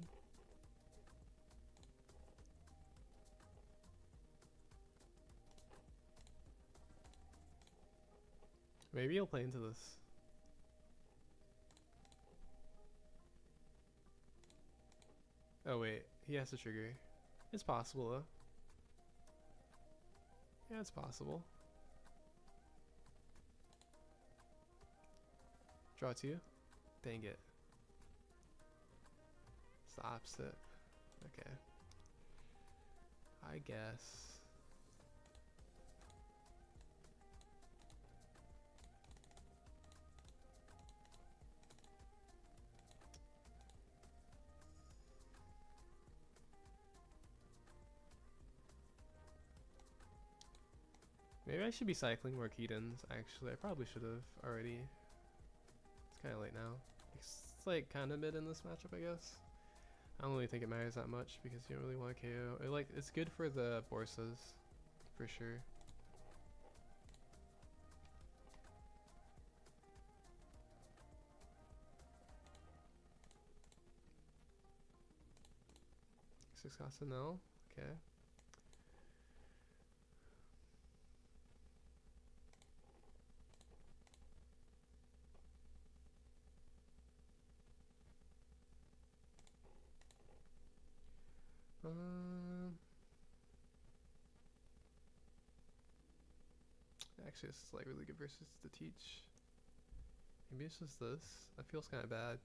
Maybe he'll play into this. Oh wait, he has to trigger. It's possible though. Yeah, it's possible. Draw 2. Dang it. It's the opposite. Okay. I guess. Maybe I should be cycling more Keatons, actually. I probably should have already. It's kind of late now. It's like kind of mid in this matchup, I guess. I don't really think it matters that much because you don't really want to KO. It's good for the Borsas, for sure. Six cost no. Okay. Actually, this is like really good versus to teach. Maybe it's just this. That feels kind of bad.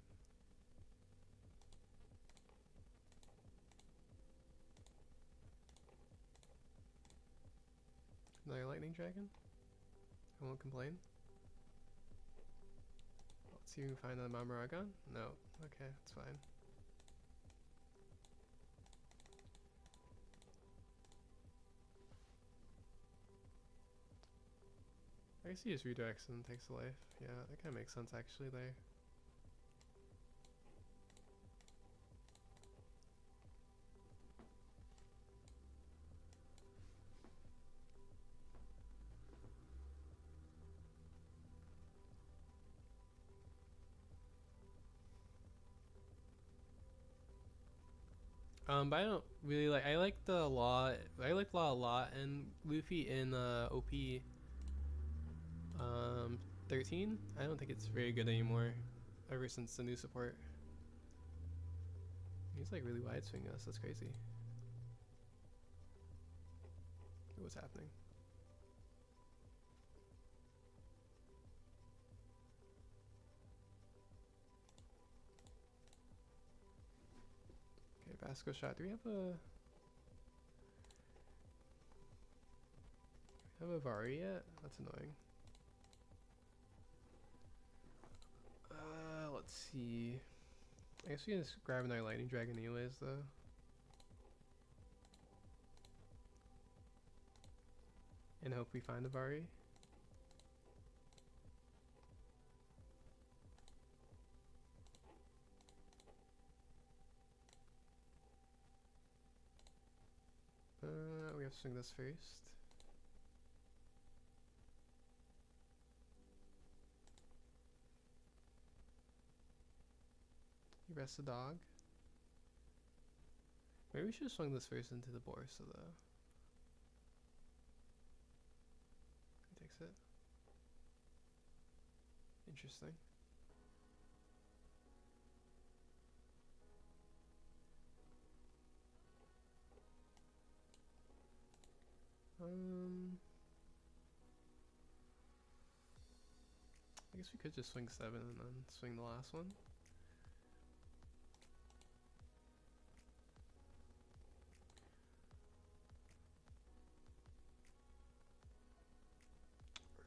Another lightning dragon? I won't complain. Let's see if we can find a Mamaragon. No. Okay, it's fine. I guess he just redirects and takes a life. Yeah, that kind of makes sense actually there. But I don't really like. I liked the law. I liked Law a lot, and Luffy in OP 13. I don't think it's very good anymore. Ever since the new support, he's like really wide swinging us. That's crazy. What's happening? Okay, Vasco shot. Do we have a Vari yet? That's annoying. Let's see. I guess we can just grab another lightning dragon anyways, though. And hope we find a Vari. We have to swing this first. You rest the dog. Maybe we should have swung this first into the Borsa though. He takes it. Interesting. I guess we could just swing 7 and then swing the last one.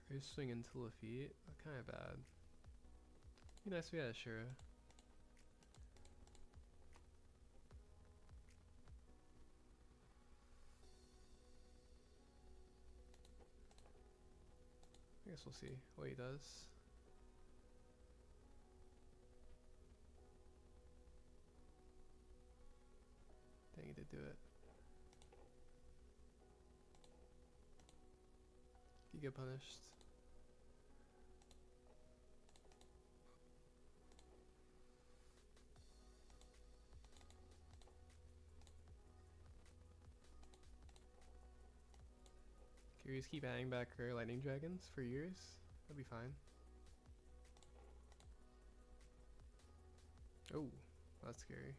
Or just swing into Lafitte. That's kind of bad. Be nice if we had a Shura. I guess we'll see what he does. Dang, he did do it. You get punished. Can we just keep adding back her lightning dragons for years? That'd be fine. Oh, that's scary.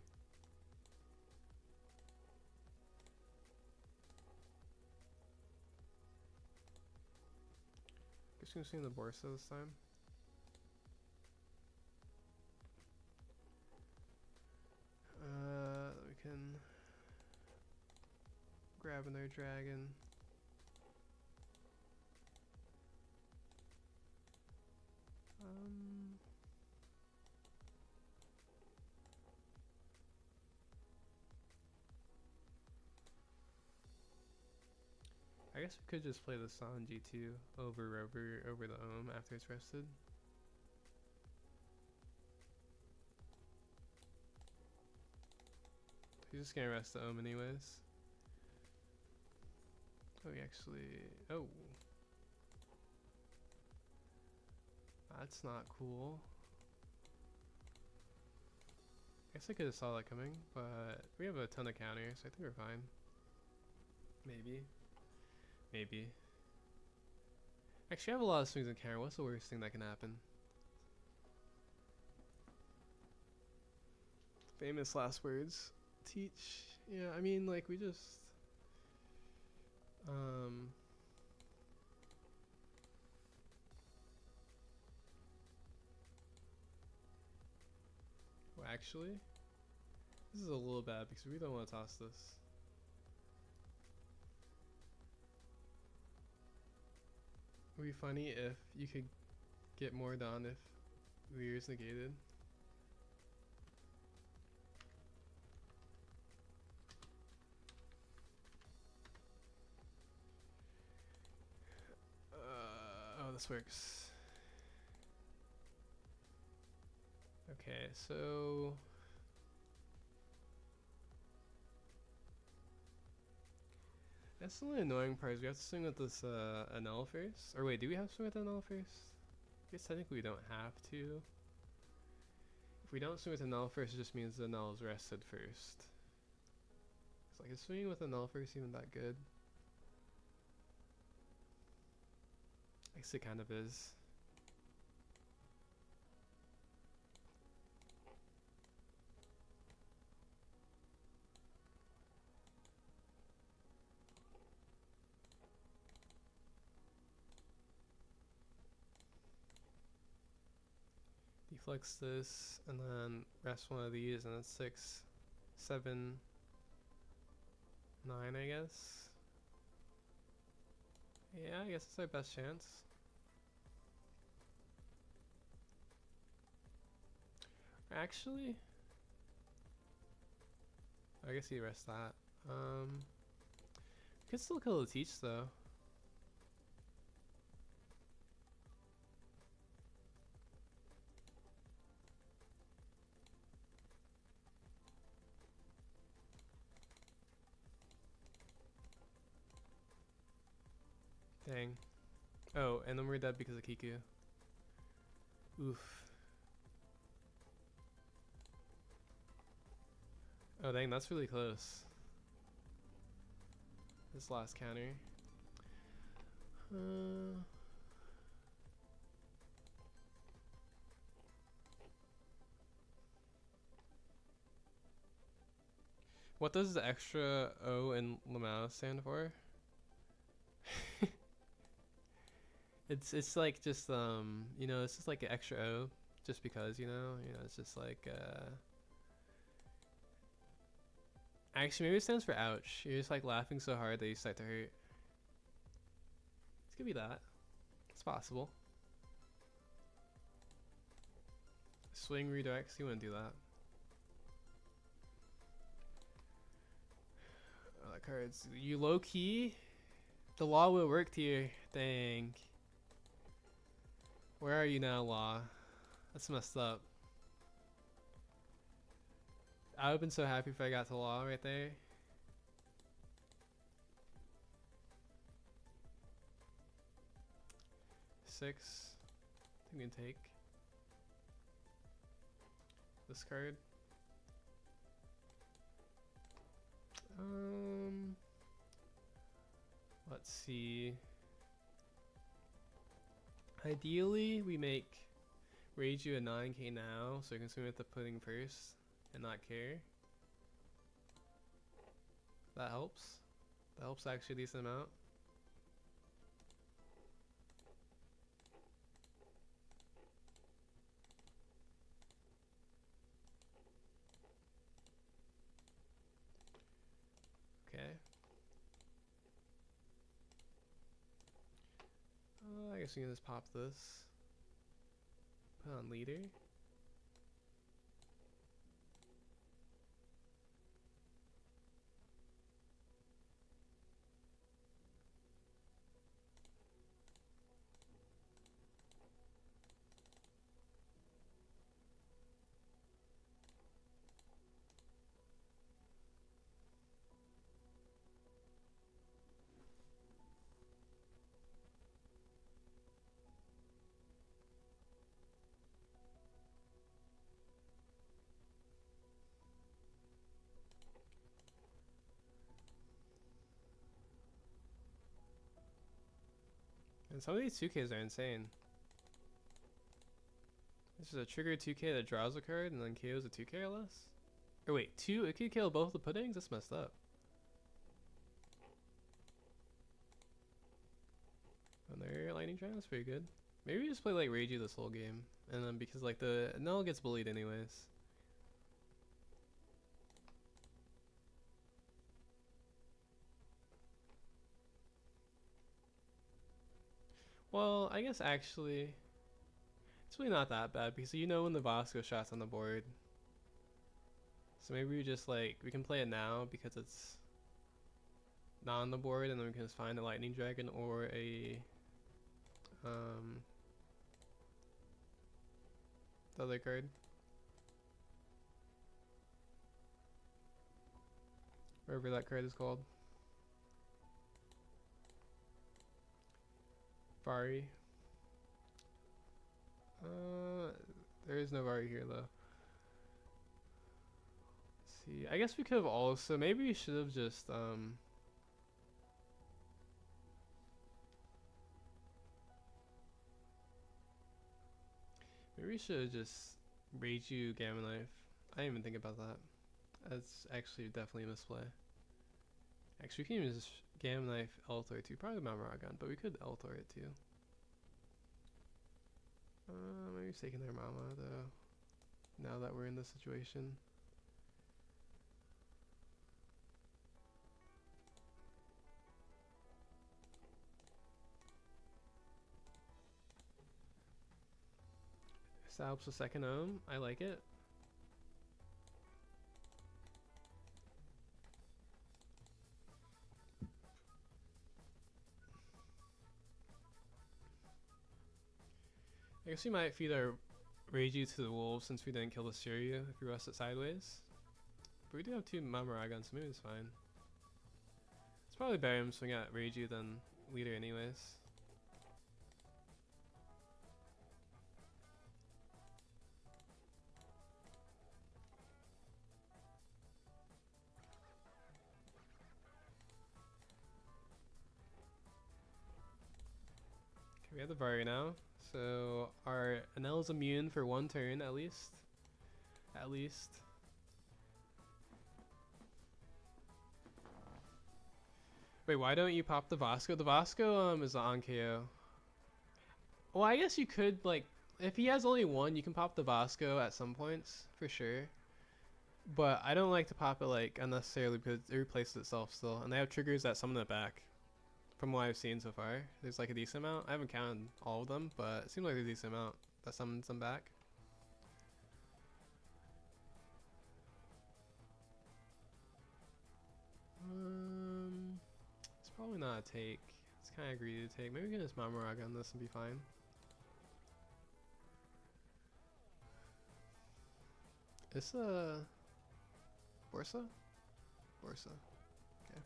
Guess we're gonna swing the Borsa this time. We can grab another dragon. I guess we could just play the San G2 over the Ohm after it's rested. He's just gonna rest the Ohm anyways. Oh, he actually... Oh. That's not cool. I guess I could have saw that coming, but we have a ton of counters, so I think we're fine. Maybe. Maybe. Actually, I have a lot of swings in counter. What's the worst thing that can happen? Famous last words. Teach. Yeah, I mean, like, we just... Well, actually, this is a little bad because we don't want to toss this. It would be funny if you could get more done if Lear's negated. Oh, this works. Okay, so... That's the only annoying part is we have to swing with this Anel first. Or wait, do we have to swing with Anel first? I guess technically we don't have to. If we don't swing with Anel first, it just means the Anel is rested first. Like, is swinging with an Elfers even that good? I guess it kind of is. Deflex this, and then rest one of these, and then 6, 7, 9, I guess. Yeah, I guess it's our best chance. Actually, I guess you rest that. Could still kill the teach though. Dang. Oh, and then we're dead because of Kiku. Oof. Oh dang, that's really close. This last counter. What does the extra O in Lamau stand for? It's like just you know, it's just like an extra O just because, you know, it's just like actually maybe it stands for ouch. You're just like laughing so hard that you start to hurt. It's gonna be that. It's possible. Swing redirects, you wouldn't do that. Oh, that card's you low key. The law will work here. Dang. Where are you now, Law? That's messed up. I would have been so happy if I got to Law right there. Six. I think we can take this card. Let's see. Ideally, we make Reiju a 9k now, so we can swing with the pudding first and not care. That helps. That helps actually a decent amount. Okay. I guess we can just pop this. Put on leader. And some of these 2Ks are insane. This is a trigger 2K that draws a card and then KOs a 2K or less? Or wait, it could kill both the puddings? That's messed up. And their lightning dragon is pretty good. Maybe we just play like Reiju this whole game. And then because like the Null gets bullied anyways. Well, I guess actually it's really not that bad because you know when the Vasco shot's on the board. So maybe we just like we can play it now because it's not on the board, and then we can just find a lightning dragon or a the other card. Wherever that card is called. Vari. There is no Vari here though. Let's see. I guess we could have also, maybe we should have just maybe we should have just Rage You Gamma Knife. I didn't even think about that. That's actually definitely a misplay. Actually, we can even just Gamma Knife L-Thor too. Probably Mamaragon, but we could L-Thor it too. Maybe he's taking their mama though. Now that we're in this situation. This helps a second ohm. I like it. I guess we might feed our Reiju to the wolves since we didn't kill the Shiryu if we rest it sideways. But we do have 2 Mamaragon, so maybe it's fine. It's probably better to swing at Reiju than leader anyways. Okay, we have the Vari now. So our Enel is immune for 1 turn at least. At least. Wait, why don't you pop the Vasco? The Vasco is on KO. Well, I guess you could, like, if he has only 1, you can pop the Vasco at some points for sure. But I don't like to pop it like unnecessarily because it replaces itself still, and they have triggers that summon it back. From what I've seen so far, there's like a decent amount. I haven't counted all of them, but it seems like there's a decent amount that summons them back. It's probably not a take. It's kind of greedy to take. Maybe we can just Mamaraga on this and be fine. It's a Borsa? Borsa. Okay.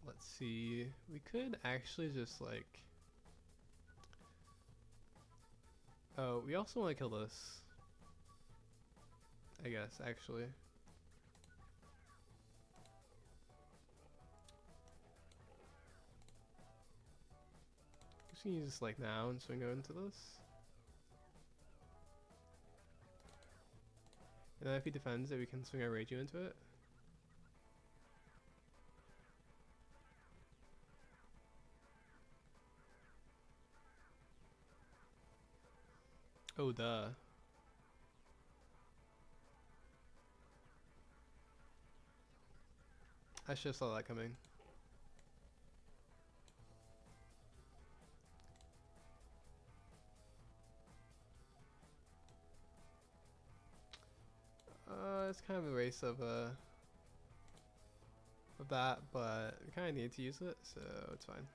Let's see. We could actually just like. Oh, we also want to kill this. I guess actually. Just gonna use this like now and swing out into this. And then if he defends it, we can swing our Reiju into it. Oh, duh. I should have saw that coming. It's kind of a waste of that, but we kind of need to use it, so it's fine.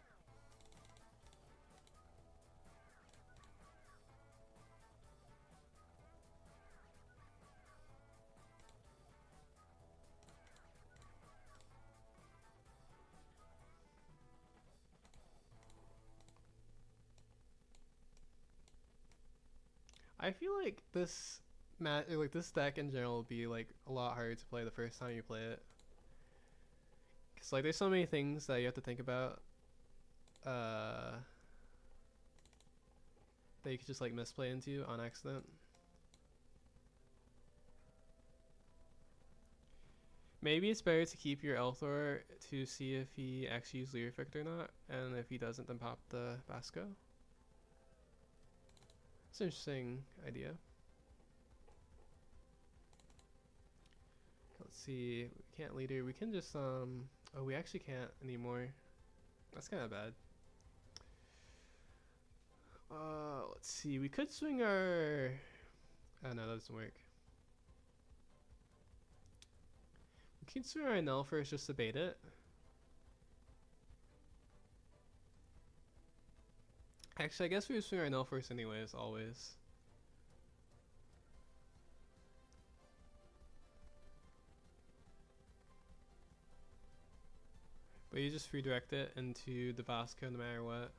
I feel like this this deck in general will be like a lot harder to play the first time you play it. Cause like there's so many things that you have to think about. That you could just like misplay into on accident. Maybe it's better to keep your Elthor to see if he actually uses Leer Effect or not, and if he doesn't, then pop the Vasco. It's an interesting idea. Let's see. We can't leader. We can just oh, we actually can't anymore. That's kind of bad. Let's see. We could swing our. Oh no, that doesn't work. We can swing our Enel first just to bait it. Actually, I guess we would swing our Enel first anyways, always. But you just redirect it into the Vasco no matter what.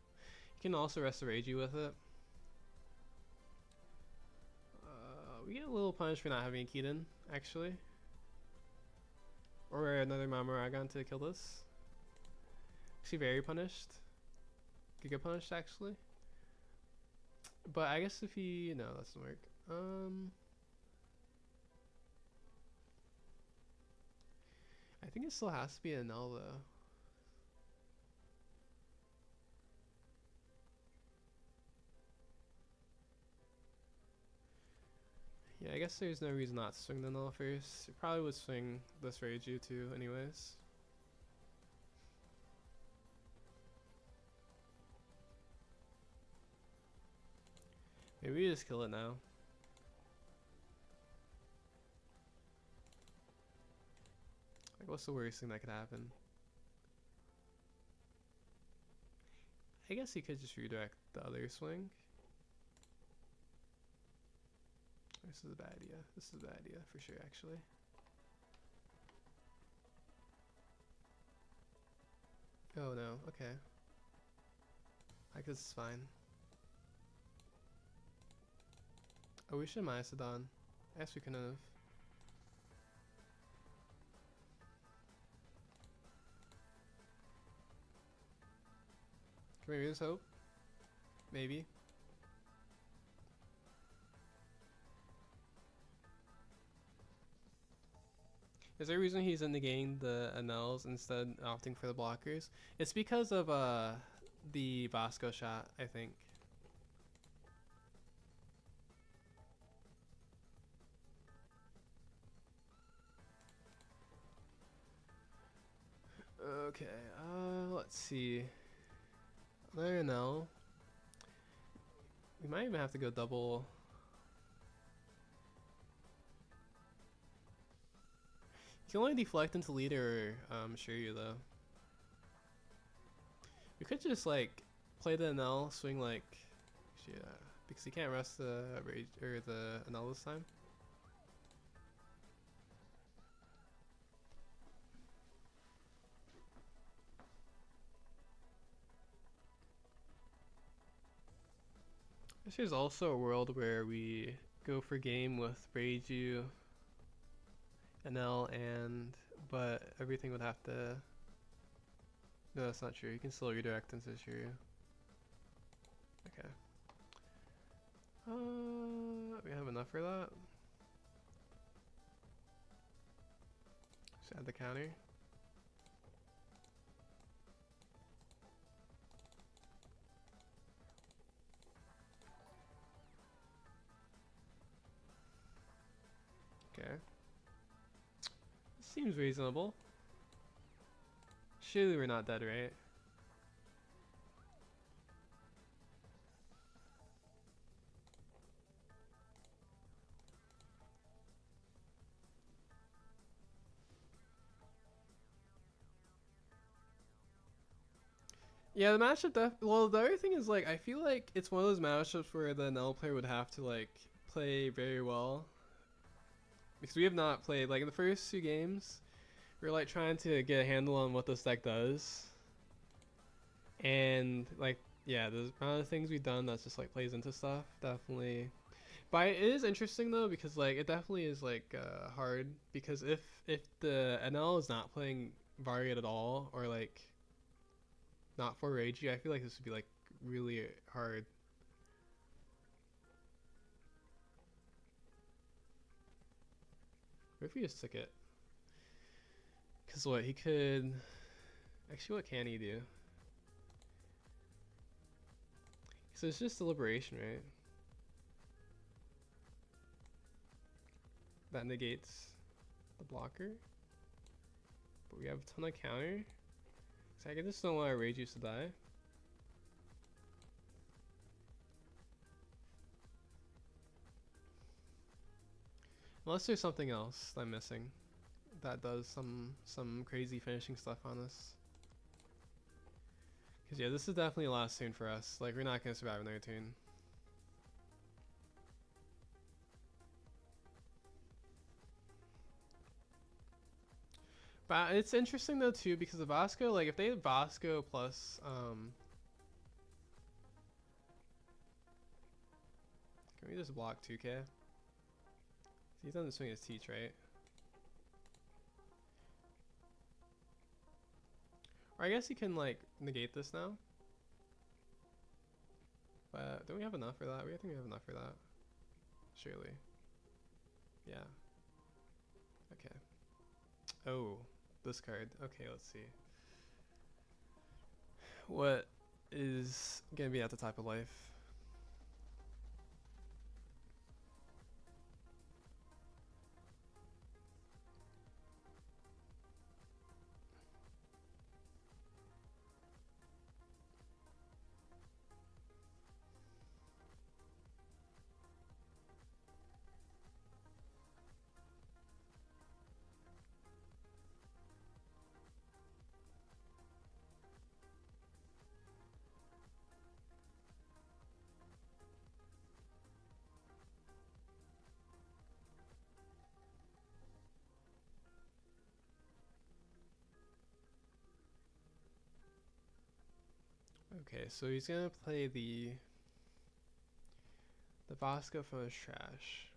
You can also rest the Reiji with it. We get a little punished for not having a Keaton, actually. Or another Mamoragon to kill this. Actually very punished. Giga punished, actually. But I guess if he... No, that doesn't work. I think it still has to be an L, though. Yeah, I guess there's no reason not to swing the null first. It probably would swing this Reiju too, anyways. Maybe we just kill it now. Like, what's the worst thing that could happen? I guess he could just redirect the other swing. This is a bad idea. This is a bad idea for sure, actually. Oh no, okay. I guess it's fine. Oh, we should have Maisadon. I guess we couldn't have. Can maybe there's hope? Maybe. Is there a reason he's negating the Anels instead opting for the blockers? It's because of the Vasco shot, I think. Okay, let's see. Another Anel. We might even have to go double. You can only deflect into leader, Shiryu though. We could just like play the Anel, swing like, yeah, because he can't rest the rage or the Anel this time. There's also a world where we go for game with Reiju, Anel, but everything would have to. No, that's not true. You can still redirect into Shiryu. Okay. We have enough for that. Just add the counter. Okay. Seems reasonable. Surely we're not dead, right? Yeah, the matchup well, the other thing is, like, I feel like it's one of those matchups where the Nell player would have to, like, play very well. Because we have not played, like, in the first 2 games, we were, like, trying to get a handle on what this deck does. And, like, yeah, there's a lot of things we've done that's just, like, plays into stuff, definitely. But it is interesting, though, because, like, it definitely is, like, hard. Because if the NL is not playing Variate at all, or, like, not for Reiji, I feel like this would be like really hard. What if he just took it? Cause what he could actually, what can he do? So it's just deliberation, right? That negates the blocker, but we have a ton of counter. So I just don't want our Reiji to die. Unless there's something else I'm missing that does some crazy finishing stuff on us. Cause yeah, this is definitely a last turn for us. Like, we're not gonna survive another turn. But it's interesting though too because the Vasco, like if they had Vasco plus can we just block 2k? He's on the swing his teach, right? Or I guess he can like negate this now. But don't we have enough for that? I think we have enough for that. Surely. Yeah. Okay. Oh, this card. Okay, let's see. What is gonna be at the top of life? Okay, so he's gonna play the Vasco from his trash.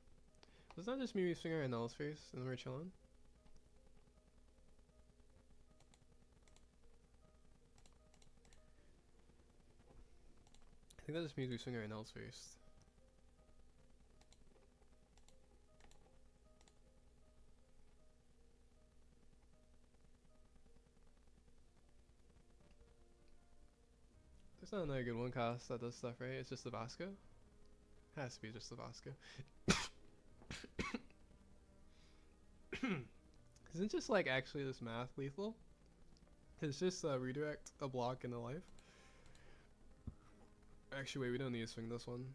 Was that just me swinging our nulls first and then we're chilling? I think that just means we swing our nulls first. There's not another good one cost that does stuff, right? It's just the Vasco? Has to be just the Vasco. Isn't just like actually this math lethal? It's just redirect a block into life. Actually, wait, we don't need to swing this one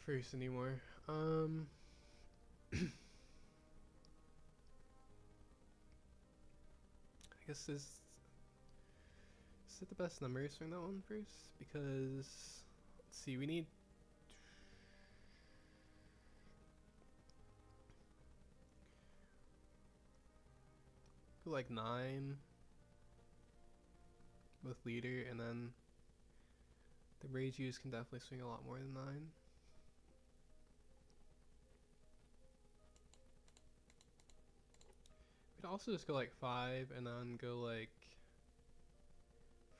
first anymore. I guess is it the best number to swing that one first? Because let's see, we need like 9 with leader, and then the rage use can definitely swing a lot more than 9. We could also just go like 5 and then go like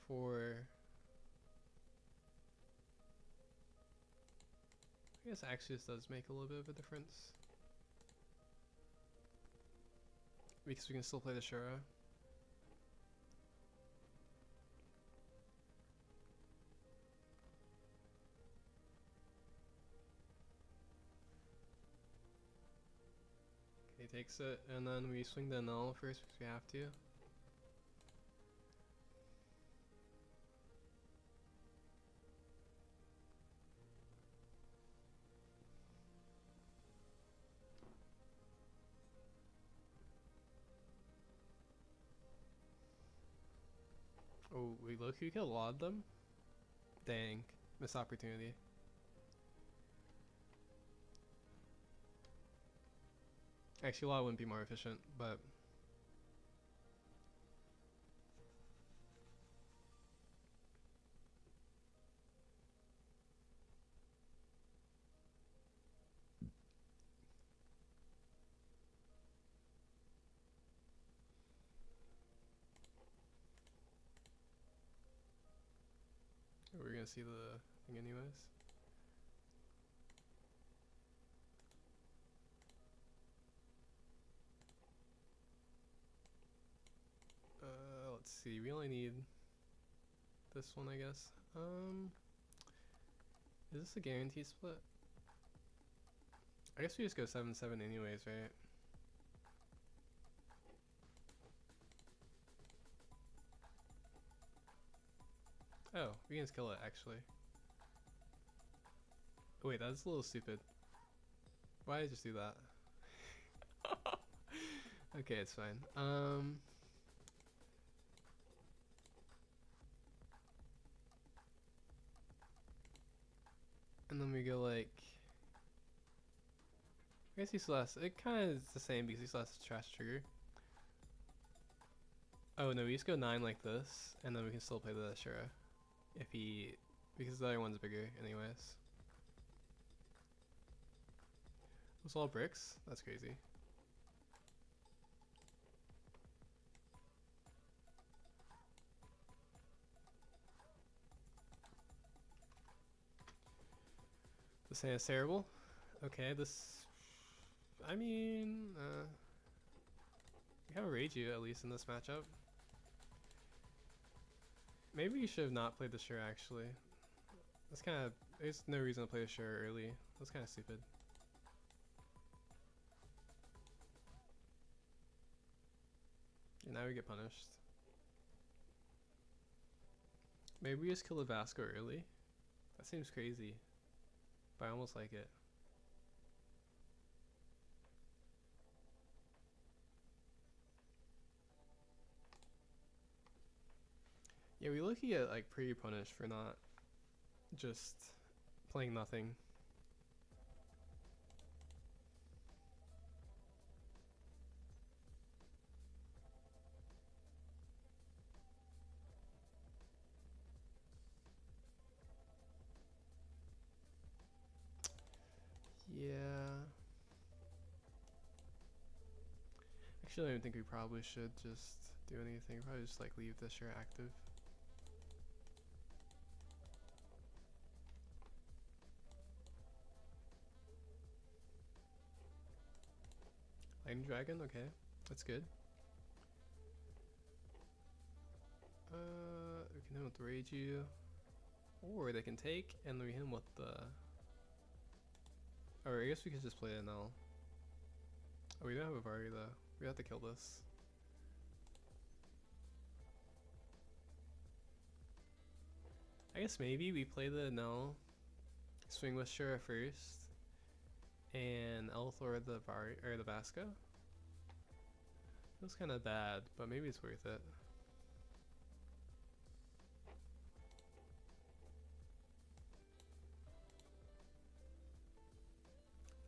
4. I guess actually this does make a little bit of a difference, because we can still play the Shura. He takes it, and then we swing the null first because we have to. Oh, we look, you can laud them? Dang, missed opportunity. Actually, laud wouldn't be more efficient, but we're gonna see the thing anyways. Let's see, we only need this one, I guess. Is this a guaranteed split? I guess we just go 7-7 anyways, right? Oh, we can just kill it, actually. Oh, wait, that's a little stupid. Why did I just do that? Okay, it's fine. And then we go like I guess he still has. It kind of is the same because he still has a trash trigger. Oh no, we just go 9 like this, and then we can still play the Shura. If he. Because the other one's bigger, anyways. It's all bricks? That's crazy. This thing is terrible. Okay, this. I mean, we have a Reiju at least in this matchup. Maybe you should have not played the Shura actually. That's kind of. There's no reason to play the Shura early. That's kind of stupid. And now we get punished. Maybe we just kill the Vasco early. That seems crazy, but I almost like it. Yeah, we look at like pretty punished for not just playing nothing. Yeah. Actually, I don't think we probably should just do anything. Probably just like leave this Shura active. Lightning Dragon, okay, that's good. We can hit him with the Reiju, or they can take, and then we hit him with the. Or I guess we could just play it now. Oh, we don't have a Vari though. We have to kill this. I guess maybe we play the Null, swing with Shura first, and Elthor the Vari or the Vasco. Feels kind of bad, but maybe it's worth it.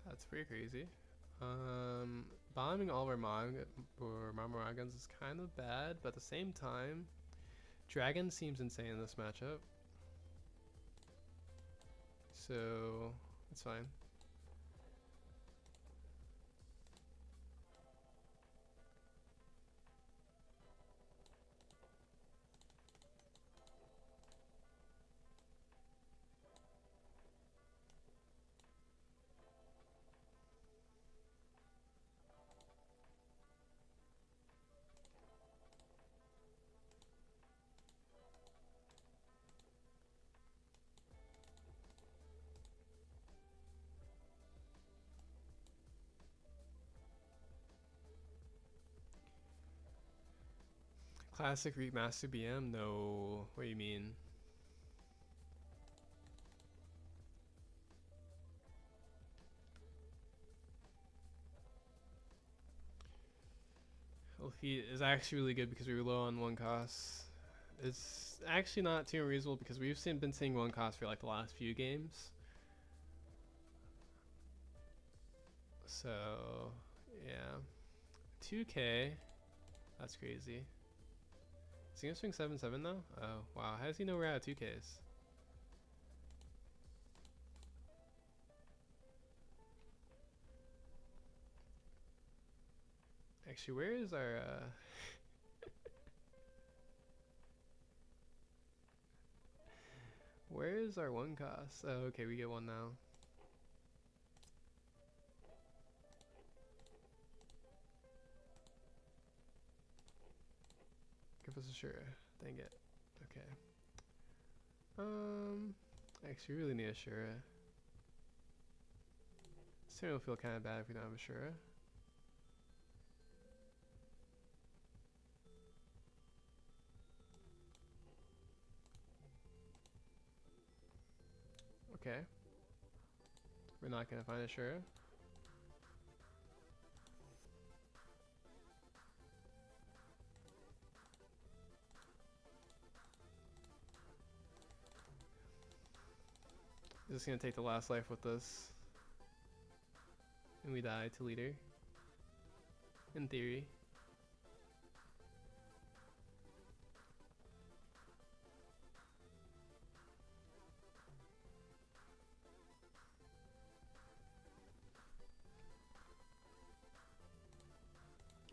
That's pretty crazy. Bombing all of our Marmoragons is kind of bad, but at the same time, Dragon seems insane in this matchup. So, it's fine. Classic Remaster BM? No. What do you mean? Feet is actually really good because we were low on 1 cost. It's actually not too unreasonable because we've been seeing 1 cost for like the last few games. So, yeah. 2K. That's crazy. Is he gonna swing 7-7 though? Oh, wow. How does he know we're out of 2Ks? Actually, where is our where is our 1 cost? Oh, okay, we get 1 now. Give us a Shura. Dang it. Okay. Actually, we really need a Shura. This turn will feel kind of bad if we don't have a Shura. Okay. We're not gonna find a Shura. Just gonna take the last life with this. and we die to leader. In theory.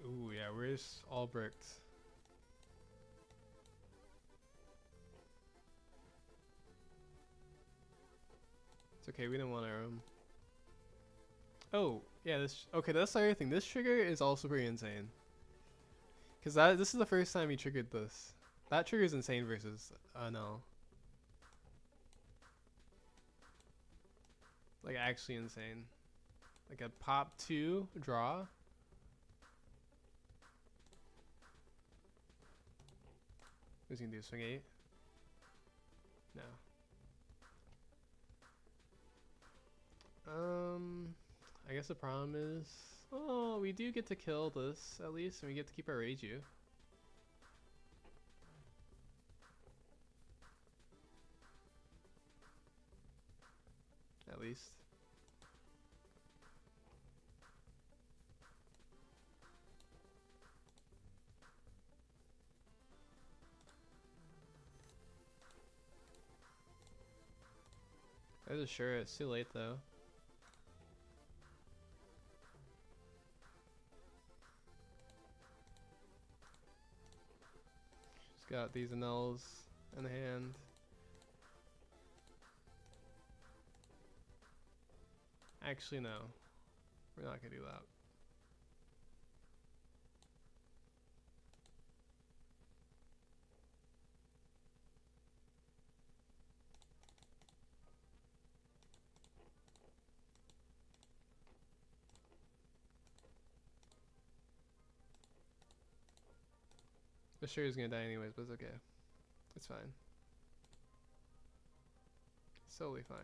Ooh, yeah, where's all bricked? It's okay, we didn't want our own. Oh, yeah, okay, that's the other thing. This trigger is also pretty insane. Cause this is the first time he triggered this. That trigger is insane versus no. Like actually insane. Like a pop 2 draw. Who's gonna do swing 8? No. I guess the problem is, oh, we do get to kill this at least, and we get to keep our Reiju. At least. I was sure it's too late though. Just got these Anels in hand. Actually, no. We're not gonna do that. I'm sure he's gonna die anyways, but it's okay. It's fine. It's totally fine.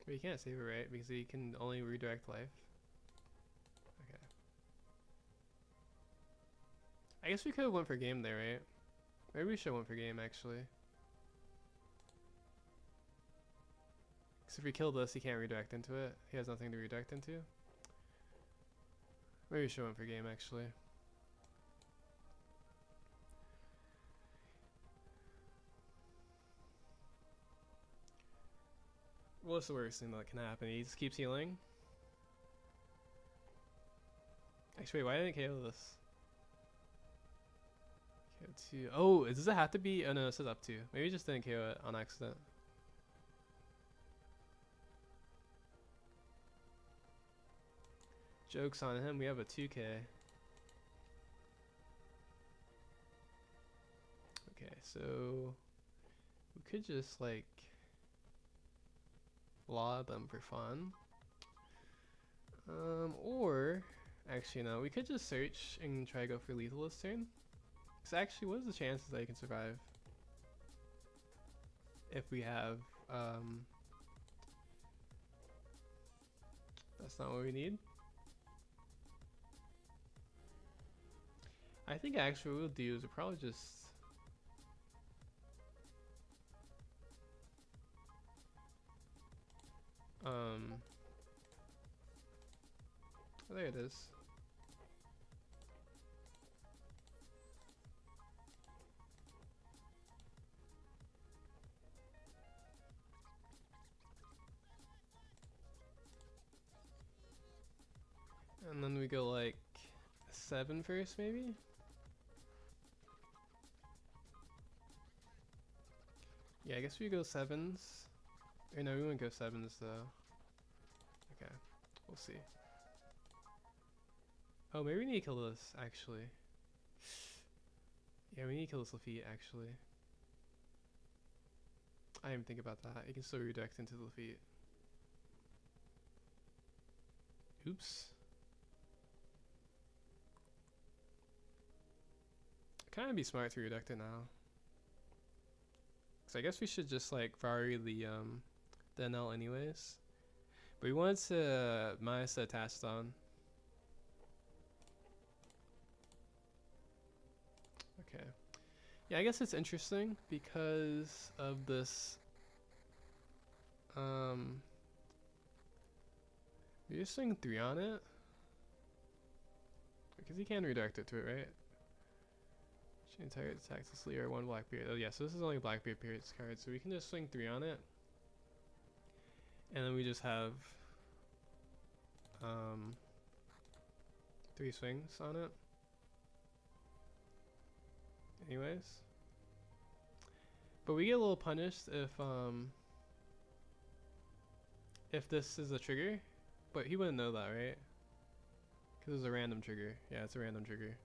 But you can't save it, right? Because he can only redirect life. Okay. I guess we could have went for game there, right? Maybe we should have went for game, actually. Because if we kill this, he can't redirect into it. He has nothing to redirect into. Maybe we should have went for game, actually. What's the worst thing that can happen? He just keeps healing. Actually, wait, why didn't I KO this? KO 2. Oh, does it have to be? Oh no, it says up 2. Maybe he just didn't KO it on accident. Joke's on him, we have a 2k. Okay, so we could just like law them for fun. Or actually no, we could just search and try to go for lethal this turn. Cause actually, what is the chances that you can survive? If we have that's not what we need. I think actually what we'll do is we'll probably just oh, there it is. And then we go like 7 first, maybe? Yeah, I guess we go 7s. Or no, we wouldn't go 7s though. Okay, we'll see. Oh, maybe we need to kill this, actually. Yeah, we need to kill this Lafitte, actually. I didn't even think about that. You can still redirect into the Lafitte. Oops. Kind of be smart to redirect it now. Cause I guess we should just like vary the NL anyways. But we wanted to minus the Taston. Okay. Yeah, I guess it's interesting because of this You just swing 3 on it because you can redirect it to it, right? Chain target attacks this or 1 Blackbeard. Oh yeah, so this is only Blackbeard Pirate's card, so we can just swing 3 on it, and then we just have 3 swings on it. Anyways, but we get a little punished if this is a trigger, but he wouldn't know that, right? Because it's a random trigger. Yeah, it's a random trigger.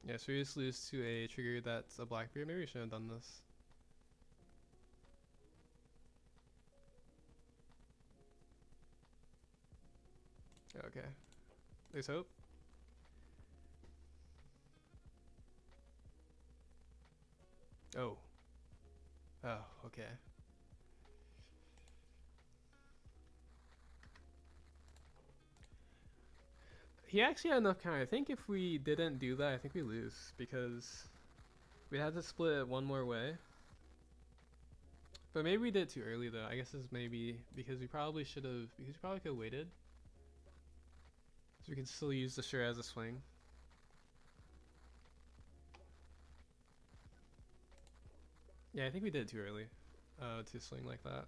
Yeah, so we just lose to a trigger that's a Blackbeard. Maybe we shouldn't have done this. Okay. There's hope. Oh. Oh, okay. He actually had enough counter. I think if we didn't do that, I think we lose because we had to split it one more way. But maybe we did it too early though. I guess it's maybe because we probably should have, because we probably could have waited. So we can still use the sure as a swing. Yeah, I think we did it too early to swing like that.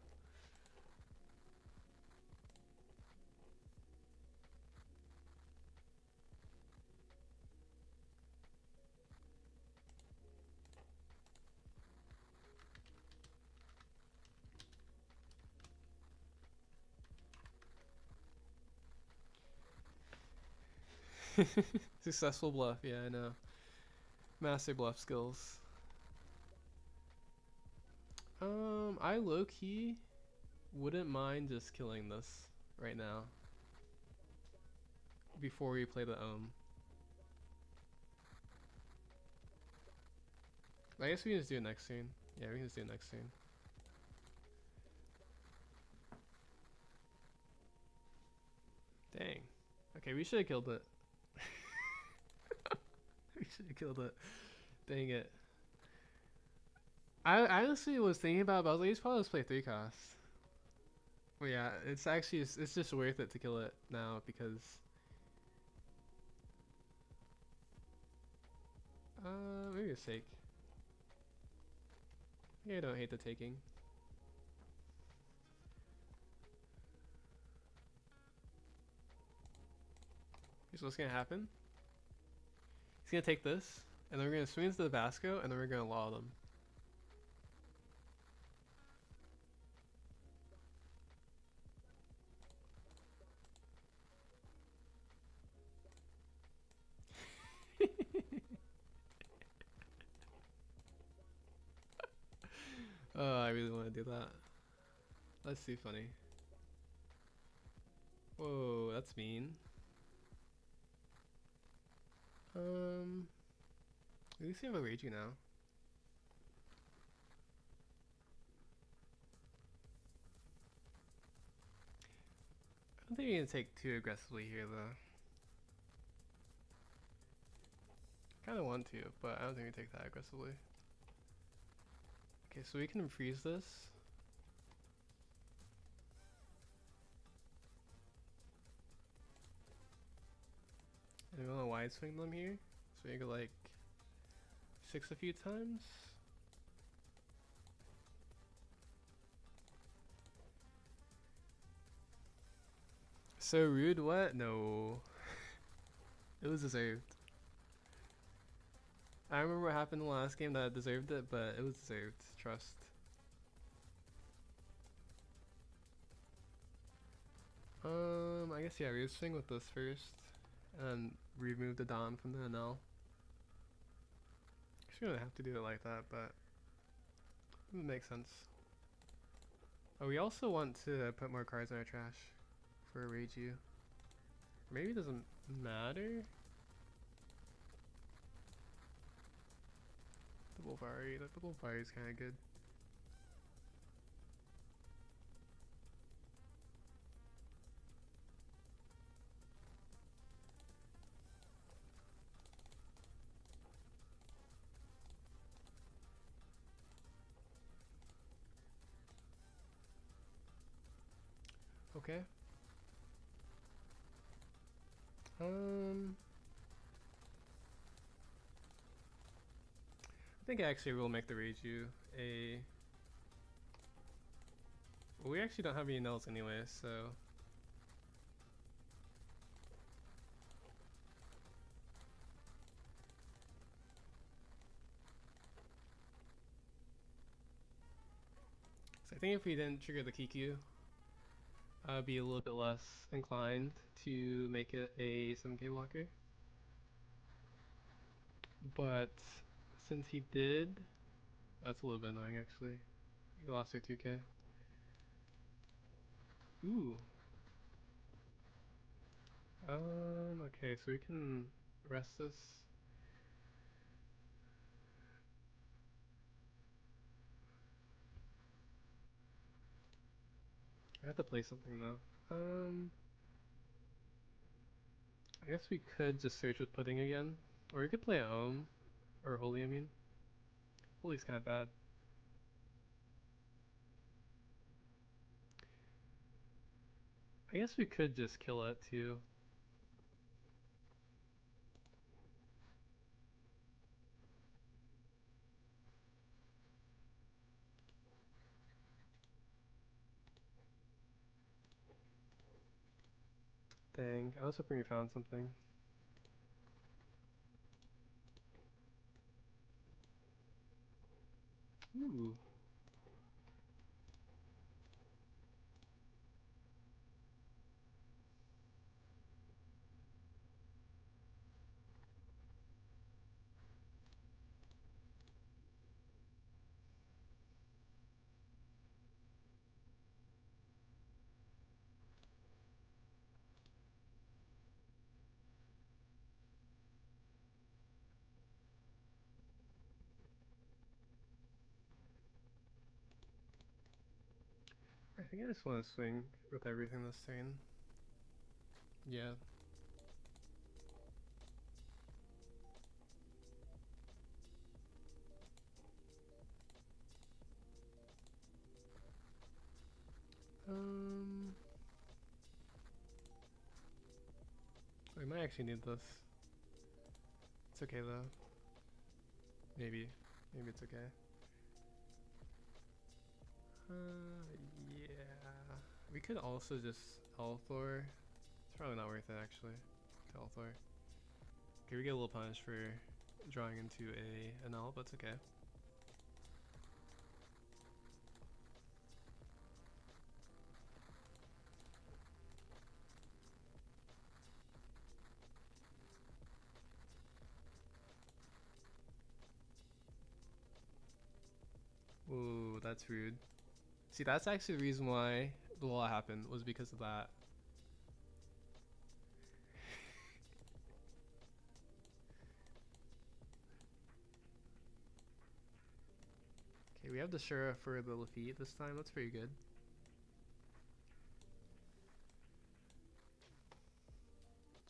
Successful bluff, yeah, I know. Master bluff skills. I low-key wouldn't mind just killing this right now before we play the I guess we can just do it next turn. Yeah, we can just do it next turn. Dang. Okay, we should have killed it. We should have killed it. Dang it. I honestly was thinking about it, but I was like, he's probably just play 3 costs. But yeah, it's actually, it's just worth it to kill it now because... maybe a sake. Yeah, I don't hate the taking. Here's what's gonna happen. He's gonna take this, and then we're gonna swing into the Vasco, and then we're gonna law them. Oh, I really want to do that. That's too funny. Whoa, that's mean. At least we have a raging now. I don't think you're gonna take too aggressively here though. Kinda want to, but I don't think we take that aggressively. Okay, so we can freeze this. And we want to wide swing them here. So we go like 6 a few times. So rude, what? No. It was deserved. I remember what happened in the last game that deserved it, but it was deserved. Trust. I guess yeah, we would swing with this first, and remove the Don from the NL. We don't have to do it like that, but it makes sense. Oh, we also want to put more cards in our trash for a Reiju. Maybe it doesn't matter. Double Vari, that double Vari is kind of good. Okay. I think actually we'll make the Reiju a. Well, we actually don't have any nulls anyway, so. So I think if we didn't trigger the Kiku, I'd be a little bit less inclined to make it a 7k blocker. But since he did, that's a little bit annoying actually. He lost their 2k. Ooh. Okay, so we can rest this. I have to play something though. I guess we could just search with pudding again. Or we could play Ohm. Or Holy, I mean. Holy's kind of bad. I guess we could just kill it too. Dang, I was hoping we found something. Ooh. I think I just want to swing with everything this turn. Yeah. We might actually need this. It's okay though. Maybe. Maybe it's okay. Yeah. We could also just Althor. It's probably not worth it actually. To Althor. Okay, we get a little punish for drawing into an L, but it's okay. Ooh, that's rude. See, that's actually the reason why the law happened, was because of that. Okay, we have the Shura for the Lafitte this time. That's pretty good.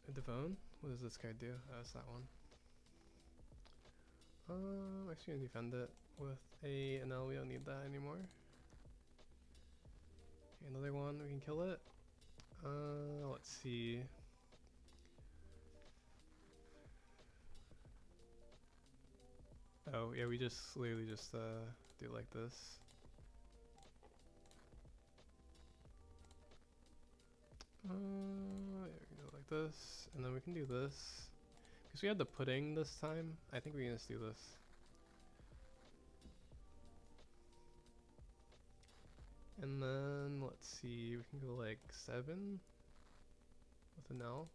A Devone? What does this card do? Oh, it's that one. Actually gonna defend it with an L. We don't need that anymore. Okay, another one, we can kill it. Let's see. Oh, yeah, we just literally just do it like this. Yeah, we can do it like this, and then we can do this. Because we had the pudding this time, I think we can just do this. And then, let's see, we can go like 7 with an L.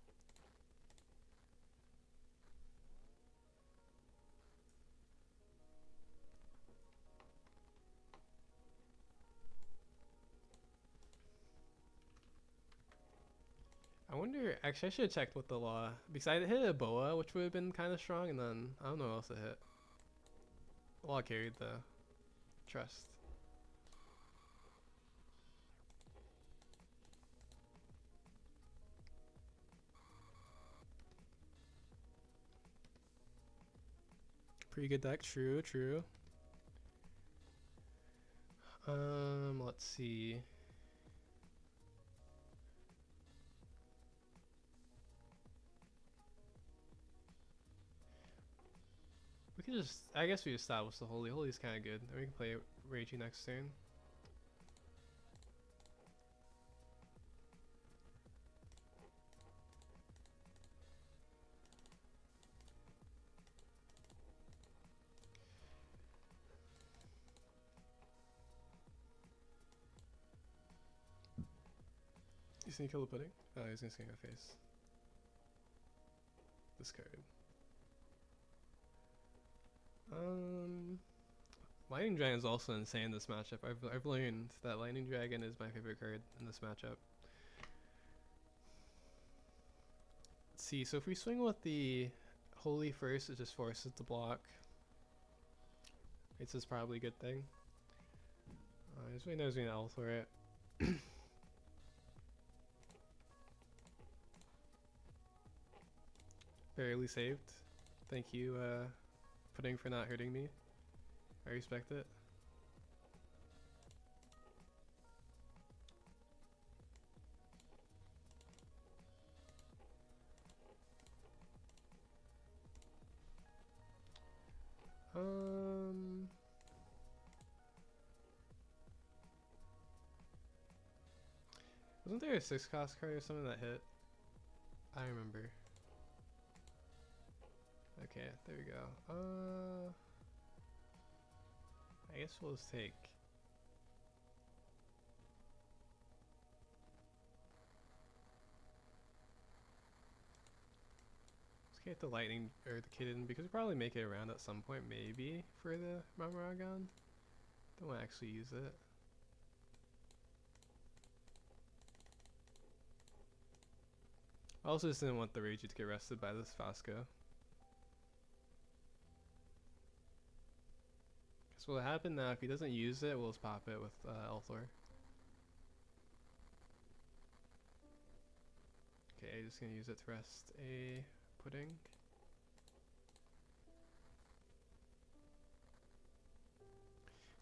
I wonder. Actually, I should have checked with the law because I hit a boa, which would have been kind of strong, and then I don't know what else it hit. Law carried the trust. Pretty good deck. True. True. Let's see. We could just, I guess we establish the Holy. Holy's kind of good. And we can play Raging next turn. He's gonna kill the pudding? Oh, he's gonna scan my face. Discard. Lightning Dragon is also insane in this matchup. I've learned that Lightning Dragon is my favorite card in this matchup. Let's see, so if we swing with the Holy first, it just forces the block. This is probably a good thing. Just wait, there's an alpha, right? Barely saved. Thank you, Pudding, for not hurting me. I respect it. Wasn't there a 6 cost card or something that hit? I remember. Okay, there we go. I guess we'll just take. Let's get the lightning or the kitten because we'll probably make it around at some point, maybe for the Mamaragon. Don't want to actually use it. I also just didn't want the Ragey to get arrested by this Fosco. So what will happen now, if he doesn't use it, we'll just pop it with Elthor. Okay, just gonna use it to rest a pudding.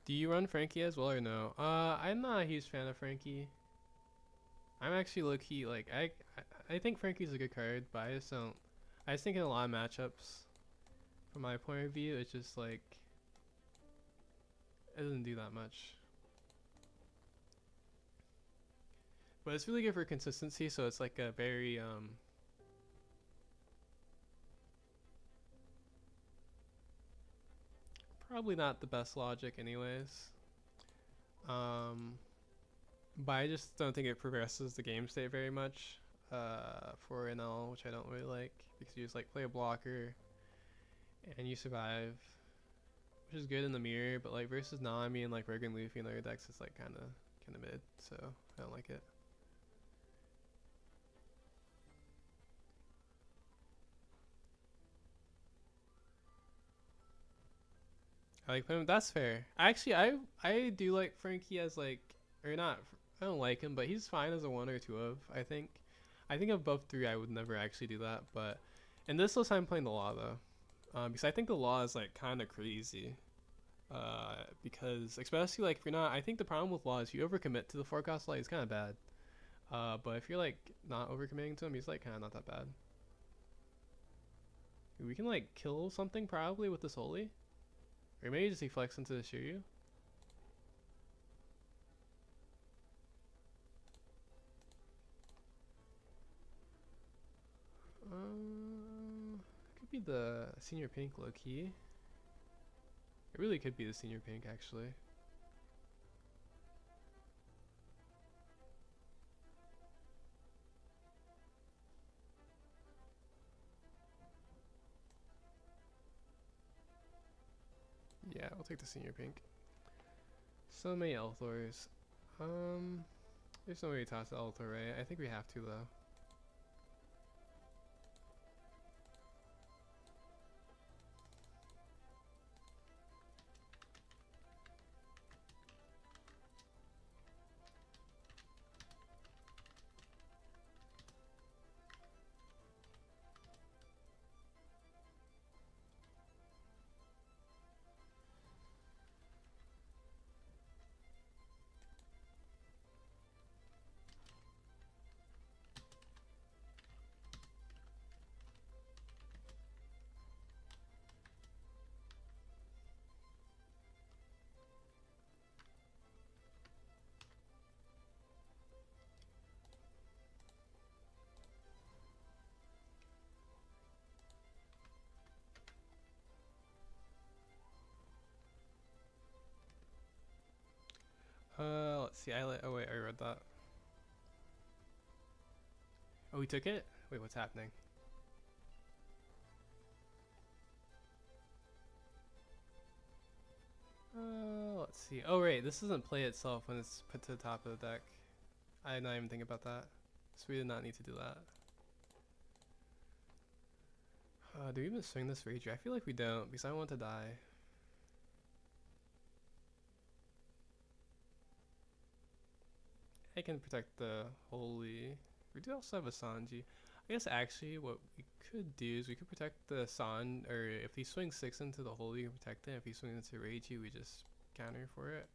Do you run Frankie as well or no? I'm not a huge fan of Frankie. I'm actually low-key, like, I think Frankie's a good card, but I just think in a lot of matchups, from my point of view, it's just like, it doesn't do that much. But it's really good for consistency, so it's like a very, probably not the best logic anyways. But I just don't think it progresses the game state very much for NL, which I don't really like, because you just like play a blocker and you survive, which is good in the mirror, but like versus Nami and like Rogue and Luffy and other decks, it's like kind of mid, so I don't like it. I like him. That's fair. Actually, I do like Frankie as like, or not. I don't like him, but he's fine as a 1 or 2 of. I think above 3, I would never actually do that. But in this list, I'm playing the Law though, because I think the Law is like kind of crazy. Because especially like if you're not, I think the problem with Law is you overcommit to the forecast light is kind of bad. But if you're like not overcommitting to him, he's like kind of not that bad. We can like kill something probably with this Holy. Or maybe just deflex into the Shiryu. Could be the senior pink low key. It really could be the senior pink actually. Yeah, we'll take the senior pink. So many Elthors. There's no way to toss the Elthor, right? I think we have to though. Let's see. Oh wait, I read that. Oh, we took it? Wait, what's happening? Let's see. Oh right, this doesn't play itself when it's put to the top of the deck. I did not even think about that. So we did not need to do that. Do we even swing this Rager? I feel like we don't because I don't want to die. I can protect the Holy. We do also have a Sanji. I guess actually what we could do is we could protect the San, or if he swings 6 into the Holy, we can protect it. If he swings into Reiji, we just counter for it.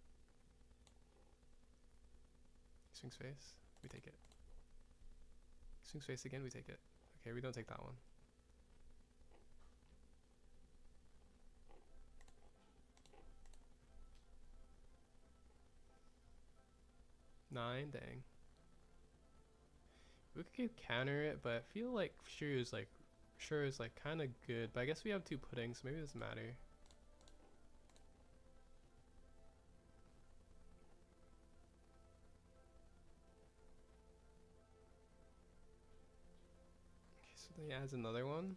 Swing space, we take it. Swing space again, we take it. Okay, we don't take that one. Nine, dang. We could counter it, but I feel like sure is like kind of good. But I guess we have 2 puddings, so maybe it doesn't matter. Okay, so then he adds another one.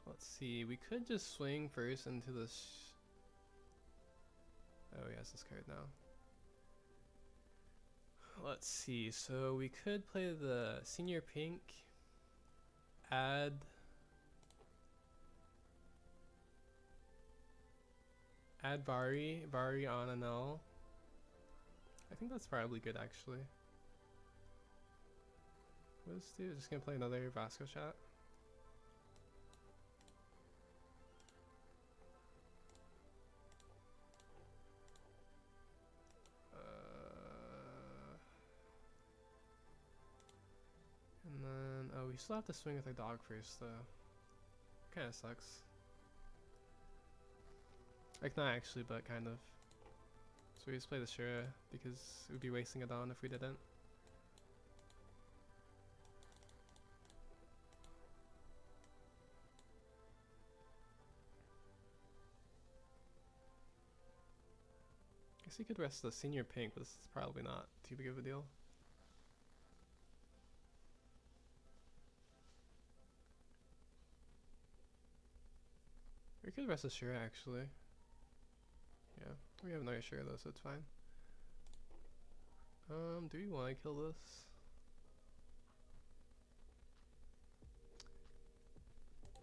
Let's see. We could just swing first into this. Oh, he has this card now. Let's see. So we could play the senior pink. Add Bari on an L. I think that's probably good actually. Let's do. Just gonna play another Vasco shot. And then we still have to swing with our dog first though. Kind of sucks. Like not actually, but kind of. So we just play the Shura because it would be wasting a Dawn if we didn't. Guess he could rest the senior pink, but this is probably not too big of a deal. We could rest the Shura actually. Yeah, we have another Shura though, so it's fine. Do we want to kill this?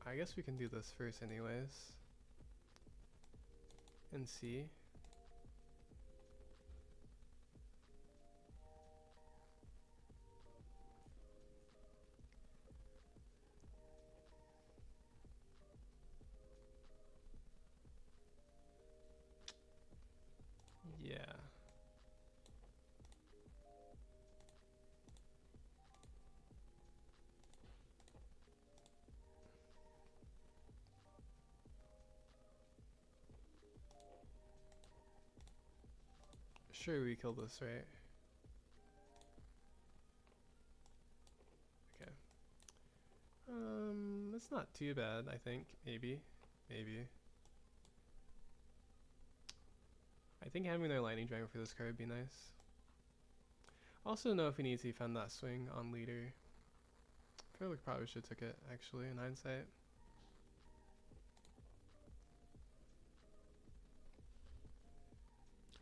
I guess we can do this first anyways. And see. Yeah. Sure, we kill this, right? Okay. It's not too bad, I think. Maybe. I think having their lightning dragon for this card would be nice. Also know if we need to defend that swing on leader. I feel like probably should have took it actually in hindsight.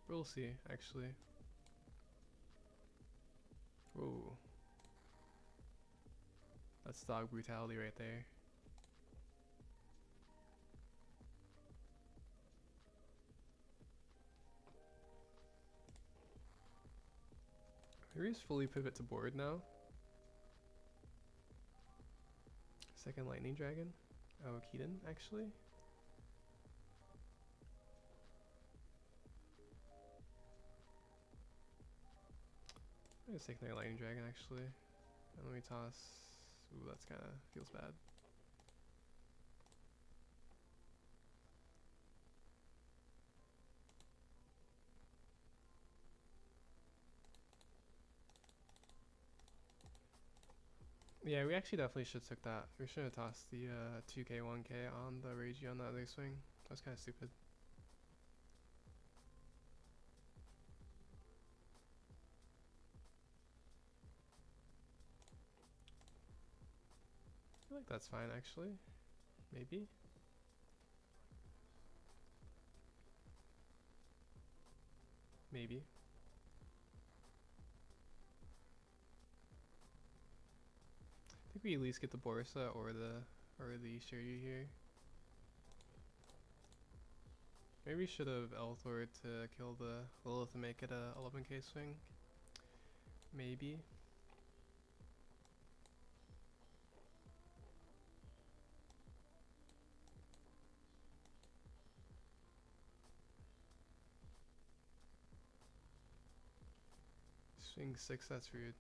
We'll see actually. Whoa. That's dog brutality right there. Maybe just fully pivot to board now. Second lightning dragon. Oh, Keaton actually. I'm gonna take another lightning dragon actually. And let me toss. Ooh, that's kinda feels bad. Yeah, we actually definitely should have took that. We should have tossed the 2k 1k on the Reiji on the other swing. That was kind of stupid. that's fine actually. Maybe. Maybe. I think we at least get the Borsa or the Shiryu here. Maybe we should have Elthor to kill the Lilith and make it a 11k swing. Maybe. Swing 6, that's rude.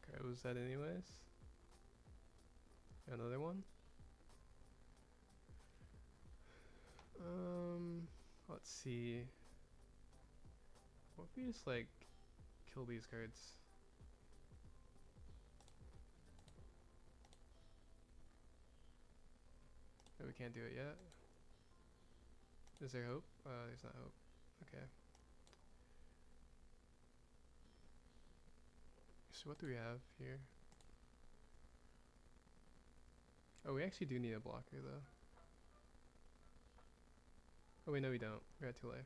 Okay, was that anyways? Another one? Let's see. What if we just like kill these cards? No, we can't do it yet. Is there hope? There's not hope. Okay. So what do we have here? Oh, we actually do need a blocker though. Oh wait, no we don't. We're at 2 life.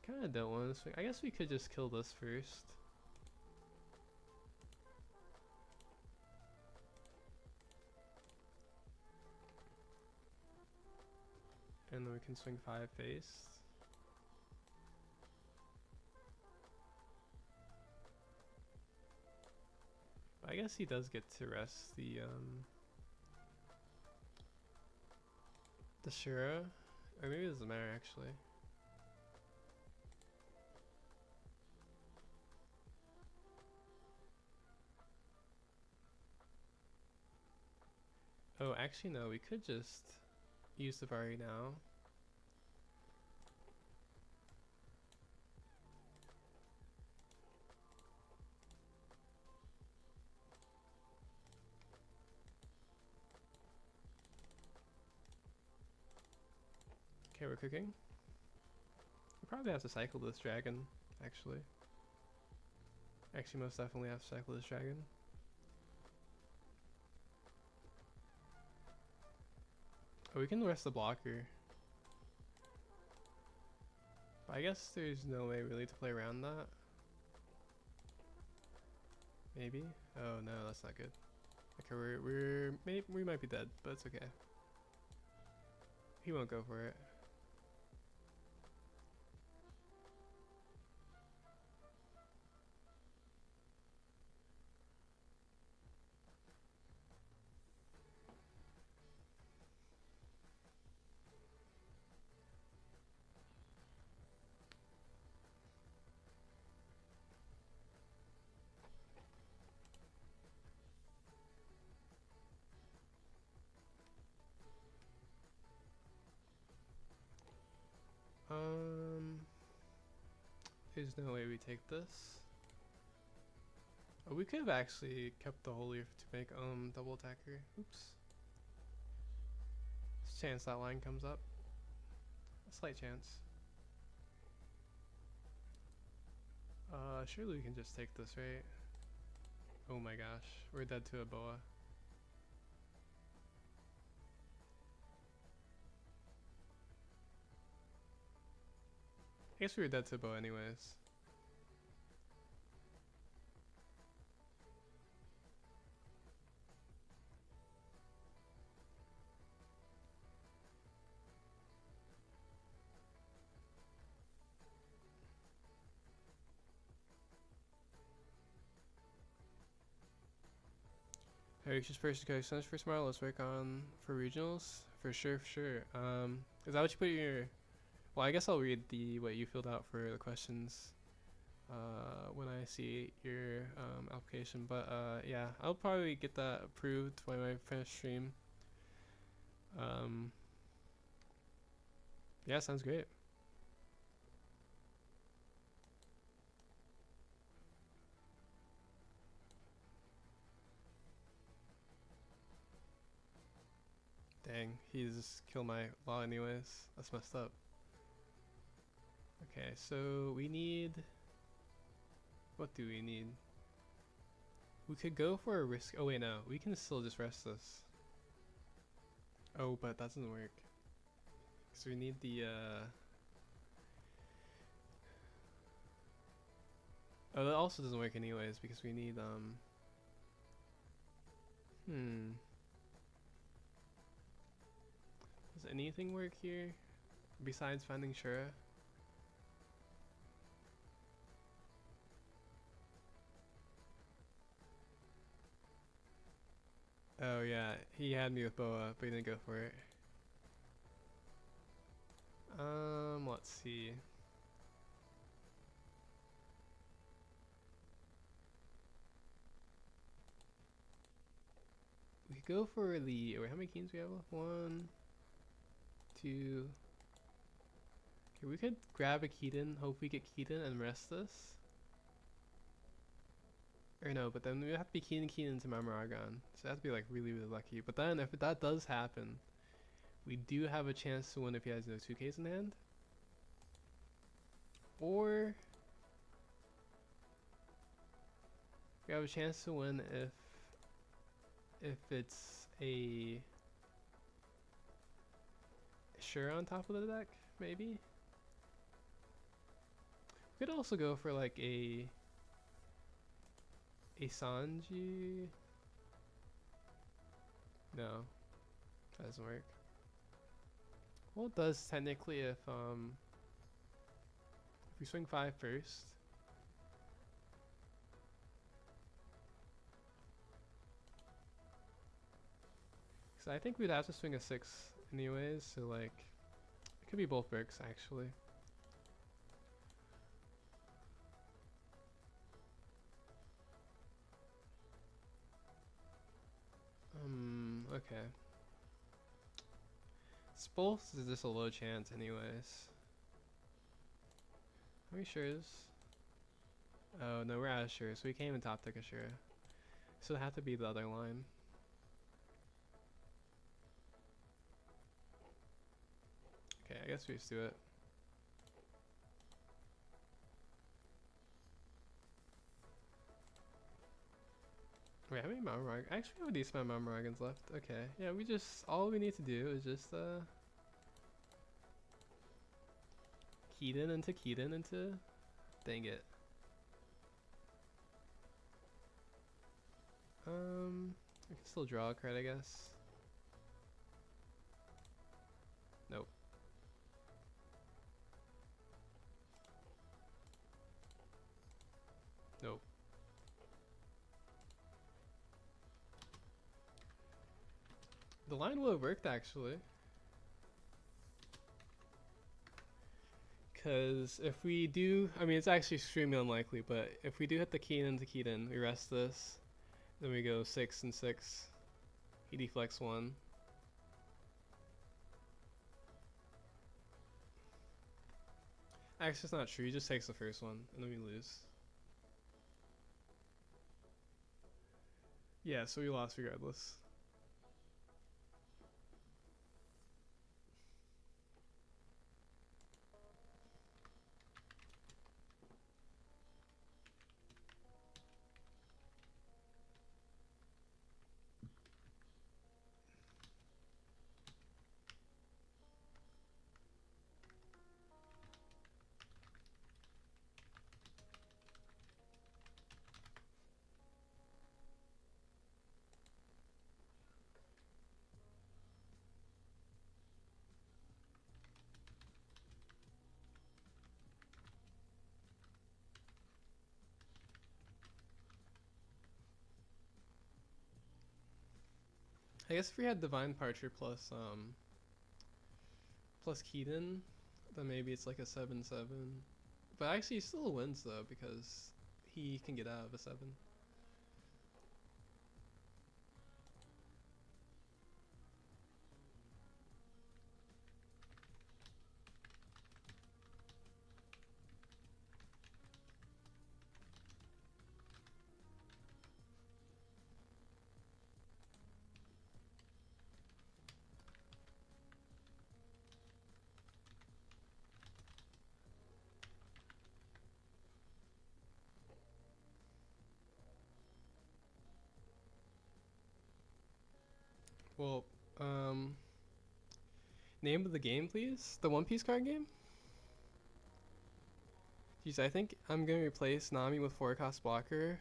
Kinda don't want to swing. I guess we could just kill this first. And then we can swing 5 face. I guess he does get to rest the Shura. Or maybe it doesn't matter actually. Oh, actually no, we could just use the Vari now. Okay, we're cooking. We probably have to cycle this dragon, actually. Actually, most definitely have to cycle this dragon. Oh, we can rest the blocker. But I guess there's no way really to play around that. Maybe? Oh no, that's not good. Okay, we might be dead, but it's okay. He won't go for it. There's no way we take this. Oh, we could have actually kept the Holy to make double attacker. Oops. Chance that line comes up. A slight chance. Surely we can just take this, right? Oh my gosh, we're dead to a boa. I guess we were dead to a boa anyways. Hey, just first okay, so for tomorrow, let's work on for regionals. For sure, for sure. Is that what you put in your... Well, I guess I'll read what you filled out for the questions when I see your application. But yeah, I'll probably get that approved when I finish stream. Yeah, sounds great. Dang, he just killed my law anyways. That's messed up. Okay, so we need... What do we need? We could go for a risk... Oh wait, no. We can still just rest this. Oh, but that doesn't work. So we need the... Oh, that also doesn't work anyways because we need... Does anything work here? Besides finding Shura? Oh yeah, he had me with Boa, but he didn't go for it. Let's see. We could go for the... Wait, how many keens we have left? 1, 2... Okay, we could grab a Keaton, hope we get Keaton and rest this. Or no, but then we have to be Keaton into Mamaragon. So that have to be like really, really lucky. But then if that does happen, we do have a chance to win if he has no 2Ks in hand. Or we have a chance to win if it's a Shura on top of the deck, maybe. We could also go for like a Sanji. No, that doesn't work. Well, it does technically if we swing 5 first. So I think we'd have to swing a 6 anyways, so like it could be both bricks actually. Okay. It's both is just a low chance anyways. How many Shuras? Oh no, we're out of Shura, so we can't even top deck a Shura. So it had to be the other line. Okay, I guess we just do it. Wait, how many Mamorag? Actually, we have a decent amount of Mamoragans left. Okay, yeah, we just... All we need to do is just, Keaton into... Dang it. We can still draw a card, I guess. Nope. Nope. The line would have worked actually. Because if we do, I mean it's actually extremely unlikely, but if we do hit the Keaton to Keaton, we rest this, then we go 6 and 6. He deflects 1. Actually, it's not true. He just takes the first one, and then we lose. Yeah, so we lost regardless. I guess if we had Divine Parcher plus Keaton, then maybe it's like a 7/7. But actually he still wins though because he can get out of a 7. Well, name of the game, please. The One Piece card game. Jeez, I think I'm gonna replace Nami with 4-cost blocker.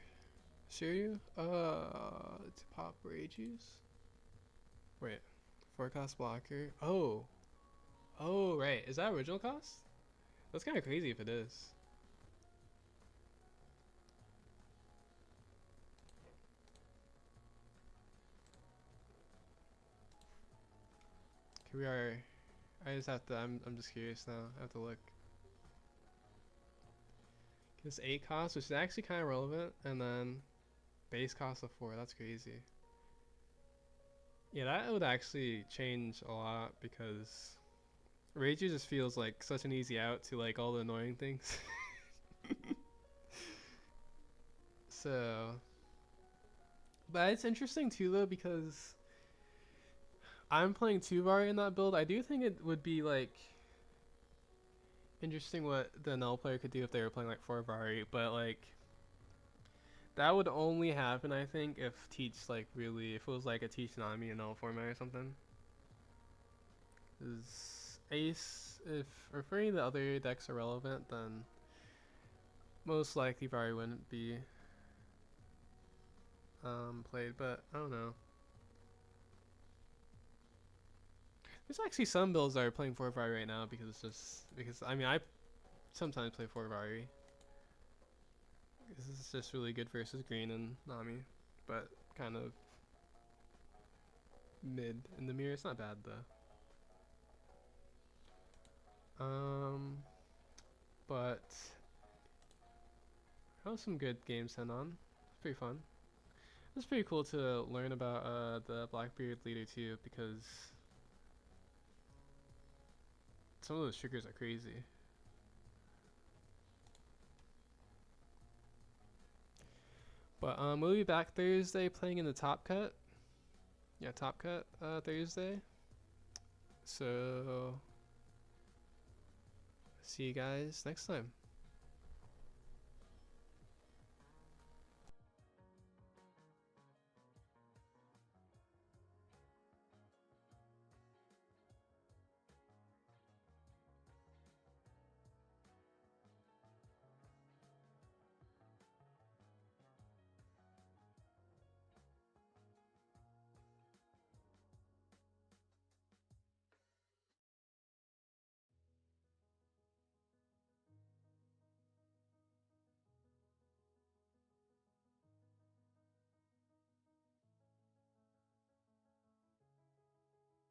Shiryu? To pop Rage Juice? Wait, 4-cost blocker? Oh! Oh, right. Is that original cost? That's kind of crazy if it is. Okay, we are... I just have to... I'm just curious now. I have to look. It's 8 cost, which is actually kind of relevant, and then base cost of 4. That's crazy. Yeah, that would actually change a lot because Rage just feels like such an easy out to like all the annoying things. So, but it's interesting too though because I'm playing 2 Vari in that build. I do think it would be like interesting what the null player could do if they were playing like 4 Vari, but like that would only happen I think if Teach like really, if it was like a Teach Nami in null format or something. Is Ace, if referring to other decks are relevant, then most likely Vari wouldn't be played, but I don't know. There's actually some builds that are playing 4 Vari right now because it's just because I mean I sometimes play 4 Vari. This is just really good versus green and Nami, but kind of mid in the mirror. It's not bad though. But that was some good games sent on. It's pretty fun. It's pretty cool to learn about the Blackbeard leader too because some of those triggers are crazy. But we'll be back Thursday playing in the Top Cut. Yeah, Top Cut Thursday. So see you guys next time.